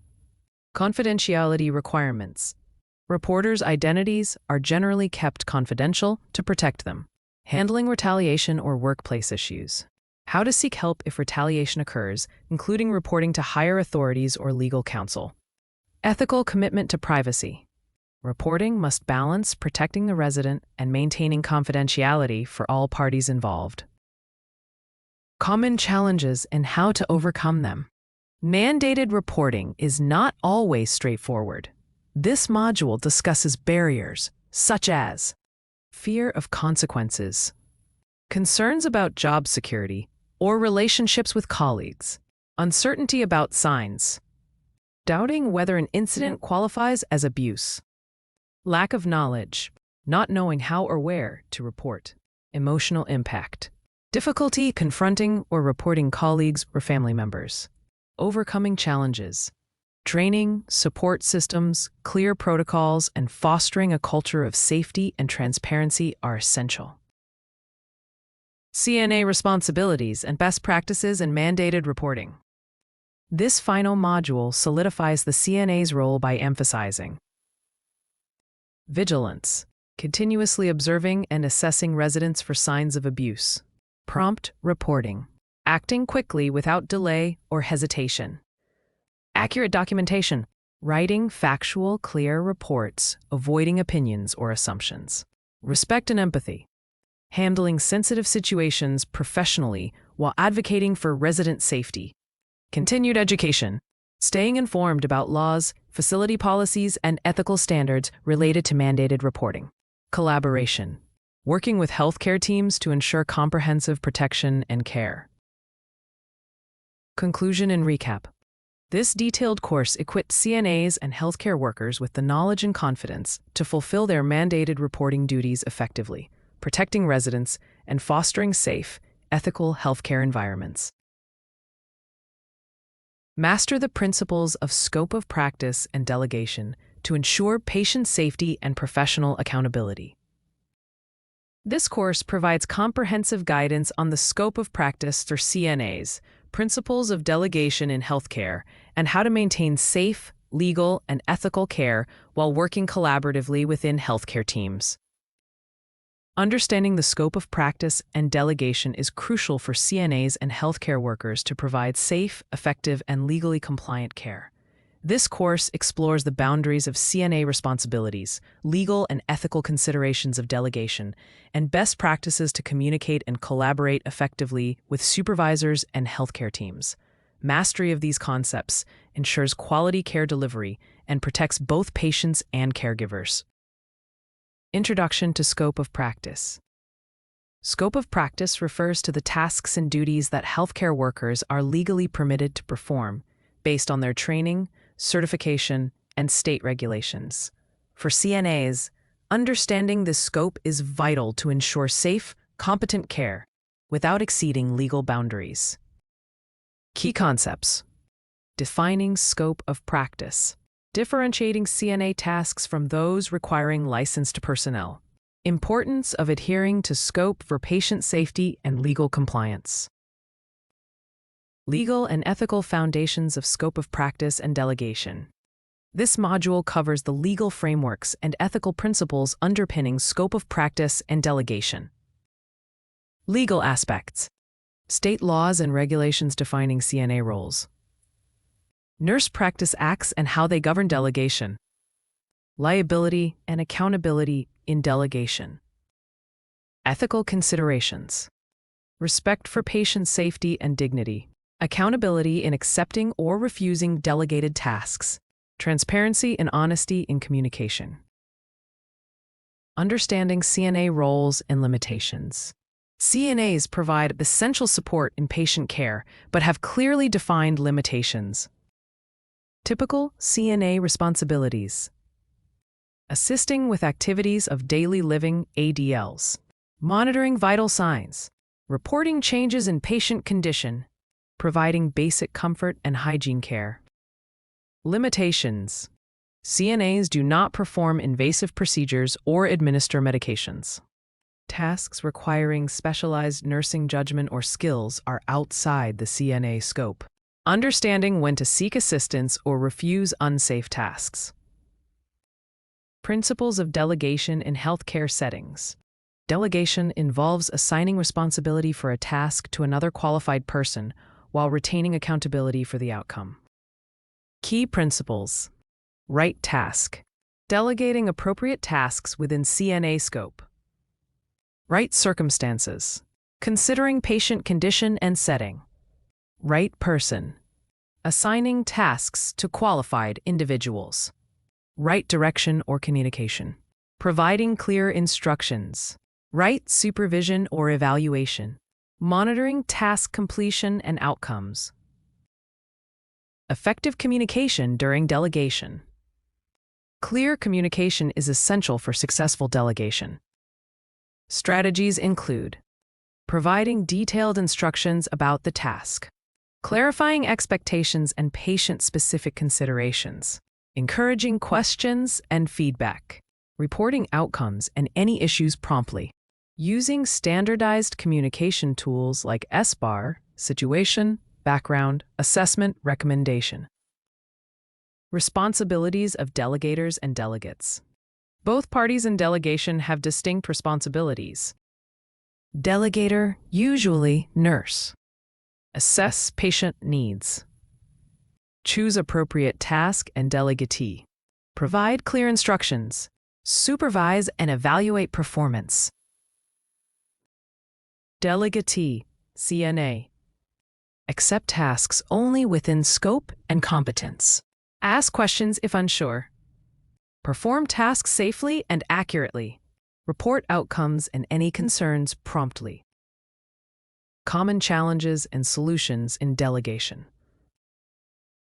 Confidentiality requirements. Reporters' identities are generally kept confidential to protect them. Handling retaliation or workplace issues. How to seek help if retaliation occurs, including reporting to higher authorities or legal counsel. Ethical commitment to privacy. Reporting must balance protecting the resident and maintaining confidentiality for all parties involved. Common challenges and how to overcome them. Mandated reporting is not always straightforward. This module discusses barriers such as fear of consequences, concerns about job security or relationships with colleagues, uncertainty about signs, doubting whether an incident qualifies as abuse, lack of knowledge, not knowing how or where to report, emotional impact, difficulty confronting or reporting colleagues or family members, overcoming challenges. Training, support systems, clear protocols, and fostering a culture of safety and transparency are essential. CNA responsibilities and best practices in mandated reporting. This final module solidifies the CNA's role by emphasizing vigilance, continuously observing and assessing residents for signs of abuse, prompt reporting, acting quickly without delay or hesitation, accurate documentation, writing factual, clear reports, avoiding opinions or assumptions, respect and empathy, handling sensitive situations professionally while advocating for resident safety. Continued education, staying informed about laws, facility policies, and ethical standards related to mandated reporting. Collaboration, working with healthcare teams to ensure comprehensive protection and care. Conclusion and recap. This detailed course equips CNAs and healthcare workers with the knowledge and confidence to fulfill their mandated reporting duties effectively, protecting residents and fostering safe, ethical healthcare environments. Master the principles of scope of practice and delegation to ensure patient safety and professional accountability. This course provides comprehensive guidance on the scope of practice for CNAs, principles of delegation in healthcare, and how to maintain safe, legal, and ethical care while working collaboratively within healthcare teams. Understanding the scope of practice and delegation is crucial for CNAs and healthcare workers to provide safe, effective, and legally compliant care. This course explores the boundaries of CNA responsibilities, legal and ethical considerations of delegation, and best practices to communicate and collaborate effectively with supervisors and healthcare teams. Mastery of these concepts ensures quality care delivery and protects both patients and caregivers. Introduction to scope of practice. Scope of practice refers to the tasks and duties that healthcare workers are legally permitted to perform based on their training, certification, and state regulations. For CNAs, understanding this scope is vital to ensure safe, competent care without exceeding legal boundaries. Key concepts. Defining scope of practice. Differentiating CNA tasks from those requiring licensed personnel. Importance of adhering to scope for patient safety and legal compliance. Legal and ethical foundations of scope of practice and delegation. This module covers the legal frameworks and ethical principles underpinning scope of practice and delegation. Legal aspects. State laws and regulations defining CNA roles. Nurse Practice Acts and how they govern delegation. Liability and accountability in delegation. Ethical considerations. Respect for patient safety and dignity. Accountability in accepting or refusing delegated tasks. Transparency and honesty in communication. Understanding CNA roles and limitations. CNAs provide essential support in patient care, but have clearly defined limitations. Typical CNA responsibilities. Assisting with activities of daily living ADLs. Monitoring vital signs. Reporting changes in patient condition. Providing basic comfort and hygiene care. Limitations. CNAs do not perform invasive procedures or administer medications. Tasks requiring specialized nursing judgment or skills are outside the CNA scope. Understanding when to seek assistance or refuse unsafe tasks. Principles of delegation in healthcare settings. Delegation involves assigning responsibility for a task to another qualified person while retaining accountability for the outcome. Key principles. Right task. Delegating appropriate tasks within CNA scope. Right circumstances. Considering patient condition and setting. Right person. Assigning tasks to qualified individuals. Right direction or communication. Providing clear instructions. Right supervision or evaluation. Monitoring task completion and outcomes. Effective communication during delegation. Clear communication is essential for successful delegation. Strategies include providing detailed instructions about the task, clarifying expectations and patient-specific considerations, encouraging questions and feedback, reporting outcomes and any issues promptly, using standardized communication tools like SBAR, situation, background, assessment, recommendation. Responsibilities of delegators and delegates. Both parties in delegation have distinct responsibilities. Delegator, usually nurse. Assess patient needs. Choose appropriate task and delegatee. Provide clear instructions. Supervise and evaluate performance. Delegate, CNA. Accept tasks only within scope and competence. Ask questions if unsure. Perform tasks safely and accurately. Report outcomes and any concerns promptly. Common challenges and solutions in delegation.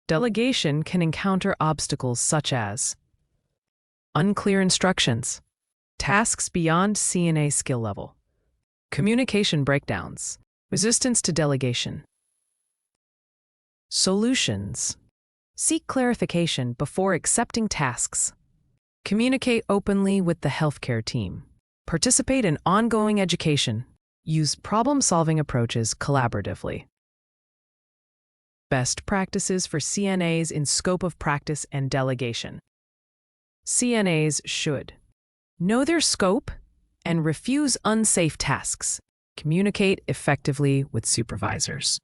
Delegation can encounter obstacles such as unclear instructions, tasks beyond CNA skill level, communication breakdowns, resistance to delegation. Solutions. Seek clarification before accepting tasks. Communicate openly with the healthcare team. Participate in ongoing education. Use problem-solving approaches collaboratively. Best practices for CNAs in scope of practice and delegation. CNAs should know their scope and refuse unsafe tasks. Communicate effectively with supervisors.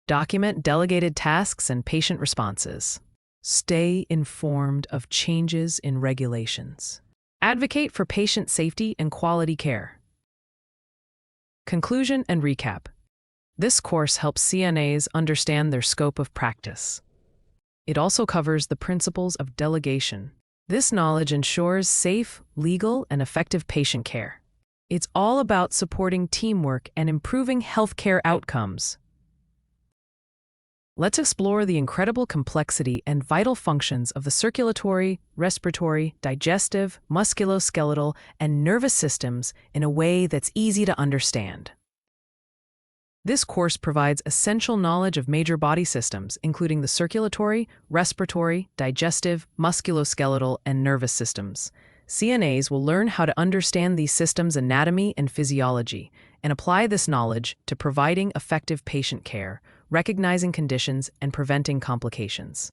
Document delegated tasks and patient responses. Stay informed of changes in regulations. Advocate for patient safety and quality care. Conclusion and recap. This course helps CNAs understand their scope of practice. It also covers the principles of delegation. This knowledge ensures safe, legal, and effective patient care. It's all about supporting teamwork and improving healthcare outcomes. Let's explore the incredible complexity and vital functions of the circulatory, respiratory, digestive, musculoskeletal, and nervous systems in a way that's easy to understand. This course provides essential knowledge of major body systems, including the circulatory, respiratory, digestive, musculoskeletal, and nervous systems. CNAs will learn how to understand these systems' anatomy and physiology, and apply this knowledge to providing effective patient care, recognizing conditions, and preventing complications.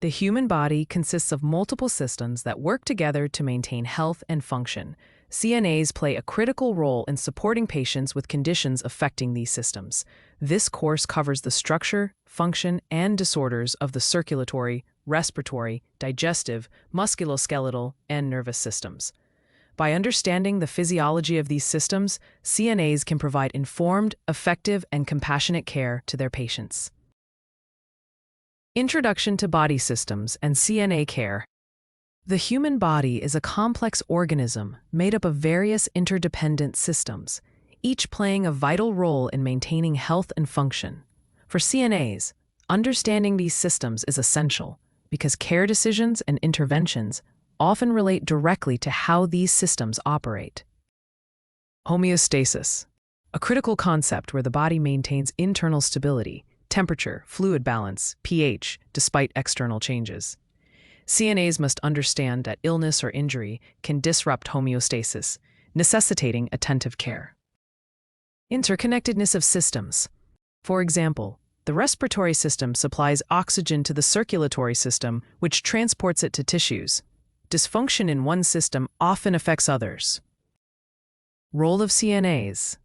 The human body consists of multiple systems that work together to maintain health and function. CNAs play a critical role in supporting patients with conditions affecting these systems. This course covers the structure, function, and disorders of the circulatory, respiratory, digestive, musculoskeletal, and nervous systems. By understanding the physiology of these systems, CNAs can provide informed, effective, and compassionate care to their patients. Introduction to body systems and CNA care. The human body is a complex organism made up of various interdependent systems, each playing a vital role in maintaining health and function. For CNAs, understanding these systems is essential because care decisions and interventions often relate directly to how these systems operate. Homeostasis, a critical concept where the body maintains internal stability, temperature, fluid balance, pH, despite external changes. CNAs must understand that illness or injury can disrupt homeostasis, necessitating attentive care. Interconnectedness of systems. For example, the respiratory system supplies oxygen to the circulatory system, which transports it to tissues. Dysfunction in one system often affects others. Role of CNAs.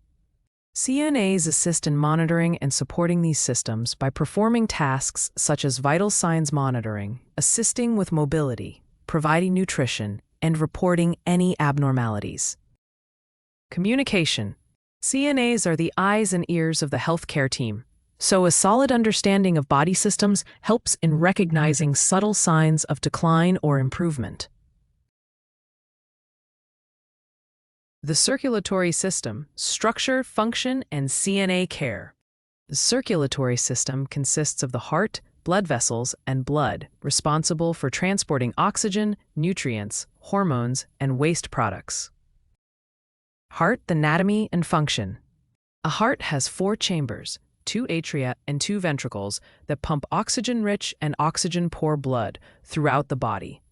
CNAs assist in monitoring and supporting these systems by performing tasks such as vital signs monitoring, assisting with mobility, providing nutrition, and reporting any abnormalities. Communication. CNAs are the eyes and ears of the healthcare team, so a solid understanding of body systems helps in recognizing subtle signs of decline or improvement. The circulatory system, structure, function, and CNA care. The circulatory system consists of the heart, blood vessels, and blood, responsible for transporting oxygen, nutrients, hormones, and waste products. Heart, anatomy, and function. A heart has 4 chambers, 2 atria and 2 ventricles that pump oxygen-rich and oxygen-poor blood throughout the body.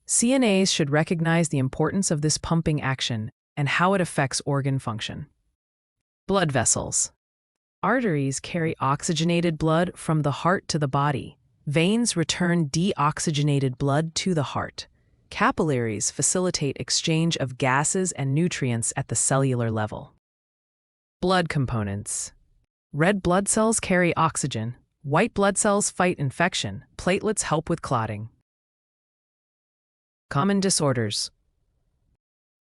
CNAs should recognize the importance of this pumping action and how it affects organ function. Blood vessels. Arteries carry oxygenated blood from the heart to the body. Veins return deoxygenated blood to the heart. Capillaries facilitate exchange of gases and nutrients at the cellular level. Blood components. Red blood cells carry oxygen. White blood cells fight infection. Platelets help with clotting. Common disorders.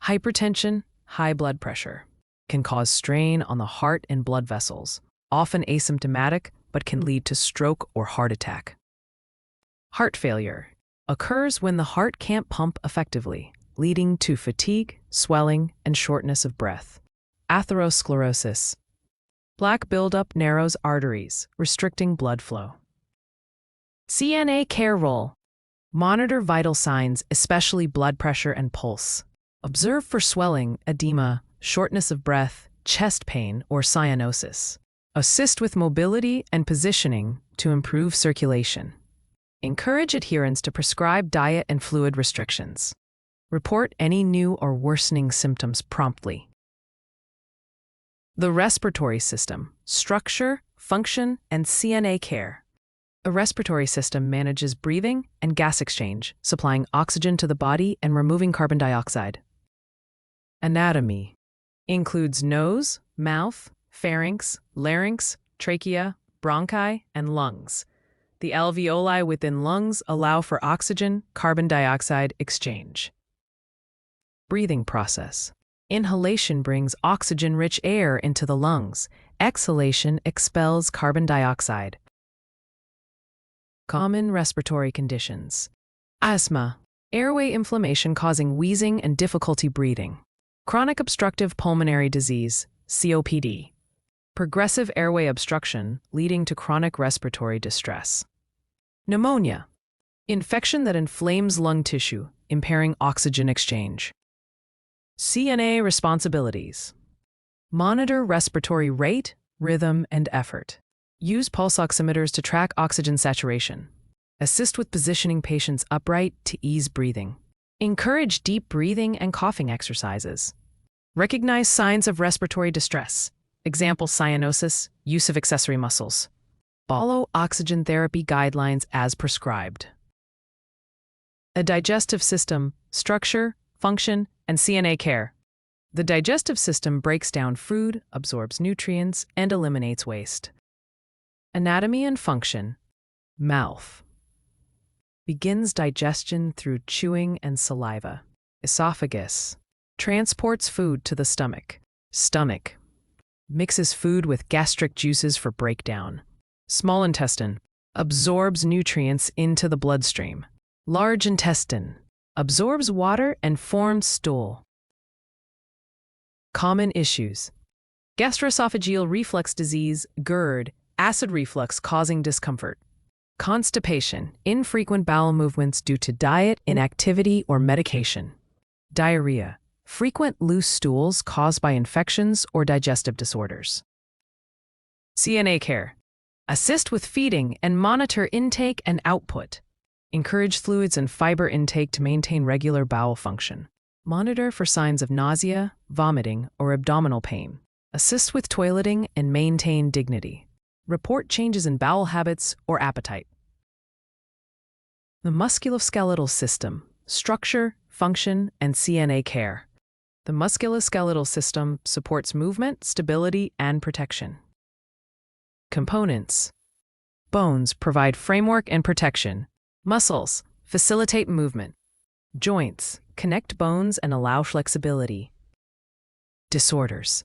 Hypertension, high blood pressure. can cause strain on the heart and blood vessels, often asymptomatic but can lead to stroke or heart attack. Heart failure occurs when the heart can't pump effectively, leading to fatigue, swelling, and shortness of breath. Atherosclerosis. Plaque buildup narrows arteries, restricting blood flow. CNA care role. Monitor vital signs, especially blood pressure and pulse. Observe for swelling, edema, shortness of breath, chest pain, or cyanosis. Assist with mobility and positioning to improve circulation. Encourage adherence to prescribed diet and fluid restrictions. Report any new or worsening symptoms promptly. The respiratory system, structure, function, and CNA care. A respiratory system manages breathing and gas exchange, supplying oxygen to the body and removing carbon dioxide. Anatomy includes nose, mouth, pharynx, larynx, trachea, bronchi, and lungs. The alveoli within lungs allow for oxygen, carbon dioxide exchange. Breathing process. Inhalation brings oxygen-rich air into the lungs. Exhalation expels carbon dioxide. Common respiratory conditions. Asthma. Airway inflammation causing wheezing and difficulty breathing. Chronic obstructive pulmonary disease, COPD. Progressive airway obstruction leading to chronic respiratory distress. Pneumonia. Infection that inflames lung tissue, impairing oxygen exchange. CNA responsibilities. Monitor respiratory rate, rhythm, and effort. Use pulse oximeters to track oxygen saturation. Assist with positioning patients upright to ease breathing. Encourage deep breathing and coughing exercises. Recognize signs of respiratory distress. Example, cyanosis, use of accessory muscles. Follow oxygen therapy guidelines as prescribed. A digestive system, structure, function, and CNA care. The digestive system breaks down food, absorbs nutrients, and eliminates waste. Anatomy and function. Mouth. Begins digestion through chewing and saliva. Esophagus. Transports food to the stomach. Stomach. Mixes food with gastric juices for breakdown. Small intestine. Absorbs nutrients into the bloodstream. Large intestine. Absorbs water and forms stool. Common issues. Gastroesophageal reflux disease, GERD, acid reflux causing discomfort. Constipation, infrequent bowel movements due to diet, inactivity, or medication. Diarrhea, frequent loose stools caused by infections or digestive disorders. CNA care. Assist with feeding and monitor intake and output. Encourage fluids and fiber intake to maintain regular bowel function. Monitor for signs of nausea, vomiting, or abdominal pain. Assist with toileting and maintain dignity. Report changes in bowel habits or appetite. The musculoskeletal system, structure, function, and CNA care. The musculoskeletal system supports movement, stability, and protection. Components. Bones provide framework and protection. Muscles facilitate movement. Joints connect bones and allow flexibility. Disorders.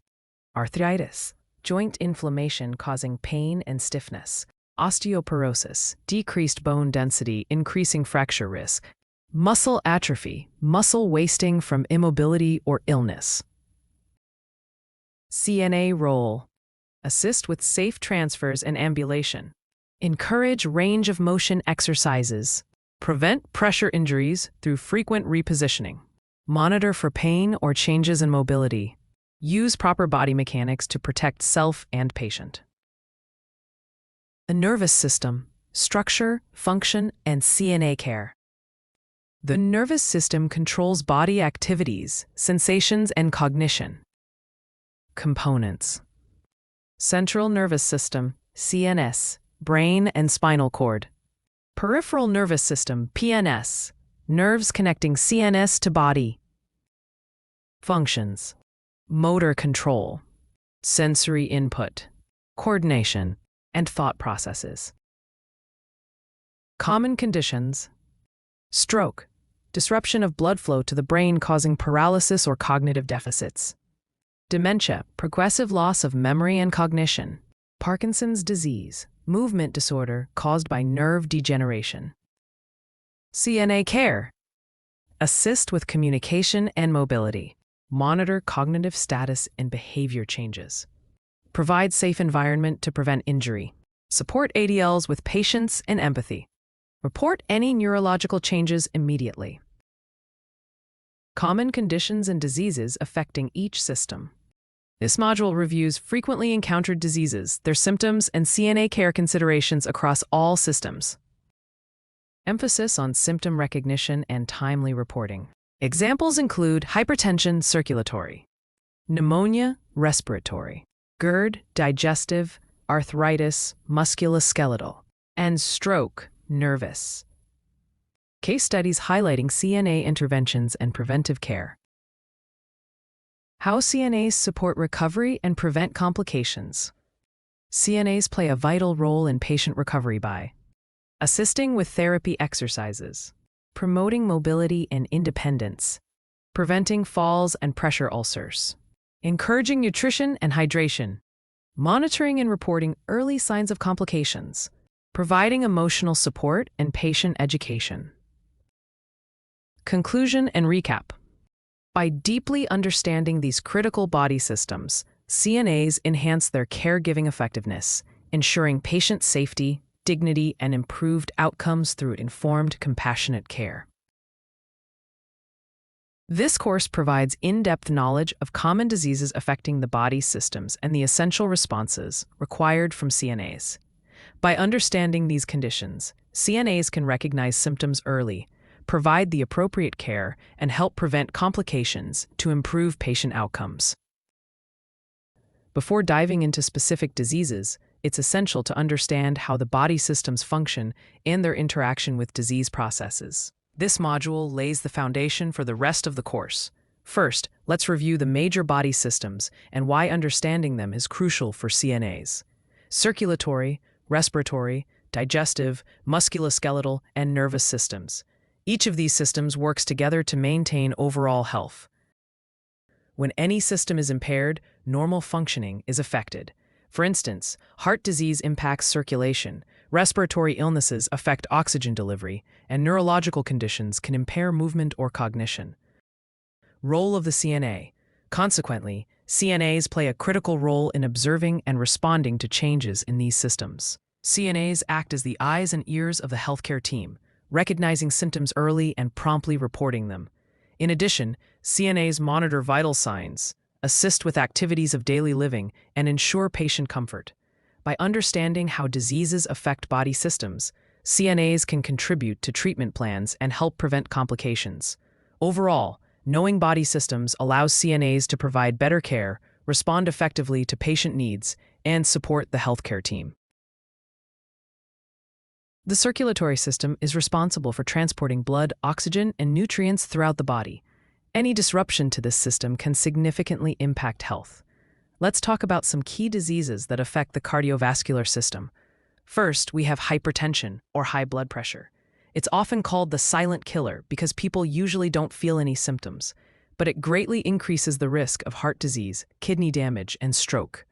Arthritis, joint inflammation causing pain and stiffness. Osteoporosis, decreased bone density, increasing fracture risk. Muscle atrophy, muscle wasting from immobility or illness. CNA role. Assist with safe transfers and ambulation. Encourage range of motion exercises. Prevent pressure injuries through frequent repositioning. Monitor for pain or changes in mobility. Use proper body mechanics to protect self and patient. The nervous system, structure, function, and CNA care. The nervous system controls body activities, sensations, and cognition. Components. Central nervous system, CNS, brain and spinal cord. Peripheral nervous system, PNS, nerves connecting CNS to body. Functions. Motor control, sensory input, coordination, and thought processes. Common conditions. Stroke, disruption of blood flow to the brain causing paralysis or cognitive deficits. Dementia, progressive loss of memory and cognition. Parkinson's disease, movement disorder caused by nerve degeneration. CNA care, assist with communication and mobility. Monitor cognitive status and behavior changes. Provide safe environment to prevent injury. Support ADLs with patience and empathy. Report any neurological changes immediately. Common conditions and diseases affecting each system. This module reviews frequently encountered diseases, their symptoms, and CNA care considerations across all systems. Emphasis on symptom recognition and timely reporting. Examples include hypertension, circulatory, pneumonia, respiratory, GERD, digestive, arthritis, musculoskeletal, and stroke, nervous. Case studies highlighting CNA interventions and preventive care. How CNAs support recovery and prevent complications. CNAs play a vital role in patient recovery by assisting with therapy exercises, promoting mobility and independence, preventing falls and pressure ulcers, encouraging nutrition and hydration, monitoring and reporting early signs of complications, providing emotional support and patient education. Conclusion and recap. By deeply understanding these critical body systems, CNAs enhance their caregiving effectiveness, ensuring patient safety, dignity, and improved outcomes through informed, compassionate care. This course provides in-depth knowledge of common diseases affecting the body systems and the essential responses required from CNAs. By understanding these conditions, CNAs can recognize symptoms early, provide the appropriate care, and help prevent complications to improve patient outcomes. Before diving into specific diseases, it's essential to understand how the body systems function and their interaction with disease processes. This module lays the foundation for the rest of the course. First, let's review the major body systems and why understanding them is crucial for CNAs. Circulatory, respiratory, digestive, musculoskeletal, and nervous systems. Each of these systems works together to maintain overall health. When any system is impaired, normal functioning is affected. For instance, heart disease impacts circulation, respiratory illnesses affect oxygen delivery, and neurological conditions can impair movement or cognition. Role of the CNA. Consequently, CNAs play a critical role in observing and responding to changes in these systems. CNAs act as the eyes and ears of the healthcare team, recognizing symptoms early and promptly reporting them. In addition, CNAs monitor vital signs, assist with activities of daily living, and ensure patient comfort. By understanding how diseases affect body systems, CNAs can contribute to treatment plans and help prevent complications. Overall, knowing body systems allows CNAs to provide better care, respond effectively to patient needs, and support the healthcare team. The circulatory system is responsible for transporting blood, oxygen, and nutrients throughout the body. Any disruption to this system can significantly impact health. Let's talk about some key diseases that affect the cardiovascular system. First, we have hypertension, or high blood pressure. It's often called the silent killer because people usually don't feel any symptoms, but it greatly increases the risk of heart disease, kidney damage, and stroke.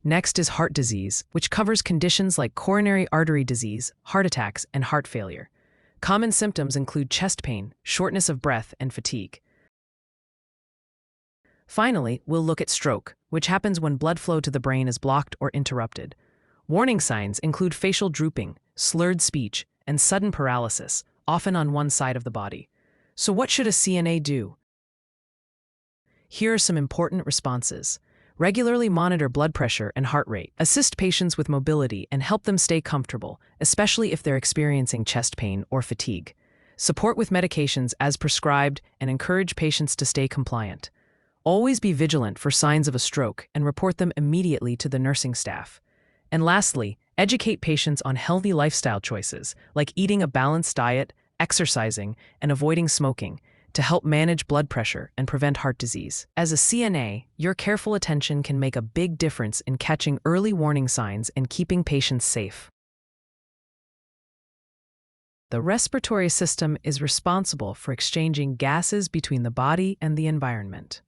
Next is heart disease, which covers conditions like coronary artery disease, heart attacks, and heart failure. Common symptoms include chest pain, shortness of breath, and fatigue. Finally, we'll look at stroke, which happens when blood flow to the brain is blocked or interrupted. Warning signs include facial drooping, slurred speech, and sudden paralysis, often on one side of the body. So what should a CNA do? Here are some important responses. Regularly monitor blood pressure and heart rate, assist patients with mobility, and help them stay comfortable, especially if they're experiencing chest pain or fatigue. Support with medications as prescribed and encourage patients to stay compliant. Always be vigilant for signs of a stroke and report them immediately to the nursing staff. And lastly, educate patients on healthy lifestyle choices like eating a balanced diet, exercising, and avoiding smoking, to help manage blood pressure and prevent heart disease. As a CNA, your careful attention can make a big difference in catching early warning signs and keeping patients safe. The respiratory system is responsible for exchanging gases between the body and the environment.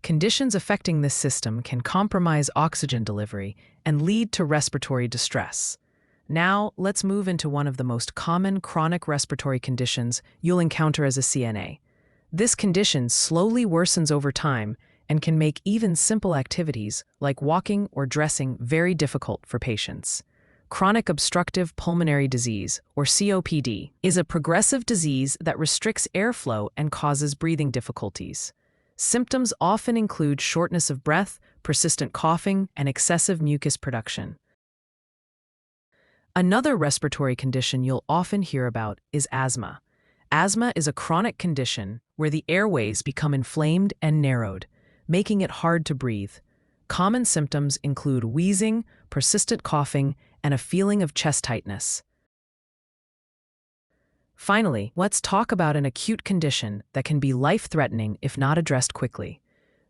Conditions affecting this system can compromise oxygen delivery and lead to respiratory distress. Now, let's move into one of the most common chronic respiratory conditions you'll encounter as a CNA. This condition slowly worsens over time and can make even simple activities like walking or dressing very difficult for patients. Chronic obstructive pulmonary disease, or COPD, is a progressive disease that restricts airflow and causes breathing difficulties. Symptoms often include shortness of breath, persistent coughing, and excessive mucus production. Another respiratory condition you'll often hear about is asthma. Asthma is a chronic condition where the airways become inflamed and narrowed, making it hard to breathe. Common symptoms include wheezing, persistent coughing, and a feeling of chest tightness. Finally, let's talk about an acute condition that can be life-threatening if not addressed quickly.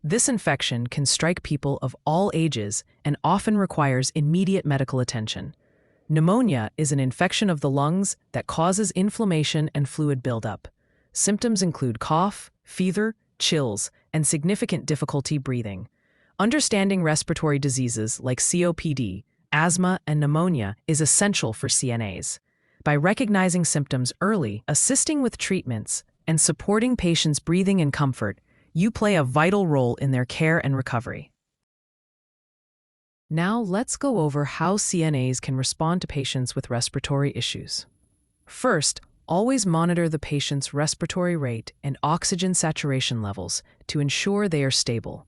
This infection can strike people of all ages and often requires immediate medical attention. Pneumonia is an infection of the lungs that causes inflammation and fluid buildup. Symptoms include cough, fever, chills, and significant difficulty breathing. Understanding respiratory diseases like COPD, asthma, and pneumonia is essential for CNAs. By recognizing symptoms early, assisting with treatments, and supporting patients' breathing and comfort, you play a vital role in their care and recovery. Now let's go over how CNAs can respond to patients with respiratory issues. First, always monitor the patient's respiratory rate and oxygen saturation levels to ensure they are stable.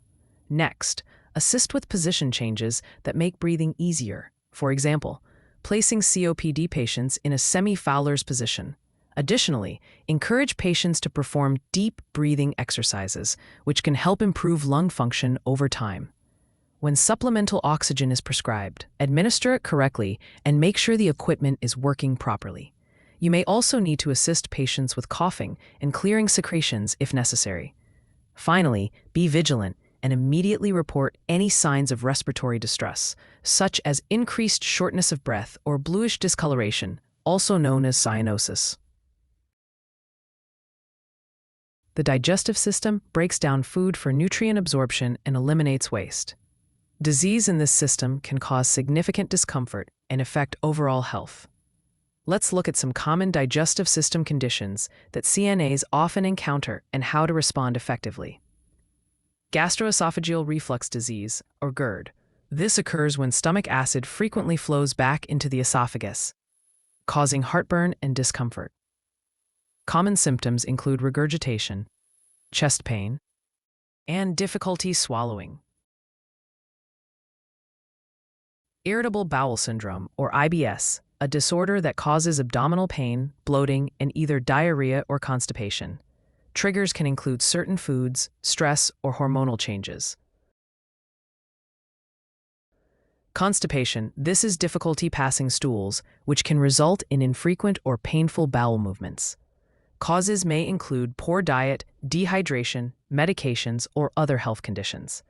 Next, assist with position changes that make breathing easier. For example, placing COPD patients in a semi-Fowler's position. Additionally, encourage patients to perform deep breathing exercises, which can help improve lung function over time. When supplemental oxygen is prescribed, administer it correctly and make sure the equipment is working properly. You may also need to assist patients with coughing and clearing secretions if necessary. Finally, be vigilant and immediately report any signs of respiratory distress, such as increased shortness of breath or bluish discoloration, also known as cyanosis. The digestive system breaks down food for nutrient absorption and eliminates waste. Disease in this system can cause significant discomfort and affect overall health. Let's look at some common digestive system conditions that CNAs often encounter and how to respond effectively. Gastroesophageal reflux disease, or GERD. This occurs when stomach acid frequently flows back into the esophagus, causing heartburn and discomfort. Common symptoms include regurgitation, chest pain, and difficulty swallowing. Irritable bowel syndrome, or IBS, a disorder that causes abdominal pain, bloating, and either diarrhea or constipation. Triggers can include certain foods, stress, or hormonal changes. Constipation. This is difficulty passing stools, which can result in infrequent or painful bowel movements. Causes may include poor diet, dehydration, medications, or other health conditions.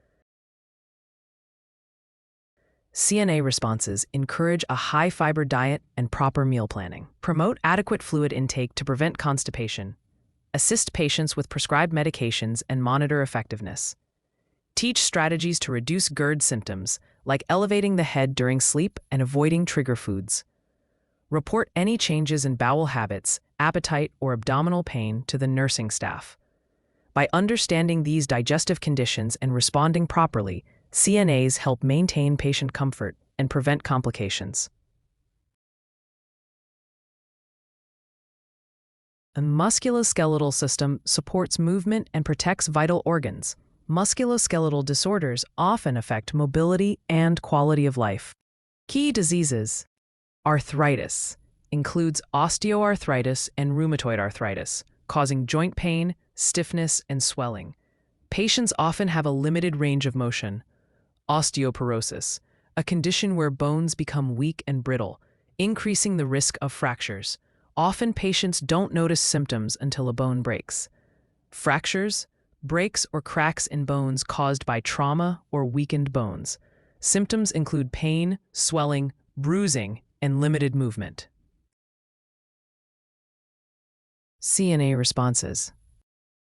CNA responses encourage a high-fiber diet and proper meal planning. Promote adequate fluid intake to prevent constipation. Assist patients with prescribed medications and monitor effectiveness. Teach strategies to reduce GERD symptoms, like elevating the head during sleep and avoiding trigger foods. Report any changes in bowel habits, appetite, or abdominal pain to the nursing staff. By understanding these digestive conditions and responding properly, CNAs help maintain patient comfort and prevent complications. The musculoskeletal system supports movement and protects vital organs. Musculoskeletal disorders often affect mobility and quality of life. Key diseases. Arthritis includes osteoarthritis and rheumatoid arthritis, causing joint pain, stiffness, and swelling. Patients often have a limited range of motion. Osteoporosis, a condition where bones become weak and brittle, increasing the risk of fractures. Often patients don't notice symptoms until a bone breaks. Fractures, breaks or cracks in bones caused by trauma or weakened bones. Symptoms include pain, swelling, bruising, and limited movement. CNA responses.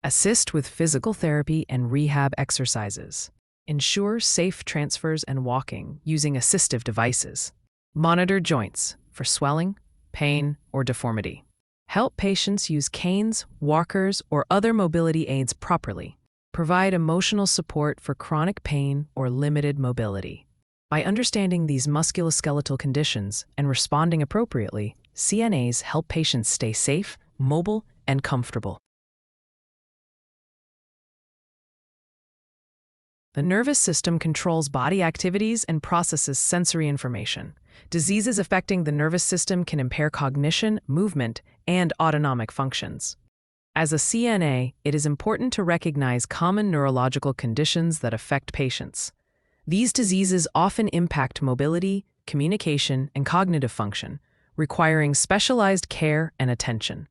Assist with physical therapy and rehab exercises. Ensure safe transfers and walking using assistive devices. Monitor joints for swelling, pain, or deformity. Help patients use canes, walkers, or other mobility aids properly. Provide emotional support for chronic pain or limited mobility. By understanding these musculoskeletal conditions and responding appropriately, CNAs help patients stay safe, mobile, and comfortable. The nervous system controls body activities and processes sensory information. Diseases affecting the nervous system can impair cognition, movement, and autonomic functions. As a CNA, it is important to recognize common neurological conditions that affect patients. These diseases often impact mobility, communication, and cognitive function, requiring specialized care and attention.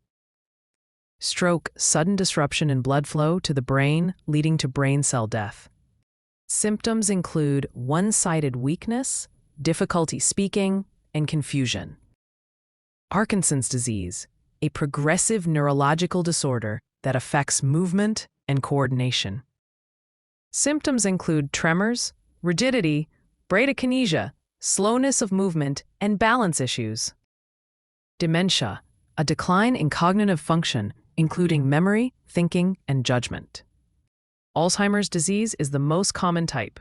Stroke, sudden disruption in blood flow to the brain, leading to brain cell death. Symptoms include one-sided weakness, difficulty speaking, and confusion. Parkinson's disease, a progressive neurological disorder that affects movement and coordination. Symptoms include tremors, rigidity, bradykinesia, slowness of movement, and balance issues. Dementia, a decline in cognitive function, including memory, thinking, and judgment. Alzheimer's disease is the most common type.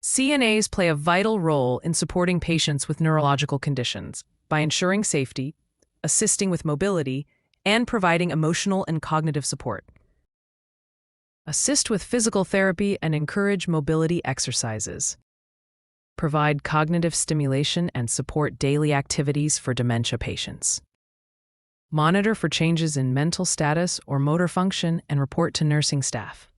CNAs play a vital role in supporting patients with neurological conditions by ensuring safety, assisting with mobility, and providing emotional and cognitive support. Assist with physical therapy and encourage mobility exercises. Provide cognitive stimulation and support daily activities for dementia patients. Monitor for changes in mental status or motor function and report to nursing staff.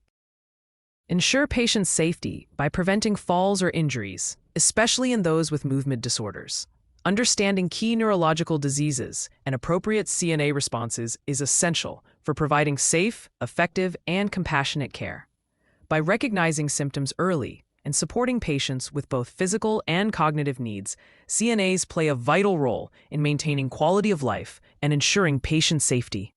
Ensure patient safety by preventing falls or injuries, especially in those with movement disorders. Understanding key neurological diseases and appropriate CNA responses is essential for providing safe, effective, and compassionate care. By recognizing symptoms early and supporting patients with both physical and cognitive needs, CNAs play a vital role in maintaining quality of life and ensuring patient safety.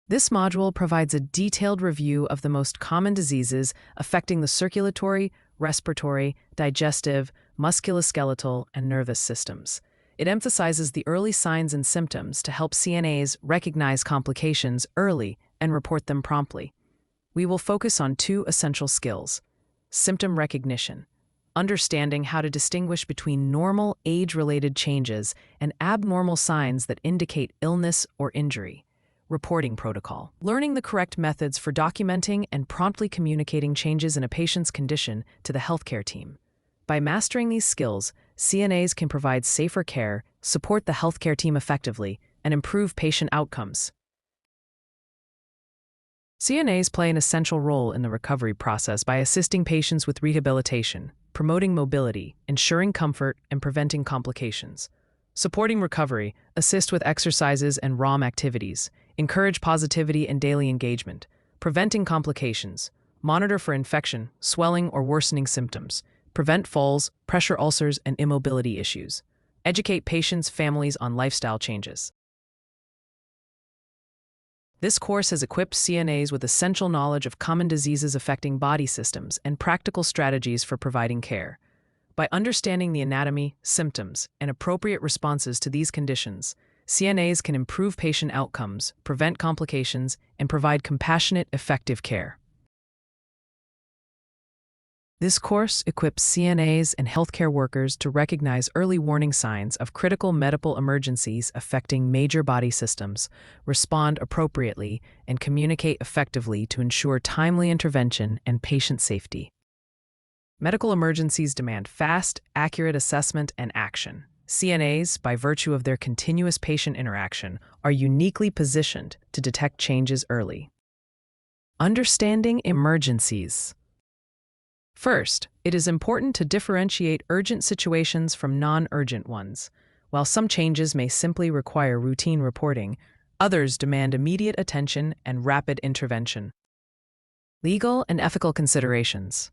This module provides a detailed review of the most common diseases affecting the circulatory, respiratory, digestive, musculoskeletal, and nervous systems. It emphasizes the early signs and symptoms to help CNAs recognize complications early and report them promptly. We will focus on two essential skills: symptom recognition, understanding how to distinguish between normal age-related changes and abnormal signs that indicate illness or injury. Reporting protocol, learning the correct methods for documenting and promptly communicating changes in a patient's condition to the healthcare team. By mastering these skills, CNAs can provide safer care, support the healthcare team effectively, and improve patient outcomes. CNAs play an essential role in the recovery process by assisting patients with rehabilitation, promoting mobility, ensuring comfort, and preventing complications. Supporting recovery, assist with exercises and ROM activities, encourage positivity and daily engagement, preventing complications, monitor for infection, swelling, or worsening symptoms, prevent falls, pressure ulcers, and immobility issues, educate patients' families on lifestyle changes. This course has equipped CNAs with essential knowledge of common diseases affecting body systems and practical strategies for providing care. By understanding the anatomy, symptoms, and appropriate responses to these conditions, CNAs can improve patient outcomes, prevent complications, and provide compassionate, effective care. This course equips CNAs and healthcare workers to recognize early warning signs of critical medical emergencies affecting major body systems, respond appropriately, and communicate effectively to ensure timely intervention and patient safety. Medical emergencies demand fast, accurate assessment and action. CNAs, by virtue of their continuous patient interaction, are uniquely positioned to detect changes early. Understanding emergencies. First, it is important to differentiate urgent situations from non-urgent ones. While some changes may simply require routine reporting, others demand immediate attention and rapid intervention. Legal and ethical considerations.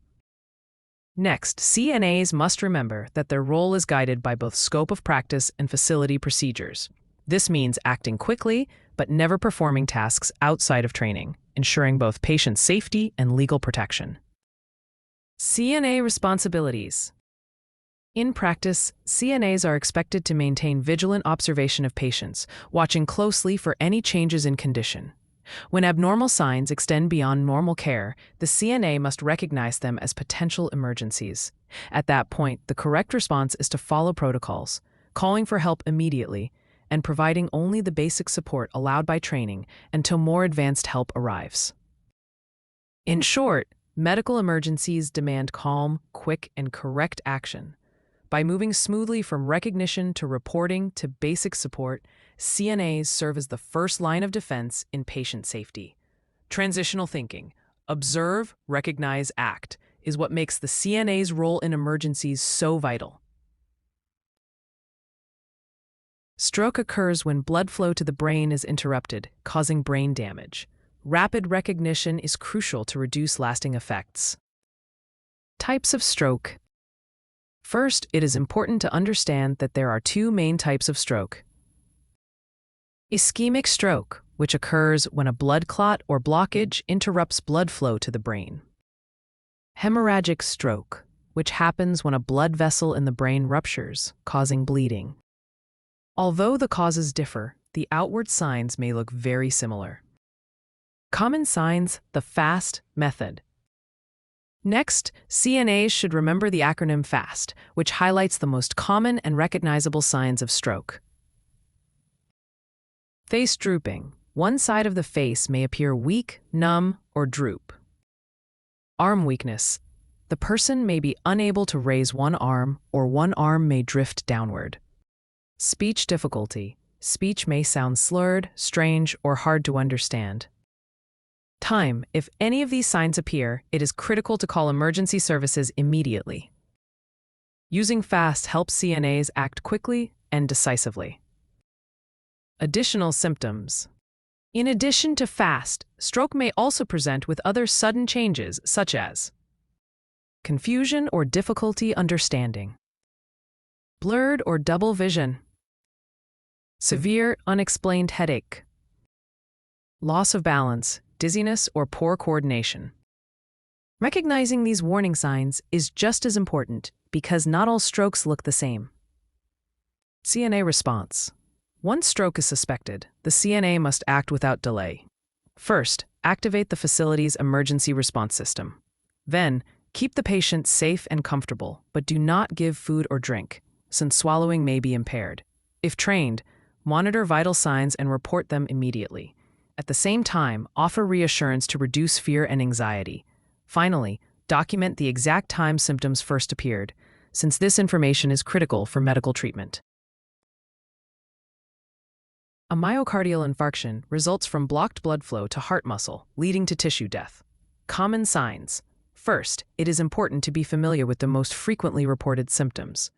Next, CNAs must remember that their role is guided by both scope of practice and facility procedures. This means acting quickly, but never performing tasks outside of training, ensuring both patient safety and legal protection. CNA responsibilities. In practice, CNAs are expected to maintain vigilant observation of patients, watching closely for any changes in condition. When abnormal signs extend beyond normal care, the CNA must recognize them as potential emergencies. At that point, the correct response is to follow protocols, calling for help immediately, and providing only the basic support allowed by training until more advanced help arrives. In short, medical emergencies demand calm, quick, and correct action. By moving smoothly from recognition to reporting to basic support, CNAs serve as the first line of defense in patient safety. Transitional thinking, observe, recognize, act, is what makes the CNA's role in emergencies so vital. Stroke occurs when blood flow to the brain is interrupted, causing brain damage. Rapid recognition is crucial to reduce lasting effects. Types of stroke. First, it is important to understand that there are two main types of stroke. Ischemic stroke, which occurs when a blood clot or blockage interrupts blood flow to the brain. Hemorrhagic stroke, which happens when a blood vessel in the brain ruptures, causing bleeding. Although the causes differ, the outward signs may look very similar. Common signs, the FAST method. Next, CNAs should remember the acronym FAST, which highlights the most common and recognizable signs of stroke. Face drooping. One side of the face may appear weak, numb, or droop. Arm weakness. The person may be unable to raise one arm, or one arm may drift downward. Speech difficulty. Speech may sound slurred, strange, or hard to understand. Time. If any of these signs appear, it is critical to call emergency services immediately. Using FAST helps CNAs act quickly and decisively. Additional symptoms. In addition to FAST, stroke may also present with other sudden changes such as confusion or difficulty understanding, blurred or double vision, severe unexplained headache, loss of balance, dizziness, or poor coordination. Recognizing these warning signs is just as important because not all strokes look the same. CNA response. Once stroke is suspected, the CNA must act without delay. First, activate the facility's emergency response system. Then, keep the patient safe and comfortable, but do not give food or drink, since swallowing may be impaired. If trained, monitor vital signs and report them immediately. At the same time, offer reassurance to reduce fear and anxiety. Finally, document the exact time symptoms first appeared, since this information is critical for medical treatment. A myocardial infarction results from blocked blood flow to heart muscle, leading to tissue death. Common signs. First, it is important to be familiar with the most frequently reported symptoms.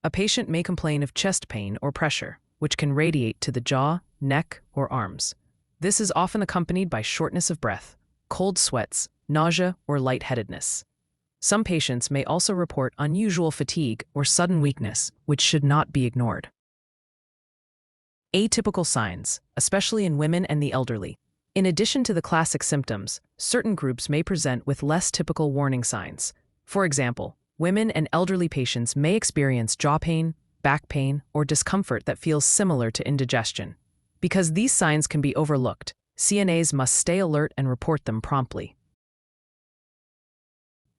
A patient may complain of chest pain or pressure, which can radiate to the jaw, neck, or arms. This is often accompanied by shortness of breath, cold sweats, nausea, or lightheadedness. Some patients may also report unusual fatigue or sudden weakness, which should not be ignored. Atypical signs, especially in women and the elderly. In addition to the classic symptoms, certain groups may present with less typical warning signs. For example, women and elderly patients may experience jaw pain, back pain, or discomfort that feels similar to indigestion. Because these signs can be overlooked, CNAs must stay alert and report them promptly.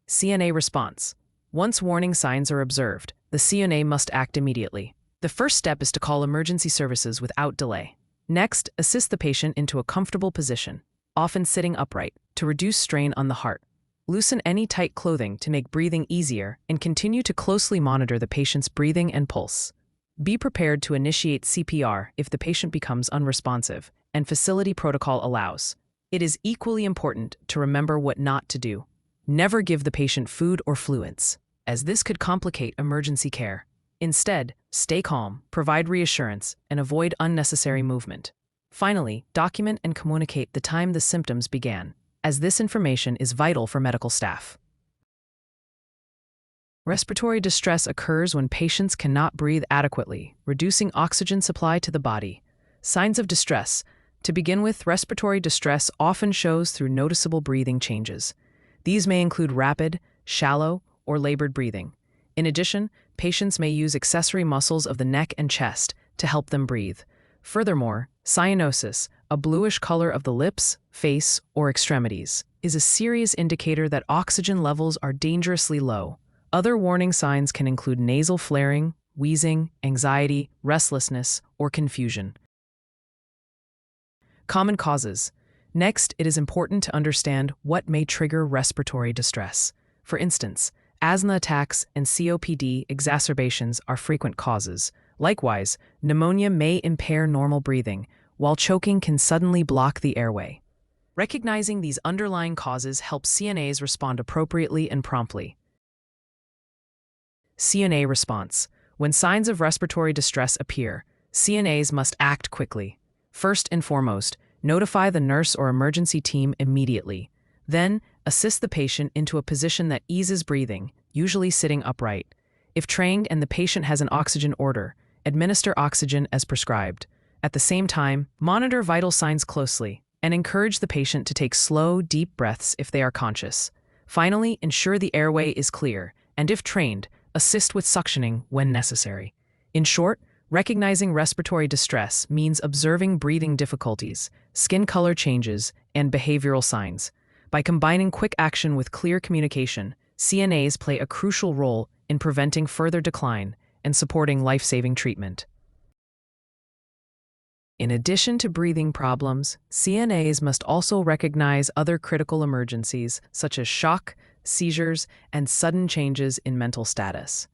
CNA response. Once warning signs are observed, the CNA must act immediately. The first step is to call emergency services without delay. Next, assist the patient into a comfortable position, often sitting upright, to reduce strain on the heart. Loosen any tight clothing to make breathing easier and continue to closely monitor the patient's breathing and pulse. Be prepared to initiate CPR if the patient becomes unresponsive and facility protocol allows. It is equally important to remember what not to do. Never give the patient food or fluids, as this could complicate emergency care. Instead, stay calm, provide reassurance, and avoid unnecessary movement. Finally, document and communicate the time the symptoms began, as this information is vital for medical staff. Respiratory distress occurs when patients cannot breathe adequately, reducing oxygen supply to the body. Signs of distress. To begin with, respiratory distress often shows through noticeable breathing changes. These may include rapid, shallow, or labored breathing. In addition, patients may use accessory muscles of the neck and chest to help them breathe. Furthermore, cyanosis, a bluish color of the lips, face, or extremities, is a serious indicator that oxygen levels are dangerously low. Other warning signs can include nasal flaring, wheezing, anxiety, restlessness, or confusion. Common causes. Next, it is important to understand what may trigger respiratory distress. For instance, asthma attacks and COPD exacerbations are frequent causes. Likewise, pneumonia may impair normal breathing, while choking can suddenly block the airway. Recognizing these underlying causes helps CNAs respond appropriately and promptly. CNA response. When signs of respiratory distress appear, CNAs must act quickly. First and foremost, notify the nurse or emergency team immediately. Then, assist the patient into a position that eases breathing, usually sitting upright. If trained and the patient has an oxygen order, administer oxygen as prescribed. At the same time, monitor vital signs closely and encourage the patient to take slow, deep breaths if they are conscious. Finally, ensure the airway is clear, and if trained, assist with suctioning when necessary. In short, recognizing respiratory distress means observing breathing difficulties, skin color changes, and behavioral signs. By combining quick action with clear communication, CNAs play a crucial role in preventing further decline and supporting life-saving treatment. In addition to breathing problems, CNAs must also recognize other critical emergencies such as shock, seizures, and sudden changes in mental status.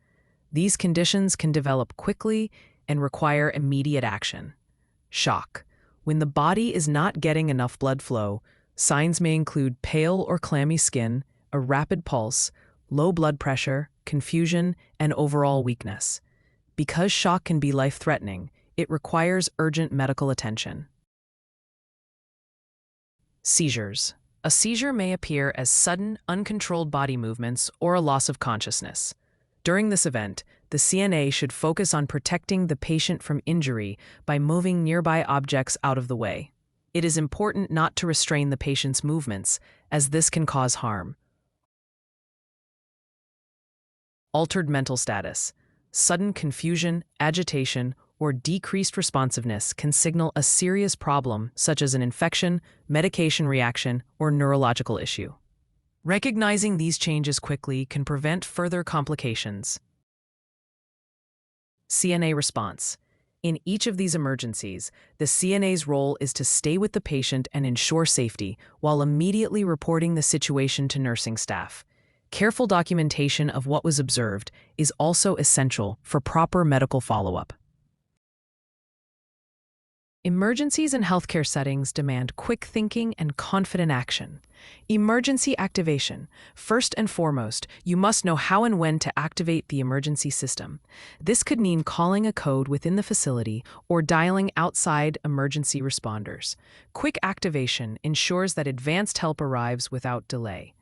These conditions can develop quickly and require immediate action. Shock. When the body is not getting enough blood flow, signs may include pale or clammy skin, a rapid pulse, low blood pressure, confusion, and overall weakness. Because shock can be life-threatening, it requires urgent medical attention. Seizures. A seizure may appear as sudden, uncontrolled body movements or a loss of consciousness. During this event, the CNA should focus on protecting the patient from injury by moving nearby objects out of the way. It is important not to restrain the patient's movements, as this can cause harm. Altered mental status. Sudden confusion, agitation, or decreased responsiveness can signal a serious problem such as an infection, medication reaction, or neurological issue. Recognizing these changes quickly can prevent further complications. CNA response. In each of these emergencies, the CNA's role is to stay with the patient and ensure safety while immediately reporting the situation to nursing staff. Careful documentation of what was observed is also essential for proper medical follow-up. Emergencies in healthcare settings demand quick thinking and confident action. Emergency activation. First and foremost, you must know how and when to activate the emergency system. This could mean calling a code within the facility or dialing outside emergency responders. Quick activation ensures that advanced help arrives without delay.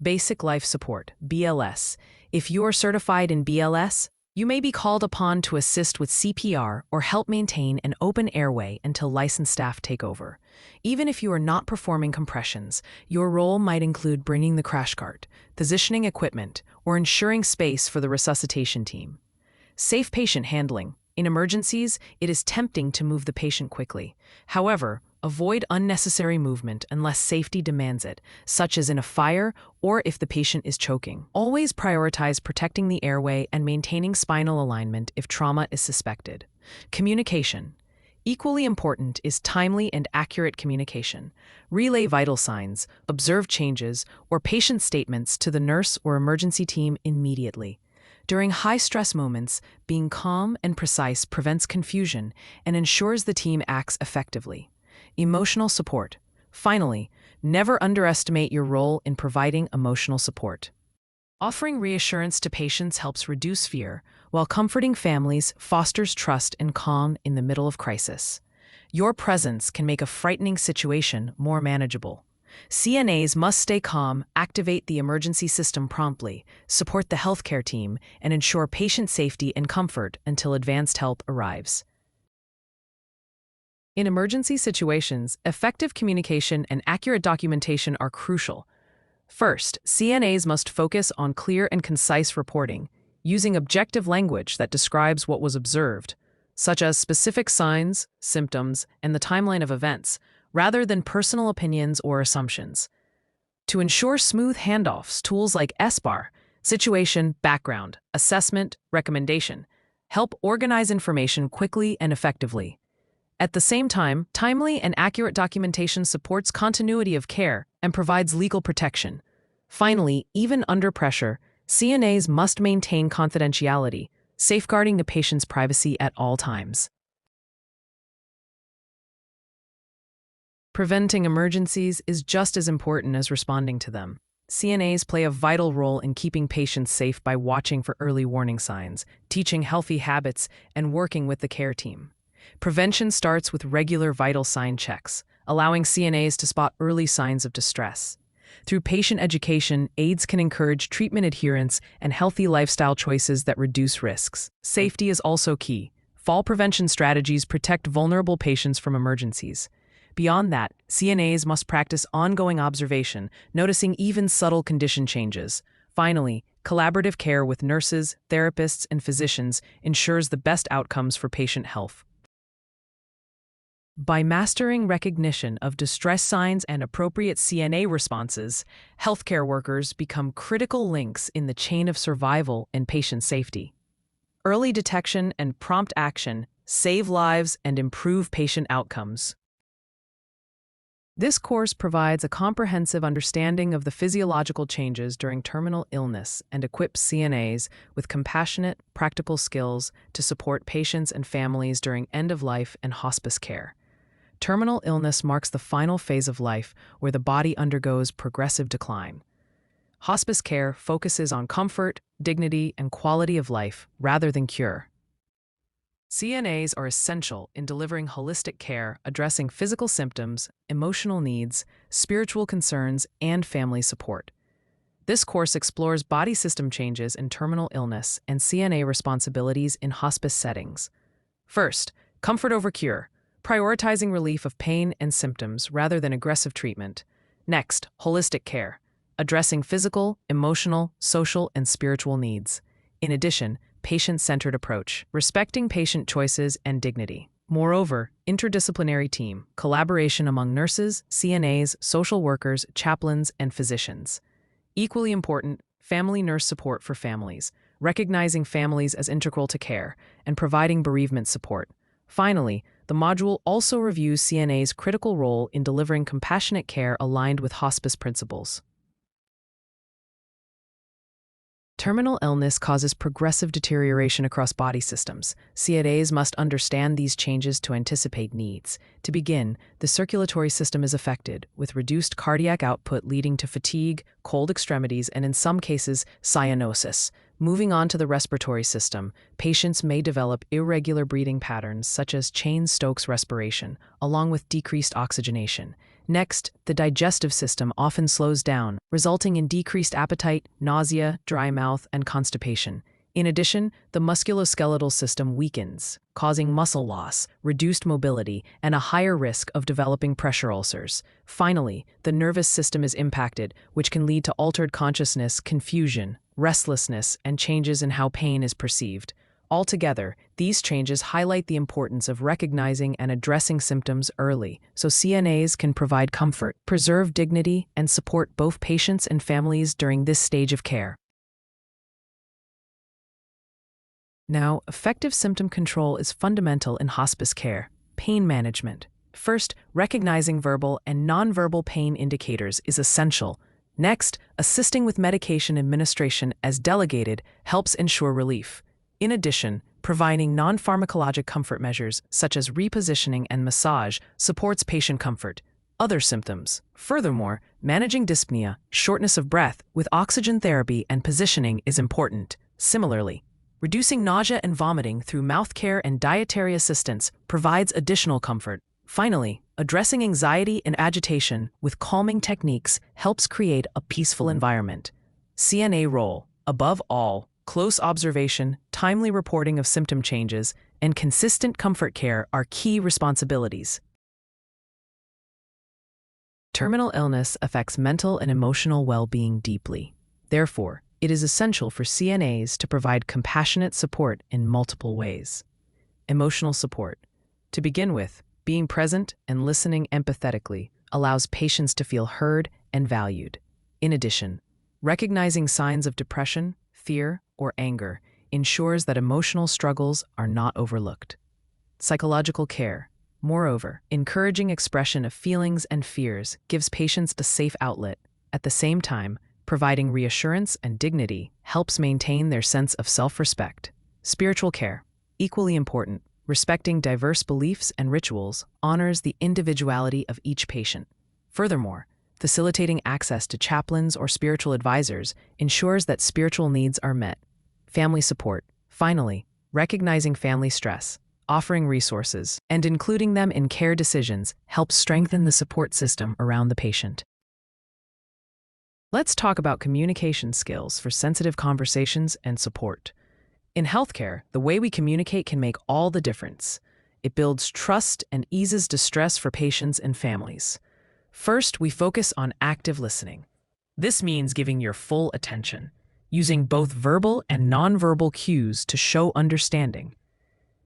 Basic life support, BLS. If you are certified in BLS, you may be called upon to assist with CPR or help maintain an open airway until licensed staff take over. Even if you are not performing compressions, your role might include bringing the crash cart, positioning equipment, or ensuring space for the resuscitation team. Safe patient handling. In emergencies, it is tempting to move the patient quickly. However, avoid unnecessary movement unless safety demands it, such as in a fire or if the patient is choking. Always prioritize protecting the airway and maintaining spinal alignment if trauma is suspected. Communication. Equally important is timely and accurate communication. Relay vital signs, observe changes, or patient statements to the nurse or emergency team immediately. During high-stress moments, being calm and precise prevents confusion and ensures the team acts effectively. Emotional support. Finally, never underestimate your role in providing emotional support. Offering reassurance to patients helps reduce fear, while comforting families fosters trust and calm in the middle of crisis. Your presence can make a frightening situation more manageable. CNAs must stay calm, activate the emergency system promptly, support the healthcare team, and ensure patient safety and comfort until advanced help arrives. In emergency situations, effective communication and accurate documentation are crucial. First, CNAs must focus on clear and concise reporting, using objective language that describes what was observed, such as specific signs, symptoms, and the timeline of events, rather than personal opinions or assumptions. To ensure smooth handoffs, tools like SBAR, situation, background, assessment, recommendation, help organize information quickly and effectively. At the same time, timely and accurate documentation supports continuity of care and provides legal protection. Finally, even under pressure, CNAs must maintain confidentiality, safeguarding the patient's privacy at all times. Preventing emergencies is just as important as responding to them. CNAs play a vital role in keeping patients safe by watching for early warning signs, teaching healthy habits, and working with the care team. Prevention starts with regular vital sign checks, allowing CNAs to spot early signs of distress. Through patient education, aides can encourage treatment adherence and healthy lifestyle choices that reduce risks. Safety is also key. Fall prevention strategies protect vulnerable patients from emergencies. Beyond that, CNAs must practice ongoing observation, noticing even subtle condition changes. Finally, collaborative care with nurses, therapists, and physicians ensures the best outcomes for patient health. By mastering recognition of distress signs and appropriate CNA responses, healthcare workers become critical links in the chain of survival and patient safety. Early detection and prompt action save lives and improve patient outcomes. This course provides a comprehensive understanding of the physiological changes during terminal illness and equips CNAs with compassionate, practical skills to support patients and families during end-of-life and hospice care. Terminal illness marks the final phase of life where the body undergoes progressive decline. Hospice care focuses on comfort, dignity, and quality of life rather than cure. CNAs are essential in delivering holistic care, addressing physical symptoms, emotional needs, spiritual concerns, and family support. This course explores body system changes in terminal illness and CNA responsibilities in hospice settings. First, comfort over cure, prioritizing relief of pain and symptoms rather than aggressive treatment. Next, holistic care, addressing physical, emotional, social, and spiritual needs. In addition, patient-centered approach, respecting patient choices and dignity. Moreover, interdisciplinary team, collaboration among nurses, CNAs, social workers, chaplains, and physicians. Equally important, family nurse support for families, recognizing families as integral to care, and providing bereavement support. Finally, the module also reviews CNA's critical role in delivering compassionate care aligned with hospice principles. Terminal illness causes progressive deterioration across body systems. CNAs must understand these changes to anticipate needs. To begin, the circulatory system is affected, with reduced cardiac output leading to fatigue, cold extremities, and in some cases, cyanosis. Moving on to the respiratory system, patients may develop irregular breathing patterns such as Cheyne-Stokes respiration, along with decreased oxygenation. Next, the digestive system often slows down, resulting in decreased appetite, nausea, dry mouth, and constipation. In addition, the musculoskeletal system weakens, causing muscle loss, reduced mobility, and a higher risk of developing pressure ulcers. Finally, the nervous system is impacted, which can lead to altered consciousness, confusion, restlessness, and changes in how pain is perceived. Altogether, these changes highlight the importance of recognizing and addressing symptoms early, so CNAs can provide comfort, preserve dignity, and support both patients and families during this stage of care. Now, effective symptom control is fundamental in hospice care. Pain management. First, recognizing verbal and nonverbal pain indicators is essential. Next, assisting with medication administration as delegated helps ensure relief. In addition, providing non-pharmacologic comfort measures such as repositioning and massage supports patient comfort. Other symptoms. Furthermore, managing dyspnea, shortness of breath, with oxygen therapy and positioning is important. Similarly, reducing nausea and vomiting through mouth care and dietary assistance provides additional comfort. Finally, addressing anxiety and agitation with calming techniques helps create a peaceful environment. CNA role, above all, close observation, timely reporting of symptom changes, and consistent comfort care are key responsibilities. Terminal illness affects mental and emotional well-being deeply. Therefore, it is essential for CNAs to provide compassionate support in multiple ways. Emotional support. To begin with, being present and listening empathetically allows patients to feel heard and valued. In addition, recognizing signs of depression, fear, or anger ensures that emotional struggles are not overlooked. Psychological care. Moreover, encouraging expression of feelings and fears gives patients a safe outlet. At the same time, providing reassurance and dignity helps maintain their sense of self-respect. Spiritual care. Equally important, respecting diverse beliefs and rituals honors the individuality of each patient. Furthermore, facilitating access to chaplains or spiritual advisors ensures that spiritual needs are met. Family support. Finally, recognizing family stress, offering resources, and including them in care decisions helps strengthen the support system around the patient. Let's talk about communication skills for sensitive conversations and support. In healthcare, the way we communicate can make all the difference. It builds trust and eases distress for patients and families. First, we focus on active listening. This means giving your full attention, using both verbal and nonverbal cues to show understanding.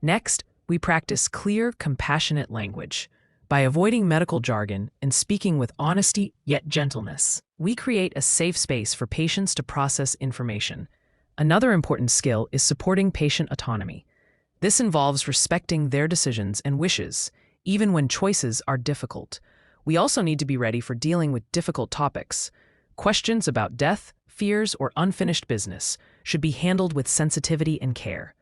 Next, we practice clear, compassionate language. By avoiding medical jargon and speaking with honesty yet gentleness, we create a safe space for patients to process information. Another important skill is supporting patient autonomy. This involves respecting their decisions and wishes, even when choices are difficult. We also need to be ready for dealing with difficult topics. Questions about death, fears, or unfinished business should be handled with sensitivity and care.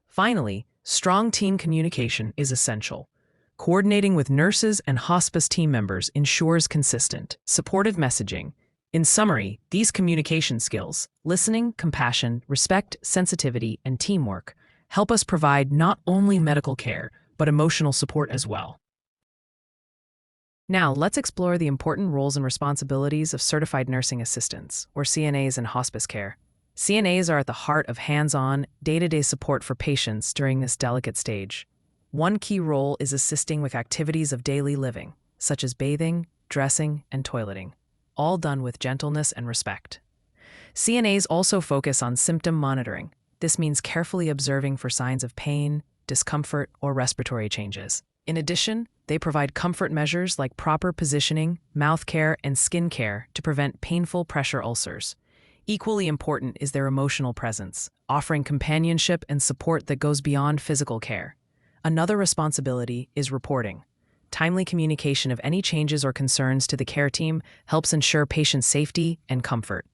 Finally, strong team communication is essential. Coordinating with nurses and hospice team members ensures consistent, supportive messaging. In summary, these communication skills, listening, compassion, respect, sensitivity, and teamwork, help us provide not only medical care, but emotional support as well. Now, let's explore the important roles and responsibilities of certified nursing assistants, or CNAs in hospice care. CNAs are at the heart of hands-on, day-to-day support for patients during this delicate stage. One key role is assisting with activities of daily living, such as bathing, dressing, and toileting, all done with gentleness and respect. CNAs also focus on symptom monitoring. This means carefully observing for signs of pain, discomfort, or respiratory changes. In addition, they provide comfort measures like proper positioning, mouth care, and skin care to prevent painful pressure ulcers. Equally important is their emotional presence, offering companionship and support that goes beyond physical care. Another responsibility is reporting. Timely communication of any changes or concerns to the care team helps ensure patient safety and comfort.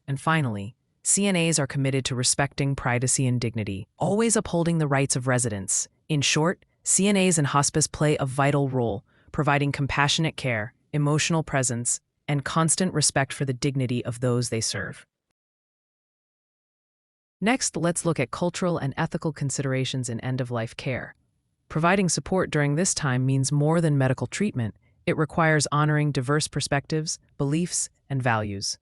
And finally, CNAs are committed to respecting privacy and dignity, always upholding the rights of residents. In short, CNAs in hospice play a vital role, providing compassionate care, emotional presence, and constant respect for the dignity of those they serve. Next, let's look at cultural and ethical considerations in end-of-life care. Providing support during this time means more than medical treatment. It requires honoring diverse perspectives, beliefs, and values.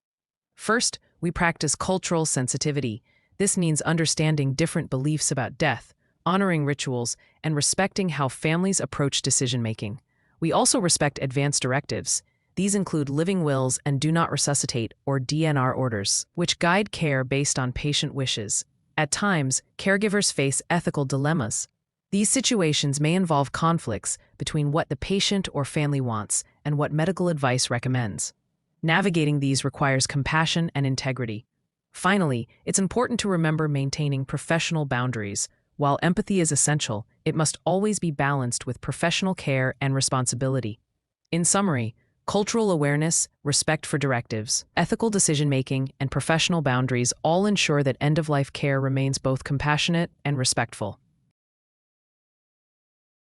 First, we practice cultural sensitivity. This means understanding different beliefs about death, honoring rituals, and respecting how families approach decision-making. We also respect advance directives. These include living wills and do not resuscitate or DNR orders, which guide care based on patient wishes. At times, caregivers face ethical dilemmas. These situations may involve conflicts between what the patient or family wants and what medical advice recommends. Navigating these requires compassion and integrity. Finally, it's important to remember maintaining professional boundaries. While empathy is essential, it must always be balanced with professional care and responsibility. In summary, cultural awareness, respect for directives, ethical decision-making, and professional boundaries all ensure that end-of-life care remains both compassionate and respectful.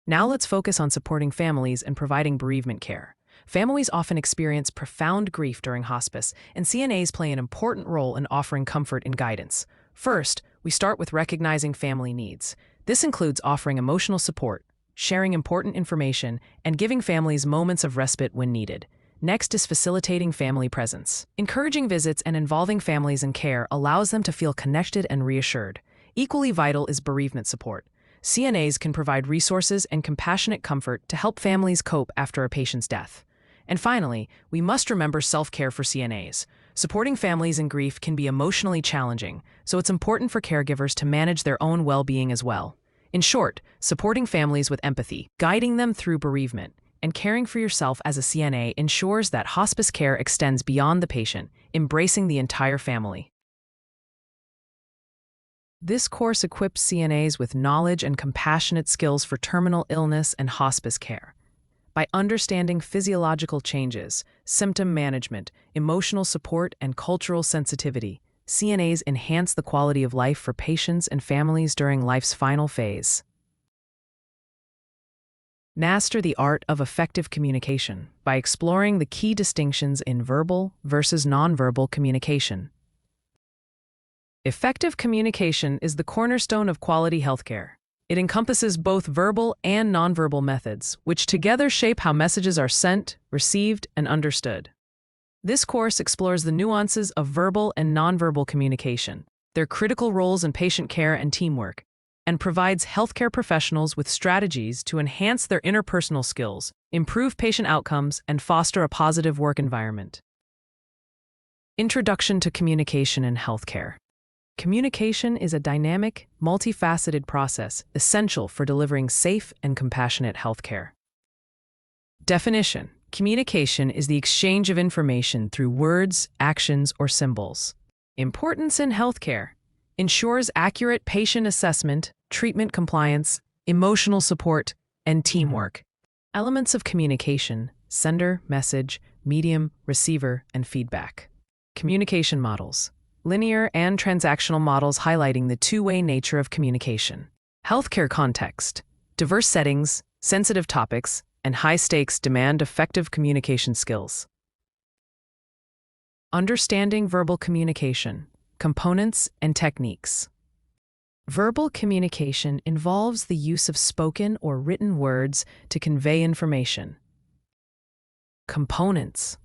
Now let's focus on supporting families and providing bereavement care. Families often experience profound grief during hospice, and CNAs play an important role in offering comfort and guidance. First, we start with recognizing family needs. This includes offering emotional support, sharing important information, and giving families moments of respite when needed. Next is facilitating family presence. Encouraging visits and involving families in care allows them to feel connected and reassured. Equally vital is bereavement support. CNAs can provide resources and compassionate comfort to help families cope after a patient's death. And finally, we must remember self-care for CNAs. Supporting families in grief can be emotionally challenging, so it's important for caregivers to manage their own well-being as well. In short, supporting families with empathy, guiding them through bereavement, and caring for yourself as a CNA ensures that hospice care extends beyond the patient, embracing the entire family. This course equips CNAs with knowledge and compassionate skills for terminal illness and hospice care. By understanding physiological changes, symptom management, emotional support, and cultural sensitivity, CNAs enhance the quality of life for patients and families during life's final phase. Master the art of effective communication by exploring the key distinctions in verbal versus nonverbal communication. Effective communication is the cornerstone of quality healthcare. It encompasses both verbal and nonverbal methods, which together shape how messages are sent, received, and understood. This course explores the nuances of verbal and nonverbal communication, their critical roles in patient care and teamwork, and provides healthcare professionals with strategies to enhance their interpersonal skills, improve patient outcomes, and foster a positive work environment. Introduction to communication in healthcare. Communication is a dynamic, multifaceted process essential for delivering safe and compassionate healthcare. Definition: communication is the exchange of information through words, actions, or symbols. Importance in healthcare: ensures accurate patient assessment, treatment compliance, emotional support, and teamwork. Elements of communication: sender, message, medium, receiver, and feedback. Communication models: linear and transactional models highlighting the two-way nature of communication. Healthcare context: diverse settings, sensitive topics, and high stakes demand effective communication skills. Understanding verbal communication, components and techniques. Verbal communication involves the use of spoken or written words to convey information. Components: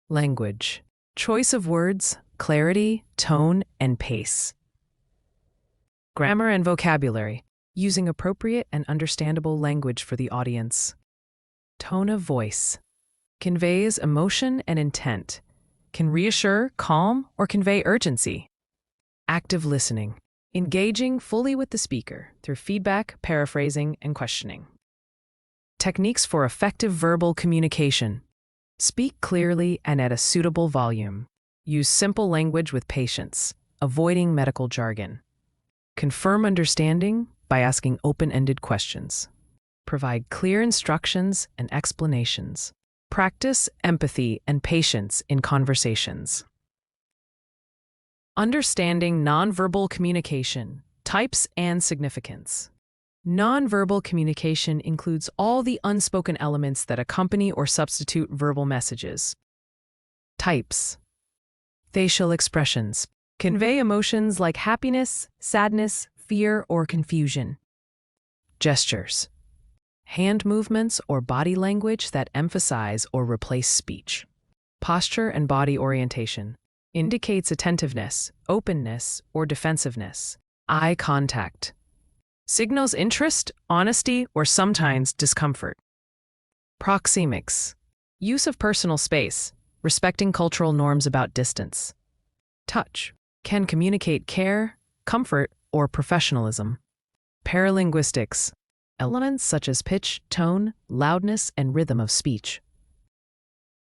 language, choice of words, clarity, tone, and pace. Grammar and vocabulary, using appropriate and understandable language for the audience. Tone of voice, conveys emotion and intent, can reassure, calm, or convey urgency. Active listening, engaging fully with the speaker through feedback, paraphrasing, and questioning. Techniques for effective verbal communication. Speak clearly and at a suitable volume. Use simple language with patience, avoiding medical jargon. Confirm understanding by asking open-ended questions. Provide clear instructions and explanations. Practice empathy and patience in conversations. Understanding nonverbal communication, types and significance. Nonverbal communication includes all the unspoken elements that accompany or substitute verbal messages. Types: facial expressions, convey emotions like happiness, sadness, fear, or confusion. Gestures, hand movements or body language that emphasize or replace speech. Posture and body orientation, indicates attentiveness, openness, or defensiveness. Eye contact, signals interest, honesty, or sometimes discomfort. Proxemics, use of personal space, respecting cultural norms about distance. Touch, can communicate care, comfort, or professionalism. Paralinguistics, elements such as pitch, tone, loudness, and rhythm of speech.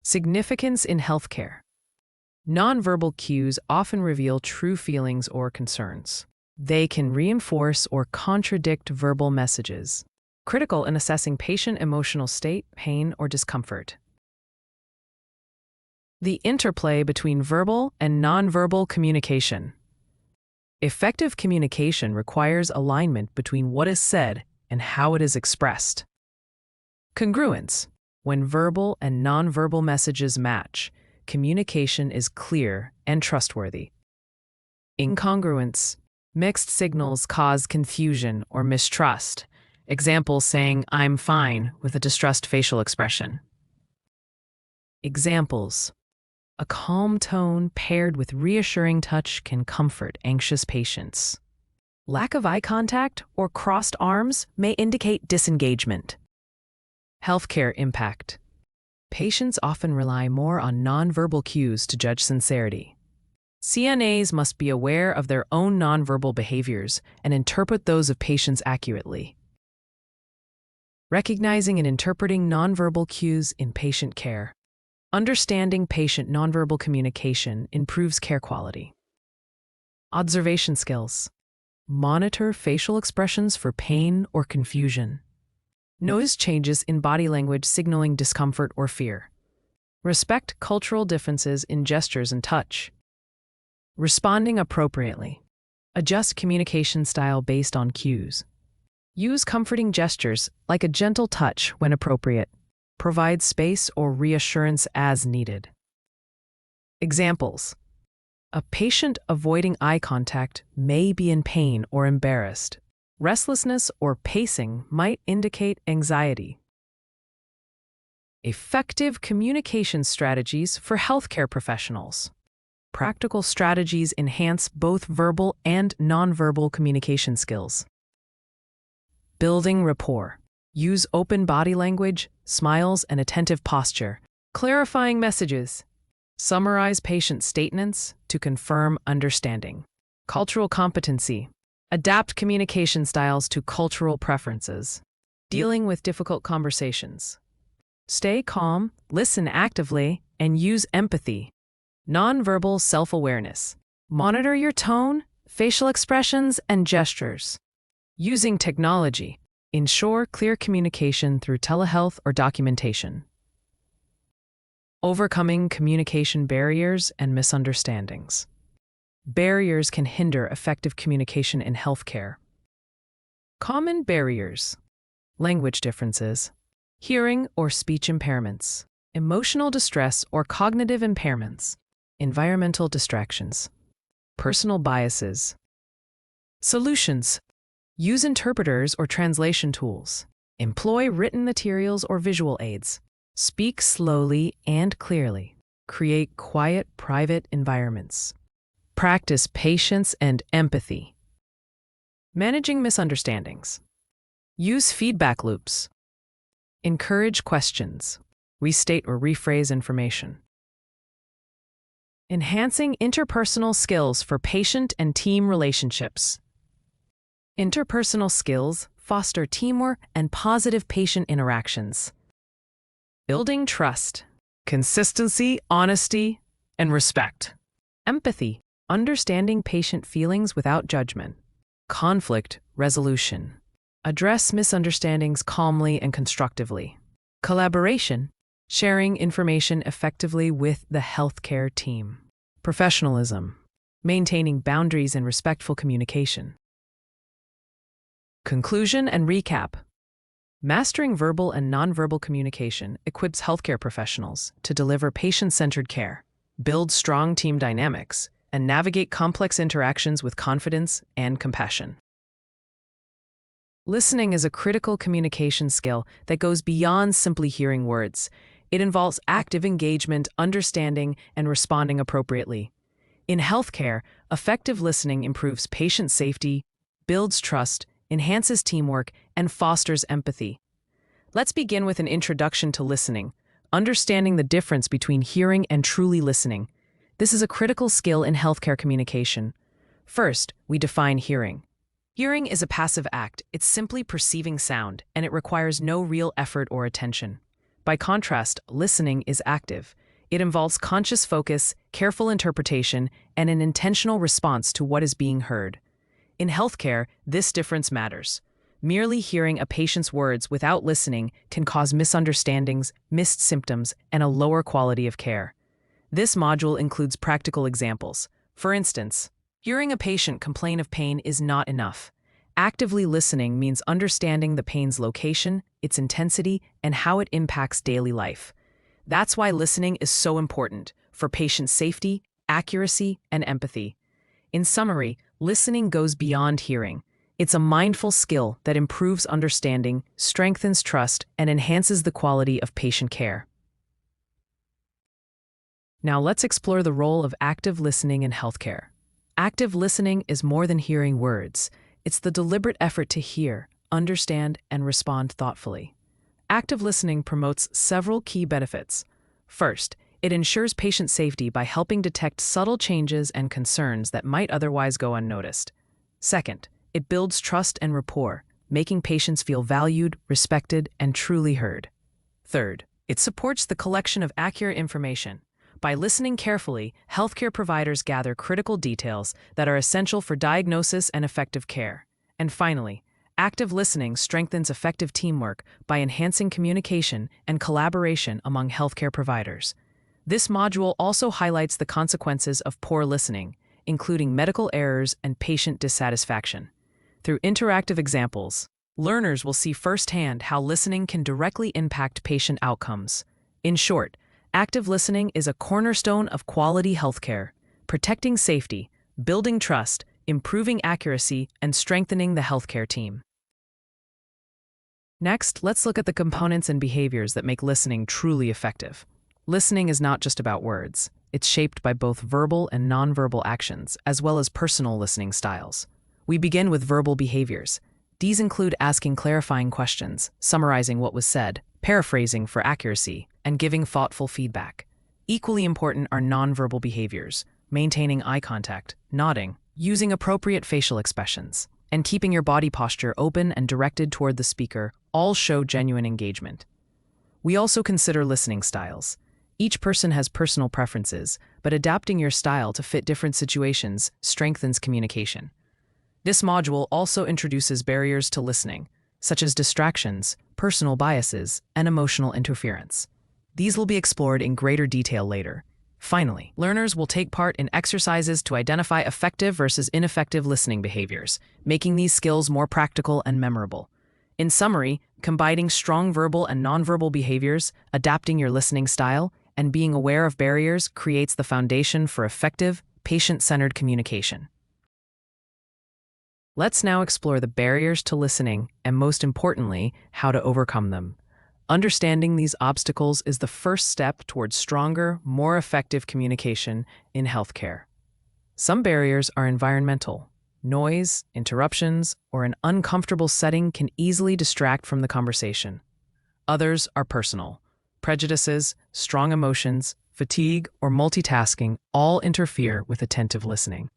Significance in healthcare. Nonverbal cues often reveal true feelings or concerns. They can reinforce or contradict verbal messages. Critical in assessing patient emotional state, pain, or discomfort. The interplay between verbal and nonverbal communication. Effective communication requires alignment between what is said and how it is expressed. Congruence. When verbal and nonverbal messages match, communication is clear and trustworthy. Incongruence. Mixed signals cause confusion or mistrust. Examples saying, "I'm fine," with a distressed facial expression. Examples. A calm tone paired with reassuring touch can comfort anxious patients. Lack of eye contact or crossed arms may indicate disengagement. Healthcare impact. Patients often rely more on nonverbal cues to judge sincerity. CNAs must be aware of their own nonverbal behaviors and interpret those of patients accurately. Recognizing and interpreting nonverbal cues in patient care. Understanding patient nonverbal communication improves care quality. Observation skills. Monitor facial expressions for pain or confusion. Notice changes in body language signaling discomfort or fear. Respect cultural differences in gestures and touch. Responding appropriately. Adjust communication style based on cues. Use comforting gestures like a gentle touch when appropriate. Provide space or reassurance as needed. Examples. A patient avoiding eye contact may be in pain or embarrassed. Restlessness or pacing might indicate anxiety. Effective communication strategies for healthcare professionals. Practical strategies enhance both verbal and nonverbal communication skills. Building rapport. Use open body language, smiles, and attentive posture. Clarifying messages. Summarize patient statements to confirm understanding. Cultural competency. Adapt communication styles to cultural preferences. Dealing with difficult conversations. Stay calm, listen actively, and use empathy. Nonverbal self-awareness. Monitor your tone, facial expressions, and gestures. Using technology. Ensure clear communication through telehealth or documentation. Overcoming communication barriers and misunderstandings. Barriers can hinder effective communication in healthcare. Common barriers. Language differences. Hearing or speech impairments. Emotional distress or cognitive impairments. Environmental distractions. Personal biases. Solutions. Use interpreters or translation tools. Employ written materials or visual aids. Speak slowly and clearly. Create quiet, private environments. Practice patience and empathy. Managing misunderstandings. Use feedback loops. Encourage questions. Restate or rephrase information. Enhancing interpersonal skills for patient and team relationships. Interpersonal skills foster teamwork and positive patient interactions. Building trust, consistency, honesty, and respect. Empathy, understanding patient feelings without judgment. Conflict resolution. Address misunderstandings calmly and constructively. Collaboration, sharing information effectively with the healthcare team. Professionalism, maintaining boundaries and respectful communication. Conclusion and recap. Mastering verbal and nonverbal communication equips healthcare professionals to deliver patient-centered care, build strong team dynamics, and navigate complex interactions with confidence and compassion. Listening is a critical communication skill that goes beyond simply hearing words. It involves active engagement, understanding, and responding appropriately. In healthcare, effective listening improves patient safety, builds trust, enhances teamwork, and fosters empathy. Let's begin with an introduction to listening, understanding the difference between hearing and truly listening. This is a critical skill in healthcare communication. First, we define hearing. Hearing is a passive act. It's simply perceiving sound, and it requires no real effort or attention. By contrast, listening is active. It involves conscious focus, careful interpretation, and an intentional response to what is being heard. In healthcare, this difference matters. Merely hearing a patient's words without listening can cause misunderstandings, missed symptoms, and a lower quality of care. This module includes practical examples. For instance, hearing a patient complain of pain is not enough. Actively listening means understanding the pain's location, its intensity, and how it impacts daily life. That's why listening is so important for patient safety, accuracy, and empathy. In summary, listening goes beyond hearing. It's a mindful skill that improves understanding, strengthens trust, and enhances the quality of patient care. Now let's explore the role of active listening in healthcare. Active listening is more than hearing words. It's the deliberate effort to hear, understand, and respond thoughtfully. Active listening promotes several key benefits. First, it ensures patient safety by helping detect subtle changes and concerns that might otherwise go unnoticed. Second, it builds trust and rapport, making patients feel valued, respected, and truly heard. Third, it supports the collection of accurate information. By listening carefully, healthcare providers gather critical details that are essential for diagnosis and effective care. And finally, active listening strengthens effective teamwork by enhancing communication and collaboration among healthcare providers. This module also highlights the consequences of poor listening, including medical errors and patient dissatisfaction. Through interactive examples, learners will see firsthand how listening can directly impact patient outcomes. In short, active listening is a cornerstone of quality healthcare, protecting safety, building trust, improving accuracy, and strengthening the healthcare team. Next, let's look at the components and behaviors that make listening truly effective. Listening is not just about words. It's shaped by both verbal and nonverbal actions, as well as personal listening styles. We begin with verbal behaviors. These include asking clarifying questions, summarizing what was said, paraphrasing for accuracy, and giving thoughtful feedback. Equally important are nonverbal behaviors, maintaining eye contact, nodding, using appropriate facial expressions, and keeping your body posture open and directed toward the speaker all show genuine engagement. We also consider listening styles. Each person has personal preferences, but adapting your style to fit different situations strengthens communication. This module also introduces barriers to listening, such as distractions, personal biases, and emotional interference. These will be explored in greater detail later. Finally, learners will take part in exercises to identify effective versus ineffective listening behaviors, making these skills more practical and memorable. In summary, combining strong verbal and nonverbal behaviors, adapting your listening style, and being aware of barriers creates the foundation for effective, patient-centered communication. Let's now explore the barriers to listening and, most importantly, how to overcome them. Understanding these obstacles is the first step towards stronger, more effective communication in healthcare. Some barriers are environmental. Noise, interruptions, or an uncomfortable setting can easily distract from the conversation. Others are personal. Prejudices, strong emotions, fatigue, or multitasking all interfere with attentive listening.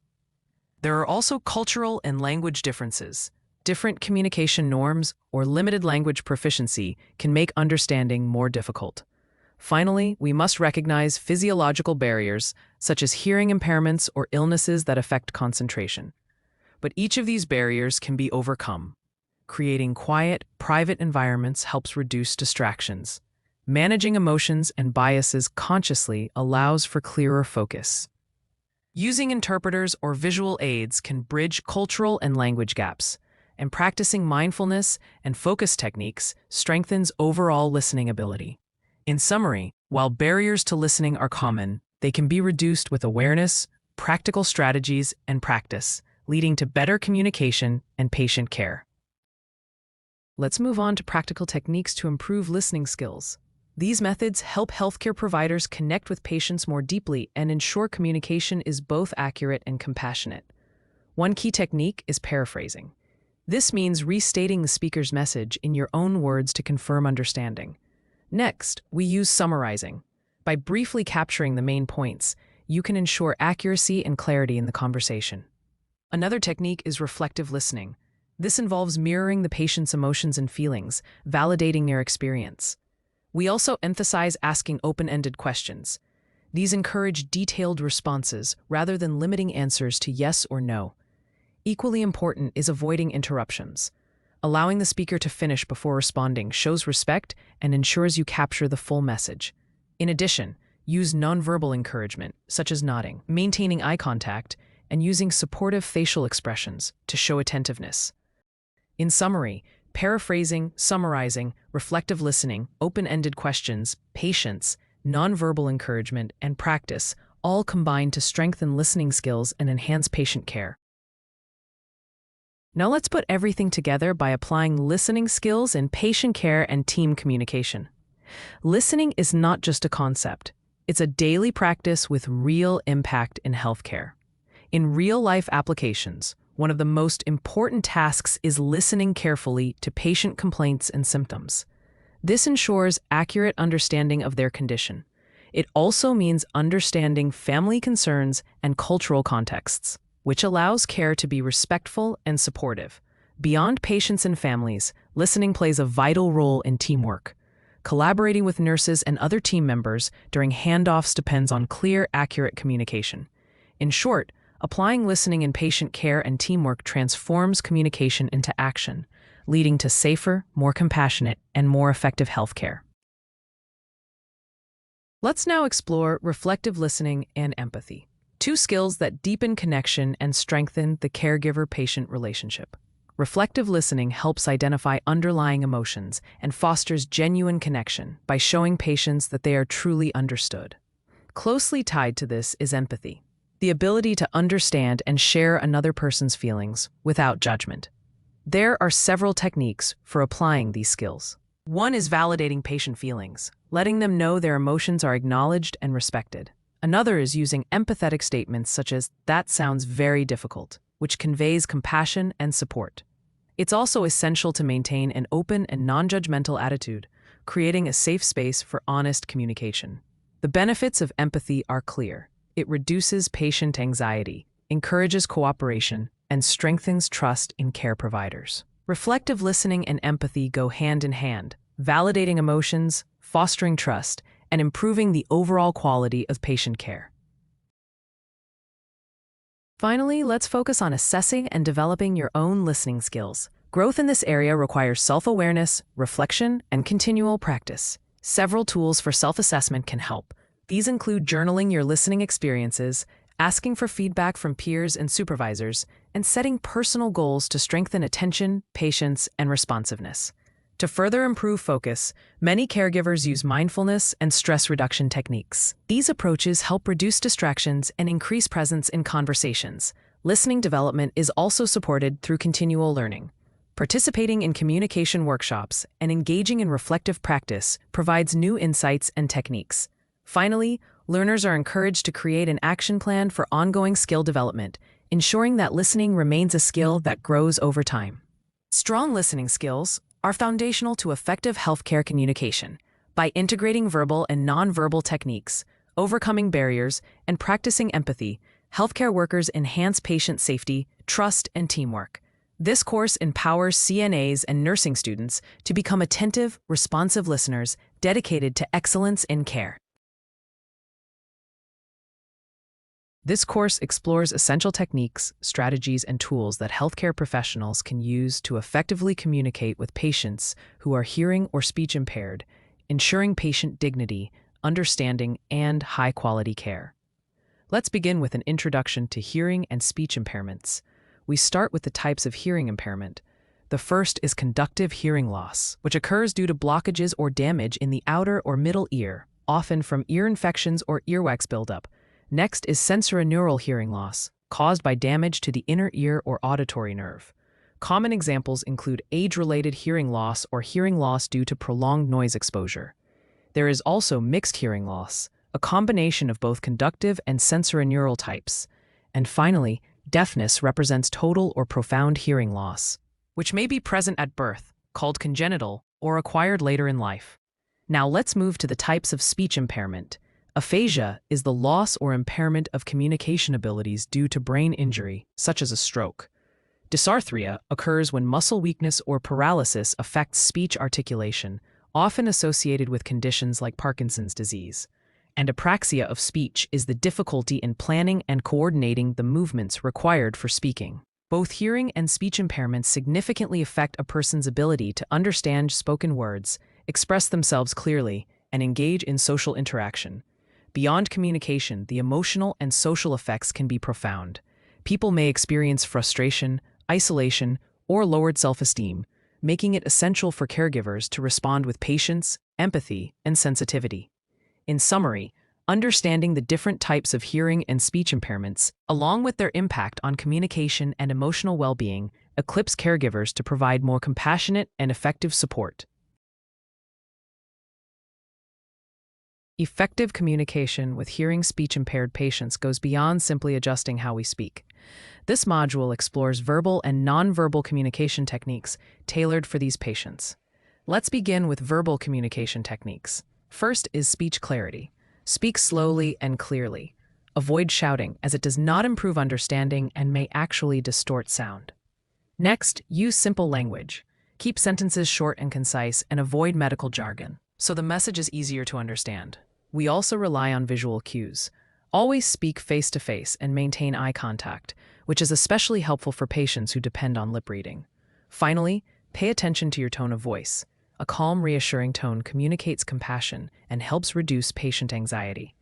There are also cultural and language differences. Different communication norms or limited language proficiency can make understanding more difficult. Finally, we must recognize physiological barriers, such as hearing impairments or illnesses that affect concentration. But each of these barriers can be overcome. Creating quiet, private environments helps reduce distractions. Managing emotions and biases consciously allows for clearer focus. Using interpreters or visual aids can bridge cultural and language gaps, and practicing mindfulness and focus techniques strengthens overall listening ability. In summary, while barriers to listening are common, they can be reduced with awareness, practical strategies, and practice, leading to better communication and patient care. Let's move on to practical techniques to improve listening skills. These methods help healthcare providers connect with patients more deeply and ensure communication is both accurate and compassionate. One key technique is paraphrasing. This means restating the speaker's message in your own words to confirm understanding. Next, we use summarizing. By briefly capturing the main points, you can ensure accuracy and clarity in the conversation. Another technique is reflective listening. This involves mirroring the patient's emotions and feelings, validating their experience. We also emphasize asking open-ended questions. These encourage detailed responses rather than limiting answers to yes or no. Equally important is avoiding interruptions. Allowing the speaker to finish before responding shows respect and ensures you capture the full message. In addition, use nonverbal encouragement, such as nodding, maintaining eye contact, and using supportive facial expressions to show attentiveness. In summary, paraphrasing, summarizing, reflective listening, open-ended questions, patience, nonverbal encouragement, and practice all combine to strengthen listening skills and enhance patient care. Now let's put everything together by applying listening skills in patient care and team communication. Listening is not just a concept. It's a daily practice with real impact in healthcare. In real-life applications, one of the most important tasks is listening carefully to patient complaints and symptoms. This ensures accurate understanding of their condition. It also means understanding family concerns and cultural contexts, which allows care to be respectful and supportive. Beyond patients and families, listening plays a vital role in teamwork. Collaborating with nurses and other team members during handoffs depends on clear, accurate communication. In short, applying listening in patient care and teamwork transforms communication into action, leading to safer, more compassionate, and more effective healthcare. Let's now explore reflective listening and empathy, two skills that deepen connection and strengthen the caregiver-patient relationship. Reflective listening helps identify underlying emotions and fosters genuine connection by showing patients that they are truly understood. Closely tied to this is empathy, the ability to understand and share another person's feelings without judgment. There are several techniques for applying these skills. One is validating patient feelings, letting them know their emotions are acknowledged and respected. Another is using empathetic statements such as, "That sounds very difficult," which conveys compassion and support. It's also essential to maintain an open and non-judgmental attitude, creating a safe space for honest communication. The benefits of empathy are clear. It reduces patient anxiety, encourages cooperation, and strengthens trust in care providers. Reflective listening and empathy go hand in hand, validating emotions, fostering trust, and improving the overall quality of patient care. Finally, let's focus on assessing and developing your own listening skills. Growth in this area requires self-awareness, reflection, and continual practice. Several tools for self-assessment can help. These include journaling your listening experiences, asking for feedback from peers and supervisors, and setting personal goals to strengthen attention, patience, and responsiveness. To further improve focus, many caregivers use mindfulness and stress reduction techniques. These approaches help reduce distractions and increase presence in conversations. Listening development is also supported through continual learning. Participating in communication workshops and engaging in reflective practice provides new insights and techniques. Finally, learners are encouraged to create an action plan for ongoing skill development, ensuring that listening remains a skill that grows over time. Strong listening skills are foundational to effective healthcare communication. By integrating verbal and nonverbal techniques, overcoming barriers, and practicing empathy, healthcare workers enhance patient safety, trust, and teamwork. This course empowers CNAs and nursing students to become attentive, responsive listeners dedicated to excellence in care. This course explores essential techniques, strategies, and tools that healthcare professionals can use to effectively communicate with patients who are hearing or speech impaired, ensuring patient dignity, understanding, and high-quality care. Let's begin with an introduction to hearing and speech impairments. We start with the types of hearing impairment. The first is conductive hearing loss, which occurs due to blockages or damage in the outer or middle ear, often from ear infections or earwax buildup. Next is sensorineural hearing loss, caused by damage to the inner ear or auditory nerve. Common examples include age-related hearing loss or hearing loss due to prolonged noise exposure. There is also mixed hearing loss, a combination of both conductive and sensorineural types. And finally, deafness represents total or profound hearing loss, which may be present at birth, called congenital, or acquired later in life. Now let's move to the types of speech impairment. Aphasia is the loss or impairment of communication abilities due to brain injury, such as a stroke. Dysarthria occurs when muscle weakness or paralysis affects speech articulation, often associated with conditions like Parkinson's disease. And apraxia of speech is the difficulty in planning and coordinating the movements required for speaking. Both hearing and speech impairments significantly affect a person's ability to understand spoken words, express themselves clearly, and engage in social interaction. Beyond communication, the emotional and social effects can be profound. People may experience frustration, isolation, or lowered self-esteem, making it essential for caregivers to respond with patience, empathy, and sensitivity. In summary, understanding the different types of hearing and speech impairments, along with their impact on communication and emotional well-being, equips caregivers to provide more compassionate and effective support. Effective communication with hearing speech-impaired patients goes beyond simply adjusting how we speak. This module explores verbal and nonverbal communication techniques tailored for these patients. Let's begin with verbal communication techniques. First is speech clarity. Speak slowly and clearly. Avoid shouting, as it does not improve understanding and may actually distort sound. Next, use simple language. Keep sentences short and concise and avoid medical jargon, so the message is easier to understand. We also rely on visual cues. Always speak face-to-face and maintain eye contact, which is especially helpful for patients who depend on lip reading. Finally, pay attention to your tone of voice. A calm, reassuring tone communicates compassion and helps reduce patient anxiety.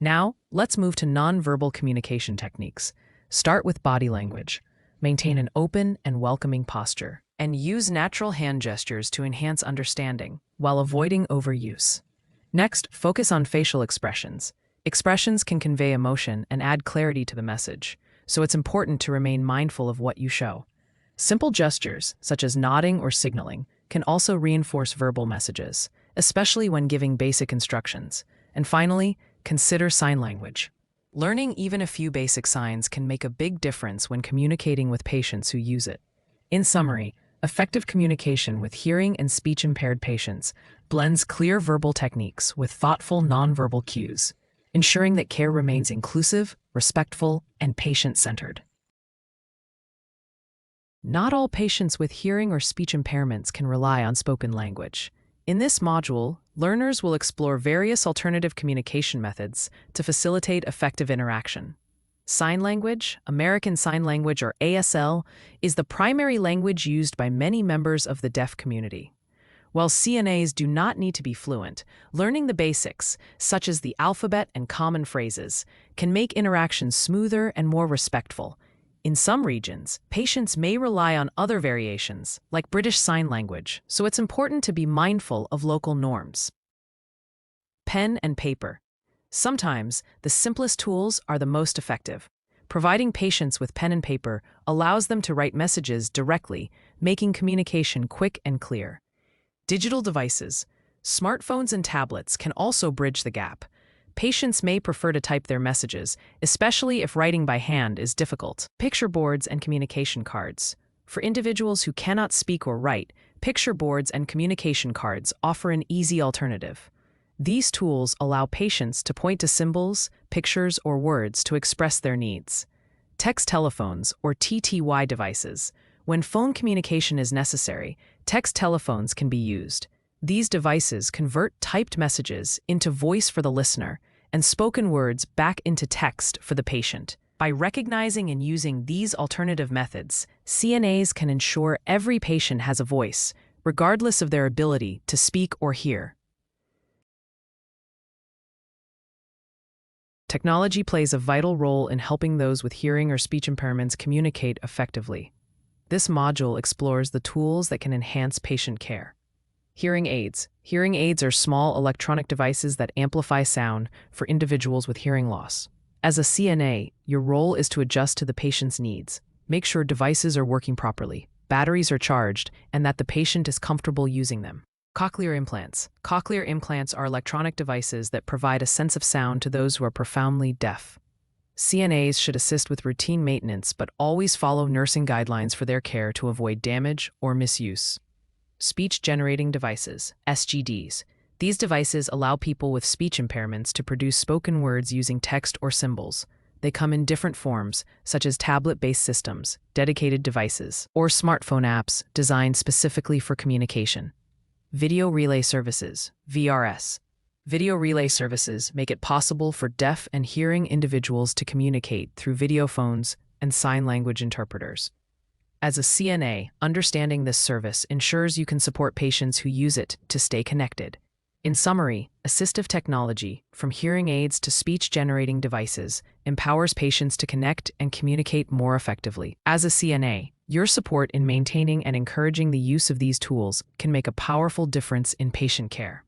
Now, let's move to nonverbal communication techniques. Start with body language. Maintain an open and welcoming posture, and use natural hand gestures to enhance understanding while avoiding overuse. Next, focus on facial expressions. Expressions can convey emotion and add clarity to the message, so it's important to remain mindful of what you show. Simple gestures, such as nodding or signaling, can also reinforce verbal messages, especially when giving basic instructions. And finally, consider sign language. Learning even a few basic signs can make a big difference when communicating with patients who use it. In summary, effective communication with hearing and speech-impaired patients blends clear verbal techniques with thoughtful nonverbal cues, ensuring that care remains inclusive, respectful, and patient-centered. Not all patients with hearing or speech impairments can rely on spoken language. In this module, learners will explore various alternative communication methods to facilitate effective interaction. Sign language, American Sign Language or ASL, is the primary language used by many members of the deaf community. While CNAs do not need to be fluent, learning the basics, such as the alphabet and common phrases, can make interactions smoother and more respectful. In some regions, patients may rely on other variations, like British Sign Language, so it's important to be mindful of local norms. Pen and paper. Sometimes, the simplest tools are the most effective. Providing patients with pen and paper allows them to write messages directly, making communication quick and clear. Digital devices. Smartphones and tablets can also bridge the gap. Patients may prefer to type their messages, especially if writing by hand is difficult. Picture boards and communication cards. For individuals who cannot speak or write, picture boards and communication cards offer an easy alternative. These tools allow patients to point to symbols, pictures, or words to express their needs. Text telephones, or TTY devices. When phone communication is necessary, text telephones can be used. These devices convert typed messages into voice for the listener and spoken words back into text for the patient. By recognizing and using these alternative methods, CNAs can ensure every patient has a voice, regardless of their ability to speak or hear. Technology plays a vital role in helping those with hearing or speech impairments communicate effectively. This module explores the tools that can enhance patient care. Hearing aids. Hearing aids are small electronic devices that amplify sound for individuals with hearing loss. As a CNA, your role is to adjust to the patient's needs. Make sure devices are working properly, batteries are charged, and that the patient is comfortable using them. Cochlear implants. Cochlear implants are electronic devices that provide a sense of sound to those who are profoundly deaf. CNAs should assist with routine maintenance but always follow nursing guidelines for their care to avoid damage or misuse. Speech-generating devices, SGDs. These devices allow people with speech impairments to produce spoken words using text or symbols. They come in different forms, such as tablet-based systems, dedicated devices, or smartphone apps designed specifically for communication. Video relay services, VRS. Video relay services make it possible for deaf and hearing individuals to communicate through video phones and sign language interpreters. As a CNA, understanding this service ensures you can support patients who use it to stay connected. In summary, assistive technology, from hearing aids to speech-generating devices, empowers patients to connect and communicate more effectively. As a CNA, your support in maintaining and encouraging the use of these tools can make a powerful difference in patient care.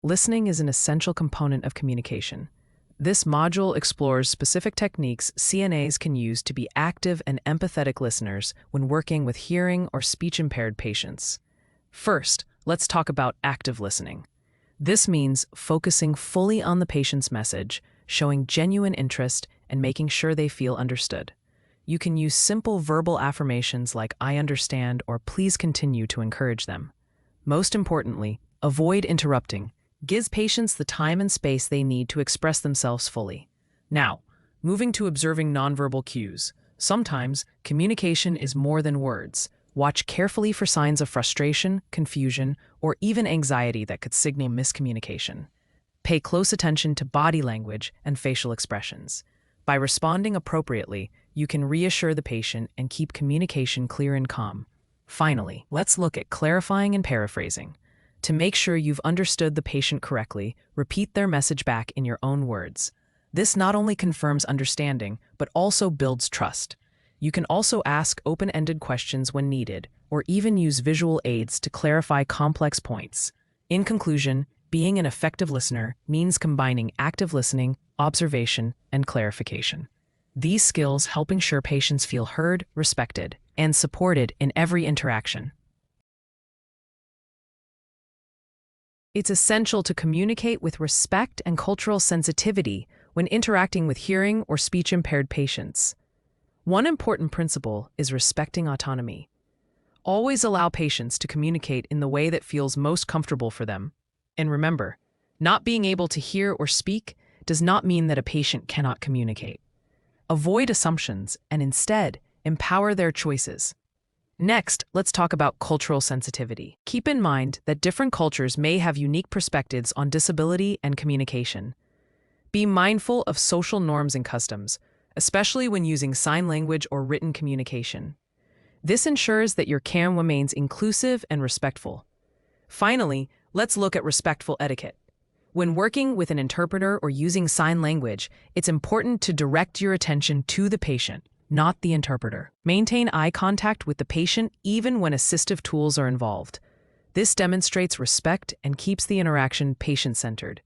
Listening is an essential component of communication. This module explores specific techniques CNAs can use to be active and empathetic listeners when working with hearing or speech-impaired patients. First, let's talk about active listening. This means focusing fully on the patient's message, showing genuine interest, and making sure they feel understood. You can use simple verbal affirmations like "I understand" or "Please continue" to encourage them. Most importantly, avoid interrupting. Give patients the time and space they need to express themselves fully. Now, moving to observing nonverbal cues. Sometimes, communication is more than words. Watch carefully for signs of frustration, confusion, or even anxiety that could signal miscommunication. Pay close attention to body language and facial expressions. By responding appropriately, you can reassure the patient and keep communication clear and calm. Finally, let's look at clarifying and paraphrasing. To make sure you've understood the patient correctly, repeat their message back in your own words. This not only confirms understanding, but also builds trust. You can also ask open-ended questions when needed, or even use visual aids to clarify complex points. In conclusion, being an effective listener means combining active listening, observation, and clarification. These skills help ensure patients feel heard, respected, and supported in every interaction. It's essential to communicate with respect and cultural sensitivity when interacting with hearing or speech-impaired patients. One important principle is respecting autonomy. Always allow patients to communicate in the way that feels most comfortable for them. And remember, not being able to hear or speak does not mean that a patient cannot communicate. Avoid assumptions and instead empower their choices. Next, let's talk about cultural sensitivity. Keep in mind that different cultures may have unique perspectives on disability and communication. Be mindful of social norms and customs, especially when using sign language or written communication. This ensures that your care remains inclusive and respectful. Finally, let's look at respectful etiquette. When working with an interpreter or using sign language, it's important to direct your attention to the patient, not the interpreter. Maintain eye contact with the patient even when assistive tools are involved. This demonstrates respect and keeps the interaction patient-centered.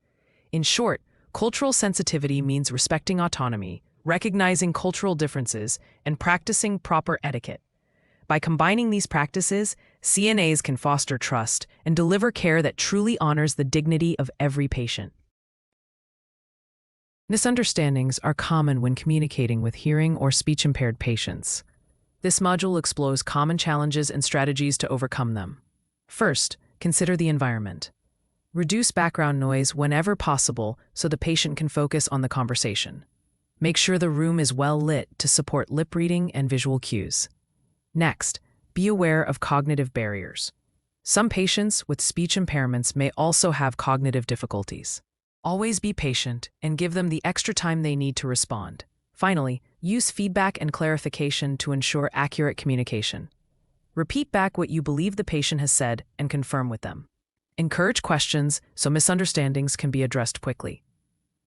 In short, cultural sensitivity means respecting autonomy, recognizing cultural differences, and practicing proper etiquette. By combining these practices, CNAs can foster trust and deliver care that truly honors the dignity of every patient. Misunderstandings are common when communicating with hearing or speech-impaired patients. This module explores common challenges and strategies to overcome them. First, consider the environment. Reduce background noise whenever possible so the patient can focus on the conversation. Make sure the room is well lit to support lip reading and visual cues. Next, be aware of cognitive barriers. Some patients with speech impairments may also have cognitive difficulties. Always be patient and give them the extra time they need to respond. Finally, use feedback and clarification to ensure accurate communication. Repeat back what you believe the patient has said and confirm with them. Encourage questions so misunderstandings can be addressed quickly.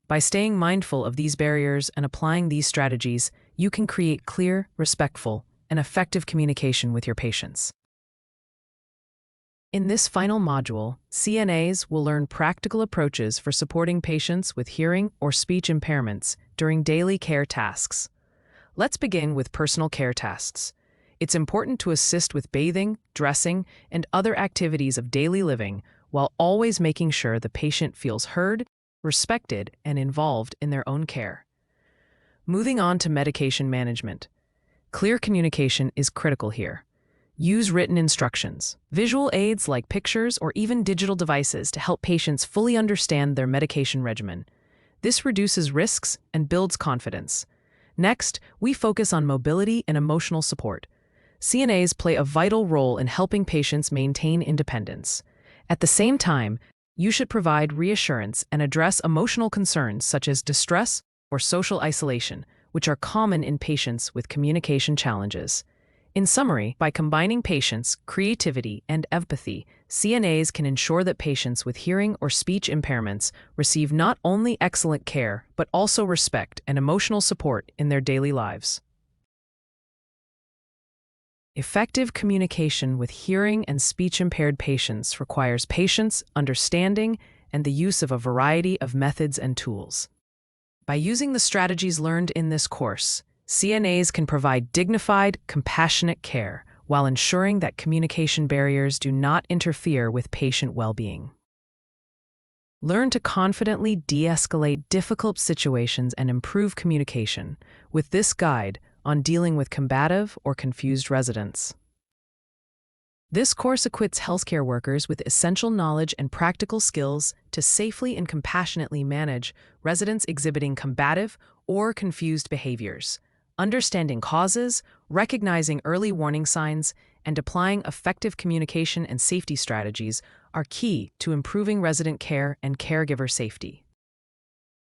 By staying mindful of these barriers and applying these strategies, you can create clear, respectful, and effective communication with your patients. In this final module, CNAs will learn practical approaches for supporting patients with hearing or speech impairments during daily care tasks. Let's begin with personal care tasks. It's important to assist with bathing, dressing, and other activities of daily living while always making sure the patient feels heard, respected, and involved in their own care. Moving on to medication management. Clear communication is critical here. Use written instructions, visual aids like pictures or even digital devices to help patients fully understand their medication regimen. This reduces risks and builds confidence. Next, we focus on mobility and emotional support. CNAs play a vital role in helping patients maintain independence. At the same time, you should provide reassurance and address emotional concerns such as distress or social isolation, which are common in patients with communication challenges. In summary, by combining patience, creativity, and empathy, CNAs can ensure that patients with hearing or speech impairments receive not only excellent care, but also respect and emotional support in their daily lives. Effective communication with hearing and speech-impaired patients requires patience, understanding, and the use of a variety of methods and tools. By using the strategies learned in this course, CNAs can provide dignified, compassionate care while ensuring that communication barriers do not interfere with patient well-being. Learn to confidently de-escalate difficult situations and improve communication with this guide on dealing with combative or confused residents. This course equips healthcare workers with essential knowledge and practical skills to safely and compassionately manage residents exhibiting combative or confused behaviors. Understanding causes, recognizing early warning signs, and applying effective communication and safety strategies are key to improving resident care and caregiver safety.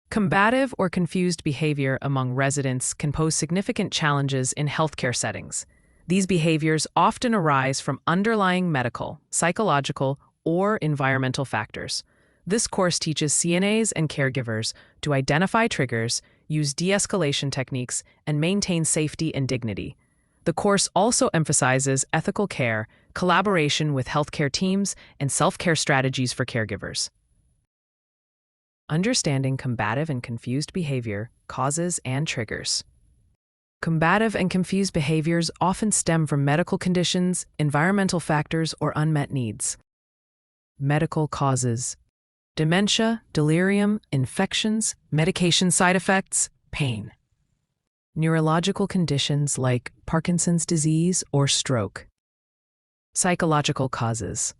Combative or confused behavior among residents can pose significant challenges in healthcare settings. These behaviors often arise from underlying medical, psychological, or environmental factors. This course teaches CNAs and caregivers to identify triggers, use de-escalation techniques, and maintain safety and dignity. The course also emphasizes ethical care, collaboration with healthcare teams, and self-care strategies for caregivers. Understanding combative and confused behavior, causes, and triggers. Combative and confused behaviors often stem from medical conditions, environmental factors, or unmet needs. Medical causes: dementia, delirium, infections, medication side effects, pain. Neurological conditions like Parkinson's disease or stroke. Psychological causes: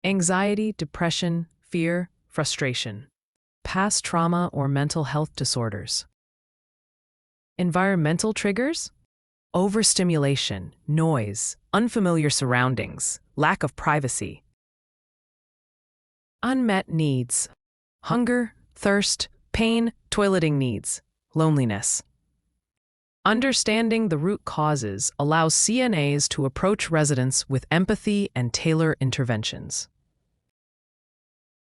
anxiety, depression, fear, frustration. Past trauma or mental health disorders. Environmental triggers: overstimulation, noise, unfamiliar surroundings, lack of privacy. Unmet needs: hunger, thirst, pain, toileting needs, loneliness. Understanding the root causes allows CNAs to approach residents with empathy and tailor interventions.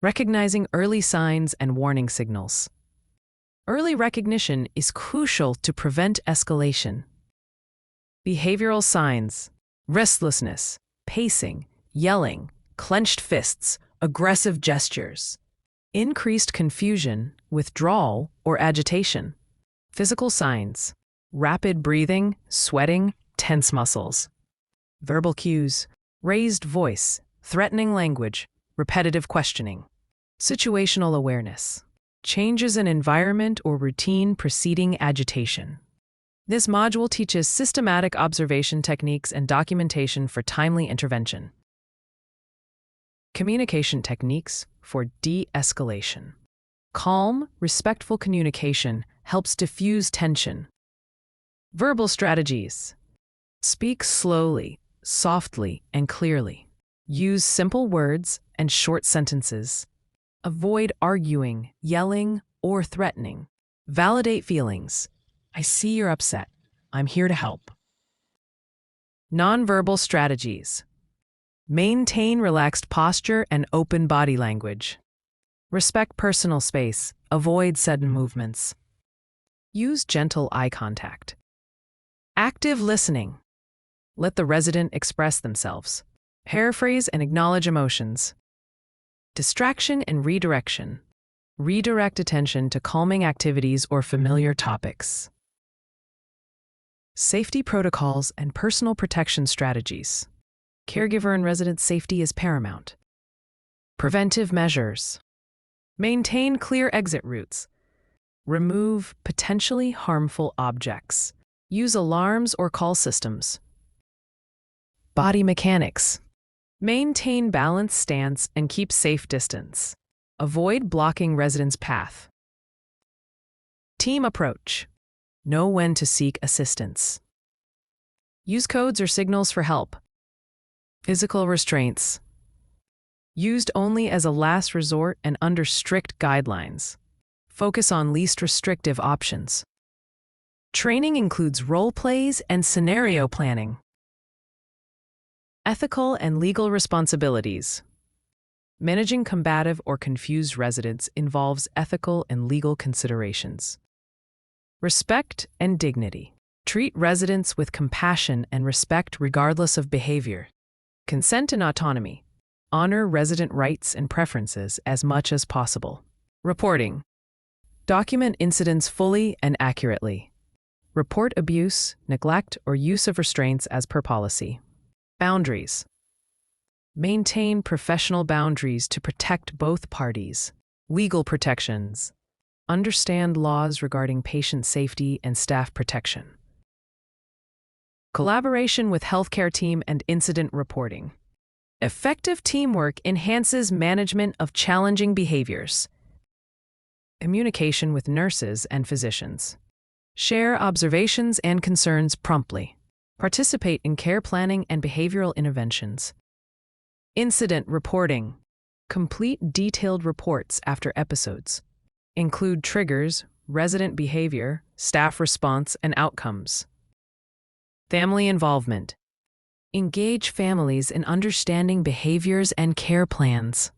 Recognizing early signs and warning signals. Early recognition is crucial to prevent escalation. Behavioral signs: restlessness, pacing, yelling, clenched fists, aggressive gestures. Increased confusion, withdrawal, or agitation. Physical signs: rapid breathing, sweating, tense muscles. Verbal cues: raised voice, threatening language, repetitive questioning. Situational awareness: changes in environment or routine preceding agitation. This module teaches systematic observation techniques and documentation for timely intervention. Communication techniques for de-escalation. Calm, respectful communication helps diffuse tension. Verbal strategies: speak slowly, softly, and clearly. Use simple words and short sentences. Avoid arguing, yelling, or threatening. Validate feelings: I see you're upset. I'm here to help. Nonverbal strategies: maintain relaxed posture and open body language. Respect personal space. Avoid sudden movements. Use gentle eye contact. Active listening: let the resident express themselves. Paraphrase and acknowledge emotions. Distraction and redirection: redirect attention to calming activities or familiar topics. Safety protocols and personal protection strategies. Caregiver and resident safety is paramount. Preventive measures: maintain clear exit routes. Remove potentially harmful objects. Use alarms or call systems. Body mechanics: maintain balanced stance and keep safe distance. Avoid blocking residents' path. Team approach: know when to seek assistance. Use codes or signals for help. Physical restraints: used only as a last resort and under strict guidelines. Focus on least restrictive options. Training includes role plays and scenario planning. Ethical and legal responsibilities. Managing combative or confused residents involves ethical and legal considerations. Respect and dignity. Treat residents with compassion and respect regardless of behavior. Consent and autonomy. Honor resident rights and preferences as much as possible. Reporting. Document incidents fully and accurately. Report abuse, neglect, or use of restraints as per policy. Boundaries. Maintain professional boundaries to protect both parties. Legal protections. Understand laws regarding patient safety and staff protection. Collaboration with healthcare team and incident reporting. Effective teamwork enhances management of challenging behaviors. Communication with nurses and physicians. Share observations and concerns promptly. Participate in care planning and behavioral interventions. Incident reporting. Complete detailed reports after episodes. Include triggers, resident behavior, staff response, and outcomes. Family involvement. Engage families in understanding behaviors and care plans.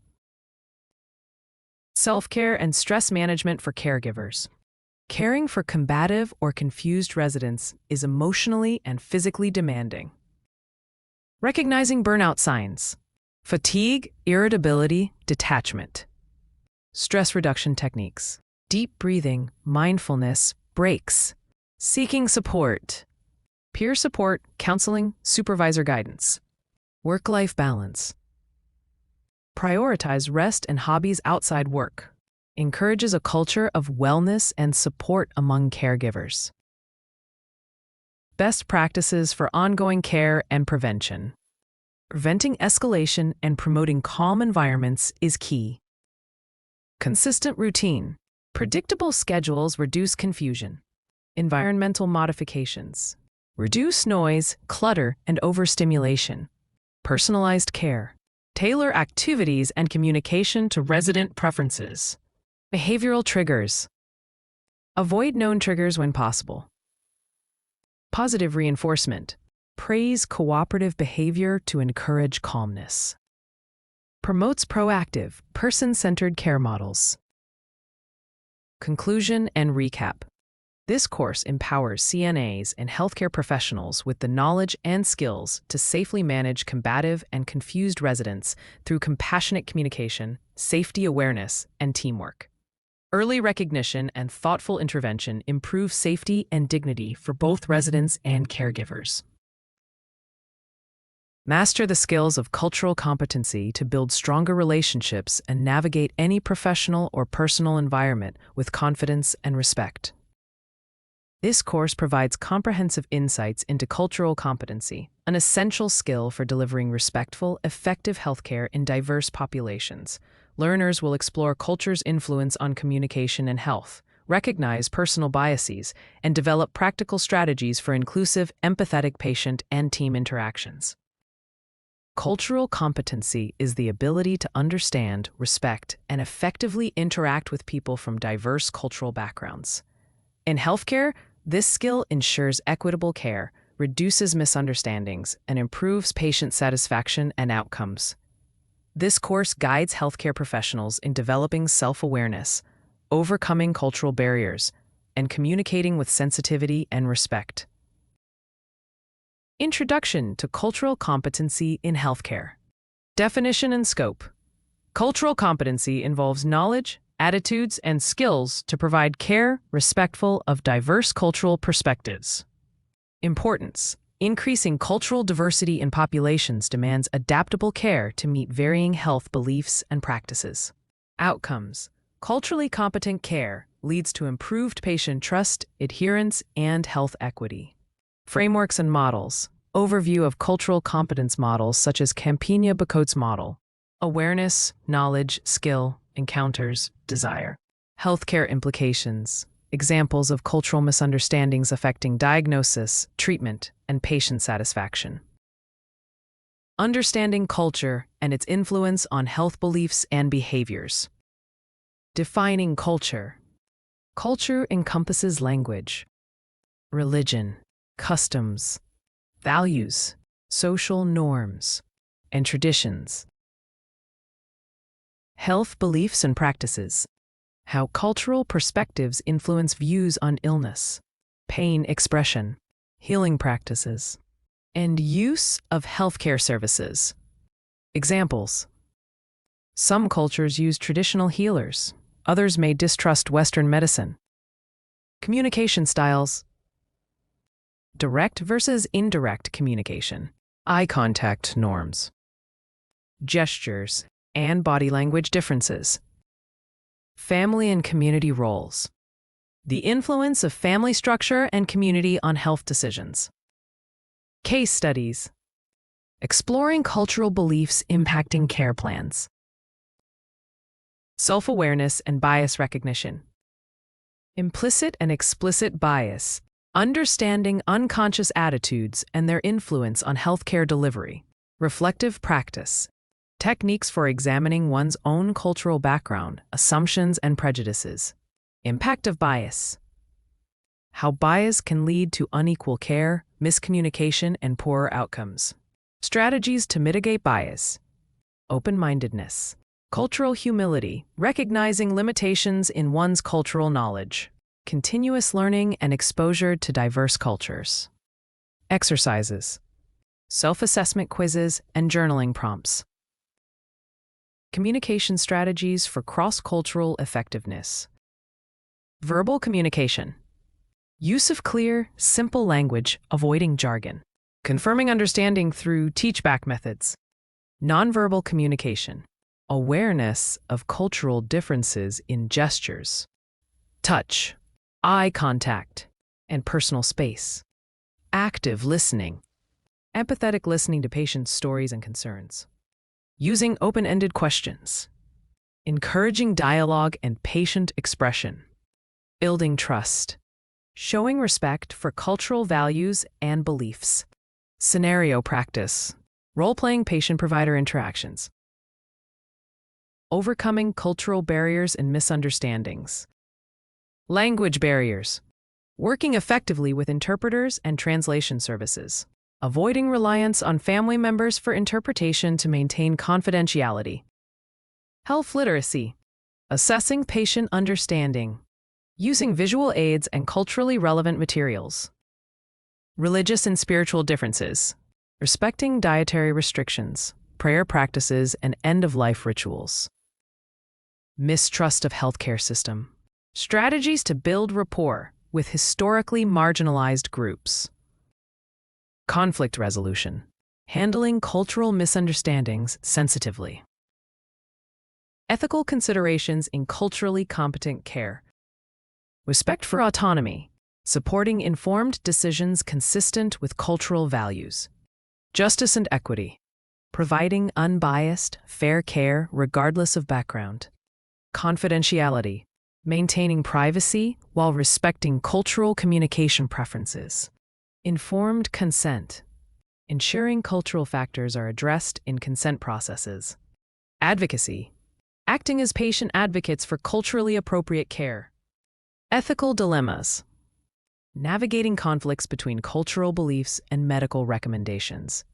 Self-care and stress management for caregivers. Caring for combative or confused residents is emotionally and physically demanding. Recognizing burnout signs. Fatigue, irritability, detachment. Stress reduction techniques. Deep breathing, mindfulness, breaks. Seeking support. Peer support, counseling, supervisor guidance. Work-life balance. Prioritize rest and hobbies outside work. Encourages a culture of wellness and support among caregivers. Best practices for ongoing care and prevention. Preventing escalation and promoting calm environments is key. Consistent routine. Predictable schedules reduce confusion. Environmental modifications. Reduce noise, clutter, and overstimulation. Personalized care. Tailor activities and communication to resident preferences. Behavioral triggers. Avoid known triggers when possible. Positive reinforcement. Praise cooperative behavior to encourage calmness. Promotes proactive, person-centered care models. Conclusion and recap. This course empowers CNAs and healthcare professionals with the knowledge and skills to safely manage combative and confused residents through compassionate communication, safety awareness, and teamwork. Early recognition and thoughtful intervention improve safety and dignity for both residents and caregivers. Master the skills of cultural competency to build stronger relationships and navigate any professional or personal environment with confidence and respect. This course provides comprehensive insights into cultural competency, an essential skill for delivering respectful, effective healthcare in diverse populations. Learners will explore culture's influence on communication and health, recognize personal biases, and develop practical strategies for inclusive, empathetic patient and team interactions. Cultural competency is the ability to understand, respect, and effectively interact with people from diverse cultural backgrounds. In healthcare, this skill ensures equitable care, reduces misunderstandings, and improves patient satisfaction and outcomes. This course guides healthcare professionals in developing self-awareness, overcoming cultural barriers, and communicating with sensitivity and respect. Introduction to Cultural Competency in Healthcare. Definition and scope. Cultural competency involves knowledge, attitudes, and skills to provide care respectful of diverse cultural perspectives. Importance. Increasing cultural diversity in populations demands adaptable care to meet varying health beliefs and practices. Outcomes. Culturally competent care leads to improved patient trust, adherence, and health equity. Frameworks and models. Overview of cultural competence models such as Campina-Bocote's model. Awareness, knowledge, skill, encounters, desire. Healthcare implications. Examples of cultural misunderstandings affecting diagnosis, treatment, and patient satisfaction. Understanding culture and its influence on health beliefs and behaviors. Defining culture. Culture encompasses language, religion, customs, values, social norms, and traditions. Health beliefs and practices. How cultural perspectives influence views on illness, pain expression, healing practices, and use of healthcare services. Examples. Some cultures use traditional healers, others may distrust Western medicine. Communication styles. Direct versus indirect communication. eye contact norms, gestures, and body language differences, family and community roles, the influence of family structure and community on health decisions, case studies, exploring cultural beliefs impacting care plans, self-awareness and bias recognition, implicit and explicit bias, understanding unconscious attitudes and their influence on healthcare delivery, reflective practice, techniques for examining one's own cultural background, assumptions, and prejudices, impact of bias, how bias can lead to unequal care, miscommunication, and poorer outcomes, strategies to mitigate bias, open-mindedness, cultural humility, recognizing limitations in one's cultural knowledge, continuous learning and exposure to diverse cultures, exercises, self-assessment quizzes, and journaling prompts, communication strategies for cross-cultural effectiveness, verbal communication, use of clear, simple language, avoiding jargon, confirming understanding through teach-back methods, nonverbal communication, awareness of cultural differences in gestures, touch, eye contact, and personal space, active listening, empathetic listening to patients' stories and concerns, using open-ended questions, encouraging dialogue and patient expression, building trust, showing respect for cultural values and beliefs, scenario practice, role-playing patient-provider interactions, overcoming cultural barriers and misunderstandings, language barriers, working effectively with interpreters and translation services, avoiding reliance on family members for interpretation to maintain confidentiality, health literacy, assessing patient understanding, using visual aids and culturally relevant materials, religious and spiritual differences, respecting dietary restrictions, prayer practices, and end-of-life rituals, mistrust of healthcare system, strategies to build rapport with historically marginalized groups, conflict resolution, handling cultural misunderstandings sensitively, ethical considerations in culturally competent care, respect for autonomy, supporting informed decisions consistent with cultural values, justice and equity, providing unbiased, fair care regardless of background, confidentiality, maintaining privacy while respecting cultural communication preferences, informed consent, ensuring cultural factors are addressed in consent processes, advocacy, acting as patient advocates for culturally appropriate care, ethical dilemmas, navigating conflicts between cultural beliefs and medical recommendations,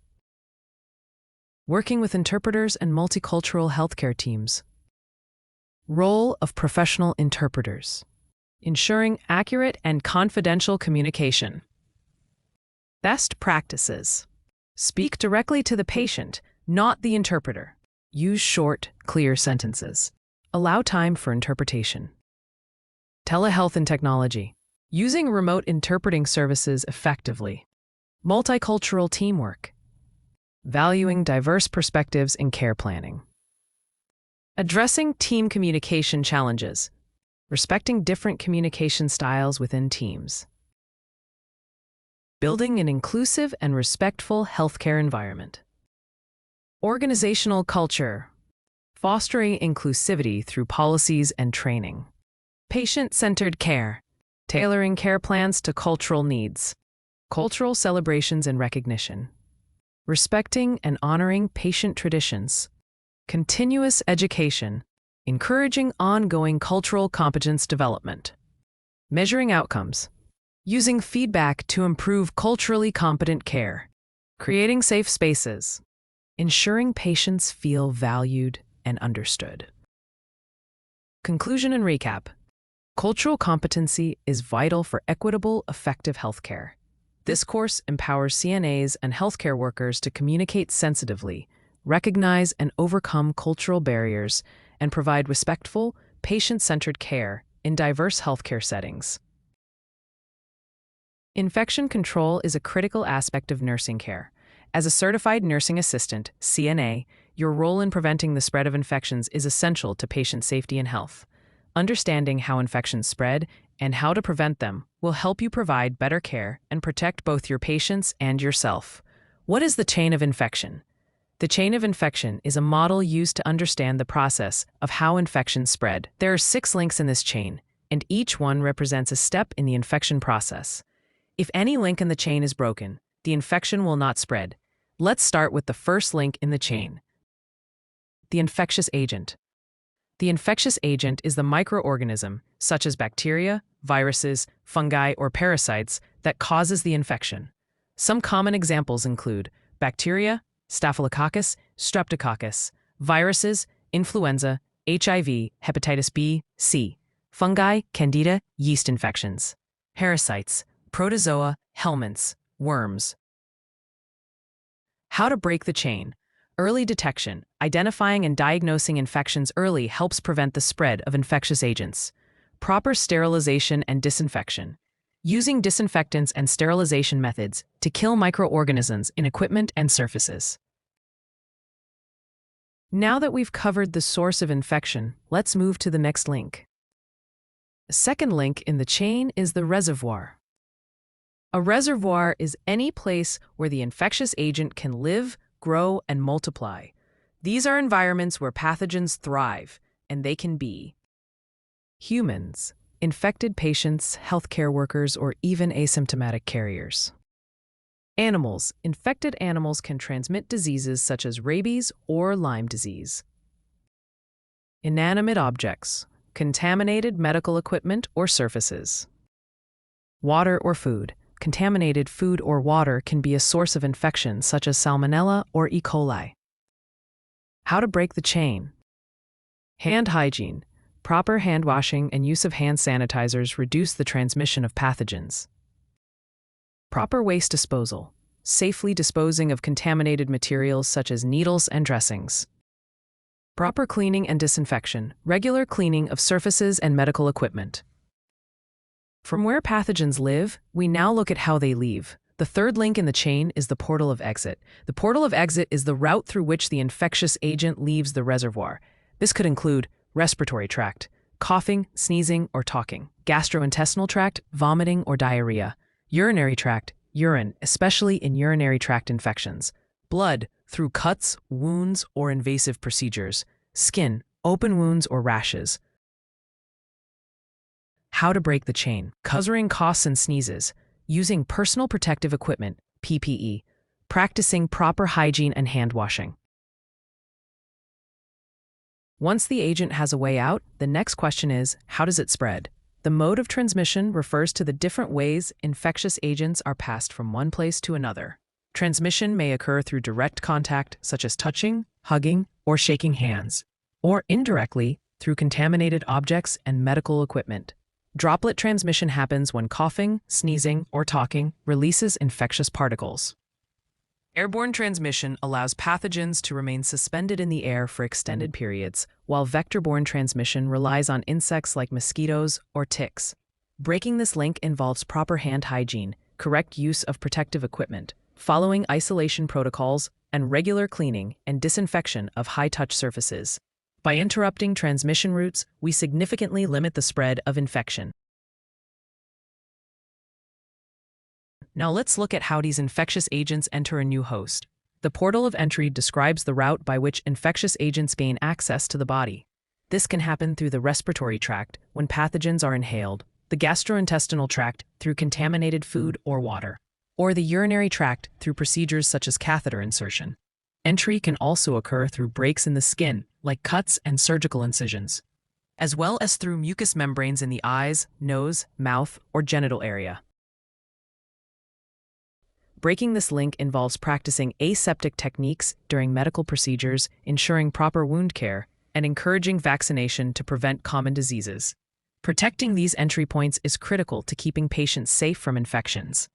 working with interpreters and multicultural healthcare teams, role of professional interpreters, ensuring accurate and confidential communication, best practices, speak directly to the patient, not the interpreter, use short, clear sentences, allow time for interpretation, telehealth and technology, using remote interpreting services effectively, multicultural teamwork, valuing diverse perspectives in care planning, addressing team communication challenges, respecting different communication styles within teams, building an inclusive and respectful healthcare environment, organizational culture, fostering inclusivity through policies and training, patient-centered care, tailoring care plans to cultural needs, cultural celebrations and recognition, respecting and honoring patient traditions, continuous education, encouraging ongoing cultural competence development, measuring outcomes, using feedback to improve culturally competent care, creating safe spaces, ensuring patients feel valued and understood. Conclusion and recap. Cultural competency is vital for equitable, effective healthcare. This course empowers CNAs and healthcare workers to communicate sensitively, recognize and overcome cultural barriers, and provide respectful, patient-centered care in diverse healthcare settings. Infection control is a critical aspect of nursing care, As a certified nursing assistant, CNA, your role in preventing the spread of infections is essential to patient safety and health. Understanding how infections spread and how to prevent them will help you provide better care and protect both your patients and yourself. What is the chain of infection? The chain of infection is a model used to understand the process of how infections spread. There are 6 links in this chain, and each one represents a step in the infection process. If any link in the chain is broken, the infection will not spread. Let's start with the first link in the chain. The infectious agent. The infectious agent is the microorganism, such as bacteria, viruses, fungi, or parasites, that causes the infection. Some common examples include bacteria, Staphylococcus, Streptococcus, viruses, influenza, HIV, hepatitis B, C, fungi, candida, yeast infections, parasites, protozoa, helminths, worms. How to break the chain. Early detection. Identifying and diagnosing infections early helps prevent the spread of infectious agents. Proper sterilization and disinfection. Using disinfectants and sterilization methods to kill microorganisms in equipment and surfaces. Now that we've covered the source of infection, let's move to the next link. The second link in the chain is the reservoir. A reservoir is any place where the infectious agent can live, grow, and multiply. These are environments where pathogens thrive, and they can be humans, infected patients, healthcare workers, or even asymptomatic carriers. Animals. Infected animals can transmit diseases such as rabies or Lyme disease. Inanimate objects. Contaminated medical equipment or surfaces. Water or food. Contaminated food or water can be a source of infection such as Salmonella or E. coli. How to break the chain. Hand hygiene. Proper hand washing and use of hand sanitizers reduce the transmission of pathogens. Proper waste disposal. Safely disposing of contaminated materials such as needles and dressings. Proper cleaning and disinfection. Regular cleaning of surfaces and medical equipment. From where pathogens live, we now look at how they leave. The third link in the chain is the portal of exit. The portal of exit is the route through which the infectious agent leaves the reservoir. This could include respiratory tract, coughing, sneezing, or talking; gastrointestinal tract, vomiting or diarrhea; urinary tract, urine, especially in urinary tract infections; blood, through cuts, wounds, or invasive procedures; skin, open wounds or rashes. How to break the chain. Covering coughs and sneezes. Using personal protective equipment, PPE. Practicing proper hygiene and hand washing. Once the agent has a way out, the next question is, how does it spread? The mode of transmission refers to the different ways infectious agents are passed from one place to another. Transmission may occur through direct contact, such as touching, hugging, or shaking hands, or indirectly through contaminated objects and medical equipment. Droplet transmission happens when coughing, sneezing, or talking releases infectious particles. Airborne transmission allows pathogens to remain suspended in the air for extended periods, while vector-borne transmission relies on insects like mosquitoes or ticks. Breaking this link involves proper hand hygiene, correct use of protective equipment, following isolation protocols, and regular cleaning and disinfection of high-touch surfaces. By interrupting transmission routes, we significantly limit the spread of infection. Now let's look at how these infectious agents enter a new host. The portal of entry describes the route by which infectious agents gain access to the body. This can happen through the respiratory tract when pathogens are inhaled, the gastrointestinal tract through contaminated food or water, or the urinary tract through procedures such as catheter insertion. Entry can also occur through breaks in the skin, like cuts and surgical incisions, as well as through mucous membranes in the eyes, nose, mouth, or genital area. Breaking this link involves practicing aseptic techniques during medical procedures, ensuring proper wound care, and encouraging vaccination to prevent common diseases. Protecting these entry points is critical to keeping patients safe from infections.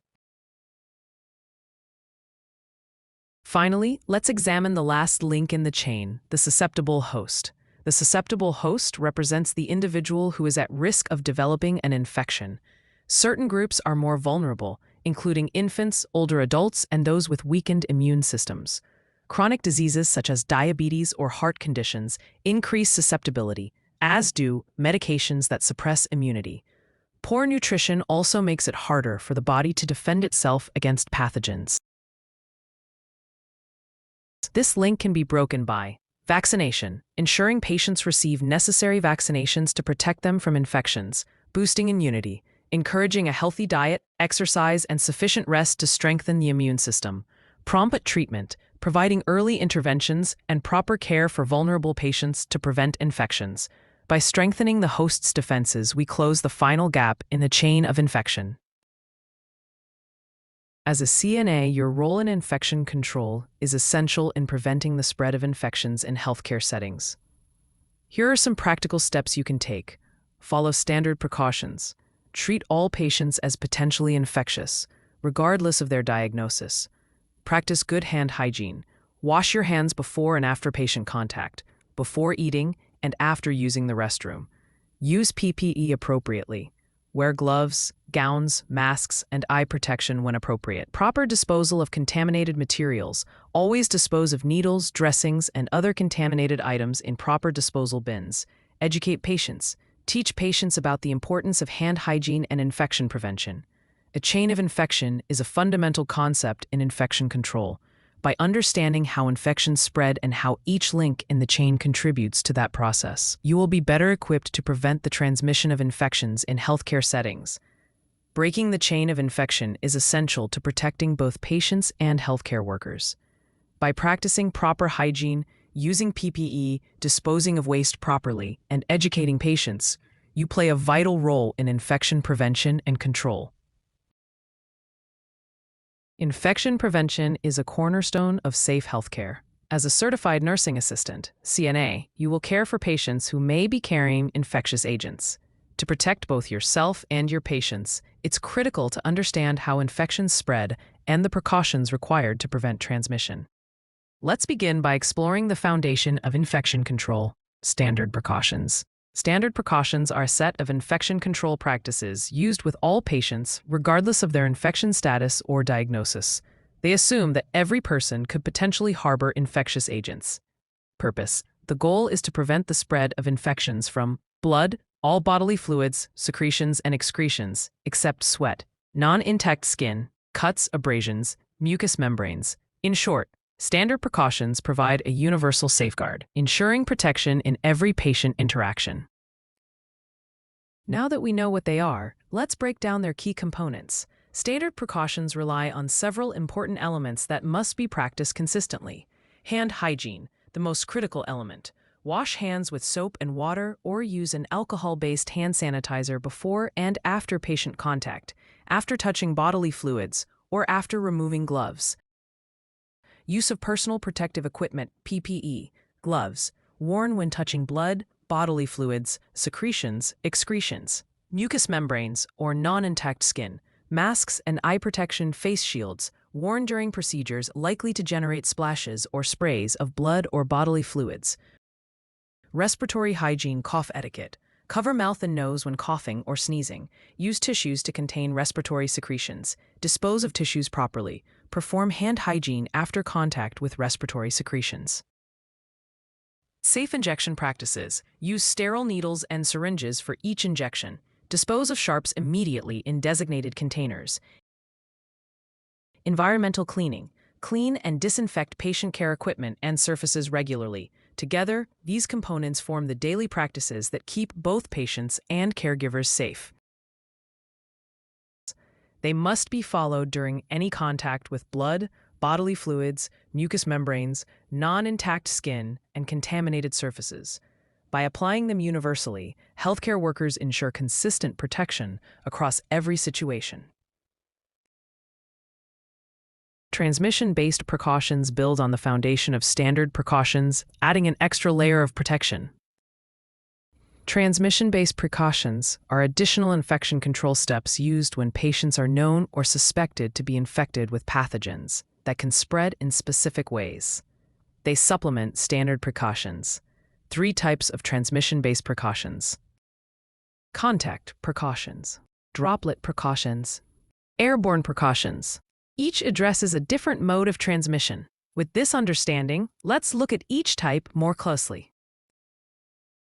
Finally, let's examine the last link in the chain, the susceptible host. The susceptible host represents the individual who is at risk of developing an infection. Certain groups are more vulnerable, including infants, older adults, and those with weakened immune systems. Chronic diseases such as diabetes or heart conditions increase susceptibility, as do medications that suppress immunity. Poor nutrition also makes it harder for the body to defend itself against pathogens. This link can be broken by vaccination, ensuring patients receive necessary vaccinations to protect them from infections, boosting immunity, encouraging a healthy diet, exercise, and sufficient rest to strengthen the immune system. Prompt treatment, providing early interventions and proper care for vulnerable patients to prevent infections. By strengthening the host's defenses, we close the final gap in the chain of infection. As a CNA, your role in infection control is essential in preventing the spread of infections in healthcare settings. Here are some practical steps you can take. Follow standard precautions. Treat all patients as potentially infectious, regardless of their diagnosis. Practice good hand hygiene. Wash your hands before and after patient contact, before eating and after using the restroom. Use PPE appropriately. Wear gloves, gowns, masks, and eye protection when appropriate. Proper disposal of contaminated materials. Always dispose of needles, dressings, and other contaminated items in proper disposal bins. Educate patients. Teach patients about the importance of hand hygiene and infection prevention. A chain of infection is a fundamental concept in infection control. By understanding how infections spread and how each link in the chain contributes to that process, you will be better equipped to prevent the transmission of infections in healthcare settings. Breaking the chain of infection is essential to protecting both patients and healthcare workers. By practicing proper hygiene, using PPE, disposing of waste properly, and educating patients, you play a vital role in infection prevention and control. Infection prevention is a cornerstone of safe healthcare. As a certified nursing assistant, CNA, you will care for patients who may be carrying infectious agents. To protect both yourself and your patients, it's critical to understand how infections spread and the precautions required to prevent transmission. Let's begin by exploring the foundation of infection control: standard precautions. Standard precautions are a set of infection control practices used with all patients, regardless of their infection status or diagnosis. They assume that every person could potentially harbor infectious agents. Purpose: the goal is to prevent the spread of infections from blood, all bodily fluids, secretions, and excretions, except sweat, non-intact skin, cuts, abrasions, mucous membranes. In short, standard precautions provide a universal safeguard, ensuring protection in every patient interaction. Now that we know what they are, let's break down their key components. Standard precautions rely on several important elements that must be practiced consistently. Hand hygiene, the most critical element. Wash hands with soap and water or use an alcohol-based hand sanitizer before and after patient contact, after touching bodily fluids, or after removing gloves. Use of personal protective equipment, PPE, gloves, worn when touching blood, bodily fluids, secretions, excretions, mucous membranes, or non-intact skin, masks and eye protection face shields, worn during procedures likely to generate splashes or sprays of blood or bodily fluids. Respiratory hygiene, cough etiquette. Cover mouth and nose when coughing or sneezing. Use tissues to contain respiratory secretions. Dispose of tissues properly. Perform hand hygiene after contact with respiratory secretions. Safe injection practices. Use sterile needles and syringes for each injection. Dispose of sharps immediately in designated containers. Environmental cleaning. Clean and disinfect patient care equipment and surfaces regularly. Together, these components form the daily practices that keep both patients and caregivers safe. They must be followed during any contact with blood, bodily fluids, mucous membranes, non-intact skin, and contaminated surfaces. By applying them universally, healthcare workers ensure consistent protection across every situation. Transmission-based precautions build on the foundation of standard precautions, adding an extra layer of protection. Transmission-based precautions are additional infection control steps used when patients are known or suspected to be infected with pathogens that can spread in specific ways. They supplement standard precautions. 3 types of transmission-based precautions. Contact precautions, droplet precautions, Airborne precautions. Each addresses a different mode of transmission. With this understanding, let's look at each type more closely.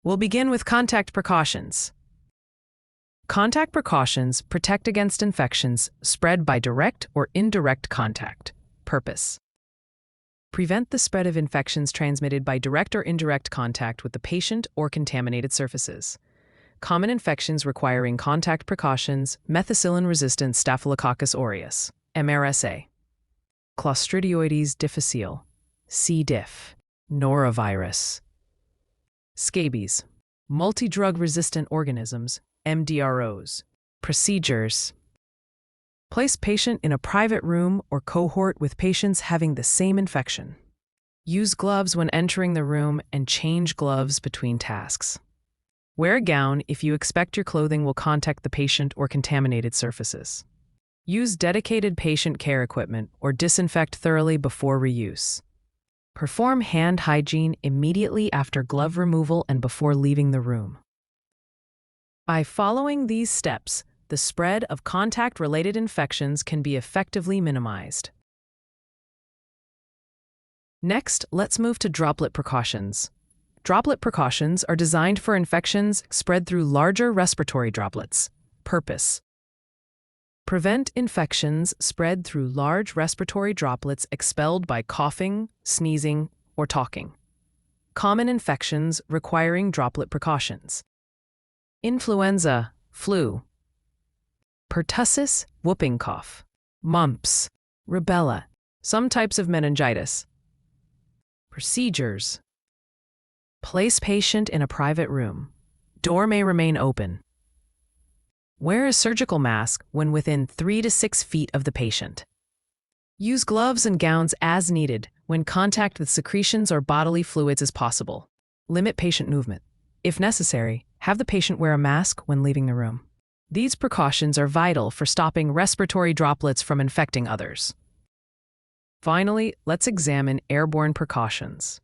We'll begin with contact precautions. Contact precautions protect against infections spread by direct or indirect contact. Purpose: prevent the spread of infections transmitted by direct or indirect contact with the patient or contaminated surfaces. Common infections requiring contact precautions: methicillin-resistant Staphylococcus aureus, MRSA, Clostridioides difficile, C. diff, norovirus, scabies, multi-drug-resistant organisms, MDROs. Procedures: place patient in a private room or cohort with patients having the same infection. Use gloves when entering the room and change gloves between tasks. Wear a gown if you expect your clothing will contact the patient or contaminated surfaces. Use dedicated patient care equipment or disinfect thoroughly before reuse. Perform hand hygiene immediately after glove removal and before leaving the room. By following these steps, the spread of contact-related infections can be effectively minimized. Next, let's move to droplet precautions. Droplet precautions are designed for infections spread through larger respiratory droplets. Purpose: prevent infections spread through large respiratory droplets expelled by coughing, sneezing, or talking. Common infections requiring droplet precautions: influenza, flu, pertussis, whooping cough, mumps, rubella, some types of meningitis. Procedures: place patient in a private room. Door may remain open. Wear a surgical mask when within 3 to 6 feet of the patient. Use gloves and gowns as needed when contact with secretions or bodily fluids is possible. Limit patient movement. If necessary, have the patient wear a mask when leaving the room. These precautions are vital for stopping respiratory droplets from infecting others. Finally, let's examine airborne precautions.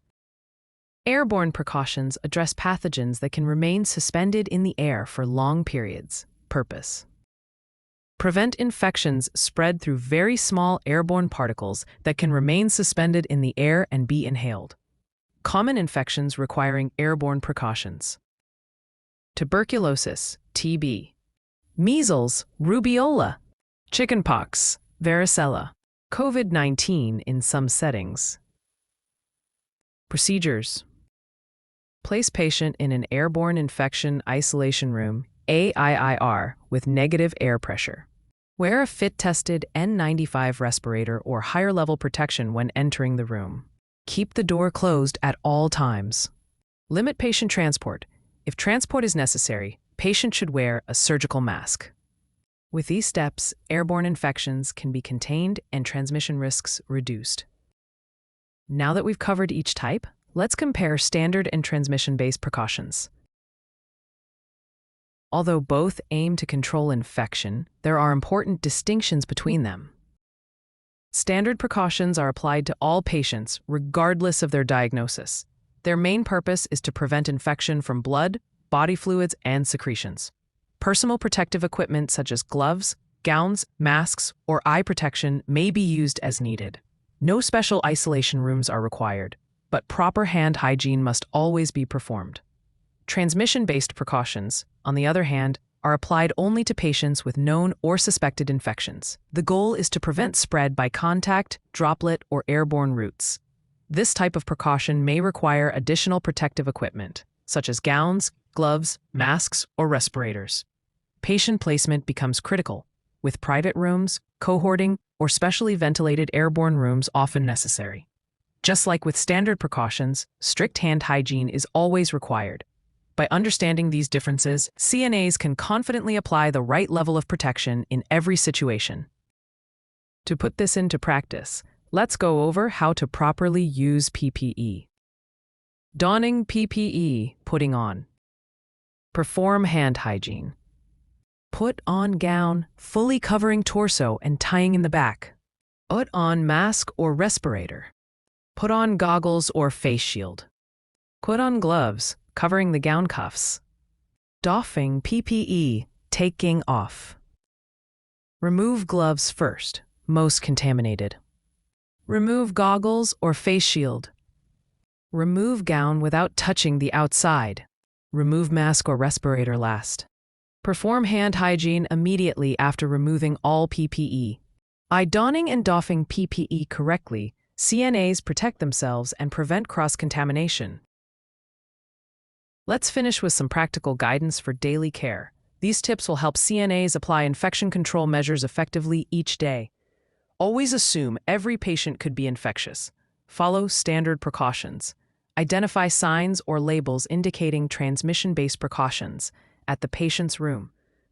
Airborne precautions address pathogens that can remain suspended in the air for long periods. Purpose: prevent infections spread through very small airborne particles that can remain suspended in the air and be inhaled. Common infections requiring airborne precautions: tuberculosis, TB, measles, rubeola, chickenpox, varicella, COVID-19 in some settings. Procedures: place patient in an airborne infection isolation room, AIIR, with negative air pressure. Wear a fit-tested N95 respirator or higher-level protection when entering the room. Keep the door closed at all times. Limit patient transport. If transport is necessary, patient should wear a surgical mask. With these steps, airborne infections can be contained and transmission risks reduced. Now that we've covered each type, let's compare standard and transmission-based precautions. Although both aim to control infection, there are important distinctions between them. Standard precautions are applied to all patients, regardless of their diagnosis. Their main purpose is to prevent infection from blood, body fluids, and secretions. Personal protective equipment such as gloves, gowns, masks, or eye protection may be used as needed. No special isolation rooms are required, but proper hand hygiene must always be performed. Transmission-based precautions, on the other hand, are applied only to patients with known or suspected infections. The goal is to prevent spread by contact, droplet, or airborne routes. This type of precaution may require additional protective equipment, such as gowns, gloves, masks, or respirators. Patient placement becomes critical, with private rooms, cohorting, or specially ventilated airborne rooms often necessary. Just like with standard precautions, strict hand hygiene is always required. By understanding these differences, CNAs can confidently apply the right level of protection in every situation. To put this into practice, let's go over how to properly use PPE. Donning PPE, putting on. Perform hand hygiene. Put on gown, fully covering torso and tying in the back. Put on mask or respirator. Put on goggles or face shield. Put on gloves, covering the gown cuffs. Doffing PPE, taking off. Remove gloves first, most contaminated. Remove goggles or face shield. Remove gown without touching the outside. Remove mask or respirator last. Perform hand hygiene immediately after removing all PPE. By donning and doffing PPE correctly, CNAs protect themselves and prevent cross-contamination. Let's finish with some practical guidance for daily care. These tips will help CNAs apply infection control measures effectively each day. Always assume every patient could be infectious. Follow standard precautions. Identify signs or labels indicating transmission-based precautions at the patient's room.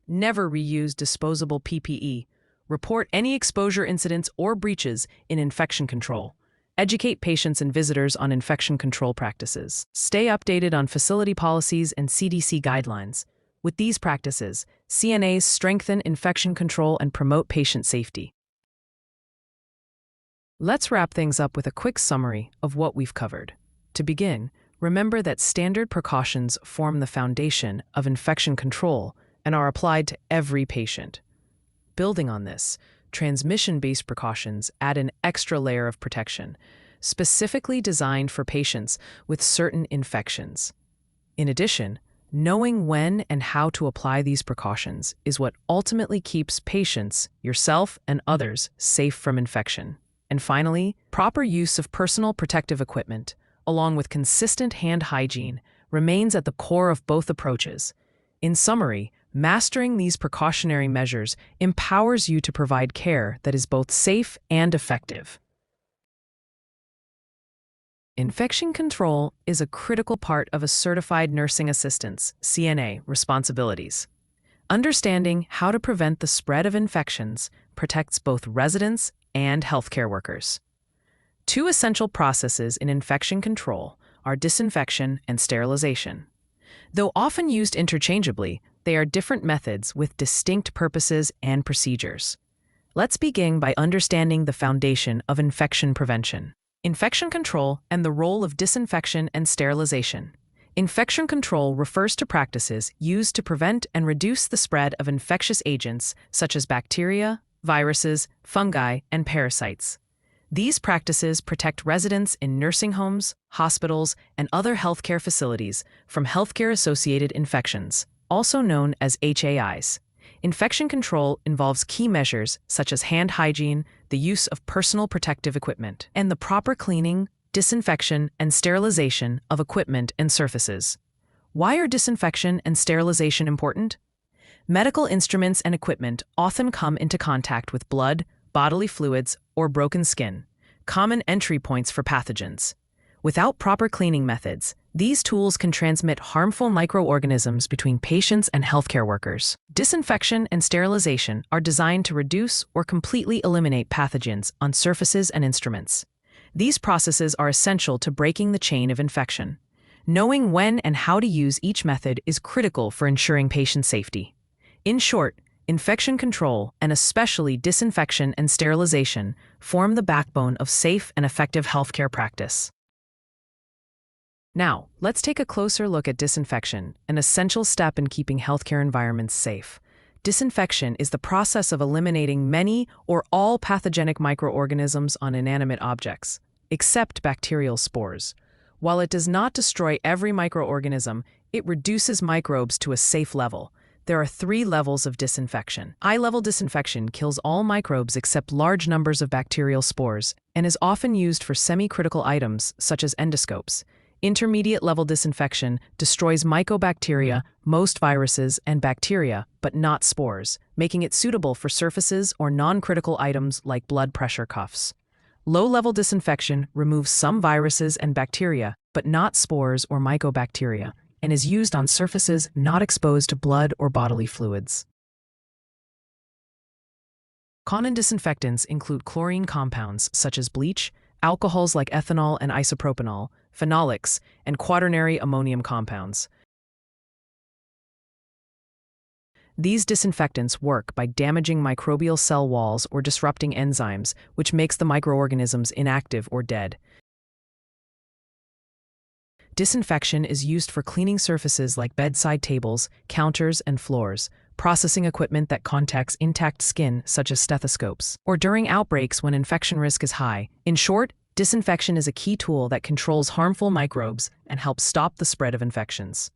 Never reuse disposable PPE. Report any exposure incidents or breaches in infection control. Educate patients and visitors on infection control practices. Stay updated on facility policies and CDC guidelines. With these practices, CNAs strengthen infection control and promote patient safety. Let's wrap things up with a quick summary of what we've covered. To begin, remember that standard precautions form the foundation of infection control and are applied to every patient. Building on this, transmission-based precautions add an extra layer of protection, specifically designed for patients with certain infections. In addition, knowing when and how to apply these precautions is what ultimately keeps patients, yourself, and others safe from infection. And finally, proper use of personal protective equipment, along with consistent hand hygiene, remains at the core of both approaches. In summary, mastering these precautionary measures empowers you to provide care that is both safe and effective. Infection control is a critical part of a certified nursing assistant's (CNA) responsibilities. Understanding how to prevent the spread of infections protects both residents and healthcare workers. Two essential processes in infection control are disinfection and sterilization. Though often used interchangeably, they are different methods with distinct purposes and procedures. Let's begin by understanding the foundation of infection prevention. Infection control and the role of disinfection and sterilization. Infection control refers to practices used to prevent and reduce the spread of infectious agents such as bacteria, viruses, fungi, and parasites. These practices protect residents in nursing homes, hospitals, and other healthcare facilities from healthcare-associated infections, also known as HAIs. Infection control involves key measures such as hand hygiene, the use of personal protective equipment, and the proper cleaning, disinfection, and sterilization of equipment and surfaces. Why are disinfection and sterilization important? Medical instruments and equipment often come into contact with blood, bodily fluids, or broken skin, common entry points for pathogens. Without proper cleaning methods, these tools can transmit harmful microorganisms between patients and healthcare workers. Disinfection and sterilization are designed to reduce or completely eliminate pathogens on surfaces and instruments. These processes are essential to breaking the chain of infection. Knowing when and how to use each method is critical for ensuring patient safety. In short, infection control, and especially disinfection and sterilization, form the backbone of safe and effective healthcare practice. Now, let's take a closer look at disinfection, an essential step in keeping healthcare environments safe. Disinfection is the process of eliminating many or all pathogenic microorganisms on inanimate objects, except bacterial spores. While it does not destroy every microorganism, it reduces microbes to a safe level. There are 3 levels of disinfection. High-level disinfection kills all microbes except large numbers of bacterial spores and is often used for semi-critical items such as endoscopes. Intermediate-level disinfection destroys mycobacteria, most viruses, and bacteria, but not spores, making it suitable for surfaces or non-critical items like blood pressure cuffs. Low-level disinfection removes some viruses and bacteria, but not spores or mycobacteria, and is used on surfaces not exposed to blood or bodily fluids. Common disinfectants include chlorine compounds such as bleach, alcohols like ethanol and isopropanol, phenolics, and quaternary ammonium compounds. These disinfectants work by damaging microbial cell walls or disrupting enzymes, which makes the microorganisms inactive or dead. Disinfection is used for cleaning surfaces like bedside tables, counters, and floors, processing equipment that contacts intact skin, such as stethoscopes, or during outbreaks when infection risk is high. In short, disinfection is a key tool that controls harmful microbes and helps stop the spread of infections.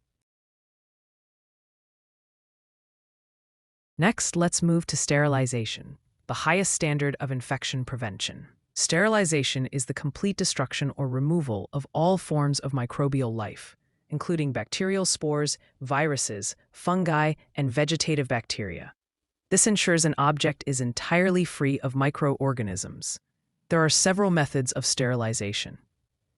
Next, let's move to sterilization, the highest standard of infection prevention. Sterilization is the complete destruction or removal of all forms of microbial life, including bacterial spores, viruses, fungi, and vegetative bacteria. This ensures an object is entirely free of microorganisms. There are several methods of sterilization.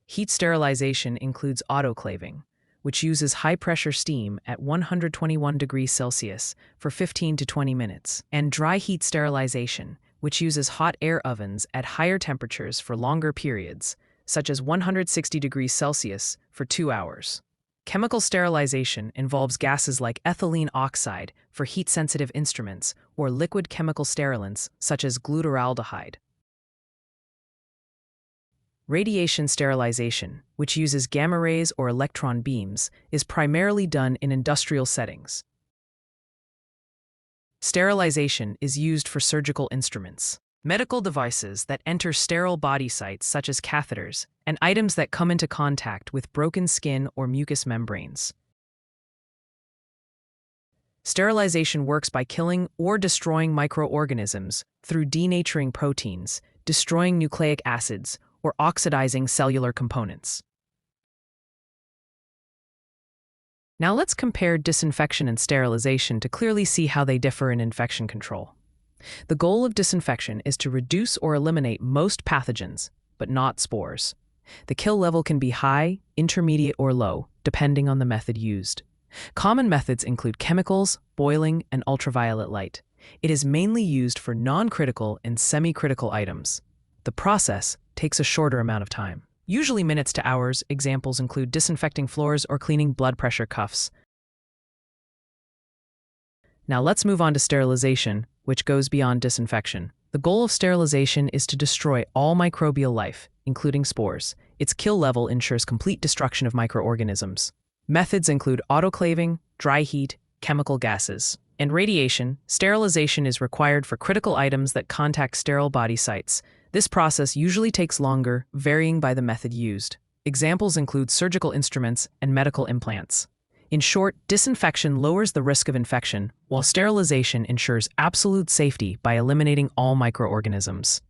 Heat sterilization includes autoclaving, which uses high-pressure steam at 121 degrees Celsius for 15 to 20 minutes, and dry heat sterilization, which uses hot air ovens at higher temperatures for longer periods, such as 160 degrees Celsius for 2 hours. Chemical sterilization involves gases like ethylene oxide for heat-sensitive instruments or liquid chemical sterilants such as glutaraldehyde. Radiation sterilization, which uses gamma rays or electron beams, is primarily done in industrial settings. Sterilization is used for surgical instruments, medical devices that enter sterile body sites such as catheters, and items that come into contact with broken skin or mucous membranes. Sterilization works by killing or destroying microorganisms through denaturing proteins, destroying nucleic acids, or oxidizing cellular components. Now let's compare disinfection and sterilization to clearly see how they differ in infection control. The goal of disinfection is to reduce or eliminate most pathogens, but not spores. The kill level can be high, intermediate, or low, depending on the method used. Common methods include chemicals, boiling, and ultraviolet light. It is mainly used for non-critical and semi-critical items. The process takes a shorter amount of time, usually minutes to hours. Examples include disinfecting floors or cleaning blood pressure cuffs. Now let's move on to sterilization, which goes beyond disinfection. The goal of sterilization is to destroy all microbial life, including spores. Its kill level ensures complete destruction of microorganisms. Methods include autoclaving, dry heat, chemical gases, and radiation. Sterilization is required for critical items that contact sterile body sites. This process usually takes longer, varying by the method used. Examples include surgical instruments and medical implants. In short, disinfection lowers the risk of infection, while sterilization ensures absolute safety by eliminating all microorganisms.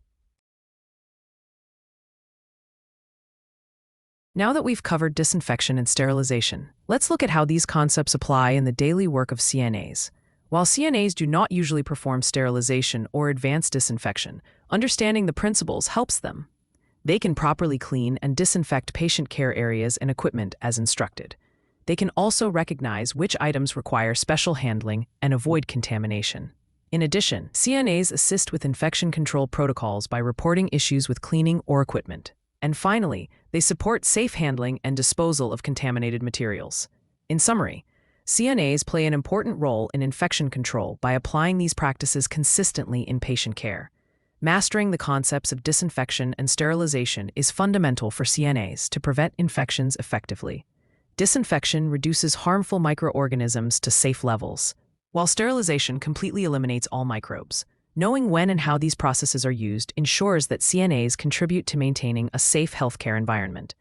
Now that we've covered disinfection and sterilization, let's look at how these concepts apply in the daily work of CNAs. While CNAs do not usually perform sterilization or advanced disinfection, understanding the principles helps them. They can properly clean and disinfect patient care areas and equipment as instructed. They can also recognize which items require special handling and avoid contamination. In addition, CNAs assist with infection control protocols by reporting issues with cleaning or equipment. And finally, they support safe handling and disposal of contaminated materials. In summary, CNAs play an important role in infection control by applying these practices consistently in patient care. Mastering the concepts of disinfection and sterilization is fundamental for CNAs to prevent infections effectively. Disinfection reduces harmful microorganisms to safe levels, while sterilization completely eliminates all microbes. Knowing when and how these processes are used ensures that CNAs contribute to maintaining a safe healthcare environment.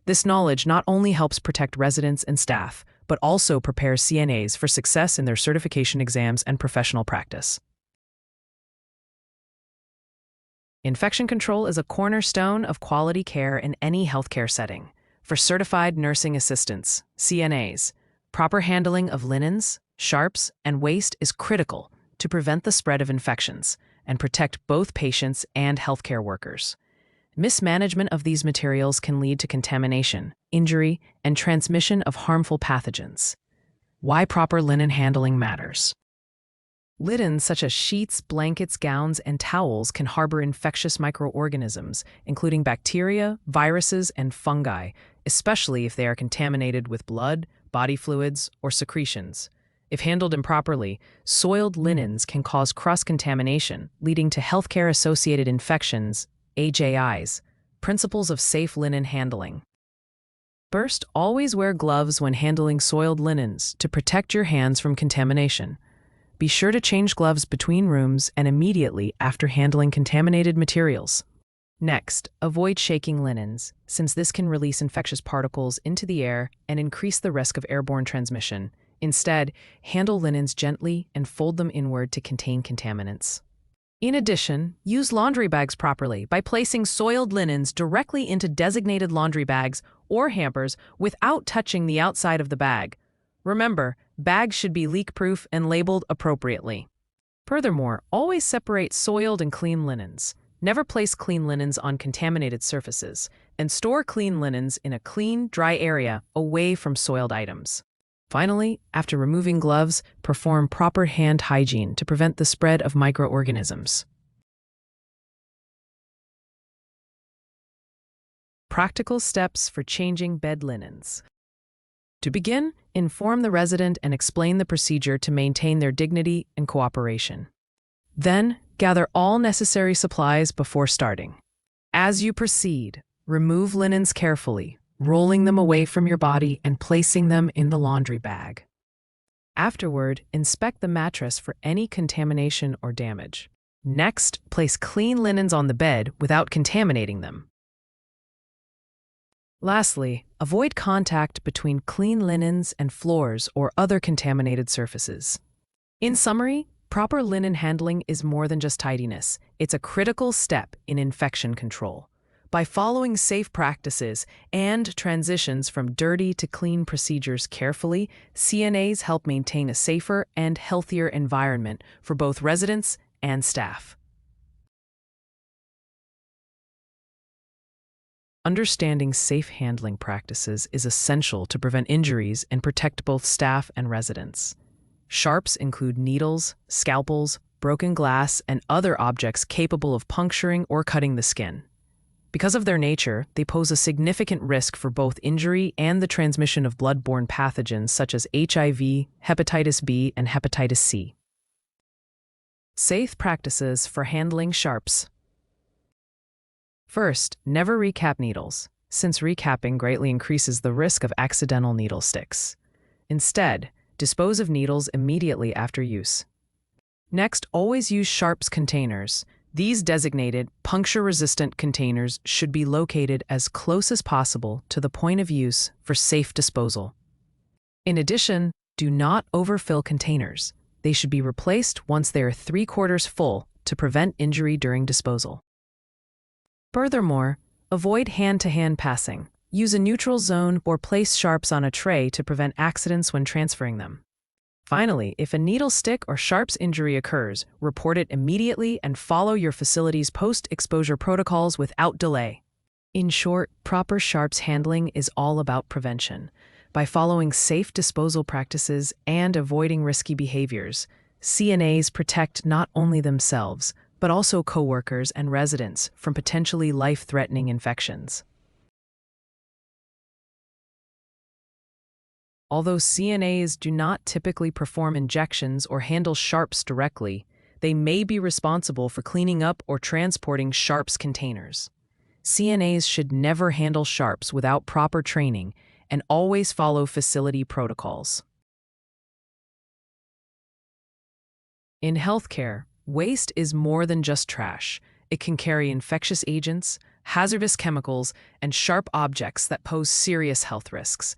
This knowledge not only helps protect residents and staff, but also prepares CNAs for success in their certification exams and professional practice. Infection control is a cornerstone of quality care in any healthcare setting. For certified nursing assistants, CNAs, proper handling of linens, sharps, and waste is critical to prevent the spread of infections and protect both patients and healthcare workers. Mismanagement of these materials can lead to contamination, injury, and transmission of harmful pathogens. Why proper linen handling matters. Linens such as sheets, blankets, gowns, and towels can harbor infectious microorganisms, including bacteria, viruses, and fungi, especially if they are contaminated with blood, body fluids, or secretions. If handled improperly, soiled linens can cause cross-contamination, leading to healthcare-associated infections, HAIs. Principles of safe linen handling. First, always wear gloves when handling soiled linens to protect your hands from contamination. Be sure to change gloves between rooms and immediately after handling contaminated materials. Next, avoid shaking linens, since this can release infectious particles into the air and increase the risk of airborne transmission. Instead, handle linens gently and fold them inward to contain contaminants. In addition, use laundry bags properly by placing soiled linens directly into designated laundry bags or hampers without touching the outside of the bag. Remember, bags should be leak-proof and labeled appropriately. Furthermore, always separate soiled and clean linens. Never place clean linens on contaminated surfaces, and store clean linens in a clean, dry area away from soiled items. Finally, after removing gloves, perform proper hand hygiene to prevent the spread of microorganisms. Practical steps for changing bed linens. To begin, inform the resident and explain the procedure to maintain their dignity and cooperation. Then, gather all necessary supplies before starting. As you proceed, remove linens carefully, rolling them away from your body and placing them in the laundry bag. Afterward, inspect the mattress for any contamination or damage. Next, place clean linens on the bed without contaminating them. Lastly, avoid contact between clean linens and floors or other contaminated surfaces. In summary, proper linen handling is more than just tidiness. It's a critical step in infection control. By following safe practices and transitions from dirty to clean procedures carefully, CNAs help maintain a safer and healthier environment for both residents and staff. Understanding safe handling practices is essential to prevent injuries and protect both staff and residents. Sharps include needles, scalpels, broken glass, and other objects capable of puncturing or cutting the skin. Because of their nature, they pose a significant risk for both injury and the transmission of blood-borne pathogens such as HIV, hepatitis B, and hepatitis C. Safe practices for handling sharps. First, never recap needles, since recapping greatly increases the risk of accidental needle sticks. Instead, dispose of needles immediately after use. Next, always use sharps containers. These designated, puncture-resistant containers should be located as close as possible to the point of use for safe disposal. In addition, do not overfill containers. They should be replaced once they are 3/4 full to prevent injury during disposal. Furthermore, avoid hand-to-hand passing. Use a neutral zone or place sharps on a tray to prevent accidents when transferring them. Finally, if a needle stick or sharps injury occurs, report it immediately and follow your facility's post-exposure protocols without delay. In short, proper sharps handling is all about prevention. By following safe disposal practices and avoiding risky behaviors, CNAs protect not only themselves, but also coworkers and residents from potentially life-threatening infections. Although CNAs do not typically perform injections or handle sharps directly, they may be responsible for cleaning up or transporting sharps containers. CNAs should never handle sharps without proper training and always follow facility protocols. In healthcare, waste is more than just trash. It can carry infectious agents, hazardous chemicals, and sharp objects that pose serious health risks.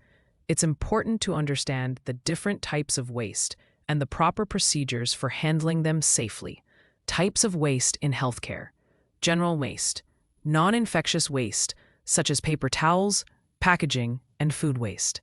It's important to understand the different types of waste and the proper procedures for handling them safely. Types of waste in healthcare: general waste, non-infectious waste, such as paper towels, packaging, and food waste;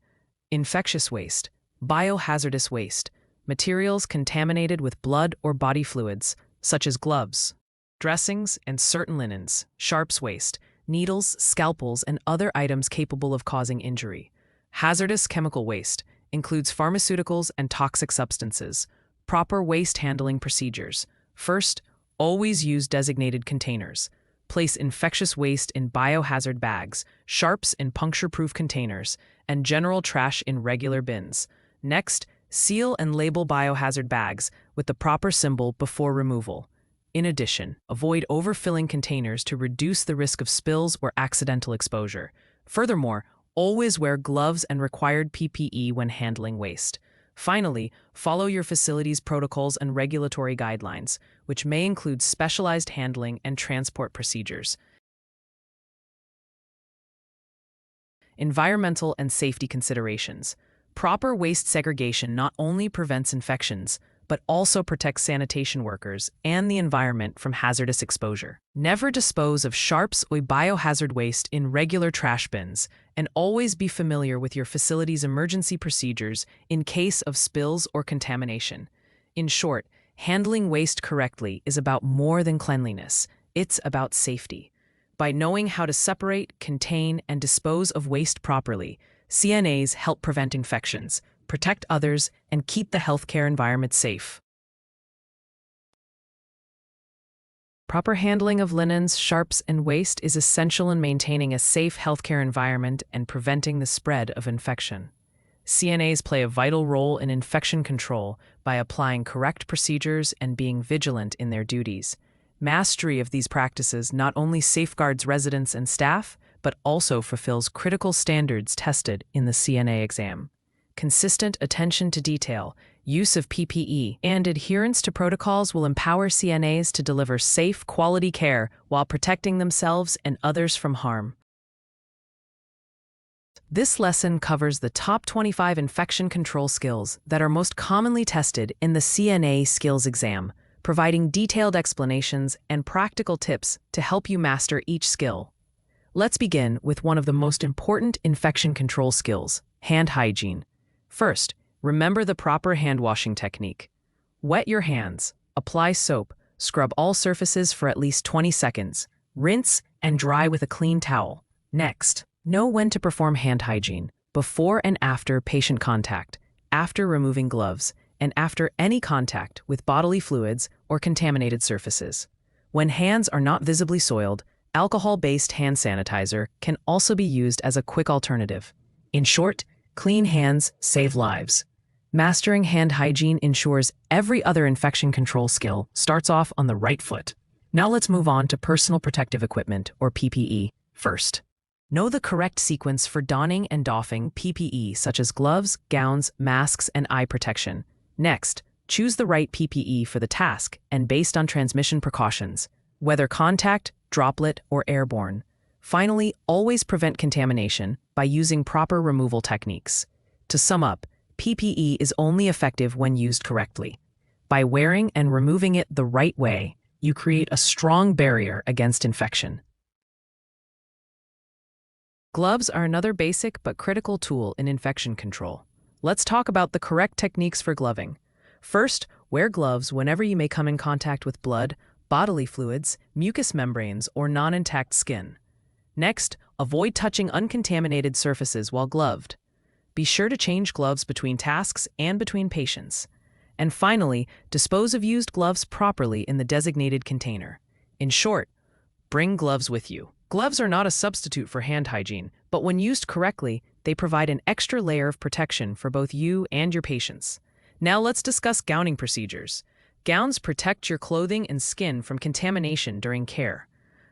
infectious waste, biohazardous waste, materials contaminated with blood or body fluids, such as gloves, dressings, and certain linens; sharps waste, needles, scalpels, and other items capable of causing injury. Hazardous chemical waste includes pharmaceuticals and toxic substances. Proper waste handling procedures. First, always use designated containers. Place infectious waste in biohazard bags, sharps in puncture-proof containers, and general trash in regular bins. Next, seal and label biohazard bags with the proper symbol before removal. In addition, avoid overfilling containers to reduce the risk of spills or accidental exposure. Furthermore, Always wear gloves and required PPE when handling waste. Finally, follow your facility's protocols and regulatory guidelines, which may include specialized handling and transport procedures. Environmental and safety considerations. Proper waste segregation not only prevents infections, but also protects sanitation workers and the environment from hazardous exposure. Never dispose of sharps or biohazard waste in regular trash bins, and always be familiar with your facility's emergency procedures in case of spills or contamination. In short, handling waste correctly is about more than cleanliness. It's about safety. By knowing how to separate, contain, and dispose of waste properly, CNAs help prevent infections, protect others, and keep the healthcare environment safe. Proper handling of linens, sharps, and waste is essential in maintaining a safe healthcare environment and preventing the spread of infection. CNAs play a vital role in infection control by applying correct procedures and being vigilant in their duties. Mastery of these practices not only safeguards residents and staff, but also fulfills critical standards tested in the CNA exam. Consistent attention to detail, use of PPE, and adherence to protocols will empower CNAs to deliver safe, quality care while protecting themselves and others from harm. This lesson covers the top 25 infection control skills that are most commonly tested in the CNA skills exam, providing detailed explanations and practical tips to help you master each skill. Let's begin with one of the most important infection control skills, hand hygiene. First, remember the proper hand washing technique. Wet your hands, apply soap, scrub all surfaces for at least 20 seconds, rinse and dry with a clean towel. Next, know when to perform hand hygiene, before and after patient contact, after removing gloves, and after any contact with bodily fluids or contaminated surfaces. When hands are not visibly soiled, alcohol-based hand sanitizer can also be used as a quick alternative. In short, clean hands save lives. Mastering hand hygiene ensures every other infection control skill starts off on the right foot. Now let's move on to personal protective equipment, or PPE, first. Know the correct sequence for donning and doffing PPE, such as gloves, gowns, masks, and eye protection. Next, choose the right PPE for the task and based on transmission precautions, whether contact, droplet, or airborne. Finally, always prevent contamination by using proper removal techniques. To sum up, PPE is only effective when used correctly. By wearing and removing it the right way, you create a strong barrier against infection. Gloves are another basic but critical tool in infection control. Let's talk about the correct techniques for gloving. First, wear gloves whenever you may come in contact with blood, bodily fluids, mucous membranes, or non-intact skin. Next, avoid touching uncontaminated surfaces while gloved. Be sure to change gloves between tasks and between patients. And finally, dispose of used gloves properly in the designated container. In short, bring gloves with you. Gloves are not a substitute for hand hygiene, but when used correctly, they provide an extra layer of protection for both you and your patients. Now let's discuss gowning procedures. Gowns protect your clothing and skin from contamination during care.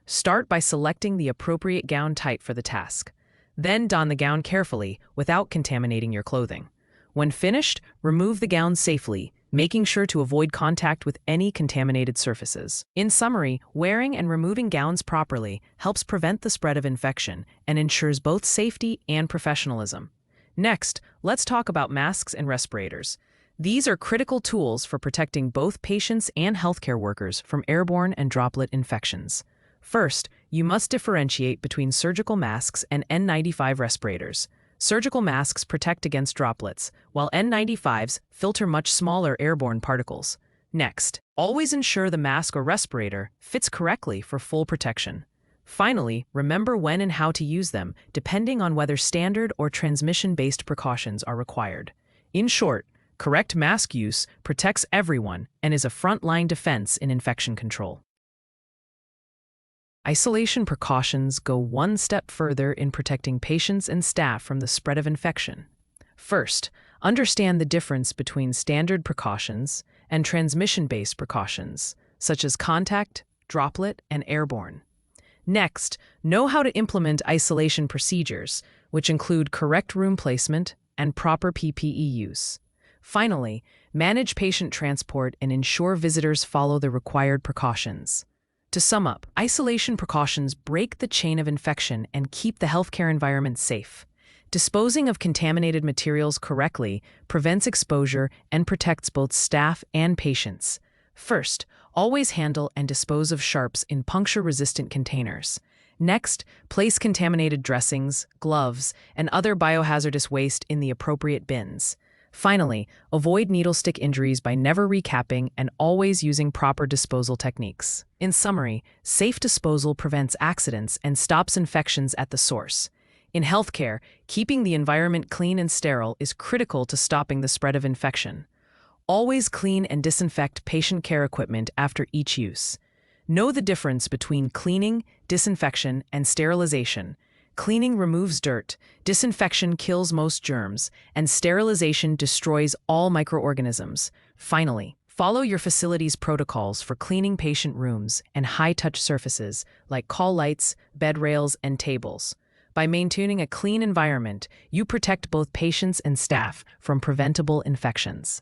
Start by selecting the appropriate gown type for the task. Then don the gown carefully without contaminating your clothing. When finished, remove the gown safely, making sure to avoid contact with any contaminated surfaces. In summary, wearing and removing gowns properly helps prevent the spread of infection and ensures both safety and professionalism. Next, let's talk about masks and respirators. These are critical tools for protecting both patients and healthcare workers from airborne and droplet infections. First, you must differentiate between surgical masks and N95 respirators. Surgical masks protect against droplets, while N95s filter much smaller airborne particles. Next, always ensure the mask or respirator fits correctly for full protection. Finally, remember when and how to use them, depending on whether standard or transmission-based precautions are required. In short, correct mask use protects everyone and is a front-line defense in infection control. Isolation precautions go one step further in protecting patients and staff from the spread of infection. First, understand the difference between standard precautions and transmission-based precautions, such as contact, droplet, and airborne. Next, know how to implement isolation procedures, which include correct room placement and proper PPE use. Finally, manage patient transport and ensure visitors follow the required precautions. To sum up, isolation precautions break the chain of infection and keep the healthcare environment safe. Disposing of contaminated materials correctly prevents exposure and protects both staff and patients. First, always handle and dispose of sharps in puncture-resistant containers. Next, place contaminated dressings, gloves, and other biohazardous waste in the appropriate bins. Finally, avoid needle stick injuries by never recapping and always using proper disposal techniques. In summary, safe disposal prevents accidents and stops infections at the source. In healthcare, keeping the environment clean and sterile is critical to stopping the spread of infection. Always clean and disinfect patient care equipment after each use. Know the difference between cleaning, disinfection, and sterilization. Cleaning removes dirt, disinfection kills most germs, and sterilization destroys all microorganisms. Finally, follow your facility's protocols for cleaning patient rooms and high-touch surfaces like call lights, bed rails, and tables. By maintaining a clean environment, you protect both patients and staff from preventable infections.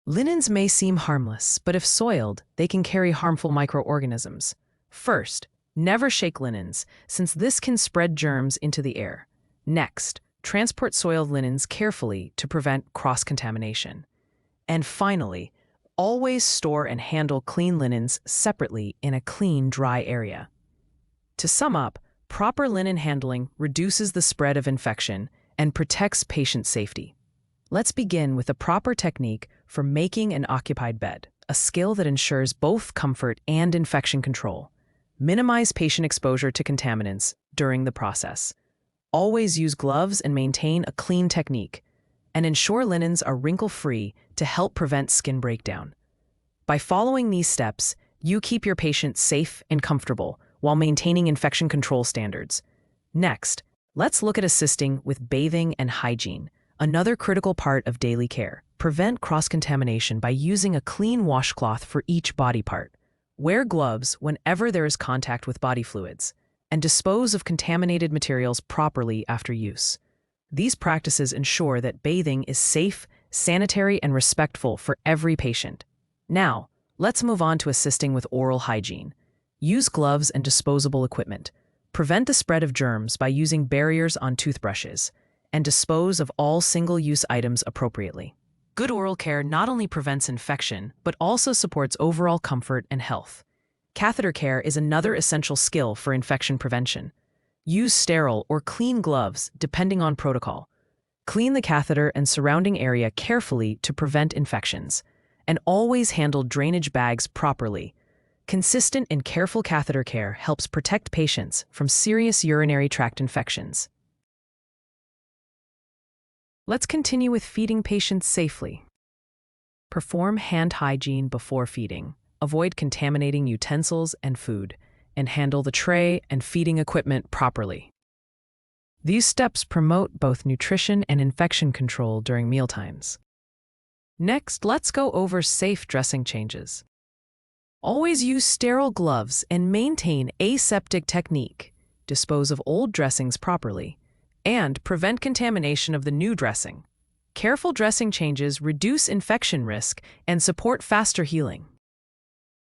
Linens may seem harmless, but if soiled, they can carry harmful microorganisms. First, never shake linens, since this can spread germs into the air. Next, transport soiled linens carefully to prevent cross-contamination. And finally, always store and handle clean linens separately in a clean, dry area. To sum up, proper linen handling reduces the spread of infection and protects patient safety. Let's begin with a proper technique for making an occupied bed, a skill that ensures both comfort and infection control. Minimize patient exposure to contaminants during the process. Always use gloves and maintain a clean technique, and ensure linens are wrinkle-free to help prevent skin breakdown. By following these steps, you keep your patient safe and comfortable while maintaining infection control standards. Next, let's look at assisting with bathing and hygiene, another critical part of daily care. Prevent cross-contamination by using a clean washcloth for each body part. Wear gloves whenever there is contact with body fluids, and dispose of contaminated materials properly after use. These practices ensure that bathing is safe, sanitary, and respectful for every patient. Now, let's move on to assisting with oral hygiene. Use gloves and disposable equipment. Prevent the spread of germs by using barriers on toothbrushes, and dispose of all single-use items appropriately. Good oral care not only prevents infection, but also supports overall comfort and health. Catheter care is another essential skill for infection prevention. Use sterile or clean gloves, depending on protocol. Clean the catheter and surrounding area carefully to prevent infections, and always handle drainage bags properly. Consistent and careful catheter care helps protect patients from serious urinary tract infections. Let's continue with feeding patients safely. Perform hand hygiene before feeding. Avoid contaminating utensils and food, and handle the tray and feeding equipment properly. These steps promote both nutrition and infection control during mealtimes. Next, let's go over safe dressing changes. Always use sterile gloves and maintain aseptic technique. Dispose of old dressings properly, and prevent contamination of the new dressing. Careful dressing changes reduce infection risk and support faster healing.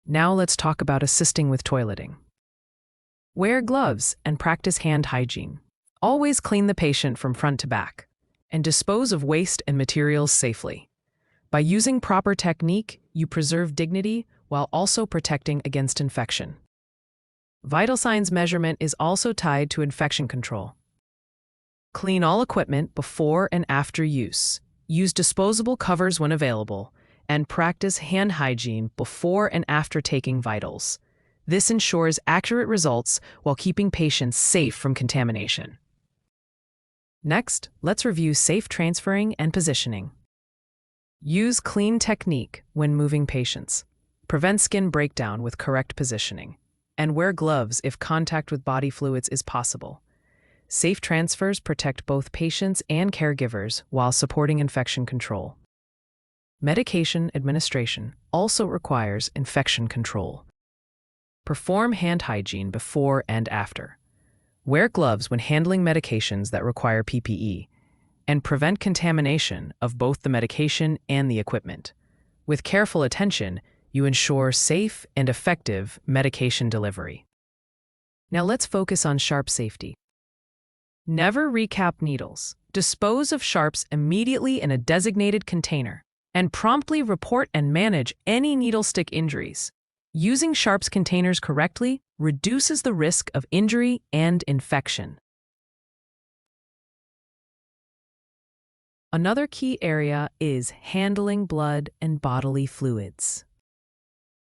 Now let's talk about assisting with toileting. Wear gloves and practice hand hygiene. Always clean the patient from front to back, and dispose of waste and materials safely. By using proper technique, you preserve dignity while also protecting against infection. Vital signs measurement is also tied to infection control. Clean all equipment before and after use. Use disposable covers when available, and practice hand hygiene before and after taking vitals. This ensures accurate results while keeping patients safe from contamination. Next, let's review safe transferring and positioning. Use clean technique when moving patients. Prevent skin breakdown with correct positioning, and wear gloves if contact with body fluids is possible. Safe transfers protect both patients and caregivers while supporting infection control. Medication administration also requires infection control. Perform hand hygiene before and after. Wear gloves when handling medications that require PPE, and prevent contamination of both the medication and the equipment. With careful attention, you ensure safe and effective medication delivery. Now let's focus on sharp safety. Never recap needles. Dispose of sharps immediately in a designated container, and promptly report and manage any needle stick injuries. Using sharps containers correctly reduces the risk of injury and infection. Another key area is handling blood and bodily fluids.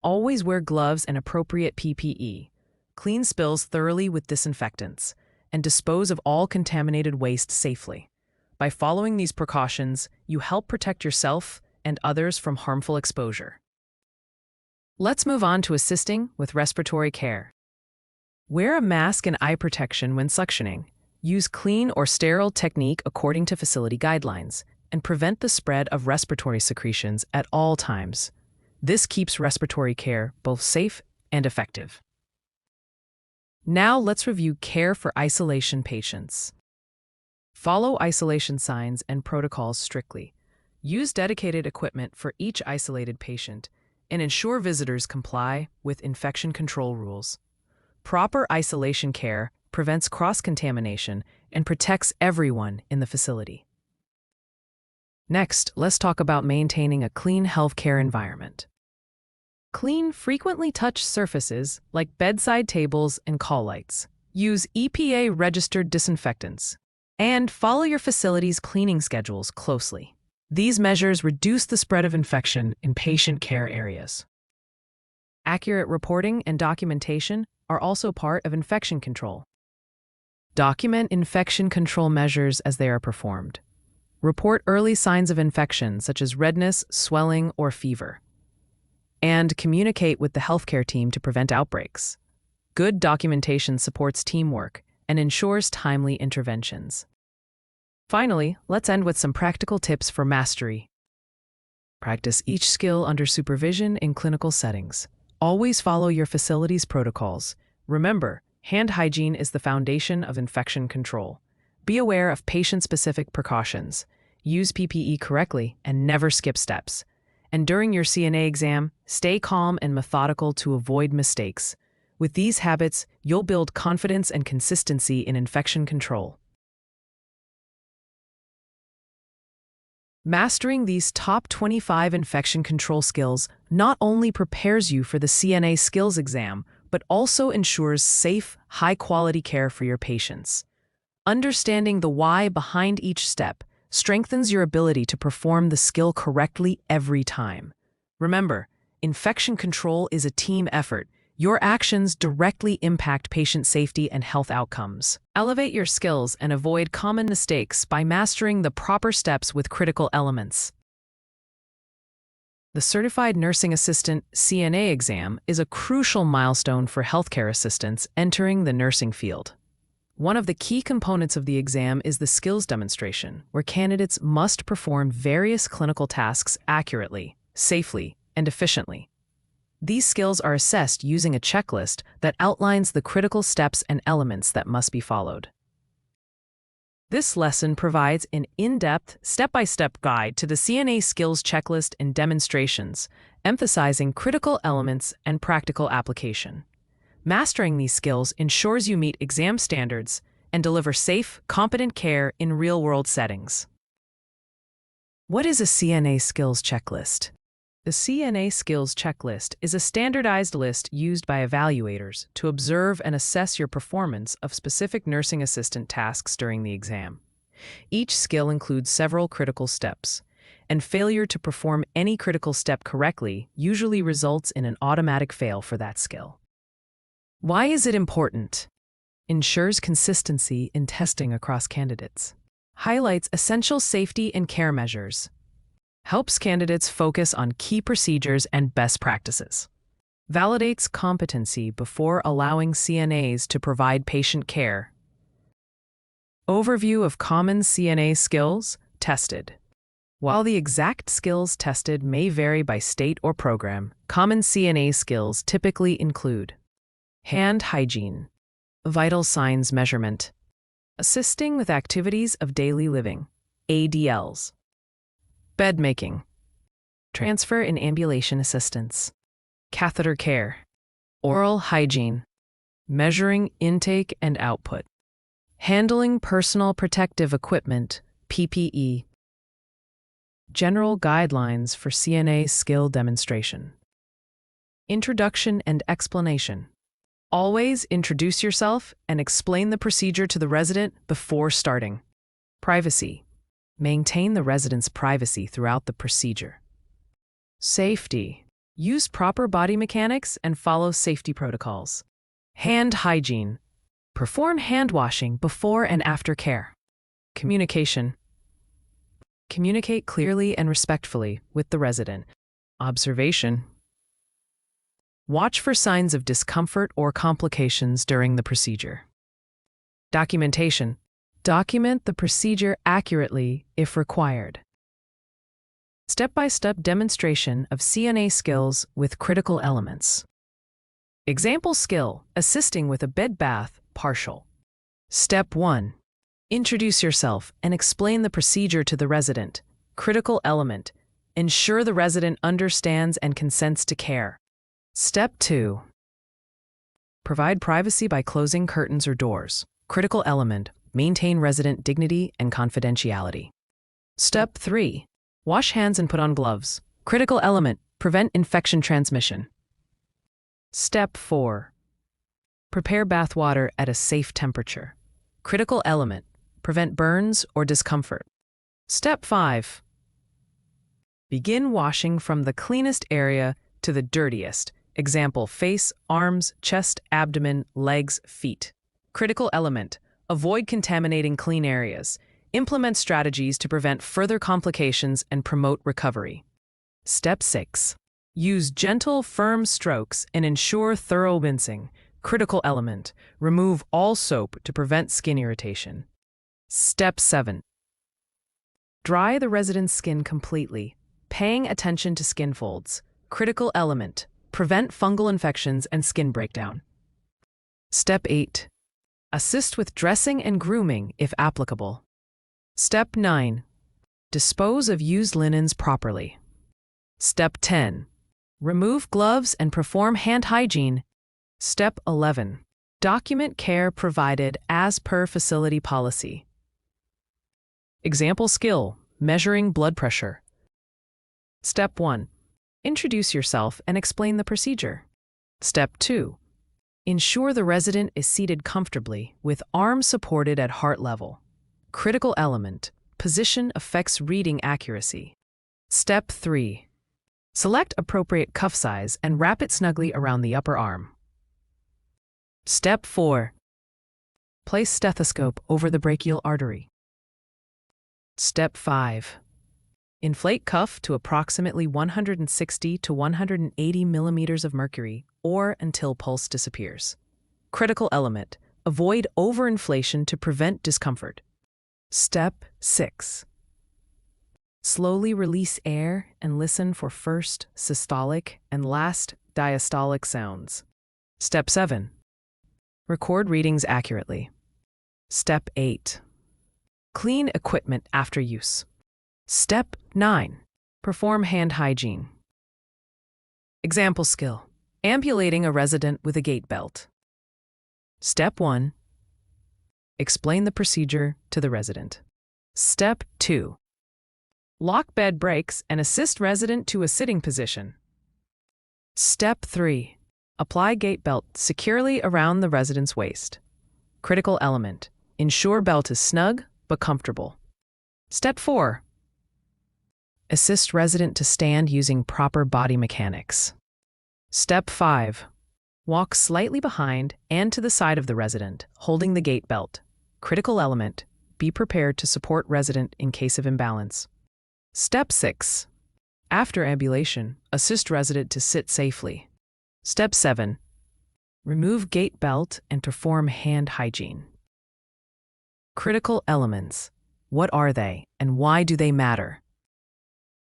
Always wear gloves and appropriate PPE. Clean spills thoroughly with disinfectants, and dispose of all contaminated waste safely. By following these precautions, you help protect yourself and others from harmful exposure. Let's move on to assisting with respiratory care. Wear a mask and eye protection when suctioning. Use clean or sterile technique according to facility guidelines, and prevent the spread of respiratory secretions at all times. This keeps respiratory care both safe and effective. Now let's review care for isolation patients. Follow isolation signs and protocols strictly. Use dedicated equipment for each isolated patient, and ensure visitors comply with infection control rules. Proper isolation care prevents cross-contamination and protects everyone in the facility. Next, let's talk about maintaining a clean healthcare environment. Clean, frequently touched surfaces like bedside tables and call lights. Use EPA-registered disinfectants, and follow your facility's cleaning schedules closely. These measures reduce the spread of infection in patient care areas. Accurate reporting and documentation are also part of infection control. Document infection control measures as they are performed. Report early signs of infection such as redness, swelling, or fever. And communicate with the healthcare team to prevent outbreaks. Good documentation supports teamwork and ensures timely interventions. Finally, let's end with some practical tips for mastery. Practice each skill under supervision in clinical settings. Always follow your facility's protocols. Remember, hand hygiene is the foundation of infection control. Be aware of patient-specific precautions. Use PPE correctly and never skip steps. And during your CNA exam, stay calm and methodical to avoid mistakes. With these habits, you'll build confidence and consistency in infection control. Mastering these top 25 infection control skills not only prepares you for the CNA skills exam, but also ensures safe, high-quality care for your patients. Understanding the why behind each step strengthens your ability to perform the skill correctly every time. Remember, infection control is a team effort. Your actions directly impact patient safety and health outcomes. Elevate your skills and avoid common mistakes by mastering the proper steps with critical elements. The Certified Nursing Assistant CNA exam is a crucial milestone for healthcare assistants entering the nursing field. One of the key components of the exam is the skills demonstration, where candidates must perform various clinical tasks accurately, safely, and efficiently. These skills are assessed using a checklist that outlines the critical steps and elements that must be followed. This lesson provides an in-depth, step-by-step guide to the CNA skills checklist and demonstrations, emphasizing critical elements and practical application. Mastering these skills ensures you meet exam standards and deliver safe, competent care in real-world settings. What is a CNA skills checklist? The CNA Skills Checklist is a standardized list used by evaluators to observe and assess your performance of specific nursing assistant tasks during the exam. Each skill includes several critical steps, and failure to perform any critical step correctly usually results in an automatic fail for that skill. Why is it important? Ensures consistency in testing across candidates. Highlights essential safety and care measures. Helps candidates focus on key procedures and best practices. Validates competency before allowing CNAs to provide patient care. Overview of common CNA skills tested. While the exact skills tested may vary by state or program, common CNA skills typically include hand hygiene, Vital signs measurement. Assisting with activities of daily living, ADLs. Bed making. Transfer and ambulation assistance. Catheter care. Oral hygiene. Measuring intake and output. Handling personal protective equipment, PPE. General guidelines for CNA skill demonstration. Introduction and explanation. Always introduce yourself and explain the procedure to the resident before starting. Privacy. Maintain the resident's privacy throughout the procedure. Safety. Use proper body mechanics and follow safety protocols. Hand hygiene. Perform hand washing before and after care. Communication. Communicate clearly and respectfully with the resident. Observation. Watch for signs of discomfort or complications during the procedure. Documentation. Document the procedure accurately if required. Step-by-step demonstration of CNA skills with critical elements. Example skill, assisting with a bed bath, partial. Step 1. Introduce yourself and explain the procedure to the resident. Critical element. Ensure the resident understands and consents to care. Step 2. Provide privacy by closing curtains or doors. Critical element. Maintain resident dignity and confidentiality. Step 3. Wash hands and put on gloves. Critical element. Prevent infection transmission. Step 4. Prepare bath water at a safe temperature. Critical element. Prevent burns or discomfort. Step 5. Begin washing from the cleanest area to the dirtiest. Example, face, arms, chest, abdomen, legs, feet. Critical element. Avoid contaminating clean areas. Implement strategies to prevent further complications and promote recovery. Step 6. Use gentle, firm strokes and ensure thorough rinsing. Critical element. Remove all soap to prevent skin irritation. Step 7. Dry the resident's skin completely, paying attention to skin folds. Critical element. Prevent fungal infections and skin breakdown. Step 8. Assist with dressing and grooming if applicable. Step 9. Dispose of used linens properly. Step 10. Remove gloves and perform hand hygiene. Step 11. Document care provided as per facility policy. Example skill, measuring blood pressure. Step 1. Introduce yourself and explain the procedure. Step 2. Ensure the resident is seated comfortably with arms supported at heart level. Critical element. Position affects reading accuracy. Step 3. Select appropriate cuff size and wrap it snugly around the upper arm. Step 4. Place stethoscope over the brachial artery. Step 5. Inflate cuff to approximately 160 to 180 millimeters of mercury or until pulse disappears. Critical element. Avoid overinflation to prevent discomfort. Step 6. Slowly release air and listen for first systolic and last diastolic sounds. Step 7. Record readings accurately. Step 8. Clean equipment after use. Step 9. Perform hand hygiene. Example skill. Ambulating a resident with a gait belt. Step 1. Explain the procedure to the resident. Step 2. Lock bed brakes and assist resident to a sitting position. Step 3. Apply gait belt securely around the resident's waist. Critical element. Ensure belt is snug but comfortable. Step 4. Assist resident to stand using proper body mechanics. Step 5. Walk slightly behind and to the side of the resident, holding the gait belt. Critical element. Be prepared to support resident in case of imbalance. Step 6. After ambulation, assist resident to sit safely. Step 7. Remove gait belt and perform hand hygiene. Critical elements. What are they and why do they matter?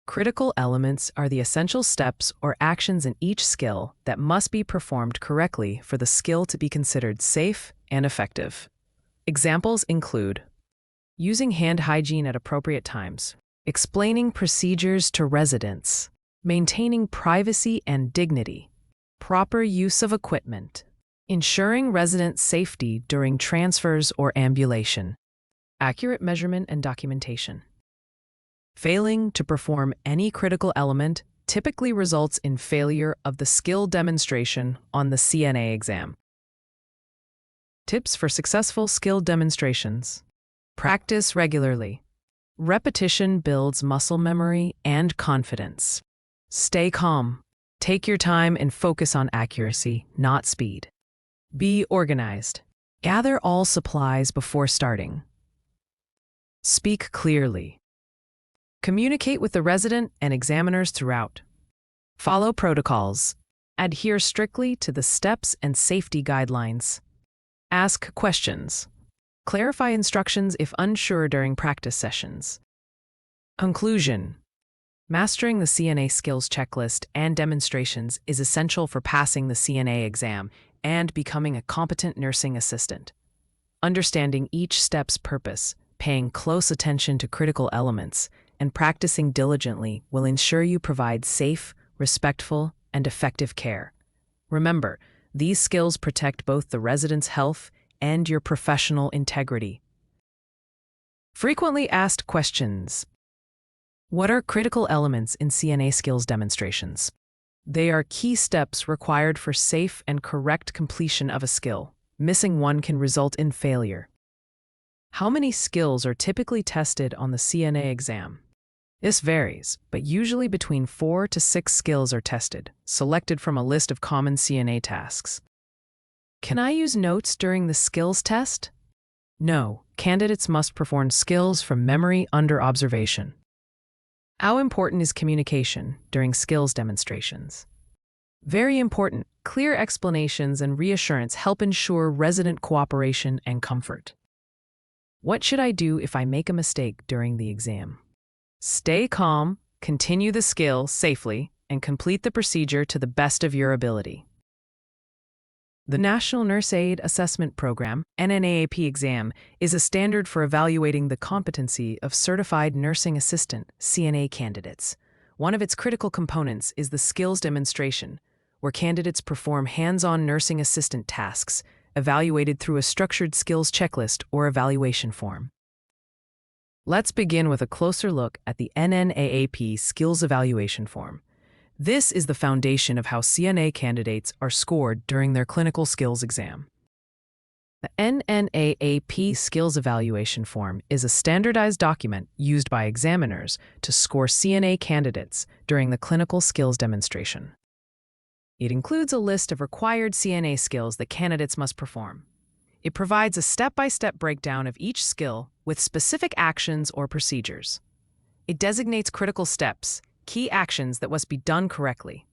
Critical elements are the essential steps or actions in each skill that must be performed correctly for the skill to be considered safe and effective. Examples include using hand hygiene at appropriate times, explaining procedures to residents, maintaining privacy and dignity, proper use of equipment, ensuring resident safety during transfers or ambulation, accurate measurement and documentation. Failing to perform any critical element typically results in failure of the skill demonstration on the CNA exam. Tips for successful skill demonstrations. Practice regularly. Repetition builds muscle memory and confidence. Stay calm. Take your time and focus on accuracy, not speed. Be organized. Gather all supplies before starting. Speak clearly. Communicate with the resident and examiners throughout. Follow protocols. Adhere strictly to the steps and safety guidelines. Ask questions. Clarify instructions if unsure during practice sessions. Conclusion. Mastering the CNA skills checklist and demonstrations is essential for passing the CNA exam and becoming a competent nursing assistant. Understanding each step's purpose, paying close attention to critical elements, and practicing diligently will ensure you provide safe, respectful, and effective care. Remember, these skills protect both the resident's health and your professional integrity. Frequently asked questions. What are critical elements in CNA skills demonstrations? They are key steps required for safe and correct completion of a skill. Missing one can result in failure. How many skills are typically tested on the CNA exam? This varies, but usually between 4 to 6 skills are tested, selected from a list of common CNA tasks. Can I use notes during the skills test? No, candidates must perform skills from memory under observation. How important is communication during skills demonstrations? Very important. Clear explanations and reassurance help ensure resident cooperation and comfort. What should I do if I make a mistake during the exam? Stay calm, continue the skill safely, and complete the procedure to the best of your ability. The National Nurse Aid Assessment Program, NNAAP exam, is a standard for evaluating the competency of certified nursing assistant CNA candidates. One of its critical components is the skills demonstration, where candidates perform hands-on nursing assistant tasks, evaluated through a structured skills checklist or evaluation form. Let's begin with a closer look at the NNAAP Skills Evaluation Form. This is the foundation of how CNA candidates are scored during their clinical skills exam. The NNAAP Skills Evaluation Form is a standardized document used by examiners to score CNA candidates during the clinical skills demonstration. It includes a list of required CNA skills that candidates must perform. It provides a step-by-step breakdown of each skill with specific actions or procedures. It designates critical steps, key actions that must be done correctly.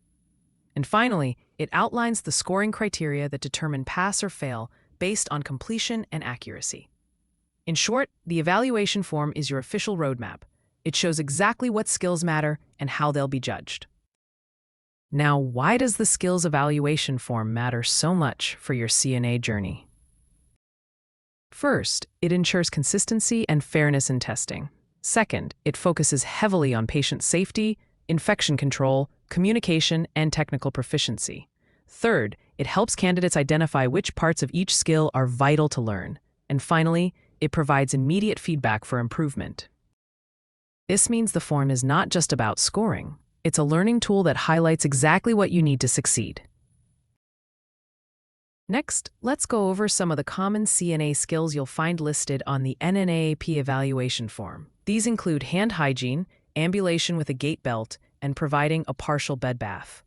And finally, it outlines the scoring criteria that determine pass or fail based on completion and accuracy. In short, the evaluation form is your official roadmap. It shows exactly what skills matter and how they'll be judged. Now, why does the skills evaluation form matter so much for your CNA journey? First, it ensures consistency and fairness in testing. Second, it focuses heavily on patient safety, infection control, communication, and technical proficiency. Third, it helps candidates identify which parts of each skill are vital to learn. And finally, it provides immediate feedback for improvement. This means the form is not just about scoring. It's a learning tool that highlights exactly what you need to succeed. Next, let's go over some of the common CNA skills you'll find listed on the NNAAP evaluation form. These include hand hygiene, ambulation with a gait belt, and providing a partial bed bath.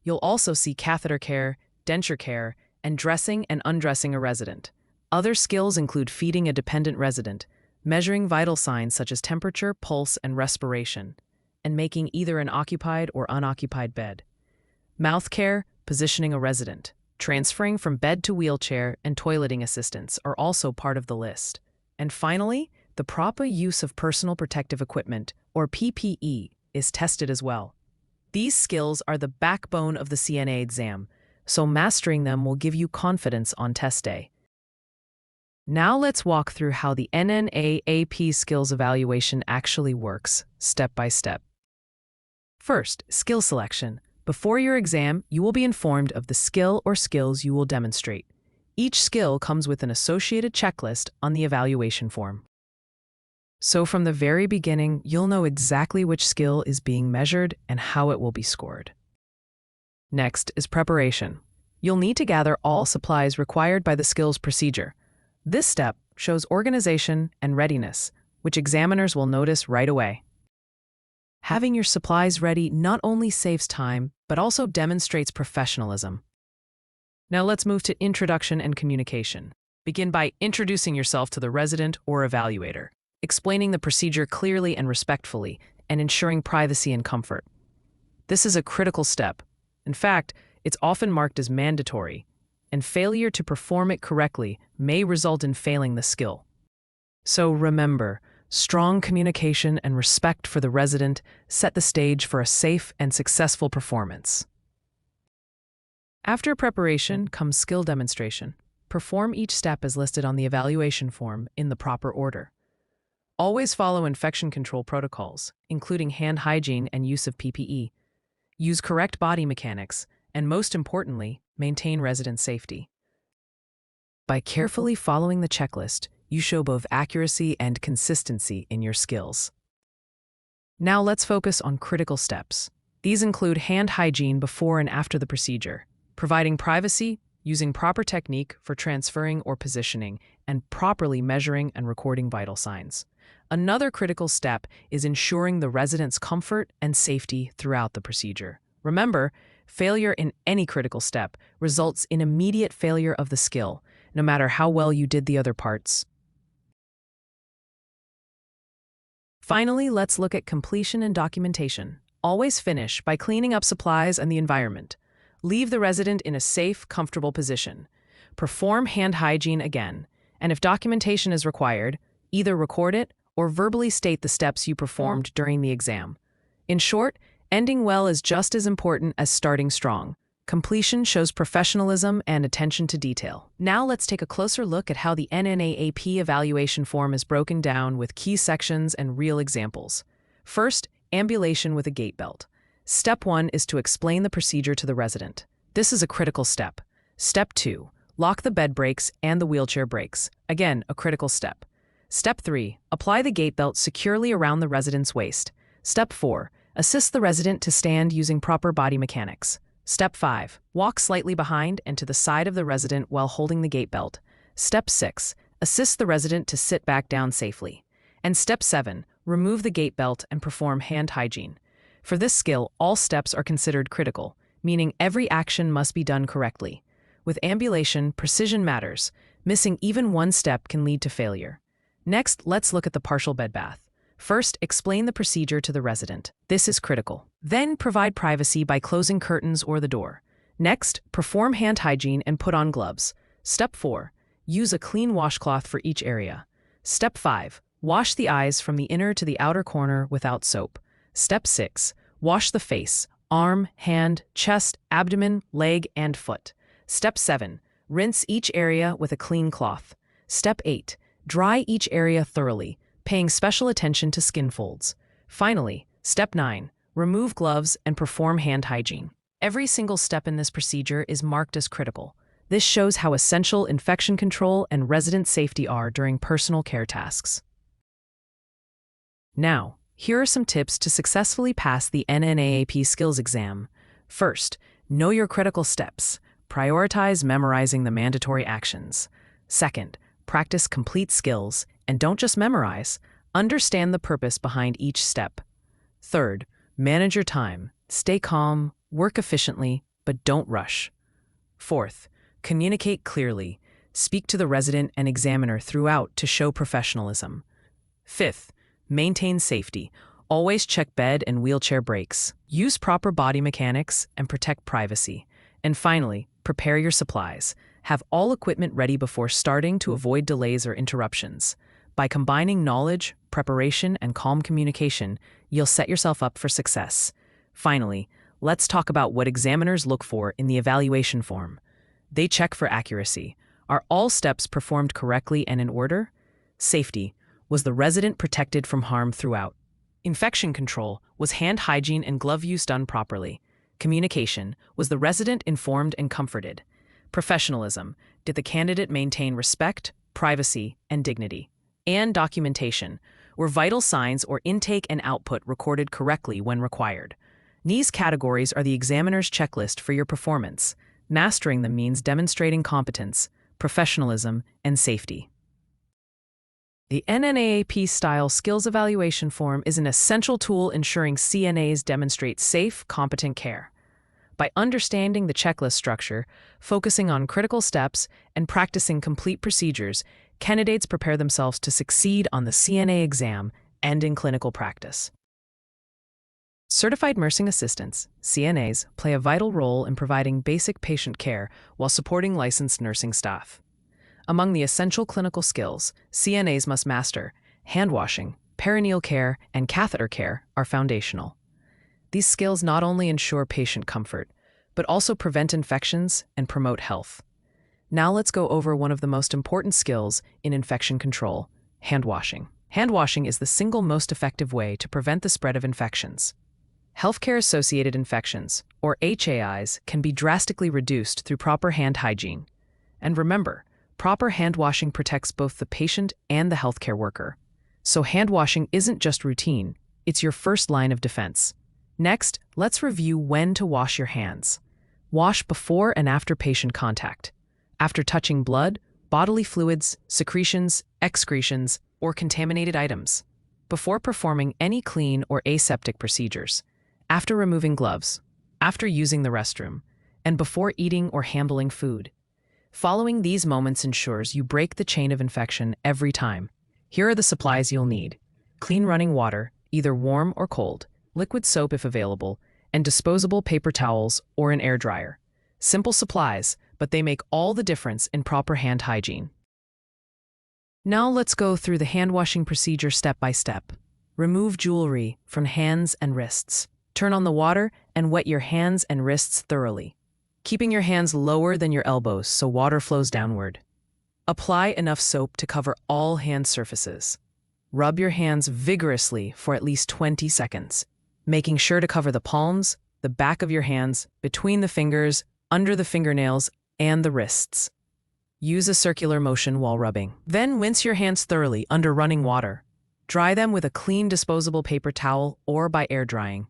You'll also see catheter care, denture care, and dressing and undressing a resident. Other skills include feeding a dependent resident, measuring vital signs such as temperature, pulse, and respiration, and making either an occupied or unoccupied bed. Mouth care, positioning a resident. Transferring from bed to wheelchair and toileting assistance are also part of the list. And finally, the proper use of personal protective equipment, or PPE, is tested as well. These skills are the backbone of the CNA exam, so mastering them will give you confidence on test day. Now let's walk through how the NNAAP skills evaluation actually works, step by step. First, skill selection. Before your exam, you will be informed of the skill or skills you will demonstrate. Each skill comes with an associated checklist on the evaluation form. So from the very beginning, you'll know exactly which skill is being measured and how it will be scored. Next is preparation. You'll need to gather all supplies required by the skills procedure. This step shows organization and readiness, which examiners will notice right away. Having your supplies ready not only saves time, but also demonstrates professionalism. Now let's move to introduction and communication. Begin by introducing yourself to the resident or evaluator, explaining the procedure clearly and respectfully, and ensuring privacy and comfort. This is a critical step. In fact, it's often marked as mandatory, and failure to perform it correctly may result in failing the skill. So remember, strong communication and respect for the resident set the stage for a safe and successful performance. After preparation comes skill demonstration. Perform each step as listed on the evaluation form in the proper order. Always follow infection control protocols, including hand hygiene and use of PPE. Use correct body mechanics, and most importantly, maintain resident safety. By carefully following the checklist, you show both accuracy and consistency in your skills. Now let's focus on critical steps. These include hand hygiene before and after the procedure, providing privacy, using proper technique for transferring or positioning, and properly measuring and recording vital signs. Another critical step is ensuring the resident's comfort and safety throughout the procedure. Remember, failure in any critical step results in immediate failure of the skill, no matter how well you did the other parts. Finally, let's look at completion and documentation. Always finish by cleaning up supplies and the environment. Leave the resident in a safe, comfortable position. Perform hand hygiene again, and if documentation is required, either record it or verbally state the steps you performed during the exam. In short, ending well is just as important as starting strong. Completion shows professionalism and attention to detail. Now let's take a closer look at how the NNAAP evaluation form is broken down with key sections and real examples. First, ambulation with a gait belt. Step 1 is to explain the procedure to the resident. This is a critical step. Step 2, lock the bed brakes and the wheelchair brakes. Again, a critical step. Step 3, apply the gait belt securely around the resident's waist. Step 4, assist the resident to stand using proper body mechanics. Step 5, walk slightly behind and to the side of the resident while holding the gait belt. Step 6, assist the resident to sit back down safely. And Step 7, remove the gait belt and perform hand hygiene. For this skill, all steps are considered critical, meaning every action must be done correctly. With ambulation, precision matters. Missing even one step can lead to failure. Next, let's look at the partial bed bath. First, explain the procedure to the resident. This is critical. Then, provide privacy by closing curtains or the door. Next, perform hand hygiene and put on gloves. Step 4, use a clean washcloth for each area. Step 5, wash the eyes from the inner to the outer corner without soap. Step 6, wash the face, arm, hand, chest, abdomen, leg, and foot. Step 7, rinse each area with a clean cloth. Step 8, dry each area thoroughly, paying special attention to skin folds. Finally, Step 9, remove gloves and perform hand hygiene. Every single step in this procedure is marked as critical. This shows how essential infection control and resident safety are during personal care tasks. Now, here are some tips to successfully pass the NNAAP skills exam. First, know your critical steps. Prioritize memorizing the mandatory actions. Second, practice complete skills, and don't just memorize. Understand the purpose behind each step. Third, manage your time. Stay calm, work efficiently, but don't rush. Fourth, communicate clearly. Speak to the resident and examiner throughout to show professionalism. Fifth, maintain safety. Always check bed and wheelchair brakes. Use proper body mechanics and protect privacy. And finally, prepare your supplies. Have all equipment ready before starting to avoid delays or interruptions. By combining knowledge, preparation, and calm communication, you'll set yourself up for success. Finally, let's talk about what examiners look for in the evaluation form. They check for accuracy. Are all steps performed correctly and in order? Safety. Was the resident protected from harm throughout? Infection control. Was hand hygiene and glove use done properly? Communication. Was the resident informed and comforted? Professionalism. Did the candidate maintain respect, privacy, and dignity? And documentation. Were vital signs or intake and output recorded correctly when required? These categories are the examiner's checklist for your performance. Mastering them means demonstrating competence, professionalism, and safety. The NNAAP-Style Skills Evaluation Form is an essential tool ensuring CNAs demonstrate safe, competent care. By understanding the checklist structure, focusing on critical steps, and practicing complete procedures, candidates prepare themselves to succeed on the CNA exam and in clinical practice. Certified nursing assistants, CNAs, play a vital role in providing basic patient care while supporting licensed nursing staff. Among the essential clinical skills, CNAs must master handwashing, perineal care, and catheter care are foundational. These skills not only ensure patient comfort, but also prevent infections and promote health. Now let's go over one of the most important skills in infection control, handwashing. Handwashing is the single most effective way to prevent the spread of infections. Healthcare-associated infections, or HAIs, can be drastically reduced through proper hand hygiene. And remember, proper hand washing protects both the patient and the healthcare worker. So hand washing isn't just routine, it's your first line of defense. Next, let's review when to wash your hands. Wash before and after patient contact. After touching blood, bodily fluids, secretions, excretions, or contaminated items. Before performing any clean or aseptic procedures. After removing gloves. After using the restroom. And before eating or handling food. Following these moments ensures you break the chain of infection every time. Here are the supplies you'll need. Clean running water, either warm or cold, liquid soap if available, and disposable paper towels or an air dryer. Simple supplies, but they make all the difference in proper hand hygiene. Now let's go through the hand washing procedure step by step. Remove jewelry from hands and wrists. Turn on the water and wet your hands and wrists thoroughly, keeping your hands lower than your elbows so water flows downward. Apply enough soap to cover all hand surfaces. Rub your hands vigorously for at least 20 seconds, making sure to cover the palms, the back of your hands, between the fingers, under the fingernails, and the wrists. Use a circular motion while rubbing. Then rinse your hands thoroughly under running water. Dry them with a clean disposable paper towel or by air drying.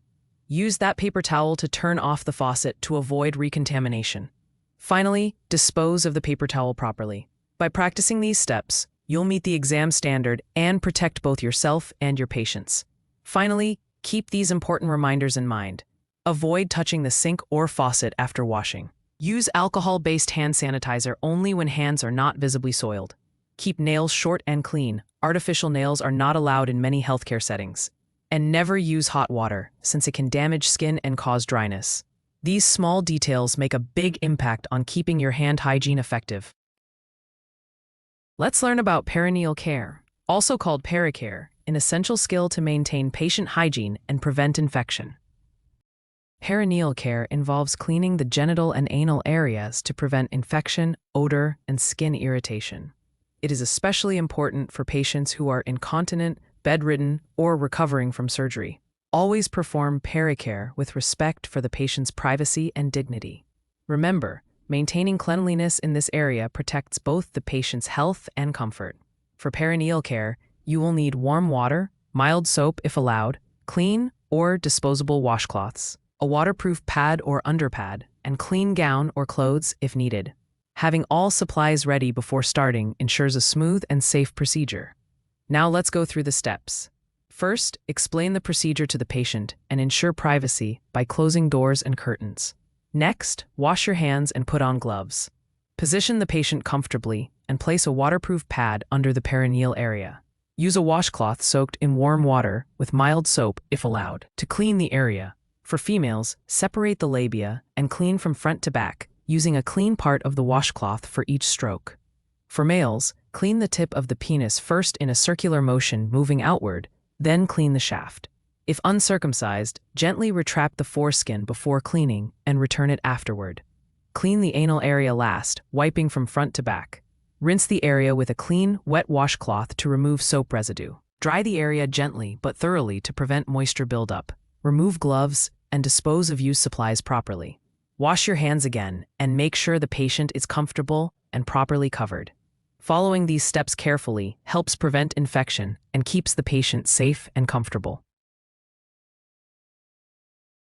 Use that paper towel to turn off the faucet to avoid recontamination. Finally, dispose of the paper towel properly. By practicing these steps, you'll meet the exam standard and protect both yourself and your patients. Finally, keep these important reminders in mind. Avoid touching the sink or faucet after washing. Use alcohol-based hand sanitizer only when hands are not visibly soiled. Keep nails short and clean. Artificial nails are not allowed in many healthcare settings. And never use hot water, since it can damage skin and cause dryness. These small details make a big impact on keeping your hand hygiene effective. Let's learn about perineal care, also called pericare, an essential skill to maintain patient hygiene and prevent infection. Perineal care involves cleaning the genital and anal areas to prevent infection, odor, and skin irritation. It is especially important for patients who are incontinent, bedridden, or recovering from surgery. Always perform pericare with respect for the patient's privacy and dignity. Remember, maintaining cleanliness in this area protects both the patient's health and comfort. For perineal care, you will need warm water, mild soap if allowed, clean or disposable washcloths, a waterproof pad or underpad, and clean gown or clothes if needed. Having all supplies ready before starting ensures a smooth and safe procedure. Now let's go through the steps. First, explain the procedure to the patient and ensure privacy by closing doors and curtains. Next, wash your hands and put on gloves. Position the patient comfortably and place a waterproof pad under the perineal area. Use a washcloth soaked in warm water with mild soap if allowed to clean the area. For females, separate the labia and clean from front to back, using a clean part of the washcloth for each stroke. For males, clean the tip of the penis first in a circular motion moving outward, then clean the shaft. If uncircumcised, gently retract the foreskin before cleaning and return it afterward. Clean the anal area last, wiping from front to back. Rinse the area with a clean, wet washcloth to remove soap residue. Dry the area gently but thoroughly to prevent moisture buildup. Remove gloves and dispose of used supplies properly. Wash your hands again and make sure the patient is comfortable and properly covered. Following these steps carefully helps prevent infection and keeps the patient safe and comfortable.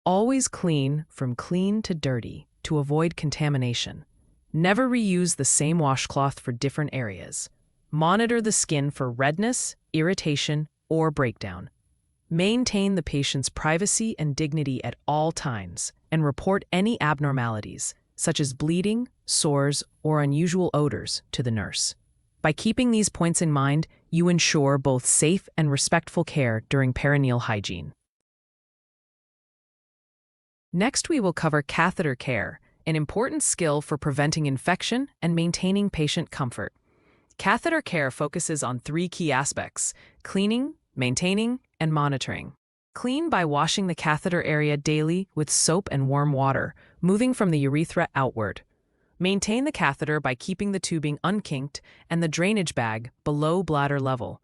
Always clean from clean to dirty to avoid contamination. Never reuse the same washcloth for different areas. Monitor the skin for redness, irritation, or breakdown. Maintain the patient's privacy and dignity at all times, and report any abnormalities, such as bleeding, sores, or unusual odors, to the nurse. By keeping these points in mind, you ensure both safe and respectful care during perineal hygiene. Next, we will cover catheter care, an important skill for preventing infection and maintaining patient comfort. Catheter care focuses on 3 key aspects: cleaning, maintaining, and monitoring. Clean by washing the catheter area daily with soap and warm water, moving from the urethra outward. Maintain the catheter by keeping the tubing unkinked and the drainage bag below bladder level.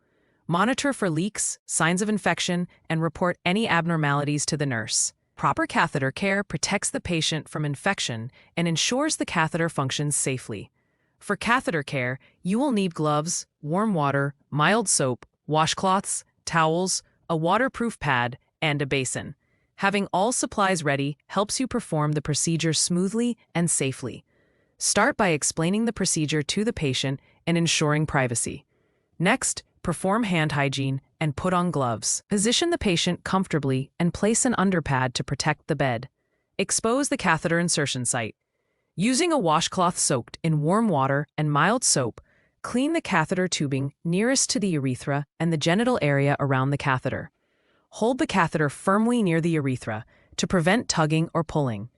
Monitor for leaks, signs of infection, and report any abnormalities to the nurse. Proper catheter care protects the patient from infection and ensures the catheter functions safely. For catheter care, you will need gloves, warm water, mild soap, washcloths, towels, a waterproof pad, and a basin. Having all supplies ready helps you perform the procedure smoothly and safely. Start by explaining the procedure to the patient and ensuring privacy. Next, perform hand hygiene and put on gloves. Position the patient comfortably and place an underpad to protect the bed. Expose the catheter insertion site. Using a washcloth soaked in warm water and mild soap, clean the catheter tubing nearest to the urethra and the genital area around the catheter. Hold the catheter firmly near the urethra to prevent tugging or pulling.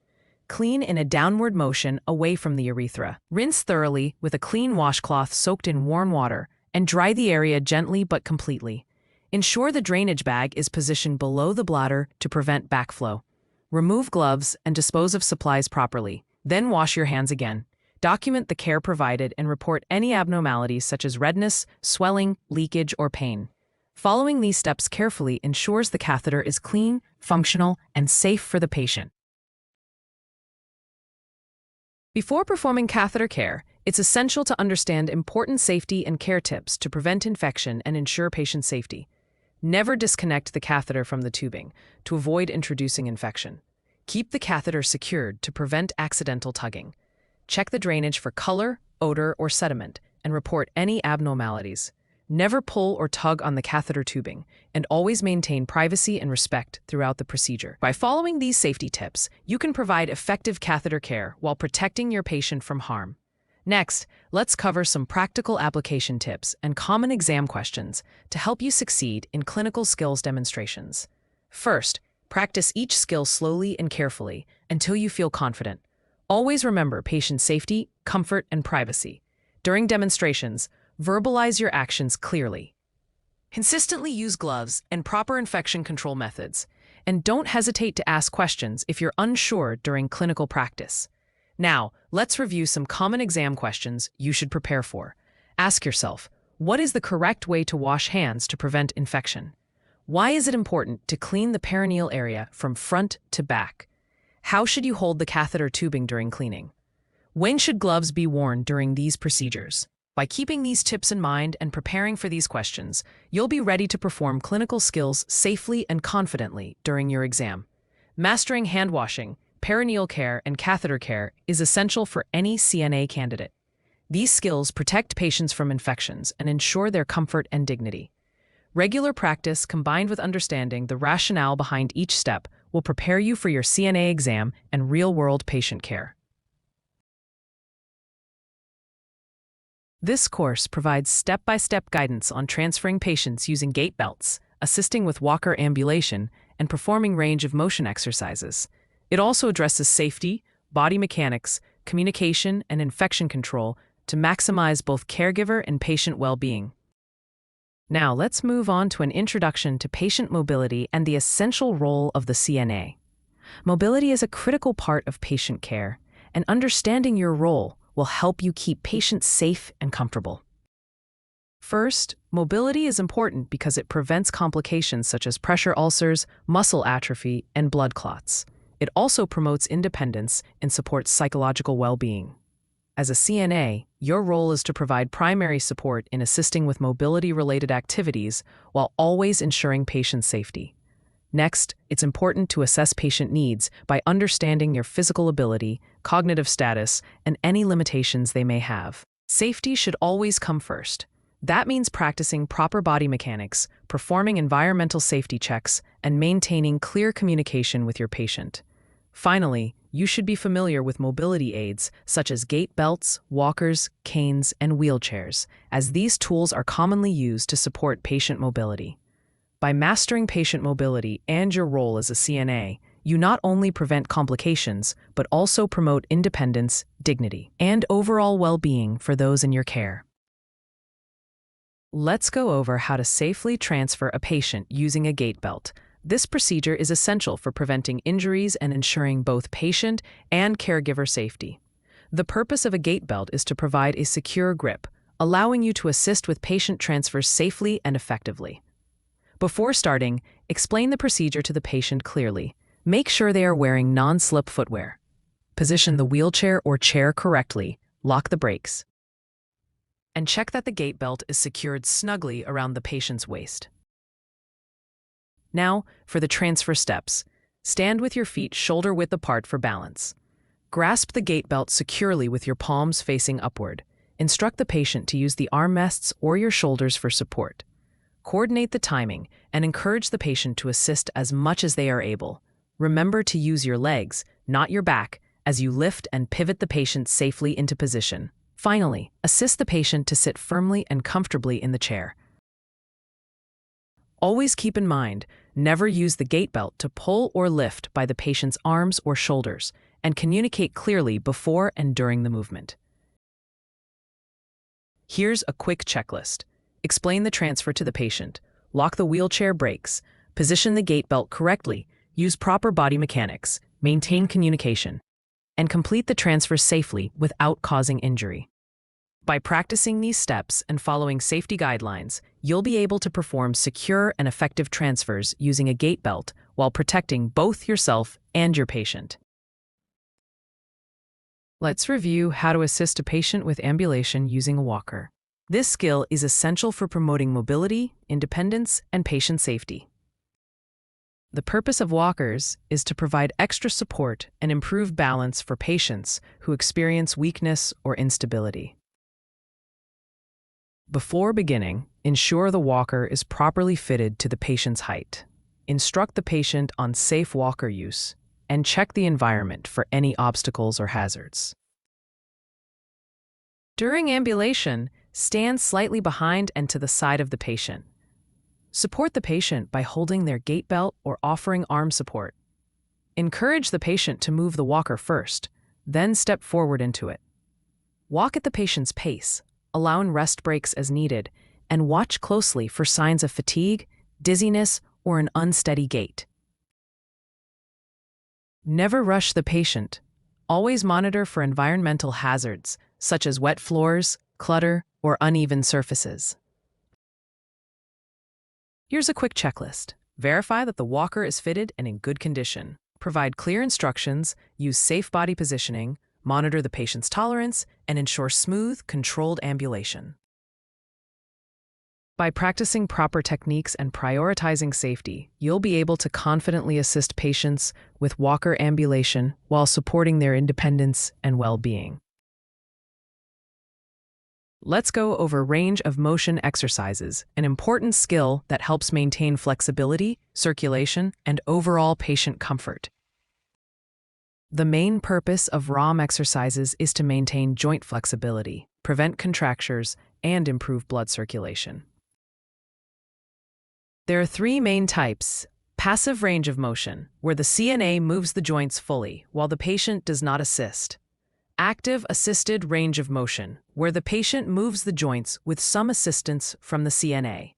Clean in a downward motion away from the urethra. Rinse thoroughly with a clean washcloth soaked in warm water and dry the area gently but completely. Ensure the drainage bag is positioned below the bladder to prevent backflow. Remove gloves and dispose of supplies properly. Then wash your hands again. Document the care provided and report any abnormalities such as redness, swelling, leakage, or pain. Following these steps carefully ensures the catheter is clean, functional, and safe for the patient. Before performing catheter care, it's essential to understand important safety and care tips to prevent infection and ensure patient safety. Never disconnect the catheter from the tubing to avoid introducing infection. Keep the catheter secured to prevent accidental tugging. Check the drainage for color, odor, or sediment, and report any abnormalities. Never pull or tug on the catheter tubing, and always maintain privacy and respect throughout the procedure. By following these safety tips, you can provide effective catheter care while protecting your patient from harm. Next, let's cover some practical application tips and common exam questions to help you succeed in clinical skills demonstrations. First, practice each skill slowly and carefully until you feel confident. Always remember patient safety, comfort, and privacy. During demonstrations, verbalize your actions clearly. Consistently use gloves and proper infection control methods, and don't hesitate to ask questions if you're unsure during clinical practice. Now, let's review some common exam questions you should prepare for. Ask yourself, what is the correct way to wash hands to prevent infection? Why is it important to clean the perineal area from front to back? How should you hold the catheter tubing during cleaning? When should gloves be worn during these procedures? By keeping these tips in mind and preparing for these questions, you'll be ready to perform clinical skills safely and confidently during your exam. Mastering hand washing, perineal care, and catheter care is essential for any CNA candidate. These skills protect patients from infections and ensure their comfort and dignity. Regular practice combined with understanding the rationale behind each step will prepare you for your CNA exam and real-world patient care. This course provides step-by-step guidance on transferring patients using gait belts, assisting with walker ambulation, and performing range of motion exercises. It also addresses safety, body mechanics, communication, and infection control to maximize both caregiver and patient well-being. Now, let's move on to an introduction to patient mobility and the essential role of the CNA. Mobility is a critical part of patient care, and understanding your role will help you keep patients safe and comfortable. First, mobility is important because it prevents complications such as pressure ulcers, muscle atrophy, and blood clots. It also promotes independence and supports psychological well-being. As a CNA, your role is to provide primary support in assisting with mobility-related activities while always ensuring patient safety. Next, it's important to assess patient needs by understanding your physical ability, cognitive status, and any limitations they may have. Safety should always come first. That means practicing proper body mechanics, performing environmental safety checks, and maintaining clear communication with your patient. Finally, you should be familiar with mobility aids such as gait belts, walkers, canes, and wheelchairs, as these tools are commonly used to support patient mobility. By mastering patient mobility and your role as a CNA, you not only prevent complications, but also promote independence, dignity, and overall well-being for those in your care. Let's go over how to safely transfer a patient using a gait belt. This procedure is essential for preventing injuries and ensuring both patient and caregiver safety. The purpose of a gait belt is to provide a secure grip, allowing you to assist with patient transfers safely and effectively. Before starting, explain the procedure to the patient clearly. Make sure they are wearing non-slip footwear. Position the wheelchair or chair correctly, lock the brakes, and check that the gait belt is secured snugly around the patient's waist. Now, for the transfer steps. Stand with your feet shoulder-width apart for balance. Grasp the gait belt securely with your palms facing upward. Instruct the patient to use the armrests or your shoulders for support. Coordinate the timing and encourage the patient to assist as much as they are able. Remember to use your legs, not your back, as you lift and pivot the patient safely into position. Finally, assist the patient to sit firmly and comfortably in the chair. Always keep in mind, never use the gait belt to pull or lift by the patient's arms or shoulders, and communicate clearly before and during the movement. Here's a quick checklist. Explain the transfer to the patient. Lock the wheelchair brakes. Position the gait belt correctly. Use proper body mechanics. Maintain communication. And complete the transfer safely without causing injury. By practicing these steps and following safety guidelines, you'll be able to perform secure and effective transfers using a gait belt while protecting both yourself and your patient. Let's review how to assist a patient with ambulation using a walker. This skill is essential for promoting mobility, independence, and patient safety. The purpose of walkers is to provide extra support and improve balance for patients who experience weakness or instability. Before beginning, ensure the walker is properly fitted to the patient's height. Instruct the patient on safe walker use, and check the environment for any obstacles or hazards. During ambulation, stand slightly behind and to the side of the patient. Support the patient by holding their gait belt or offering arm support. Encourage the patient to move the walker first, then step forward into it. Walk at the patient's pace, allowing rest breaks as needed, and watch closely for signs of fatigue, dizziness, or an unsteady gait. Never rush the patient. Always monitor for environmental hazards, such as wet floors, clutter, or uneven surfaces. Here's a quick checklist. Verify that the walker is fitted and in good condition. Provide clear instructions, use safe body positioning, monitor the patient's tolerance, and ensure smooth, controlled ambulation. By practicing proper techniques and prioritizing safety, you'll be able to confidently assist patients with walker ambulation while supporting their independence and well-being. Let's go over range of motion exercises, an important skill that helps maintain flexibility, circulation, and overall patient comfort. The main purpose of ROM exercises is to maintain joint flexibility, prevent contractures, and improve blood circulation. There are three main types. Passive range of motion, where the CNA moves the joints fully while the patient does not assist. Active assisted range of motion, where the patient moves the joints with some assistance from the CNA.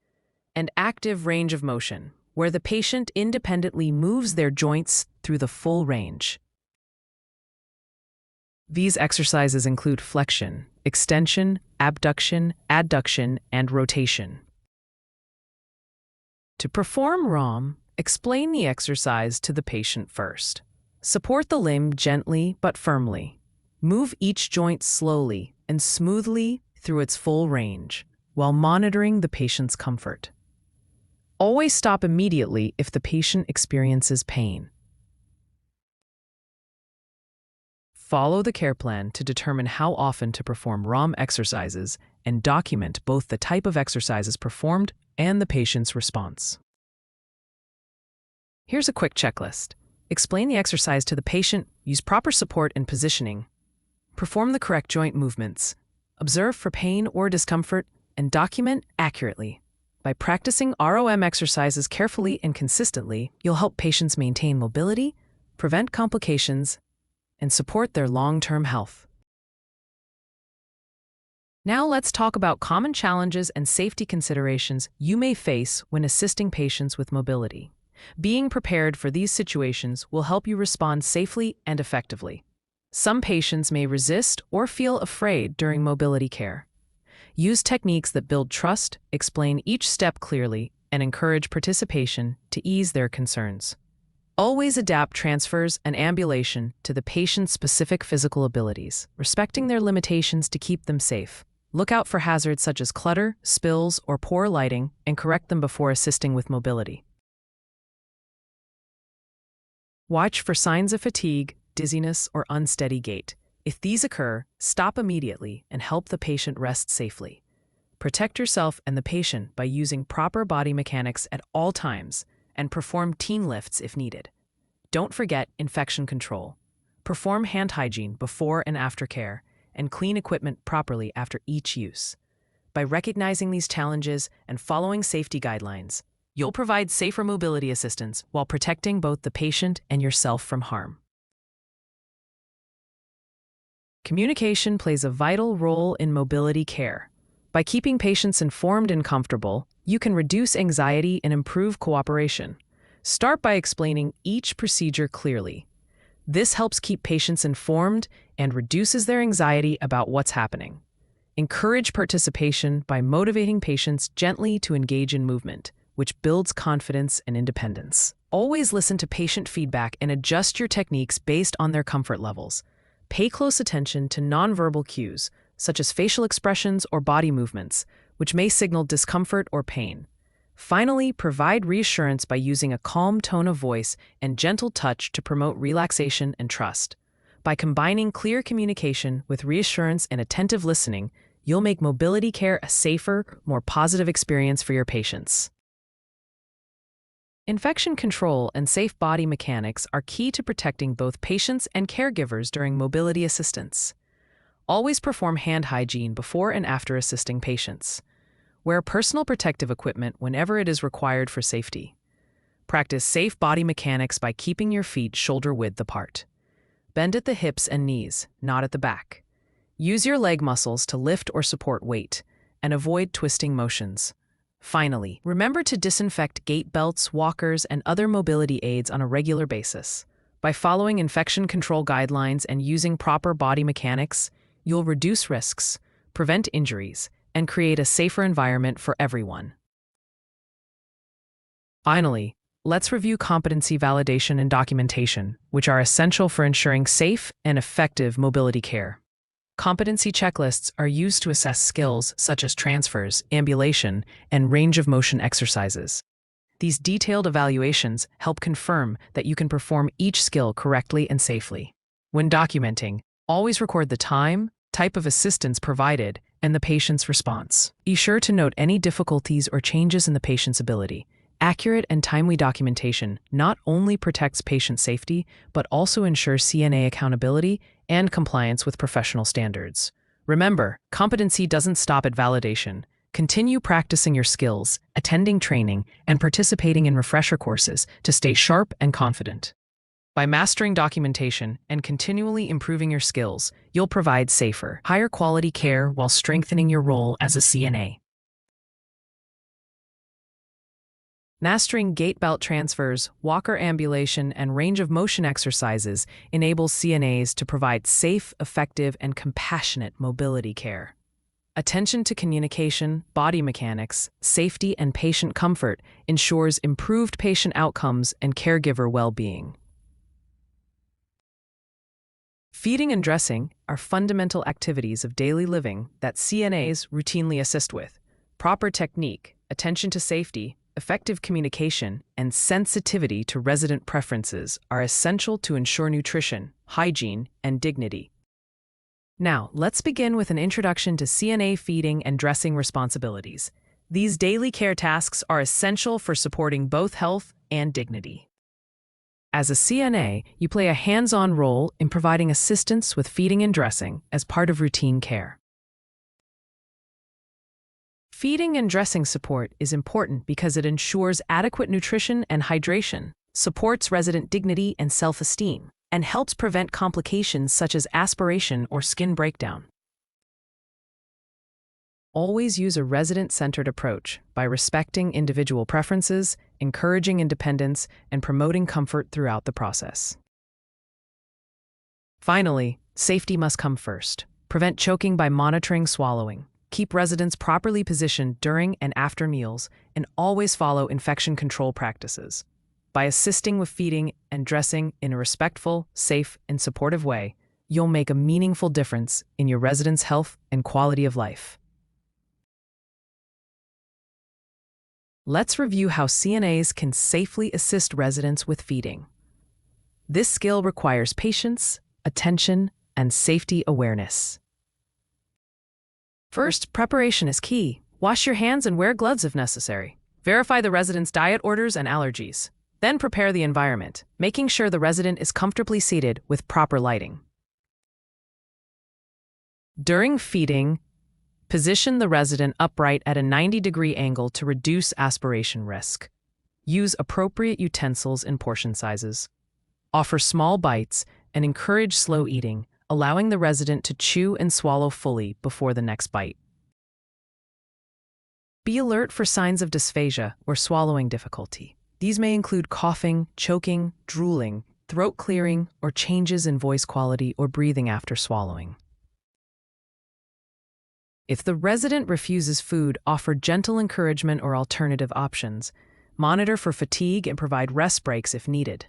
And active range of motion, where the patient independently moves their joints through the full range. These exercises include flexion, extension, abduction, adduction, and rotation. To perform ROM, explain the exercise to the patient first. Support the limb gently but firmly. Move each joint slowly and smoothly through its full range, while monitoring the patient's comfort. Always stop immediately if the patient experiences pain. Follow the care plan to determine how often to perform ROM exercises and document both the type of exercises performed and the patient's response. Here's a quick checklist. Explain the exercise to the patient, use proper support and positioning, perform the correct joint movements, observe for pain or discomfort, and document accurately. By practicing ROM exercises carefully and consistently, you'll help patients maintain mobility, prevent complications, and support their long-term health. Now let's talk about common challenges and safety considerations you may face when assisting patients with mobility. Being prepared for these situations will help you respond safely and effectively. Some patients may resist or feel afraid during mobility care. Use techniques that build trust, explain each step clearly, and encourage participation to ease their concerns. Always adapt transfers and ambulation to the patient's specific physical abilities, respecting their limitations to keep them safe. Look out for hazards such as clutter, spills, or poor lighting, and correct them before assisting with mobility. Watch for signs of fatigue, dizziness, or unsteady gait. If these occur, stop immediately and help the patient rest safely. Protect yourself and the patient by using proper body mechanics at all times and perform teen lifts if needed. Don't forget infection control. Perform hand hygiene before and after care, and clean equipment properly after each use. By recognizing these challenges and following safety guidelines, you'll provide safer mobility assistance while protecting both the patient and yourself from harm. Communication plays a vital role in mobility care. By keeping patients informed and comfortable, you can reduce anxiety and improve cooperation. Start by explaining each procedure clearly. This helps keep patients informed and reduces their anxiety about what's happening. Encourage participation by motivating patients gently to engage in movement, which builds confidence and independence. Always listen to patient feedback and adjust your techniques based on their comfort levels. Pay close attention to nonverbal cues, such as facial expressions or body movements, which may signal discomfort or pain. Finally, provide reassurance by using a calm tone of voice and gentle touch to promote relaxation and trust. By combining clear communication with reassurance and attentive listening, you'll make mobility care a safer, more positive experience for your patients. Infection control and safe body mechanics are key to protecting both patients and caregivers during mobility assistance. Always perform hand hygiene before and after assisting patients. Wear personal protective equipment whenever it is required for safety. Practice safe body mechanics by keeping your feet shoulder-width apart. Bend at the hips and knees, not at the back. Use your leg muscles to lift or support weight, and avoid twisting motions. Finally, remember to disinfect gait belts, walkers, and other mobility aids on a regular basis. By following infection control guidelines and using proper body mechanics, you'll reduce risks, prevent injuries, and create a safer environment for everyone. Finally, let's review competency validation and documentation, which are essential for ensuring safe and effective mobility care. Competency checklists are used to assess skills such as transfers, ambulation, and range of motion exercises. These detailed evaluations help confirm that you can perform each skill correctly and safely. When documenting, always record the time, type of assistance provided, and the patient's response. Be sure to note any difficulties or changes in the patient's ability. Accurate and timely documentation not only protects patient safety, but also ensures CNA accountability and compliance with professional standards. Remember, competency doesn't stop at validation. Continue practicing your skills, attending training, and participating in refresher courses to stay sharp and confident. By mastering documentation and continually improving your skills, you'll provide safer, higher quality care while strengthening your role as a CNA. Mastering gait belt transfers, walker ambulation, and range of motion exercises enables CNAs to provide safe, effective, and compassionate mobility care. Attention to communication, body mechanics, safety, and patient comfort ensures improved patient outcomes and caregiver well-being. Feeding and dressing are fundamental activities of daily living that CNAs routinely assist with. Proper technique, attention to safety, effective communication, and sensitivity to resident preferences are essential to ensure nutrition, hygiene, and dignity. Now, let's begin with an introduction to CNA feeding and dressing responsibilities. These daily care tasks are essential for supporting both health and dignity. As a CNA, you play a hands-on role in providing assistance with feeding and dressing as part of routine care. Feeding and dressing support is important because it ensures adequate nutrition and hydration, supports resident dignity and self-esteem, and helps prevent complications such as aspiration or skin breakdown. Always use a resident-centered approach by respecting individual preferences, encouraging independence, and promoting comfort throughout the process. Finally, safety must come first. Prevent choking by monitoring swallowing. Keep residents properly positioned during and after meals, and always follow infection control practices. By assisting with feeding and dressing in a respectful, safe, and supportive way, you'll make a meaningful difference in your residents' health and quality of life. Let's review how CNAs can safely assist residents with feeding. This skill requires patience, attention, and safety awareness. First, preparation is key. Wash your hands and wear gloves if necessary. Verify the resident's diet orders and allergies. Then prepare the environment, making sure the resident is comfortably seated with proper lighting. During feeding, position the resident upright at a 90-degree angle to reduce aspiration risk. Use appropriate utensils and portion sizes. Offer small bites and encourage slow eating, allowing the resident to chew and swallow fully before the next bite. Be alert for signs of dysphagia or swallowing difficulty. These may include coughing, choking, drooling, throat clearing, or changes in voice quality or breathing after swallowing. If the resident refuses food, offer gentle encouragement or alternative options. Monitor for fatigue and provide rest breaks if needed.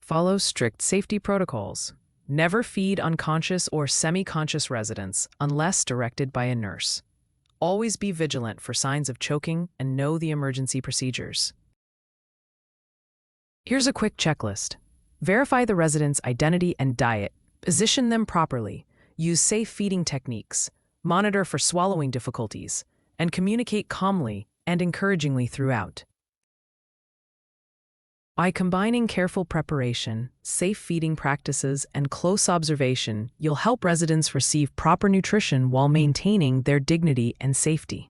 Follow strict safety protocols. Never feed unconscious or semi-conscious residents unless directed by a nurse. Always be vigilant for signs of choking and know the emergency procedures. Here's a quick checklist. Verify the resident's identity and diet. Position them properly. Use safe feeding techniques. Monitor for swallowing difficulties. And communicate calmly and encouragingly throughout. By combining careful preparation, safe feeding practices, and close observation, you'll help residents receive proper nutrition while maintaining their dignity and safety.